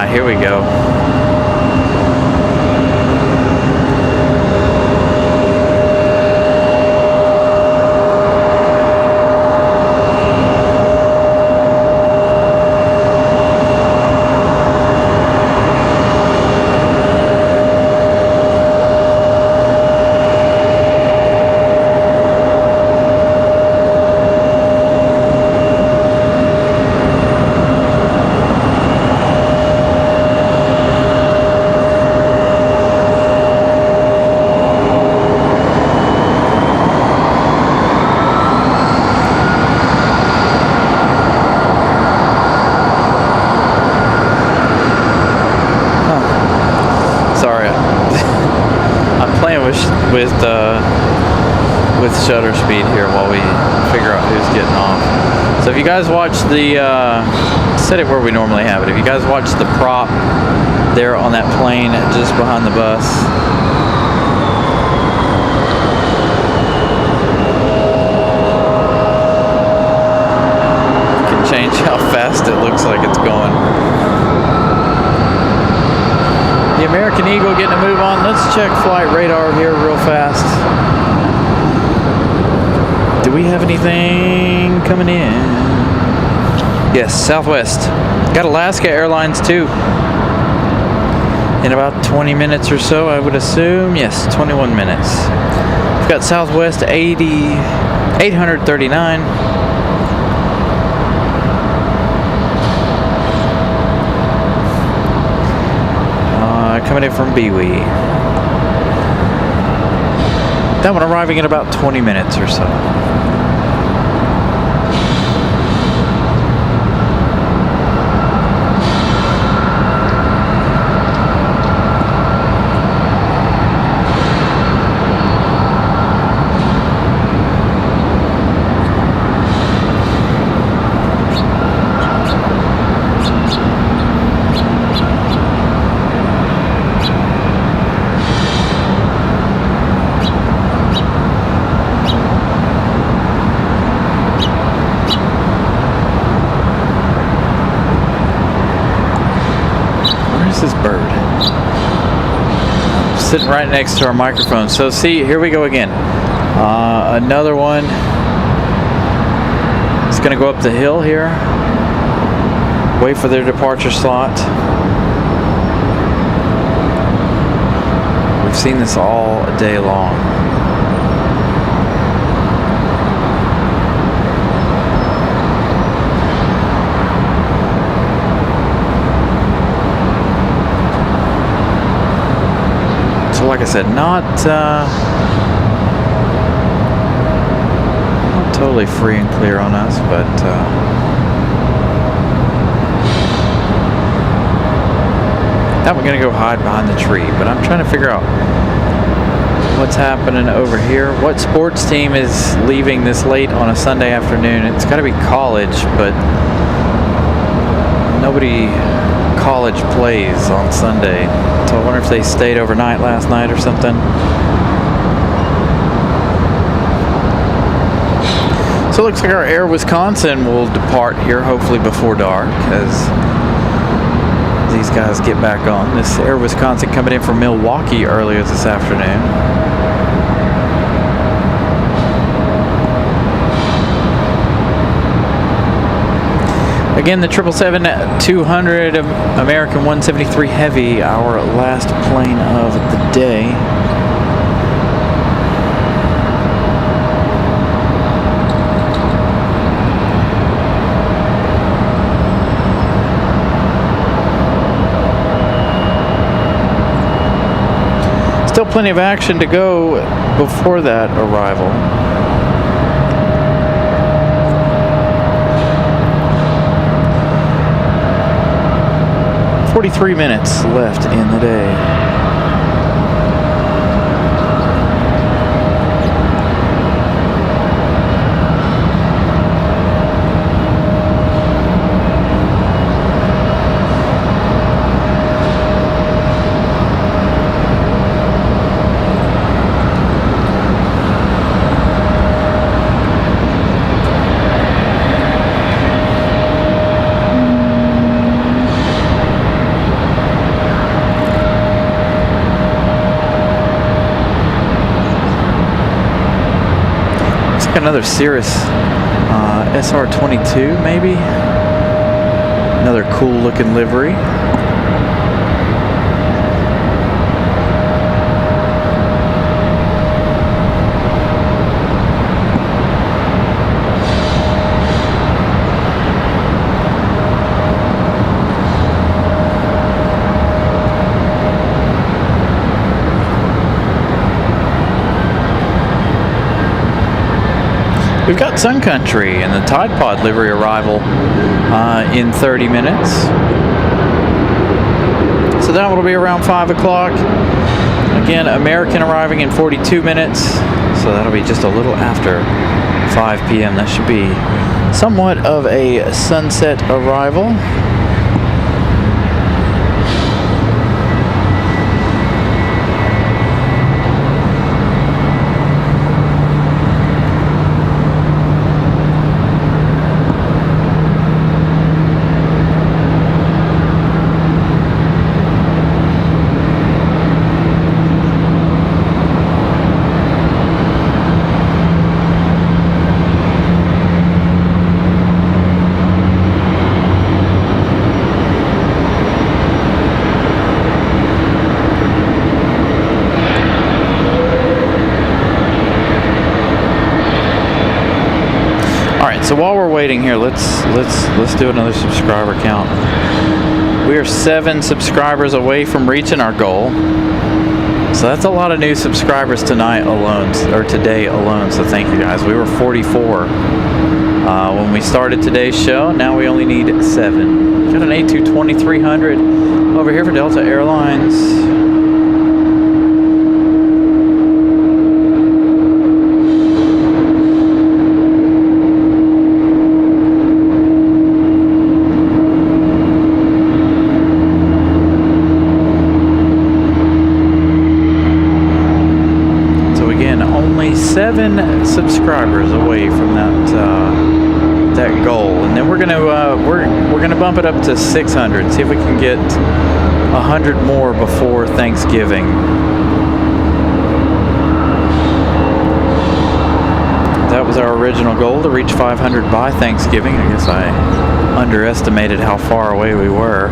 Here we go. With shutter speed here while we figure out who's getting off. So if you guys watch the set it where we normally have it. If you guys watch the prop there on that plane just behind the bus, you can change how fast it looks like it's going. The American Eagle getting a move on. Let's check flight radar here real fast. Do we have anything coming in? Yes, Southwest. Got Alaska Airlines too. In about 20 minutes or so, I would assume. Yes, 21 minutes. We've got Southwest 839. Coming in from Bewee. That one arriving in about 20 minutes or so. This bird sitting right next to our microphone. So see, here we go again. Another one. It's going to go up the hill here. Wait for their departure slot. We've seen this all day long. So like I said, not totally free and clear on us, but now we're gonna go hide behind the tree. But I'm trying to figure out what's happening over here. What sports team is leaving this late on a Sunday afternoon? It's got to be college, but nobody college plays on Sunday. So I wonder if they stayed overnight last night or something. So it looks like our Air Wisconsin will depart here hopefully before dark as these guys get back on. This Air Wisconsin coming in from Milwaukee earlier this afternoon. Again, the 777-200 American 173 Heavy, our last plane of the day. Still plenty of action to go before that arrival. "43 minutes left in the day." Another Cirrus SR22, maybe. Another cool looking livery. We've got Sun Country and the Tide Pod livery arrival in 30 minutes. So that will be around 5 o'clock. Again, American arriving in 42 minutes. So that'll be just a little after 5 p.m. That should be somewhat of a sunset arrival. So while we're waiting here, let's do another subscriber count. We are 7 subscribers away from reaching our goal. So that's a lot of new subscribers tonight alone, or today alone. So thank you guys. We were 44 when we started today's show. Now we only need 7. Got an A220-300 over here for Delta Airlines. Only 7 subscribers away from that goal, and then we're gonna bump it up to 600. See if we can get 100 more before Thanksgiving. That was our original goal, to reach 500 by Thanksgiving. I guess I underestimated how far away we were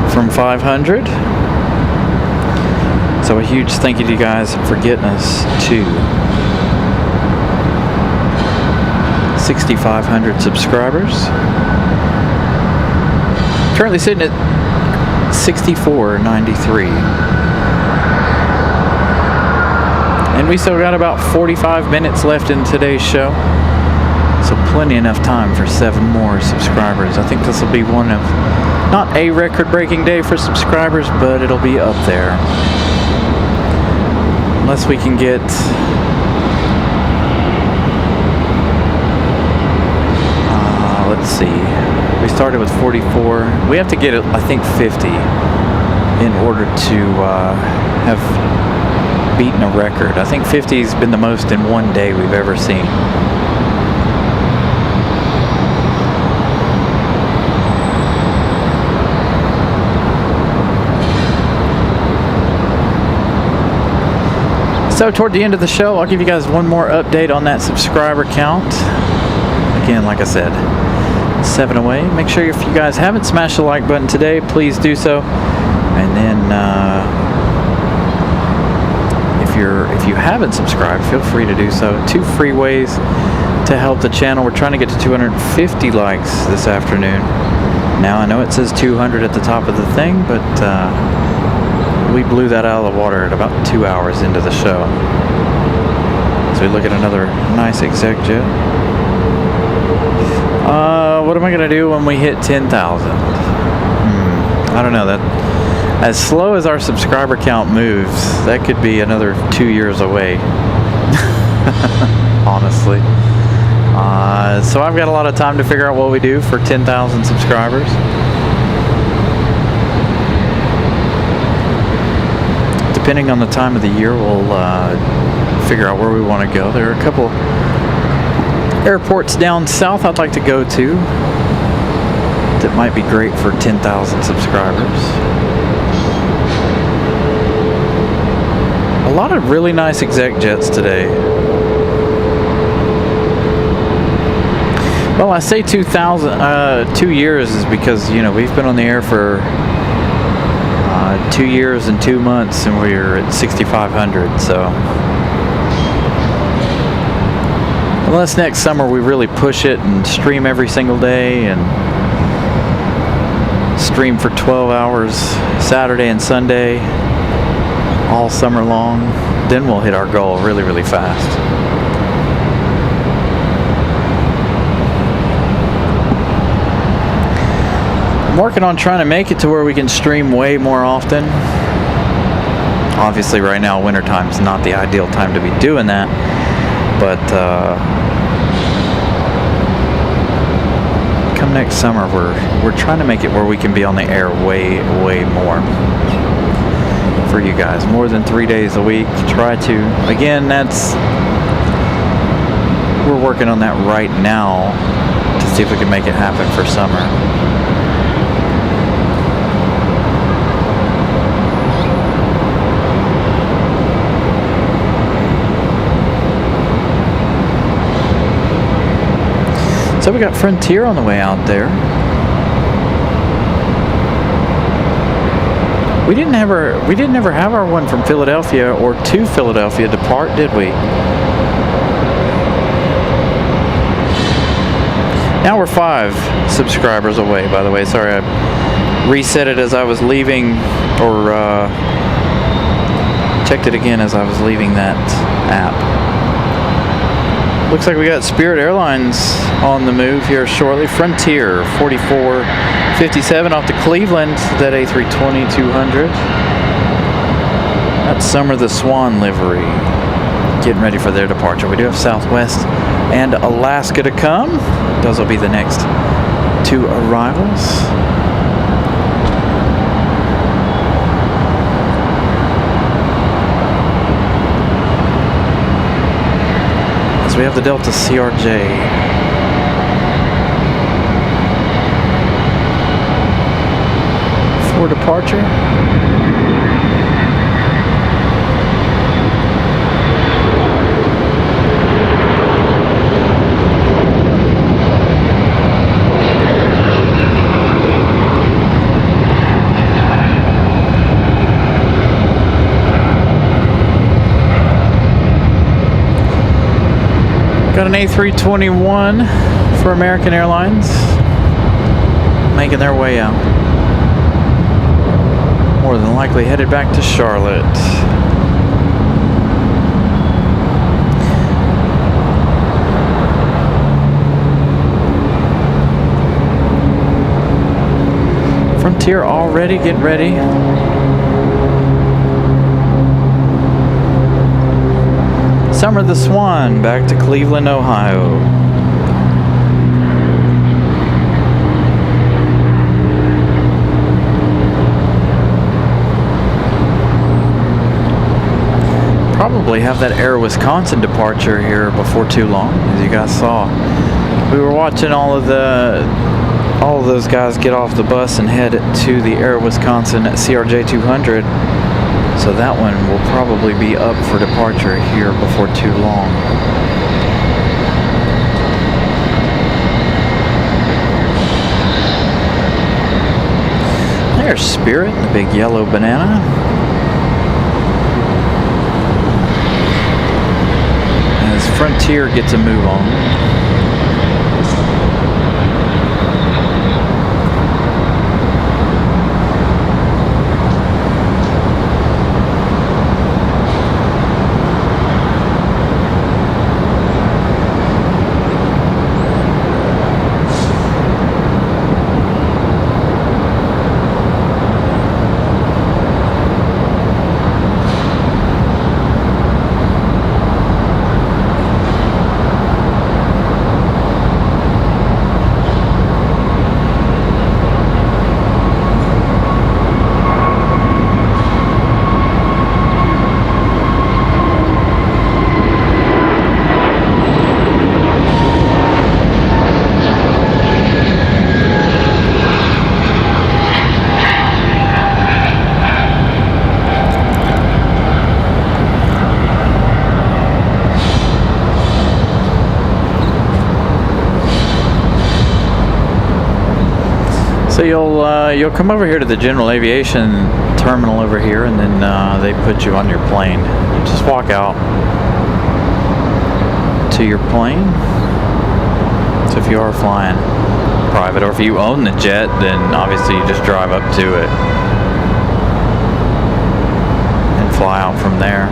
from 500. So a huge thank you to you guys for getting us to 6,500 subscribers. Currently sitting at 6,493. And we still got about 45 minutes left in today's show. So plenty enough time for 7 more subscribers. I think this will be one of, not a record-breaking day for subscribers, but it'll be up there. Unless we can get let's see, we started with 44. We have to get, I think, 50 in order to have beaten a record. I think 50 has been the most in one day we've ever seen. So toward the end of the show, I'll give you guys one more update on that subscriber count. Again, like I said, 7 away. Make sure if you guys haven't smashed the like button today, please do so. And then if you haven't subscribed, feel free to do so. 2 free ways to help the channel. We're trying to get to 250 likes this afternoon. Now I know it says 200 at the top of the thing, but we blew that out of the water at about 2 hours into the show. So we look at another nice exec jet. What am I gonna do when we hit 10,000? I don't know. That as slow as our subscriber count moves, that could be another 2 years away. Honestly. So I've got a lot of time to figure out what we do for 10,000 subscribers. Depending on the time of the year, we'll figure out where we want to go. There are a couple airports down south I'd like to go to that might be great for 10,000 subscribers. A lot of really nice exec jets today. Well, I say 2 years is because, you know, we've been on the air for 2 years and 2 months, and we're at 6,500. So unless next summer we really push it and stream every single day and stream for 12 hours Saturday and Sunday all summer long, then we'll hit our goal really, really fast. I'm working on trying to make it to where we can stream way more often. Obviously right now wintertime is not the ideal time to be doing that, but come next summer we're trying to make it where we can be on the air way more for you guys, more than 3 days a week. Try to, again, we're working on that right now to see if we can make it happen for summer. So we got Frontier on the way out there. We didn't ever have our one from Philadelphia or to Philadelphia depart, did we? Now we're 5 subscribers away, by the way. Sorry, I reset it as I was leaving, or checked it again as I was leaving that app. Looks like we got Spirit Airlines on the move here shortly. Frontier 4457 off to Cleveland, that A320-200. That's Summer the Swan livery. Getting ready for their departure. We do have Southwest and Alaska to come. Those will be the next 2 arrivals. We have the Delta CRJ. For departure. Got an A321 for American Airlines making their way out. More than likely headed back to Charlotte. Frontier already getting ready. Summer the Swan back to Cleveland, Ohio. Probably have that Air Wisconsin departure here before too long, as you guys saw. We were watching all of those guys get off the bus and head to the Air Wisconsin CRJ 200. So that one will probably be up for departure here before too long. There's Spirit, the big yellow banana. As Frontier gets a move on. So you'll come over here to the general aviation terminal over here, and then they put you on your plane. You just walk out to your plane. So if you are flying private, or if you own the jet, then obviously you just drive up to it and fly out from there.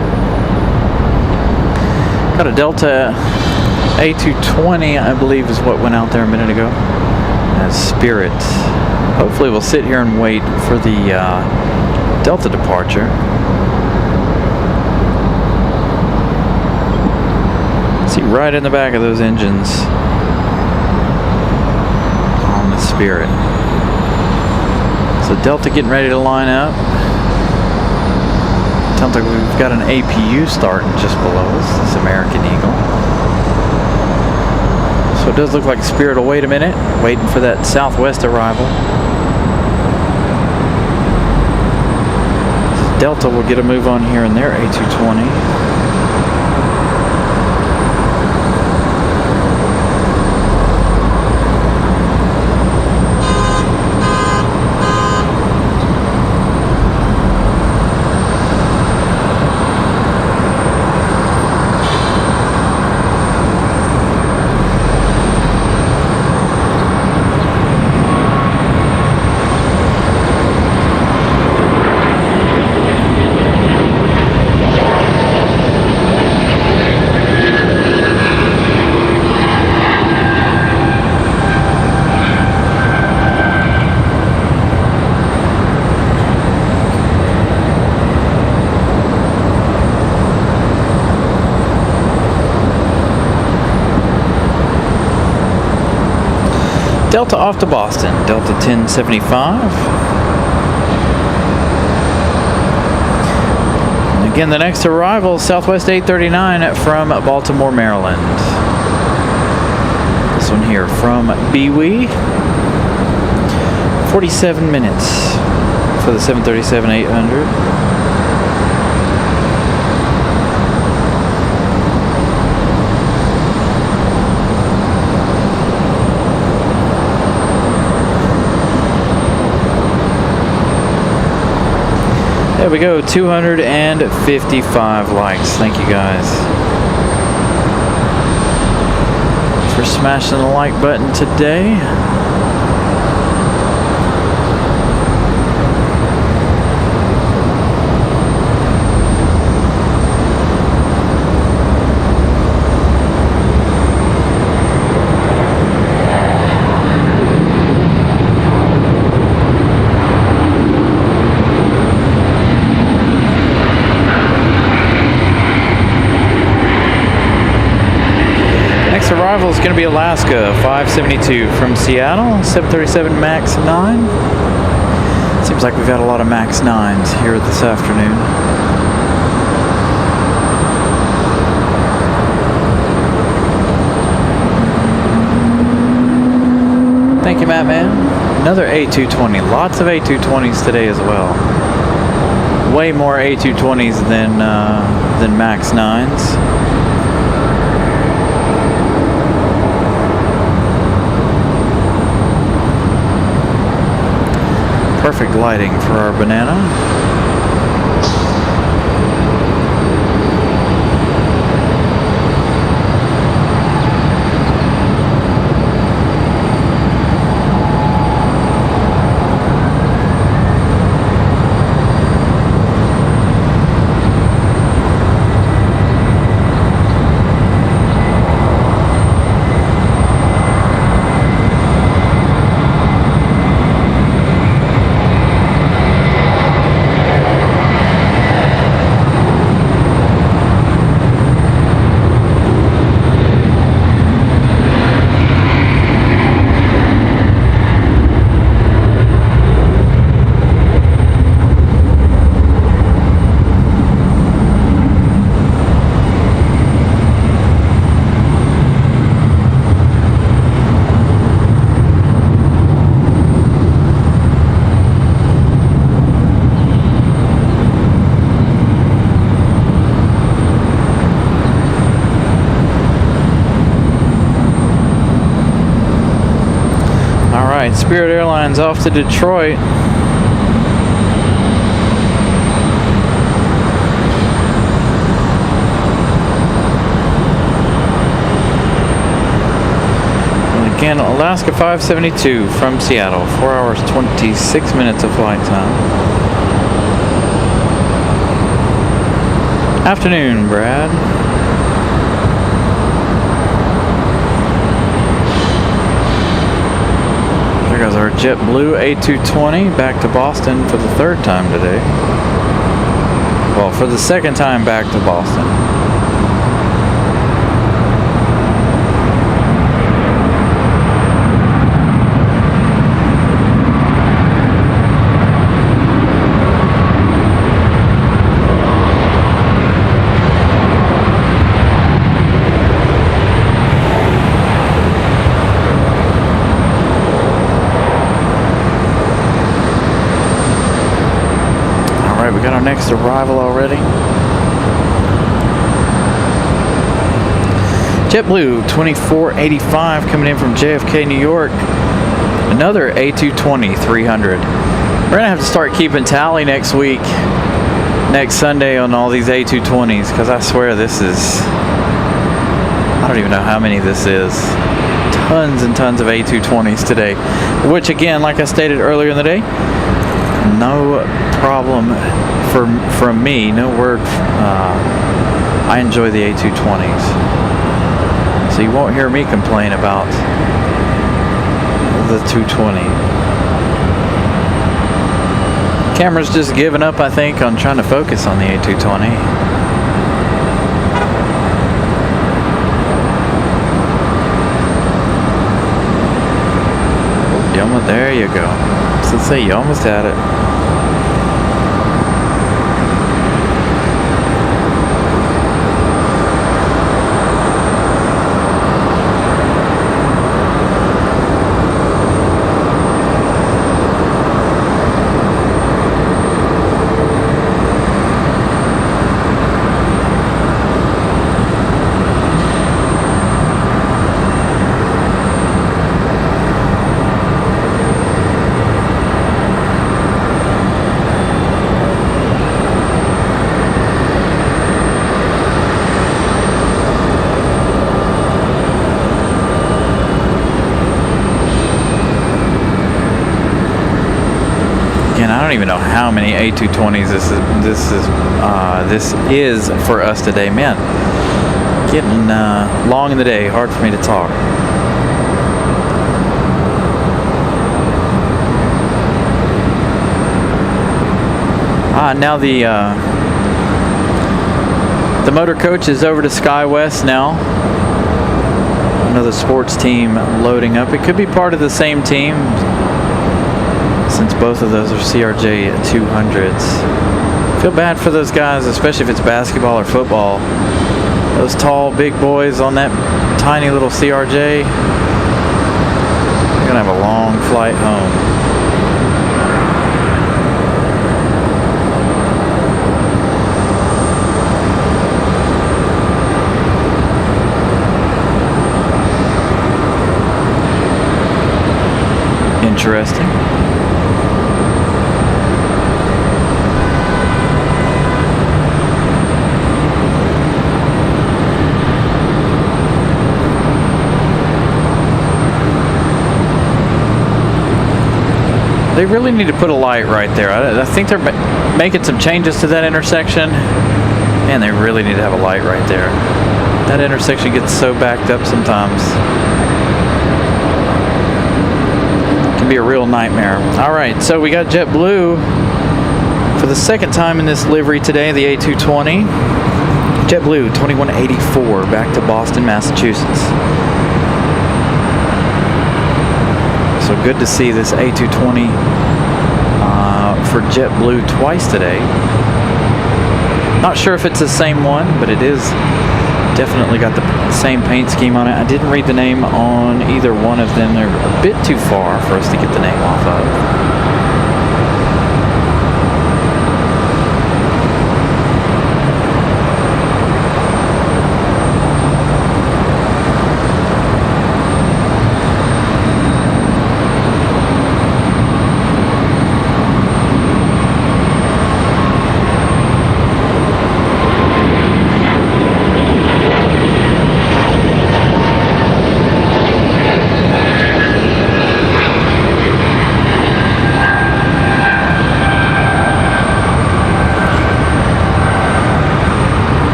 Got a Delta A220, I believe is what went out there a minute ago. As Spirit. Hopefully we'll sit here and wait for the Delta departure. See right in the back of those engines on the Spirit. So Delta getting ready to line up. Sounds like we've got an APU starting just below us, this American Eagle. So it does look like Spirit will wait a minute, waiting for that Southwest arrival. Delta will get a move on here in their A220. Delta off to Boston, Delta 1075. And again, the next arrival, Southwest 839 from Baltimore, Maryland. This one here from BWE. 47 minutes for the 737-800. There we go, 255 likes. Thank you guys for smashing the like button today. Arrival is going to be Alaska 572 from Seattle, 737 MAX 9. Seems like we've got a lot of MAX 9s here this afternoon. Thank you, Matt Man. Another A220. Lots of A220s today as well. Way more A220s than MAX 9s. Perfect lighting for our banana. Spirit Airlines off to Detroit. And again, Alaska 572 from Seattle. 4 hours, 26 minutes of flight time. Afternoon, Brad. There goes our JetBlue A220 back to Boston for the third time today. Well, for the second time back to Boston. We got our next arrival already. JetBlue 2485 coming in from JFK, New York. Another A220 300. We're gonna have to start keeping tally next week, next Sunday, on all these A220s, because I swear this is, I don't even know how many this is. Tons and tons of A220s today, which again, like I stated earlier in the day, no problem from me, no word. I enjoy the A220s, so you won't hear me complain about the 220. Camera's just given up, I think, on trying to focus on the A220. There you go. So let's say you almost had it. I don't even know how many A220s this is for us today, man. Getting long in the day, hard for me to talk. Now the motor coach is over to SkyWest now. Another sports team loading up. It could be part of the same team, since both of those are CRJ 200s. Feel bad for those guys, especially if it's basketball or football. Those tall, big boys on that tiny little CRJ, they're gonna have a long flight home. Interesting. They really need to put a light right there. I think they're making some changes to that intersection, and they really need to have a light right there. That intersection gets so backed up sometimes. It can be a real nightmare. All right, so we got JetBlue for the second time in this livery today, the A220. JetBlue 2184 back to Boston, Massachusetts. So good to see this A220 for JetBlue twice today. Not sure if it's the same one, but it is definitely got the same paint scheme on it. I didn't read the name on either one of them. They're a bit too far for us to get the name off of.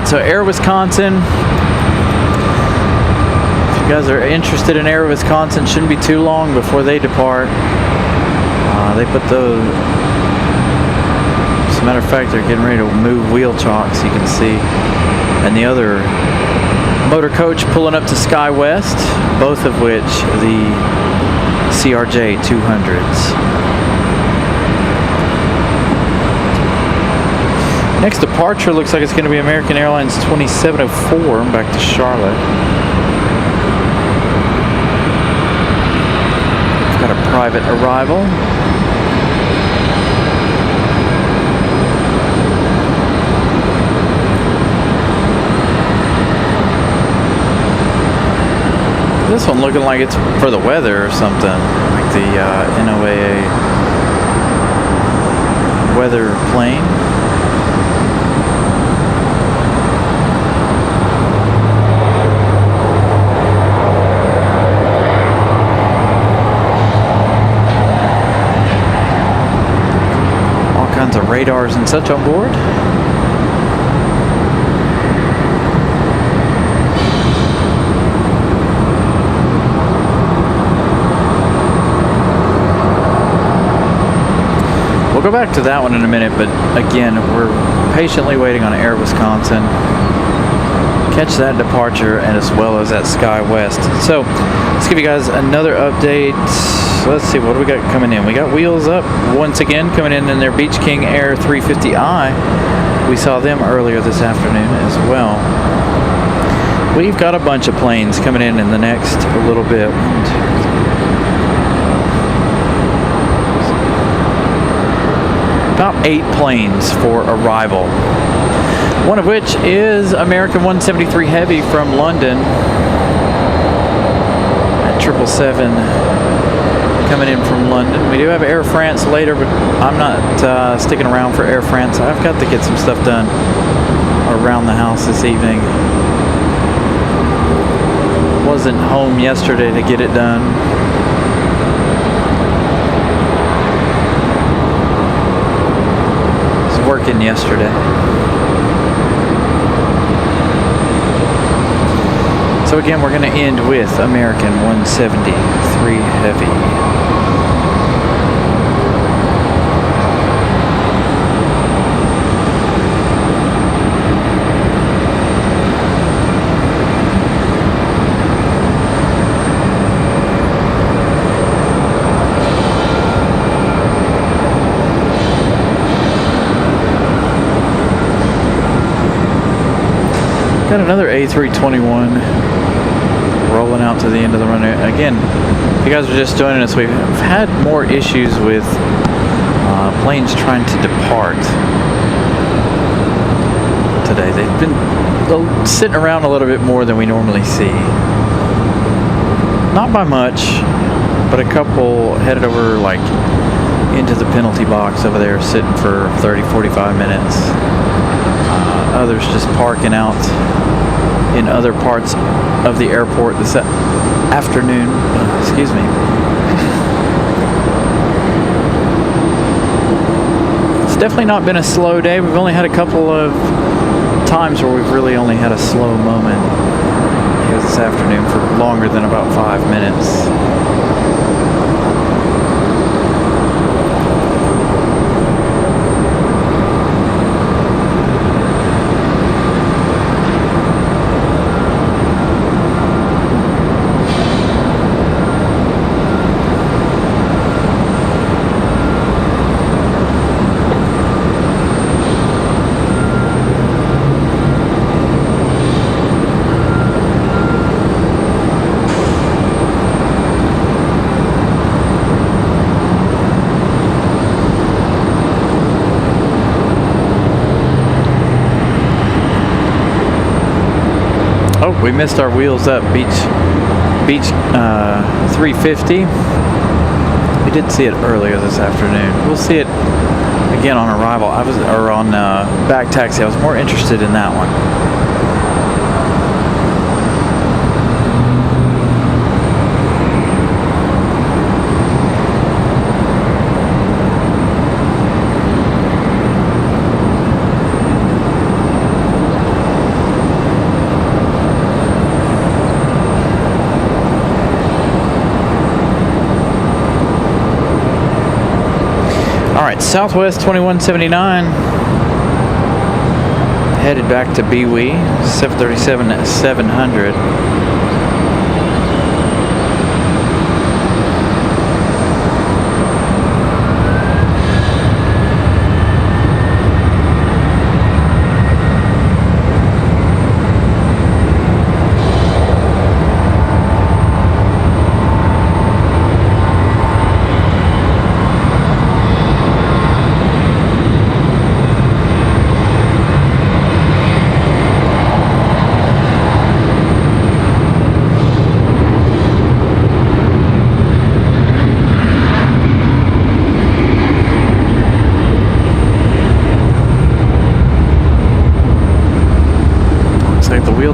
So Air Wisconsin, if you guys are interested in Air Wisconsin, shouldn't be too long before they depart. They put those, as a matter of fact, they're getting ready to move wheel chocks, you can see, and the other motor coach pulling up to Sky West, both of which the CRJ 200s. Next departure looks like it's going to be American Airlines 2704 back to Charlotte. We've got a private arrival. This one looking like it's for the weather or something, like the NOAA weather plane. Of radars and such on board. We'll go back to that one in a minute, but again, we're patiently waiting on Air Wisconsin. Catch that departure and as well as that Sky West. So let's give you guys another update. Let's see, what do we got coming in? We got Wheels Up once again coming in their Beach King Air 350i. We saw them earlier this afternoon as well. We've got a bunch of planes coming in the next little bit. About 8 planes for arrival. One of which is American 173 Heavy from London at 777. Coming in from London. We do have Air France later, but I'm not sticking around for Air France. I've got to get some stuff done around the house this evening. Wasn't home yesterday to get it done. Was working yesterday. So again, we're going to end with American 173 Heavy. Got another A321 rolling out to the end of the runway. Again, if you guys are just joining us, we've had more issues with planes trying to depart today. They've been sitting around a little bit more than we normally see. Not by much, but a couple headed over like into the penalty box over there, sitting for 30-45 minutes. Others just parking out in other parts of the airport this afternoon. Excuse me. definitely not been a slow day. We've only had a couple of times where we've really only had a slow moment here this afternoon for longer than about 5 minutes. We missed our wheels up beach 350. We did see it earlier this afternoon. We'll see it again on arrival. On back taxi. I was more interested in that one. Southwest 2179 headed back to BWE 737-700.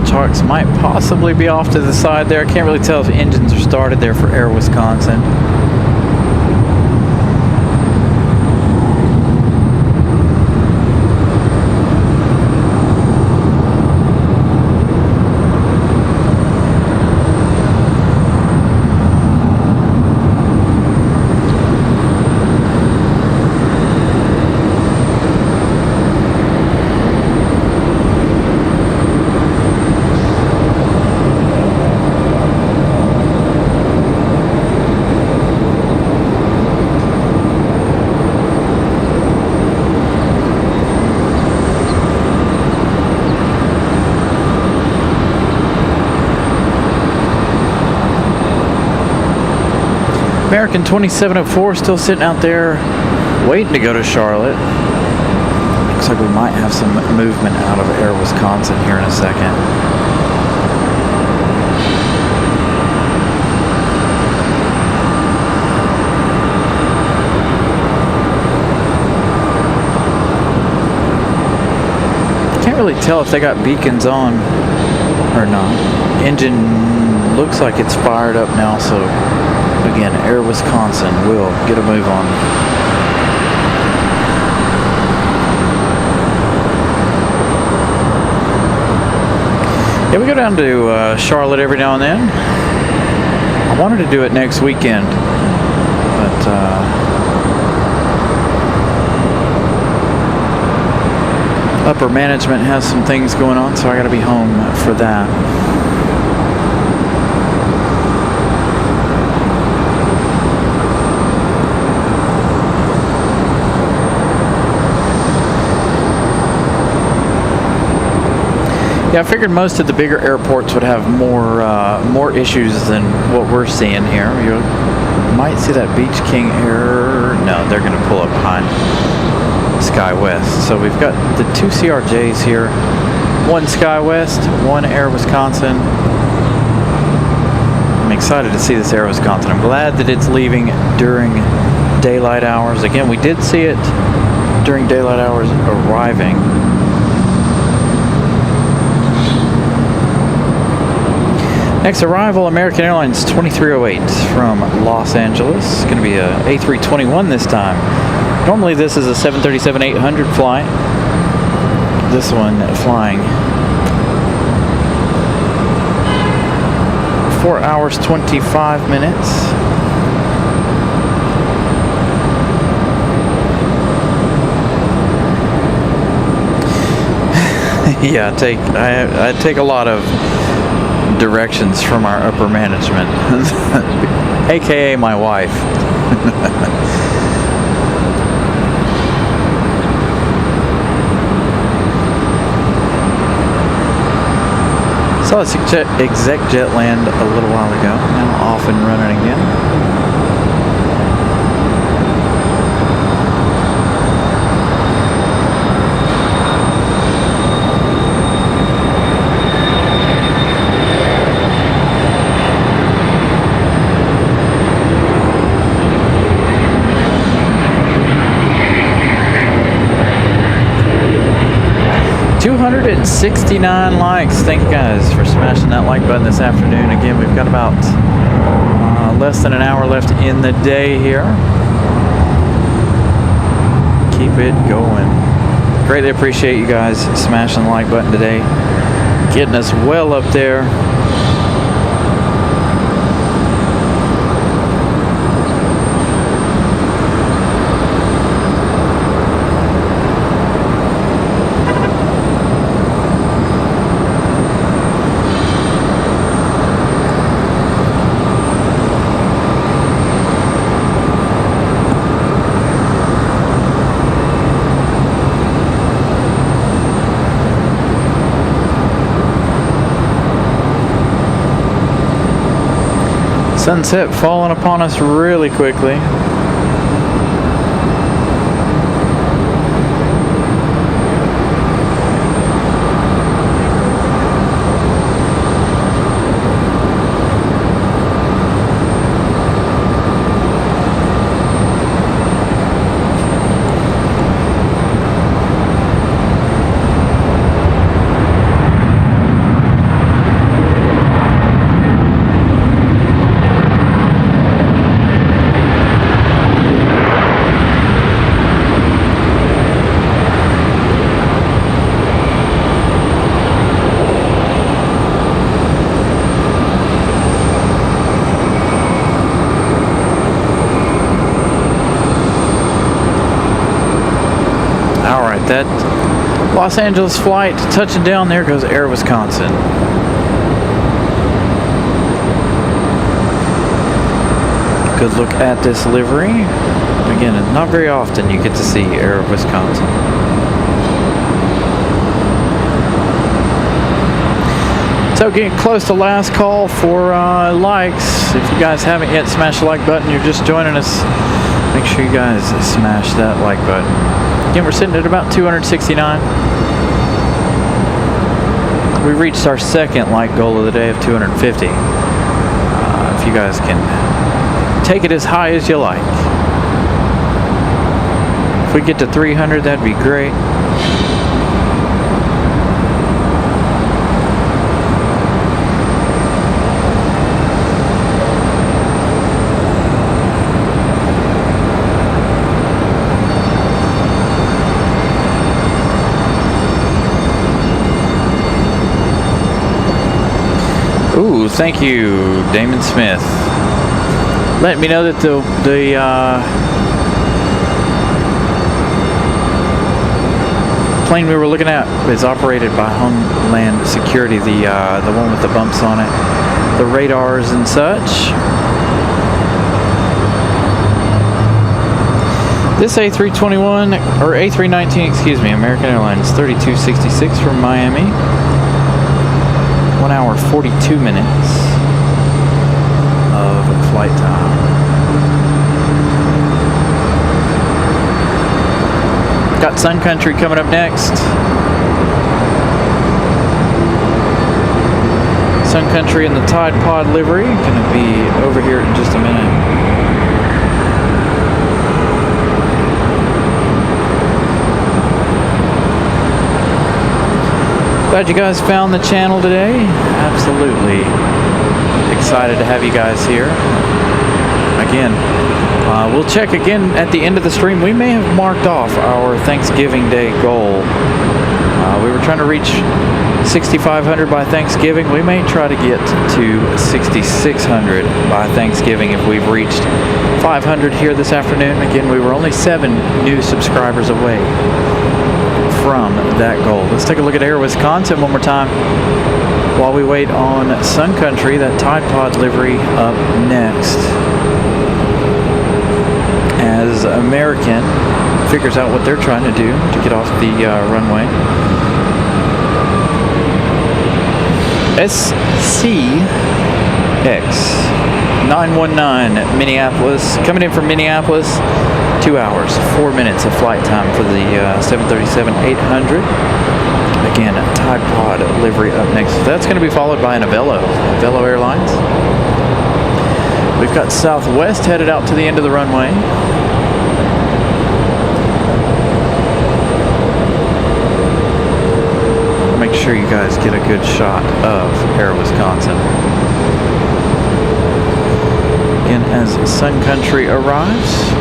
Chocks might possibly be off to the side there. I can't really tell if engines are started there for Air Wisconsin. American 2704 still sitting out there waiting to go to Charlotte. Looks like we might have some movement out of Air Wisconsin here in a second. Can't really tell if they got beacons on or not. Engine looks like it's fired up now, so again, Air Wisconsin will get a move on. Yeah, we go down to Charlotte every now and then. I wanted to do it next weekend, but upper management has some things going on, so I got to be home for that. Yeah, I figured most of the bigger airports would have more issues than what we're seeing here. You might see that Beach King Air. No, they're going to pull up behind SkyWest. So we've got the two CRJs here. One SkyWest, one Air Wisconsin. I'm excited to see this Air Wisconsin. I'm glad that it's leaving during daylight hours. Again, we did see it during daylight hours arriving. Next arrival, American Airlines 2308 from Los Angeles. It's going to be a A321 this time. Normally this is a 737-800 flight. This one flying 4 hours 25 minutes. Yeah, I take a lot of directions from our upper management, aka my wife. Saw exec jet land a little while ago. Now off and running again. $269 likes. Thank you guys for smashing that like button this afternoon. Again, we've got about less than an hour left in the day here. Keep it going. Greatly appreciate you guys smashing the like button today. Getting us well up there. Sunset falling upon us really quickly. That Los Angeles flight touching down. There goes Air Wisconsin. Good look at this livery. Again, not very often you get to see Air Wisconsin. So getting close to last call for likes. If you guys haven't yet smashed the like button, you're just joining us, make sure you guys smash that like button. Again, we're sitting at about 269. We reached our second like goal of the day of 250. If you guys can take it as high as you like. If we get to 300, that'd be great. Ooh, thank you, Damon Smith. Let me know that the plane we were looking at is operated by Homeland Security, the one with the bumps on it, the radars and such. This A321 or A319, excuse me, American Airlines 3266 from Miami. 1 hour 42 minutes of flight time. Got Sun Country coming up next. Sun Country in the Tide Pod livery. Gonna be over here in just a minute. Glad you guys found the channel today. Absolutely excited to have you guys here. again. We'll check again at the end of the stream. We may have marked off our Thanksgiving Day goal. We were trying to reach 6,500 by Thanksgiving. We may try to get to 6,600 by Thanksgiving if we've reached 500 here this afternoon. Again, we were only 7 new subscribers away from that goal. Let's take a look at Air Wisconsin one more time while we wait on Sun Country, that Tide Pod livery up next, as American figures out what they're trying to do to get off the runway. SCX 919 Minneapolis, coming in from Minneapolis. 2 hours, 4 minutes of flight time for the 737-800. Again, Tide Pod livery up next. That's going to be followed by an Avelo Airlines. We've got Southwest headed out to the end of the runway. Make sure you guys get a good shot of Air Wisconsin. Again, as Sun Country arrives.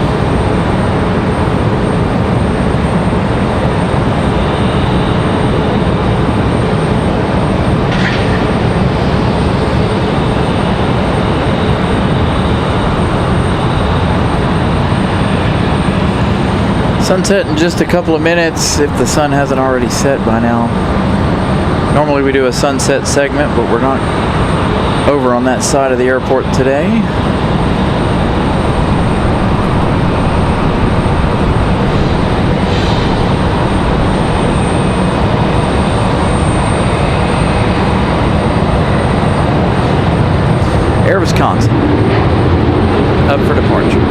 Sunset in just a couple of minutes, if the sun hasn't already set by now. Normally we do a sunset segment, but we're not over on that side of the airport today. Air Wisconsin, up for departure.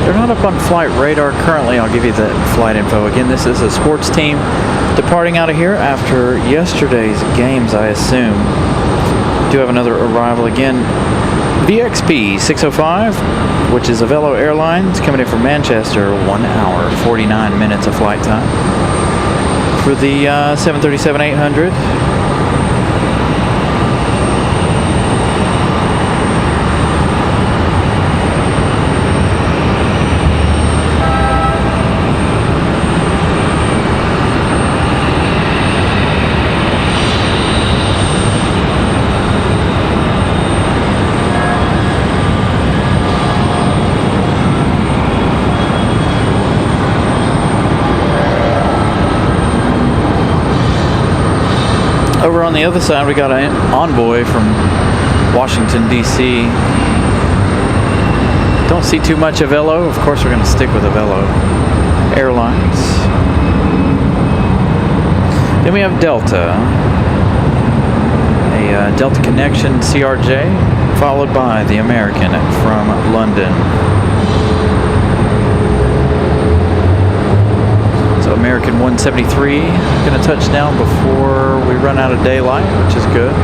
They're not up on flight radar currently. I'll give you the flight info. Again, this is a sports team departing out of here after yesterday's games, I assume. Do have another arrival again. VXP 605, which is Avelo Airlines, coming in from Manchester. 1 hour, 49 minutes of flight time for the 737-800. Over on the other side, we got an envoy from Washington, D.C. Don't see too much of Avelo. Of course, we're going to stick with Avelo Airlines. Then we have Delta, a Delta Connection CRJ, followed by the American from London. American 173 going to touch down before we run out of daylight, which is good.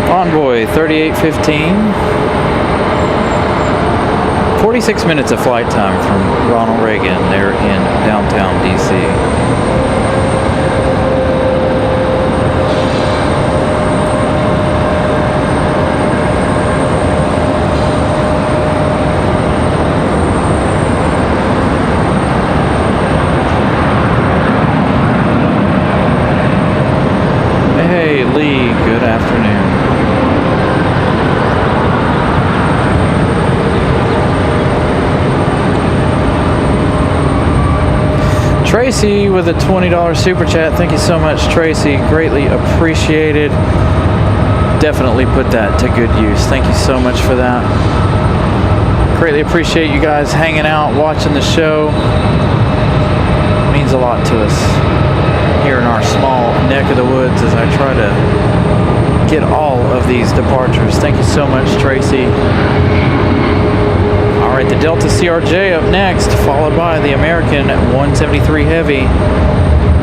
Envoy 3815. 46 minutes of flight time from Ronald Reagan there in downtown DC. Hey Lee, good afternoon. Tracy with a $20 super chat. Thank you so much, Tracy. Greatly appreciated. Definitely put that to good use. Thank you so much for that. Greatly appreciate you guys hanging out, watching the show. It means a lot to us here in our small neck of the woods as I try to get all of these departures. Thank you so much, Tracy. All right, the Delta CRJ up next, followed by the American 173 Heavy.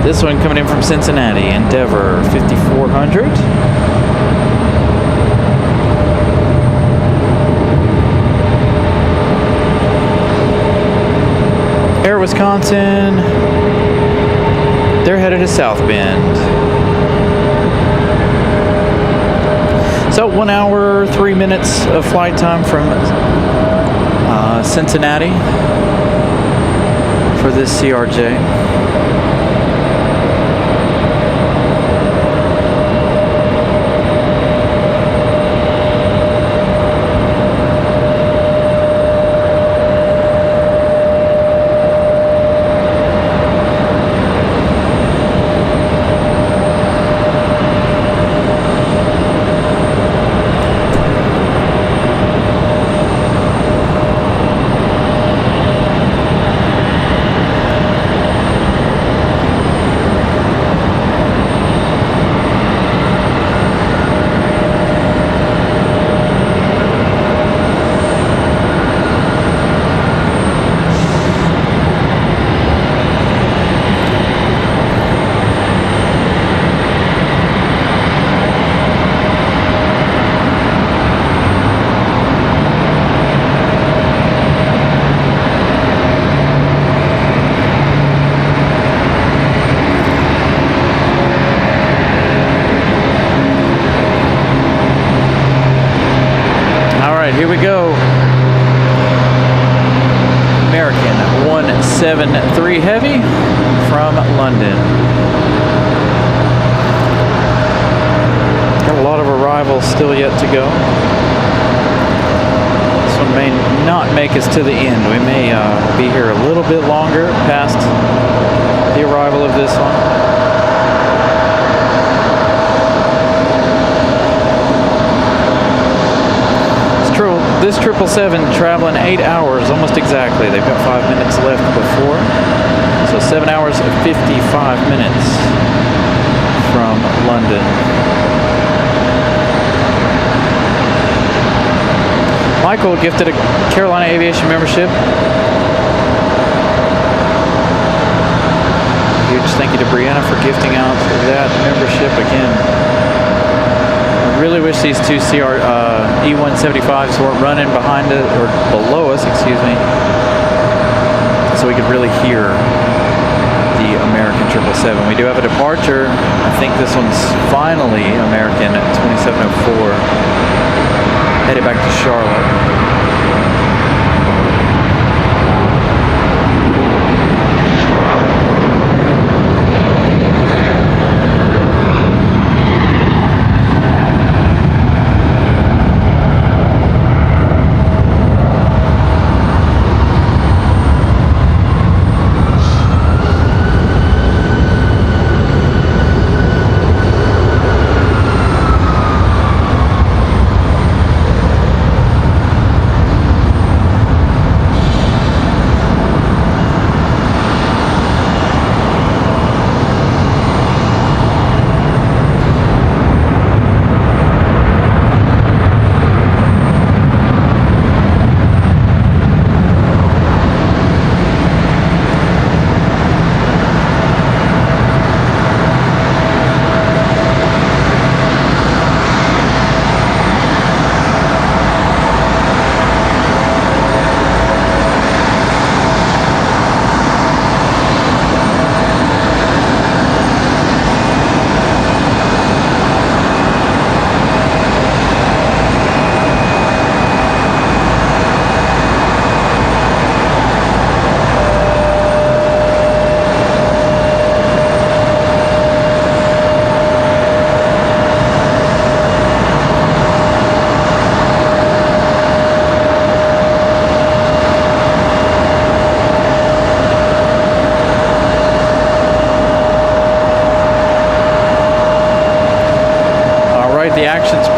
This one coming in from Cincinnati, Endeavor 5400. Air Wisconsin, they're headed to South Bend. So 1 hour, 3 minutes of flight time from Cincinnati for this CRJ. Here we go. American 173 Heavy from London. Got a lot of arrivals still yet to go. This one may not make us to the end. We may be here a little bit longer past the arrival of this one. This 777 traveling 8 hours almost exactly. They've got 5 minutes left before. So 7 hours and 55 minutes from London. Michael gifted a Carolina Aviation membership. Huge thank you to Brianna for gifting out that membership again. Really wish these two E175s weren't running behind us, or below us, excuse me, so we could really hear the American 777. We do have a departure. I think this one's finally American 2704, headed back to Charlotte.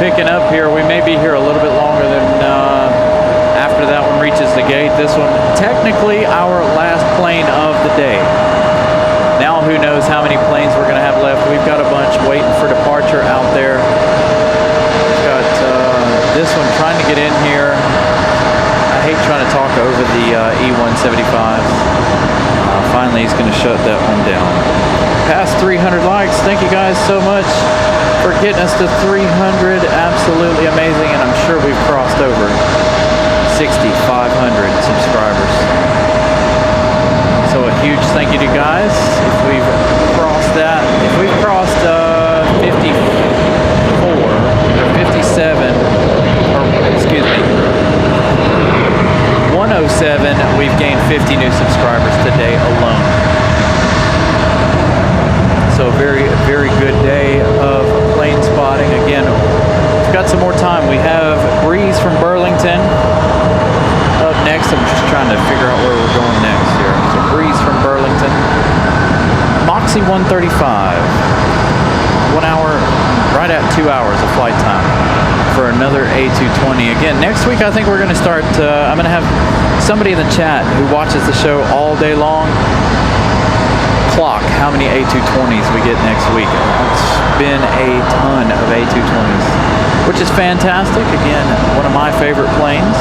picking up here. We may be here a little bit longer than after that one reaches the gate. This one, technically our last plane of the day. Now who knows how many planes we're going to have left. We've got a bunch waiting for departure out there. We've got this one trying to get in here. I hate trying to talk over the E175. Finally, he's going to shut that one down. Past 300 likes. Thank you guys so much for getting us to 300. Absolutely amazing, and I'm sure we've crossed over 6,500 subscribers. So a huge thank you to you guys. If we've crossed that, if we've crossed 54 or 57, or excuse me, 107, we've gained 50 new subscribers today alone. So a very, very good day of plane spotting. Again, we've got some more time. We have Breeze from Burlington up next. I'm just trying to figure out where we're going next here. So Breeze from Burlington. Moxie 135. 1 hour, right at 2 hours of flight time for another A220. Again, next week I think we're going to start, I'm going to have somebody in the chat who watches the show all day long clock how many A220s we get next week. It's been a ton of A220s, which is fantastic. Again, one of my favorite planes.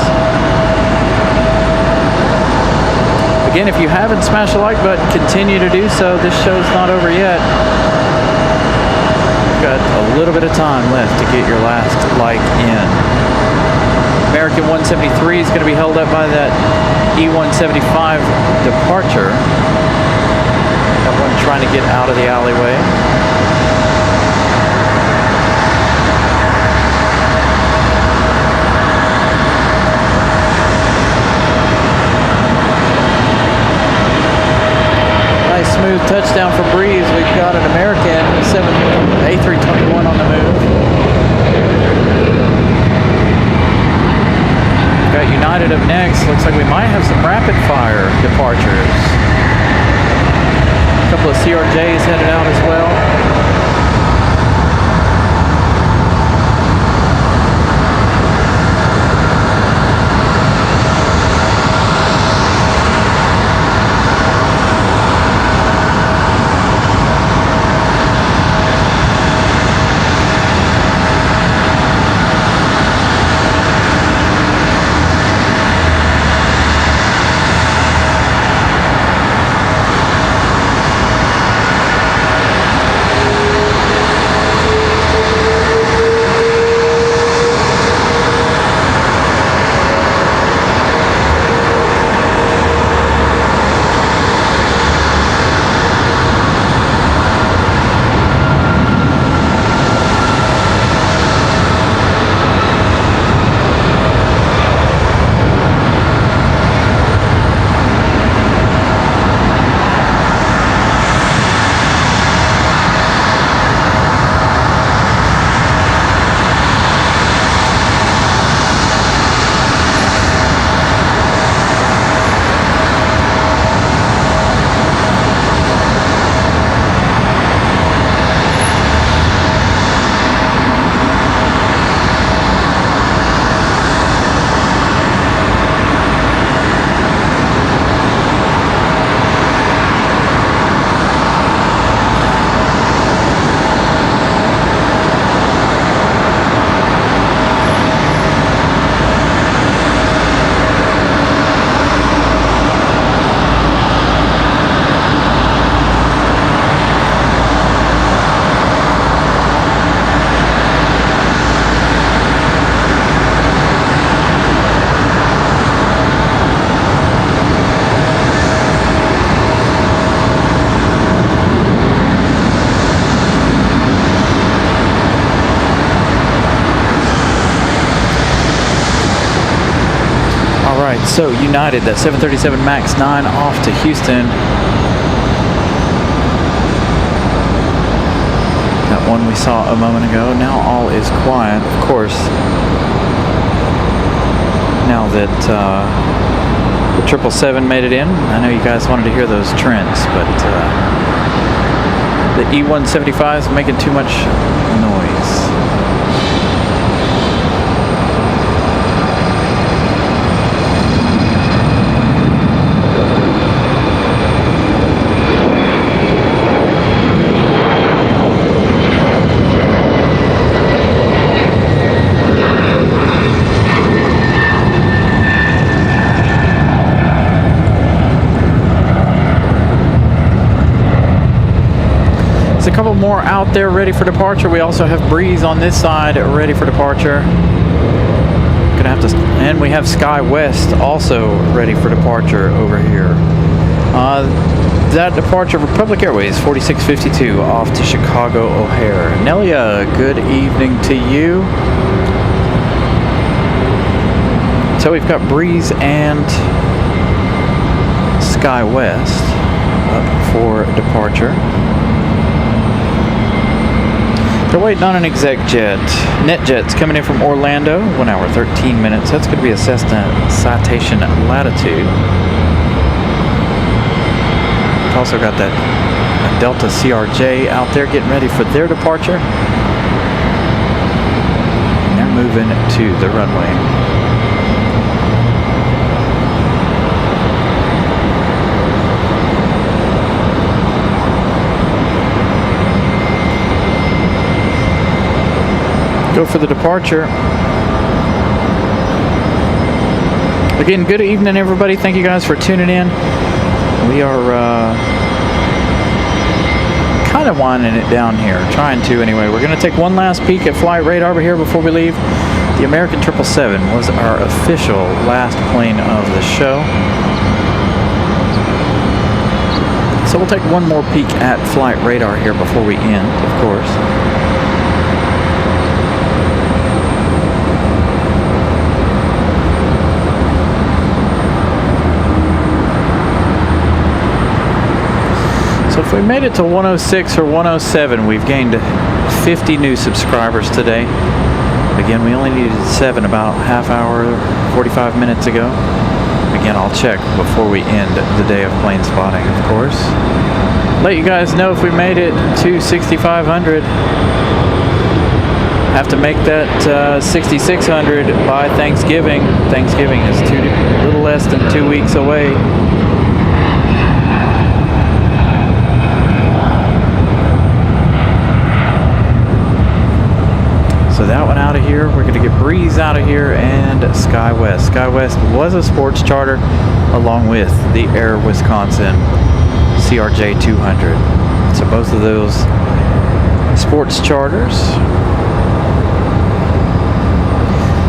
Again, if you haven't smashed the like button, continue to do so. This show's not over yet. Got a little bit of time left to get your last like in. American 173 is going to be held up by that E175 departure. Got one trying to get out of the alleyway. Nice smooth touchdown for Breeze. We've got an American A321 on the move. Got United up next. Looks like we might have some rapid fire departures. A couple of CRJs headed out as well. So United, that 737 MAX 9 off to Houston. That one we saw a moment ago. Now all is quiet, of course. Now that the 777 made it in, I know you guys wanted to hear those trends, but the E175 is making too much noise. a couple more out there ready for departure. We also have Breeze on this side ready for departure. Gonna have to, and we have Sky West also ready for departure over here. That departure, Republic Airways 4652 off to Chicago O'Hare. Nelia, good evening to you. So we've got Breeze and Sky West up for departure. They're waiting on an exec jet. NetJet's coming in from Orlando, 1 hour 13 minutes. That's going to be a Cessna Citation Latitude. We've also got that Delta CRJ out there getting ready for their departure. And they're moving to the runway. Go for the departure. Again, good evening, everybody. Thank you guys for tuning in. We are kind of winding it down here, trying to anyway. We're going to take one last peek at flight radar here before we leave. The American 777 was our official last plane of the show. So we'll take one more peek at flight radar here before we end, of course. So if we made it to 106 or 107, we've gained 50 new subscribers today. Again, we only needed 7 about half hour, 45 minutes ago. Again, I'll check before we end the day of plane spotting, of course. Let you guys know if we made it to 6,500. Have to make that 6,600 by Thanksgiving. Thanksgiving is a little less than 2 weeks away. So that one out of here. We're going to get Breeze out of here and Sky West. Sky West was a sports charter along with the Air Wisconsin CRJ 200. So both of those sports charters.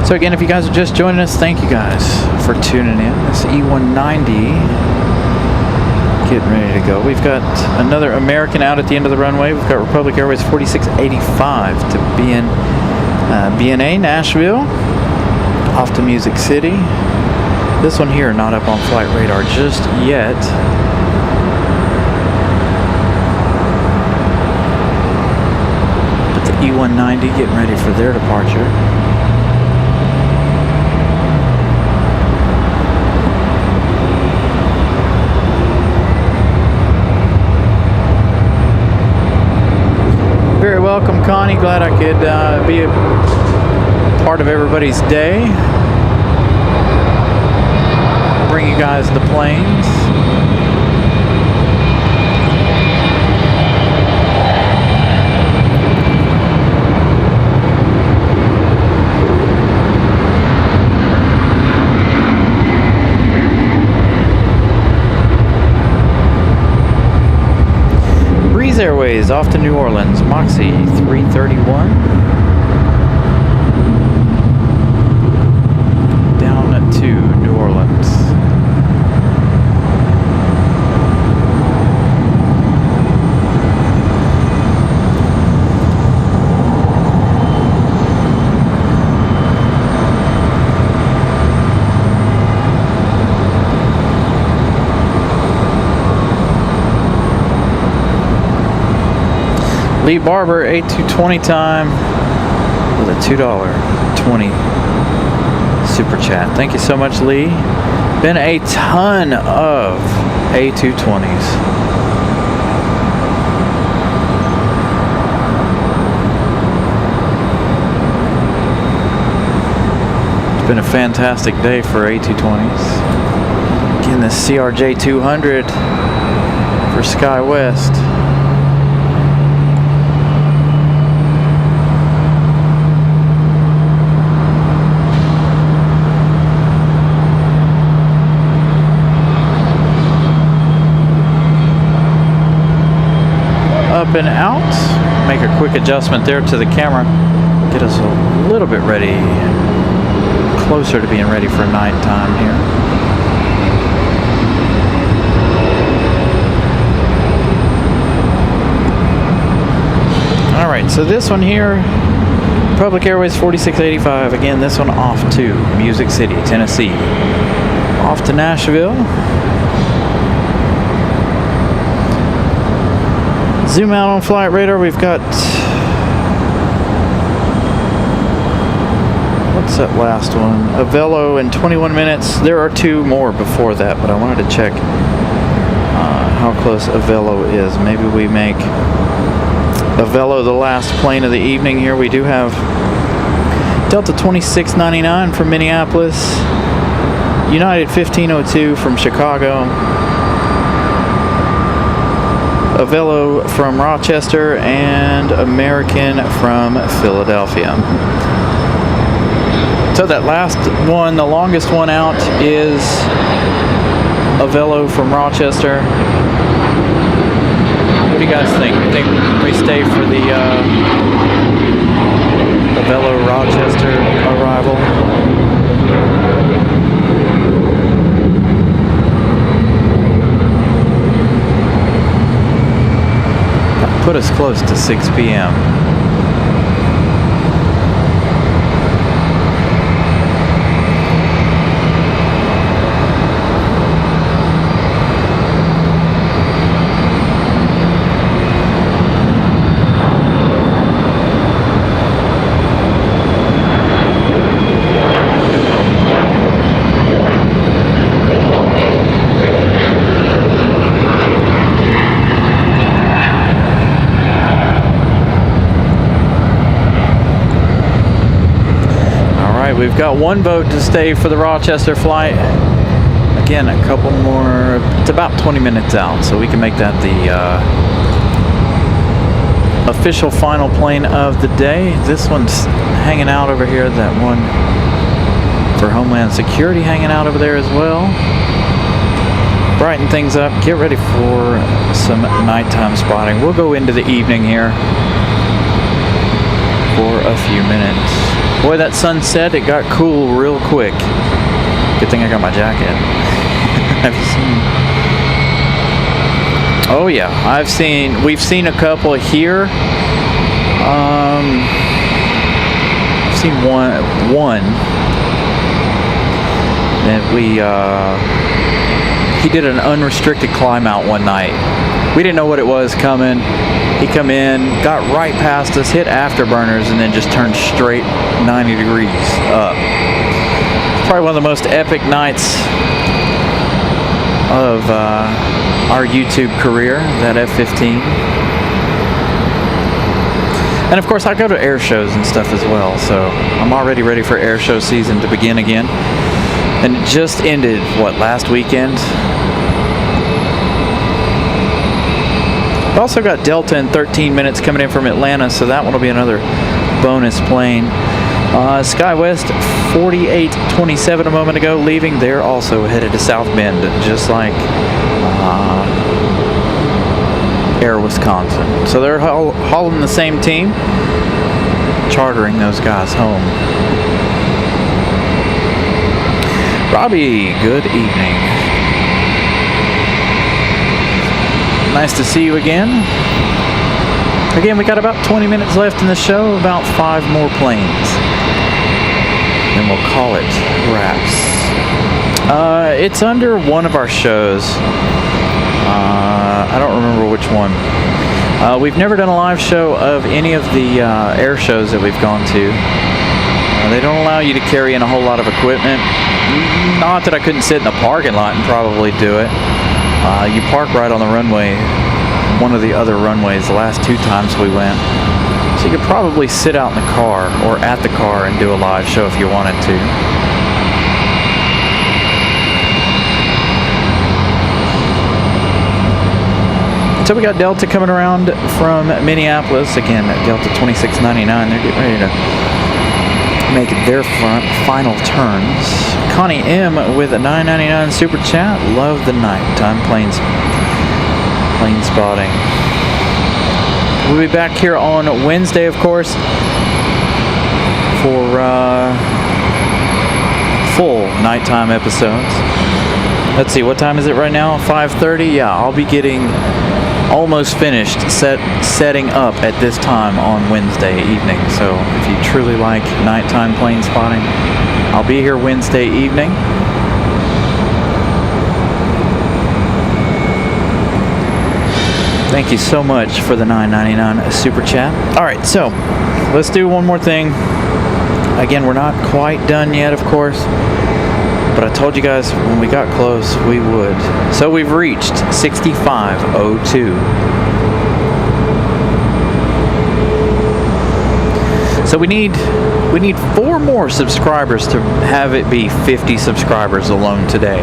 So again, if you guys are just joining us, thank you guys for tuning in. This E190 getting ready to go. We've got another American out at the end of the runway. We've got Republic Airways 4685 to BNA Nashville, off to Music City. This one here not up on flight radar just yet. But the E190 getting ready for their departure. Very welcome, Connie. Glad I could be a part of everybody's day. Bring you guys the planes. Breeze Airways off to New Orleans, Moxie 331. Down to New Orleans. Lee Barber, 8220 time with a $2.20 super chat. Thank you so much, Lee. Been a ton of A220s. It's been a fantastic day for A220s. Again, the CRJ 200 for Sky West. been out. Make a quick adjustment there to the camera. Get us a little bit ready, closer to being ready for nighttime here. All right, so this one here, Public Airways 4685. Again, this one off to Music City, Tennessee. Off to Nashville. Zoom out on flight radar. We've got, what's that last one? A Velo in 21 minutes. There are two more before that, but I wanted to check how close a Velo is. Maybe we make a Velo the last plane of the evening here. We do have Delta 2699 from Minneapolis, United 1502 from Chicago, a Velo from Rochester, and American from Philadelphia. So that last one, the longest one out, is a Velo from Rochester. What do you guys think? You think we stay for the Velo Rochester arrival? Put us close to 6 p.m. We've got one boat to stay for the Rochester flight. Again, a couple more. It's about 20 minutes out, so we can make that the official final plane of the day. This one's hanging out over here. That one for Homeland Security hanging out over there as well. Brighten things up. Get ready for some nighttime spotting. We'll go into the evening here for a few minutes. Boy, that sunset, it got cool real quick. Good thing I got my jacket. Have you seen? Oh yeah, we've seen a couple here. I've seen one that he did an unrestricted climb out one night. We didn't know what it was coming. He come in, got right past us, hit afterburners, and then just turned straight 90 degrees up. It's probably one of the most epic nights of our YouTube career, that F-15. And of course, I go to air shows and stuff as well, so I'm already ready for air show season to begin again. And it just ended, what, last weekend? We also got Delta in 13 minutes coming in from Atlanta, so that one will be another bonus plane. SkyWest 4827 a moment ago, leaving. They're also headed to South Bend, just like Air Wisconsin. So they're hauling the same team, chartering those guys home. Robbie, good evening. Nice to see you again. Again, we got about 20 minutes left in the show, about 5 more planes. And we'll call it wraps. It's under one of our shows. I don't remember which one. We've never done a live show of any of the air shows that we've gone to. They don't allow you to carry in a whole lot of equipment. Not that I couldn't sit in the parking lot and probably do it. You park right on the runway, one of the other runways, the last 2 times we went. So you could probably sit out in the car or at the car and do a live show if you wanted to. So we got Delta coming around from Minneapolis. Again, Delta 2699, they're getting ready to make their final turns. Connie M with a $9.99 super chat. Love the nighttime plane spotting. We'll be back here on Wednesday, of course, for full nighttime episodes. Let's see, what time is it right now? 5:30? Yeah, I'll be getting almost finished setting up at this time on Wednesday evening. So if you truly like nighttime plane spotting, I'll be here Wednesday evening. Thank you so much for the $9.99 super chat. All right, so let's do one more thing. Again, we're not quite done yet, of course, but I told you guys when we got close we would. So we've reached 6502. So we need 4 more subscribers to have it be 50 subscribers alone today.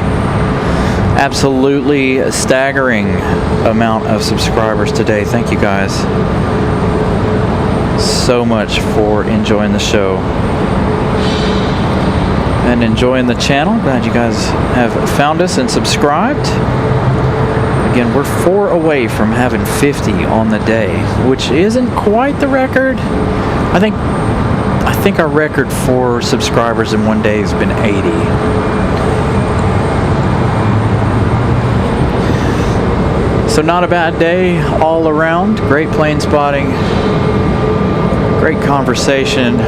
Absolutely a staggering amount of subscribers today. Thank you guys so much for enjoying the show and enjoying the channel. Glad you guys have found us and subscribed. Again, we're 4 away from having 50 on the day, which isn't quite the record. I think our record for subscribers in one day has been 80. So not a bad day all around. Great plane spotting. Great conversation.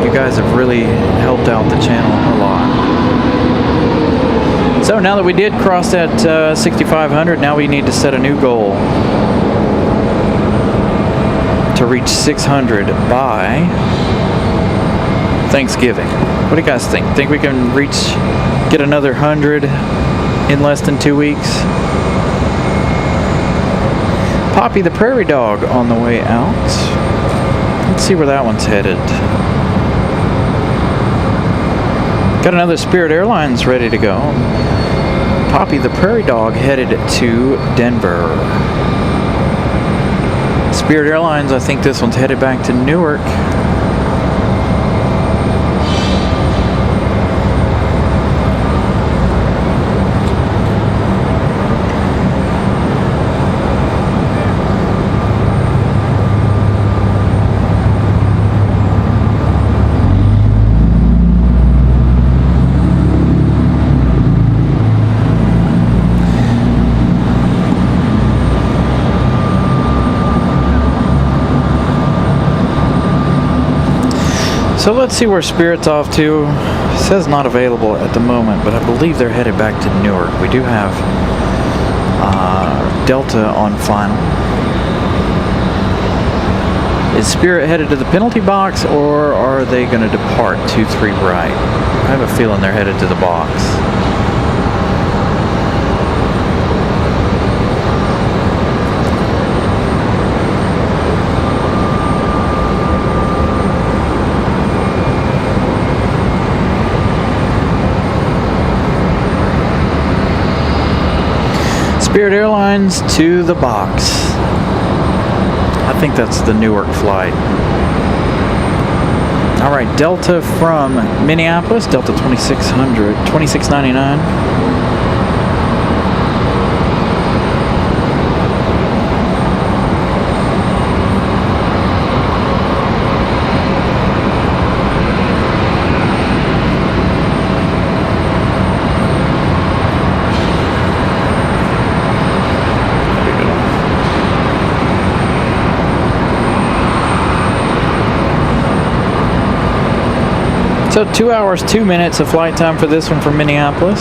You guys have really helped out the channel a lot. So now that we did cross that 6,500, now we need to set a new goal to reach 600 by Thanksgiving. What do you guys think? Think we can get another 100 in less than 2 weeks? Poppy the prairie dog on the way out. Let's see where that one's headed. Got another Spirit Airlines ready to go. Poppy the prairie dog headed to Denver. Spirit Airlines, I think this one's headed back to Newark. So let's see where Spirit's off to. It says not available at the moment, but I believe they're headed back to Newark. We do have Delta on final. Is Spirit headed to the penalty box, or are they going to depart 2-3 right? I have a feeling they're headed to the box. Spirit Airlines to the box. I think that's the Newark flight. All right, Delta from Minneapolis, Delta 2699. So 2 hours, 2 minutes of flight time for this one from Minneapolis.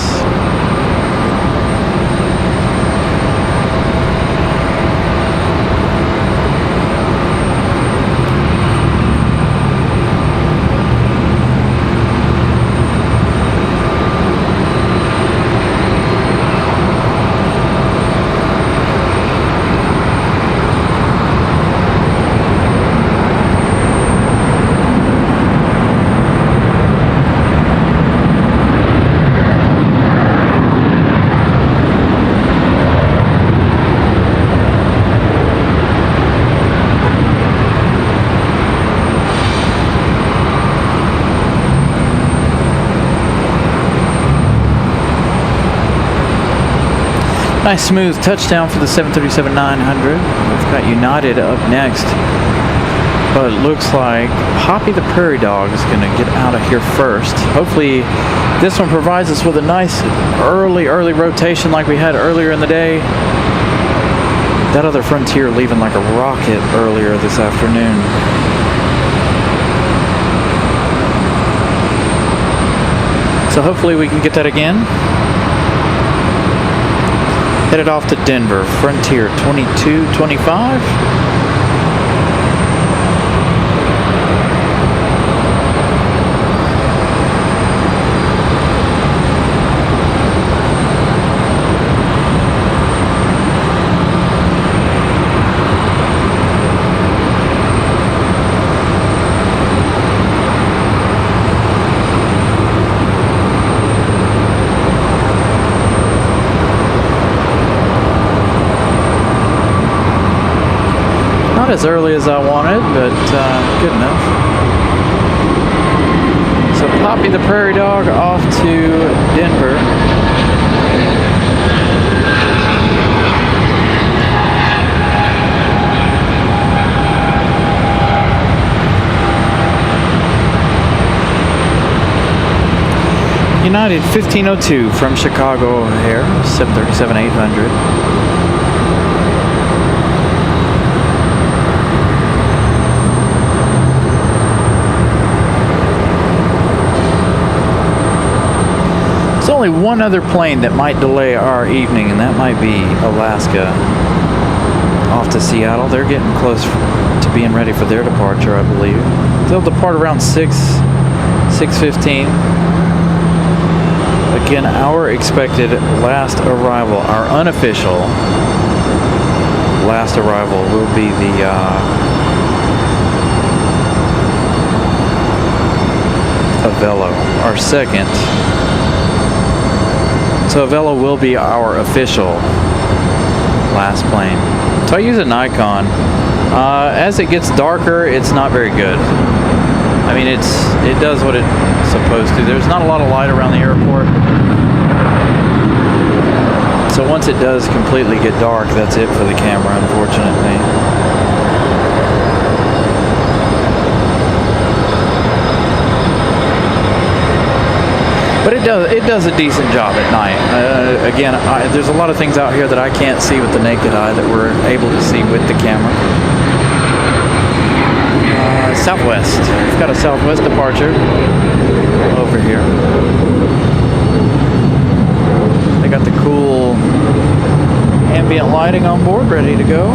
Nice smooth touchdown for the 737-900. We've got United up next. But it looks like Poppy the Prairie Dog is going to get out of here first. Hopefully this one provides us with a nice early rotation like we had earlier in the day. That other Frontier leaving like a rocket earlier this afternoon. So hopefully we can get that again. Headed off to Denver, Frontier 2225. Not as early as I wanted, but good enough. So Poppy the Prairie Dog off to Denver. United 1502 from Chicago O'Hare, 737-800. There's only one other plane that might delay our evening, and that might be Alaska off to Seattle. They're getting close to being ready for their departure, I believe. They'll depart around 6:15. Again, our expected last arrival, our unofficial last arrival will be the Avello, our second. So Avello will be our official last plane. So I use a Nikon. As it gets darker, it's not very good. I mean, it does what it's supposed to. There's not a lot of light around the airport. So once it does completely get dark, that's it for the camera, unfortunately. But it does a decent job at night. Again, there's a lot of things out here that I can't see with the naked eye that we're able to see with the camera. Southwest. We've got a Southwest departure over here. They got the cool ambient lighting on board, ready to go.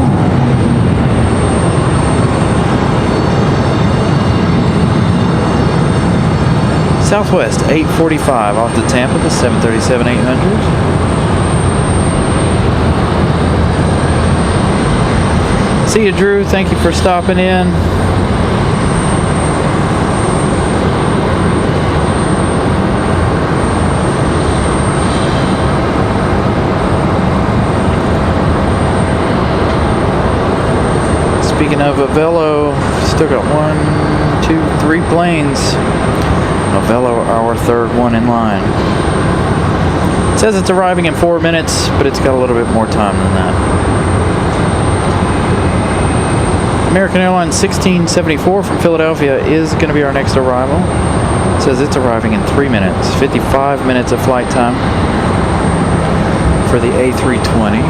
Southwest 845 off the Tampa, the 737-800. See you, Drew. Thank you for stopping in. Speaking of Avello, still got 1, 2, 3 planes. Avello, our third one in line. It says it's arriving in 4 minutes, but it's got a little bit more time than that. American Airlines 1674 from Philadelphia is going to be our next arrival. It says it's arriving in 3 minutes. 55 minutes of flight time for the A320.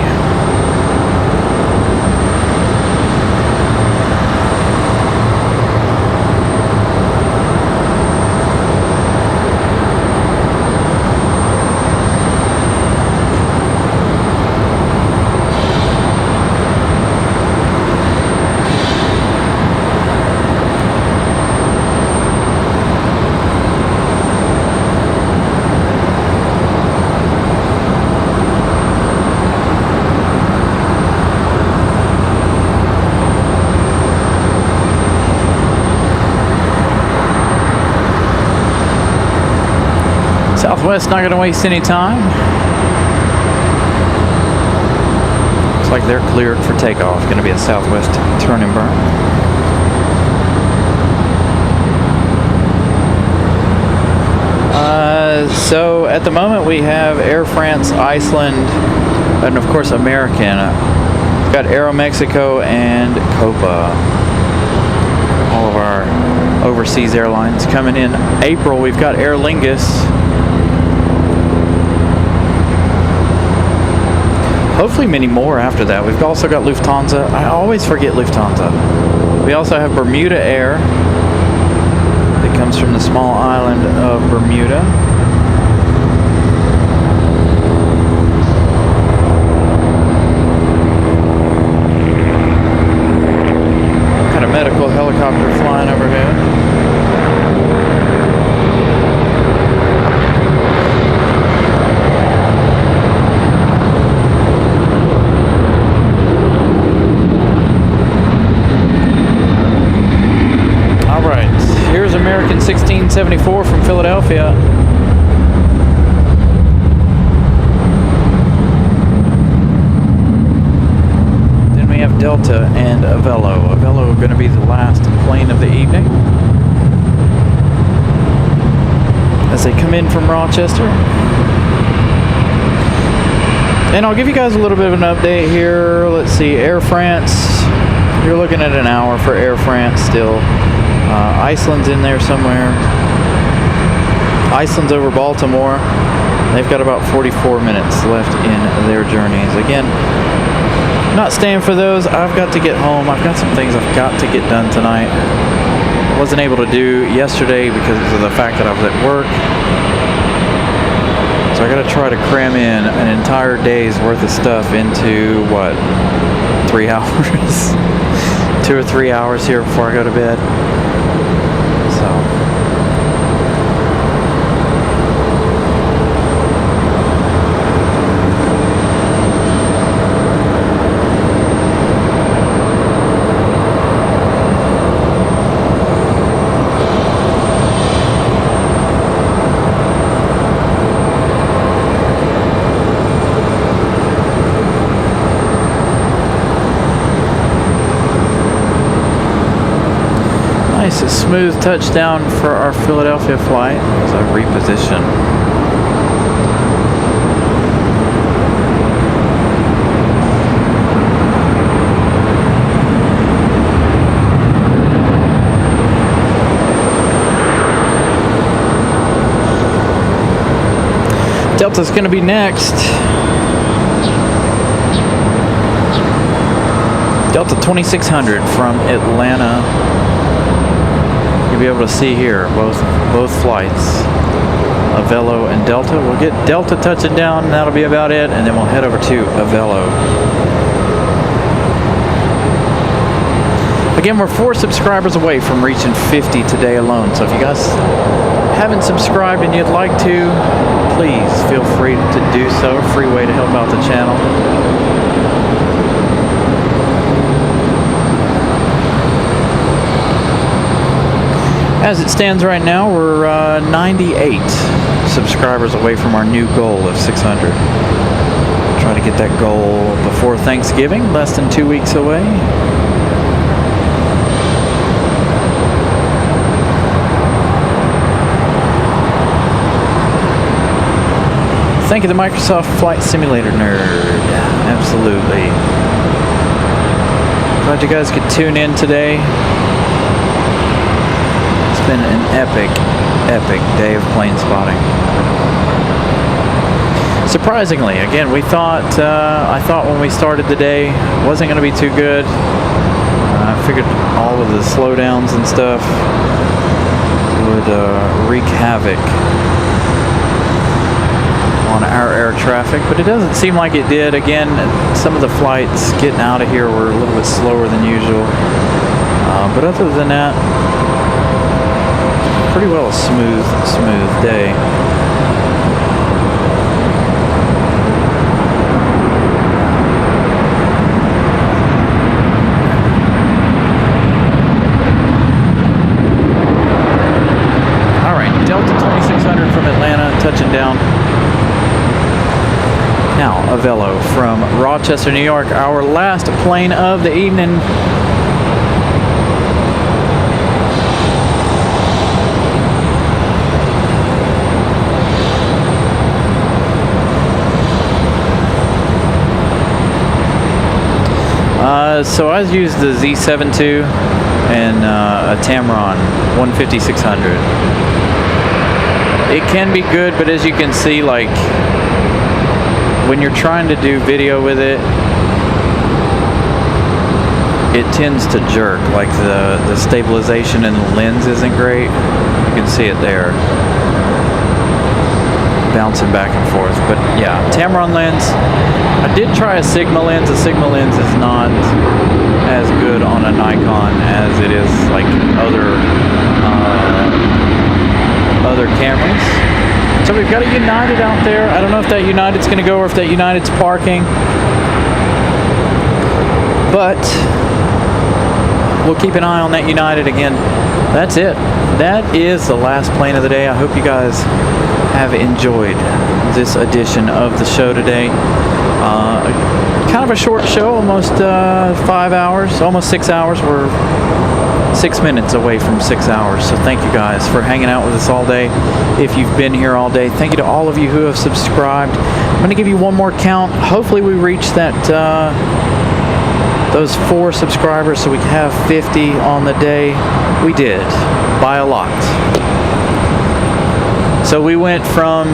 Southwest not going to waste any time. Looks like they're cleared for takeoff. Going to be a Southwest turn and burn. So at the moment we have Air France, Iceland, and of course American. We've got Aeromexico and Copa. All of our overseas airlines coming in April. We've got Aer Lingus. Hopefully many more after that. We've also got Lufthansa. I always forget Lufthansa. We also have Bermuda Air. It comes from the small island of Bermuda. Got a medical helicopter flying overhead. Here's American 1674 from Philadelphia. Then we have Delta and Avello. Avello going to be the last plane of the evening as they come in from Rochester. And I'll give you guys a little bit of an update here. Let's see, Air France. You're looking at an hour for Air France still. Iceland's in there somewhere. Iceland's over Baltimore. They've got about 44 minutes left in their journeys. Again, not staying for those. I've got to get home. I've got some things I've got to get done tonight. Wasn't able to do yesterday because of the fact that I was at work. So I got to try to cram in an entire day's worth of stuff into, what, 3 hours? 2 or 3 hours here before I go to bed. Nice smooth touchdown for our Philadelphia flight as I reposition. Delta's going to be next. Delta 2600 from Atlanta. You'll be able to see here both flights, Avello and Delta. We'll get Delta touching down, and that'll be about it, and then we'll head over to Avello. Again, we're 4 subscribers away from reaching 50 today alone. So if you guys haven't subscribed and you'd like to, please feel free to do so. A free way to help out the channel. As it stands right now, we're 98 subscribers away from our new goal of 600. Try to get that goal before Thanksgiving, less than 2 weeks away. Thank you to Microsoft Flight Simulator Nerd. Absolutely. Glad you guys could tune in today. It's been an epic day of plane spotting. Surprisingly, again, I thought when we started the day, it wasn't going to be too good. I figured all of the slowdowns and stuff would wreak havoc on our air traffic, but it doesn't seem like it did. Again, some of the flights getting out of here were a little bit slower than usual, but other than that, pretty well a smooth day. All right, Delta 2600 from Atlanta touching down. Now, Avello from Rochester, New York, our last plane of the evening. So I used the Z72 and a Tamron 150-600. It can be good, but as you can see, like when you're trying to do video with it, it tends to jerk. Like the stabilization in the lens isn't great. You can see it there, bouncing back and forth. But yeah, Tamron lens. I did try a Sigma lens. A Sigma lens is not as good on a Nikon as it is like other cameras. So we've got a United out there. I don't know if that United's going to go or if that United's parking, but we'll keep an eye on that United again. That's it. That is the last plane of the day. I hope you guys have enjoyed this edition of the show today. Kind of a short show, almost 5 hours, almost 6 hours. We're 6 minutes away from 6 hours. So thank you guys for hanging out with us all day. If you've been here all day, thank you to all of you who have subscribed. I'm going to give you one more count. Hopefully we reach that those 4 subscribers so we can have 50 on the day. We did, by a lot. So we went from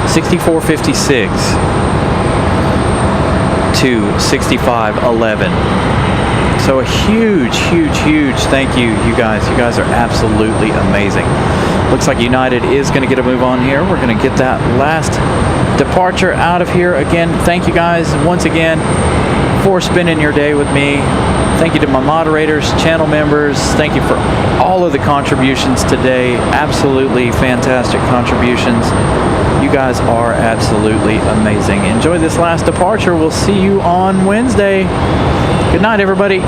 64, 56 to 65, 11. So a huge thank you, you guys. You guys are absolutely amazing. Looks like United is going to get a move on here. We're going to get that last departure out of here. Again, thank you guys once again for spending your day with me. Thank you to my moderators, channel members. Thank you for all of the contributions today. Absolutely fantastic contributions. You guys are absolutely amazing. Enjoy this last departure. We'll see you on Wednesday. Good night, everybody.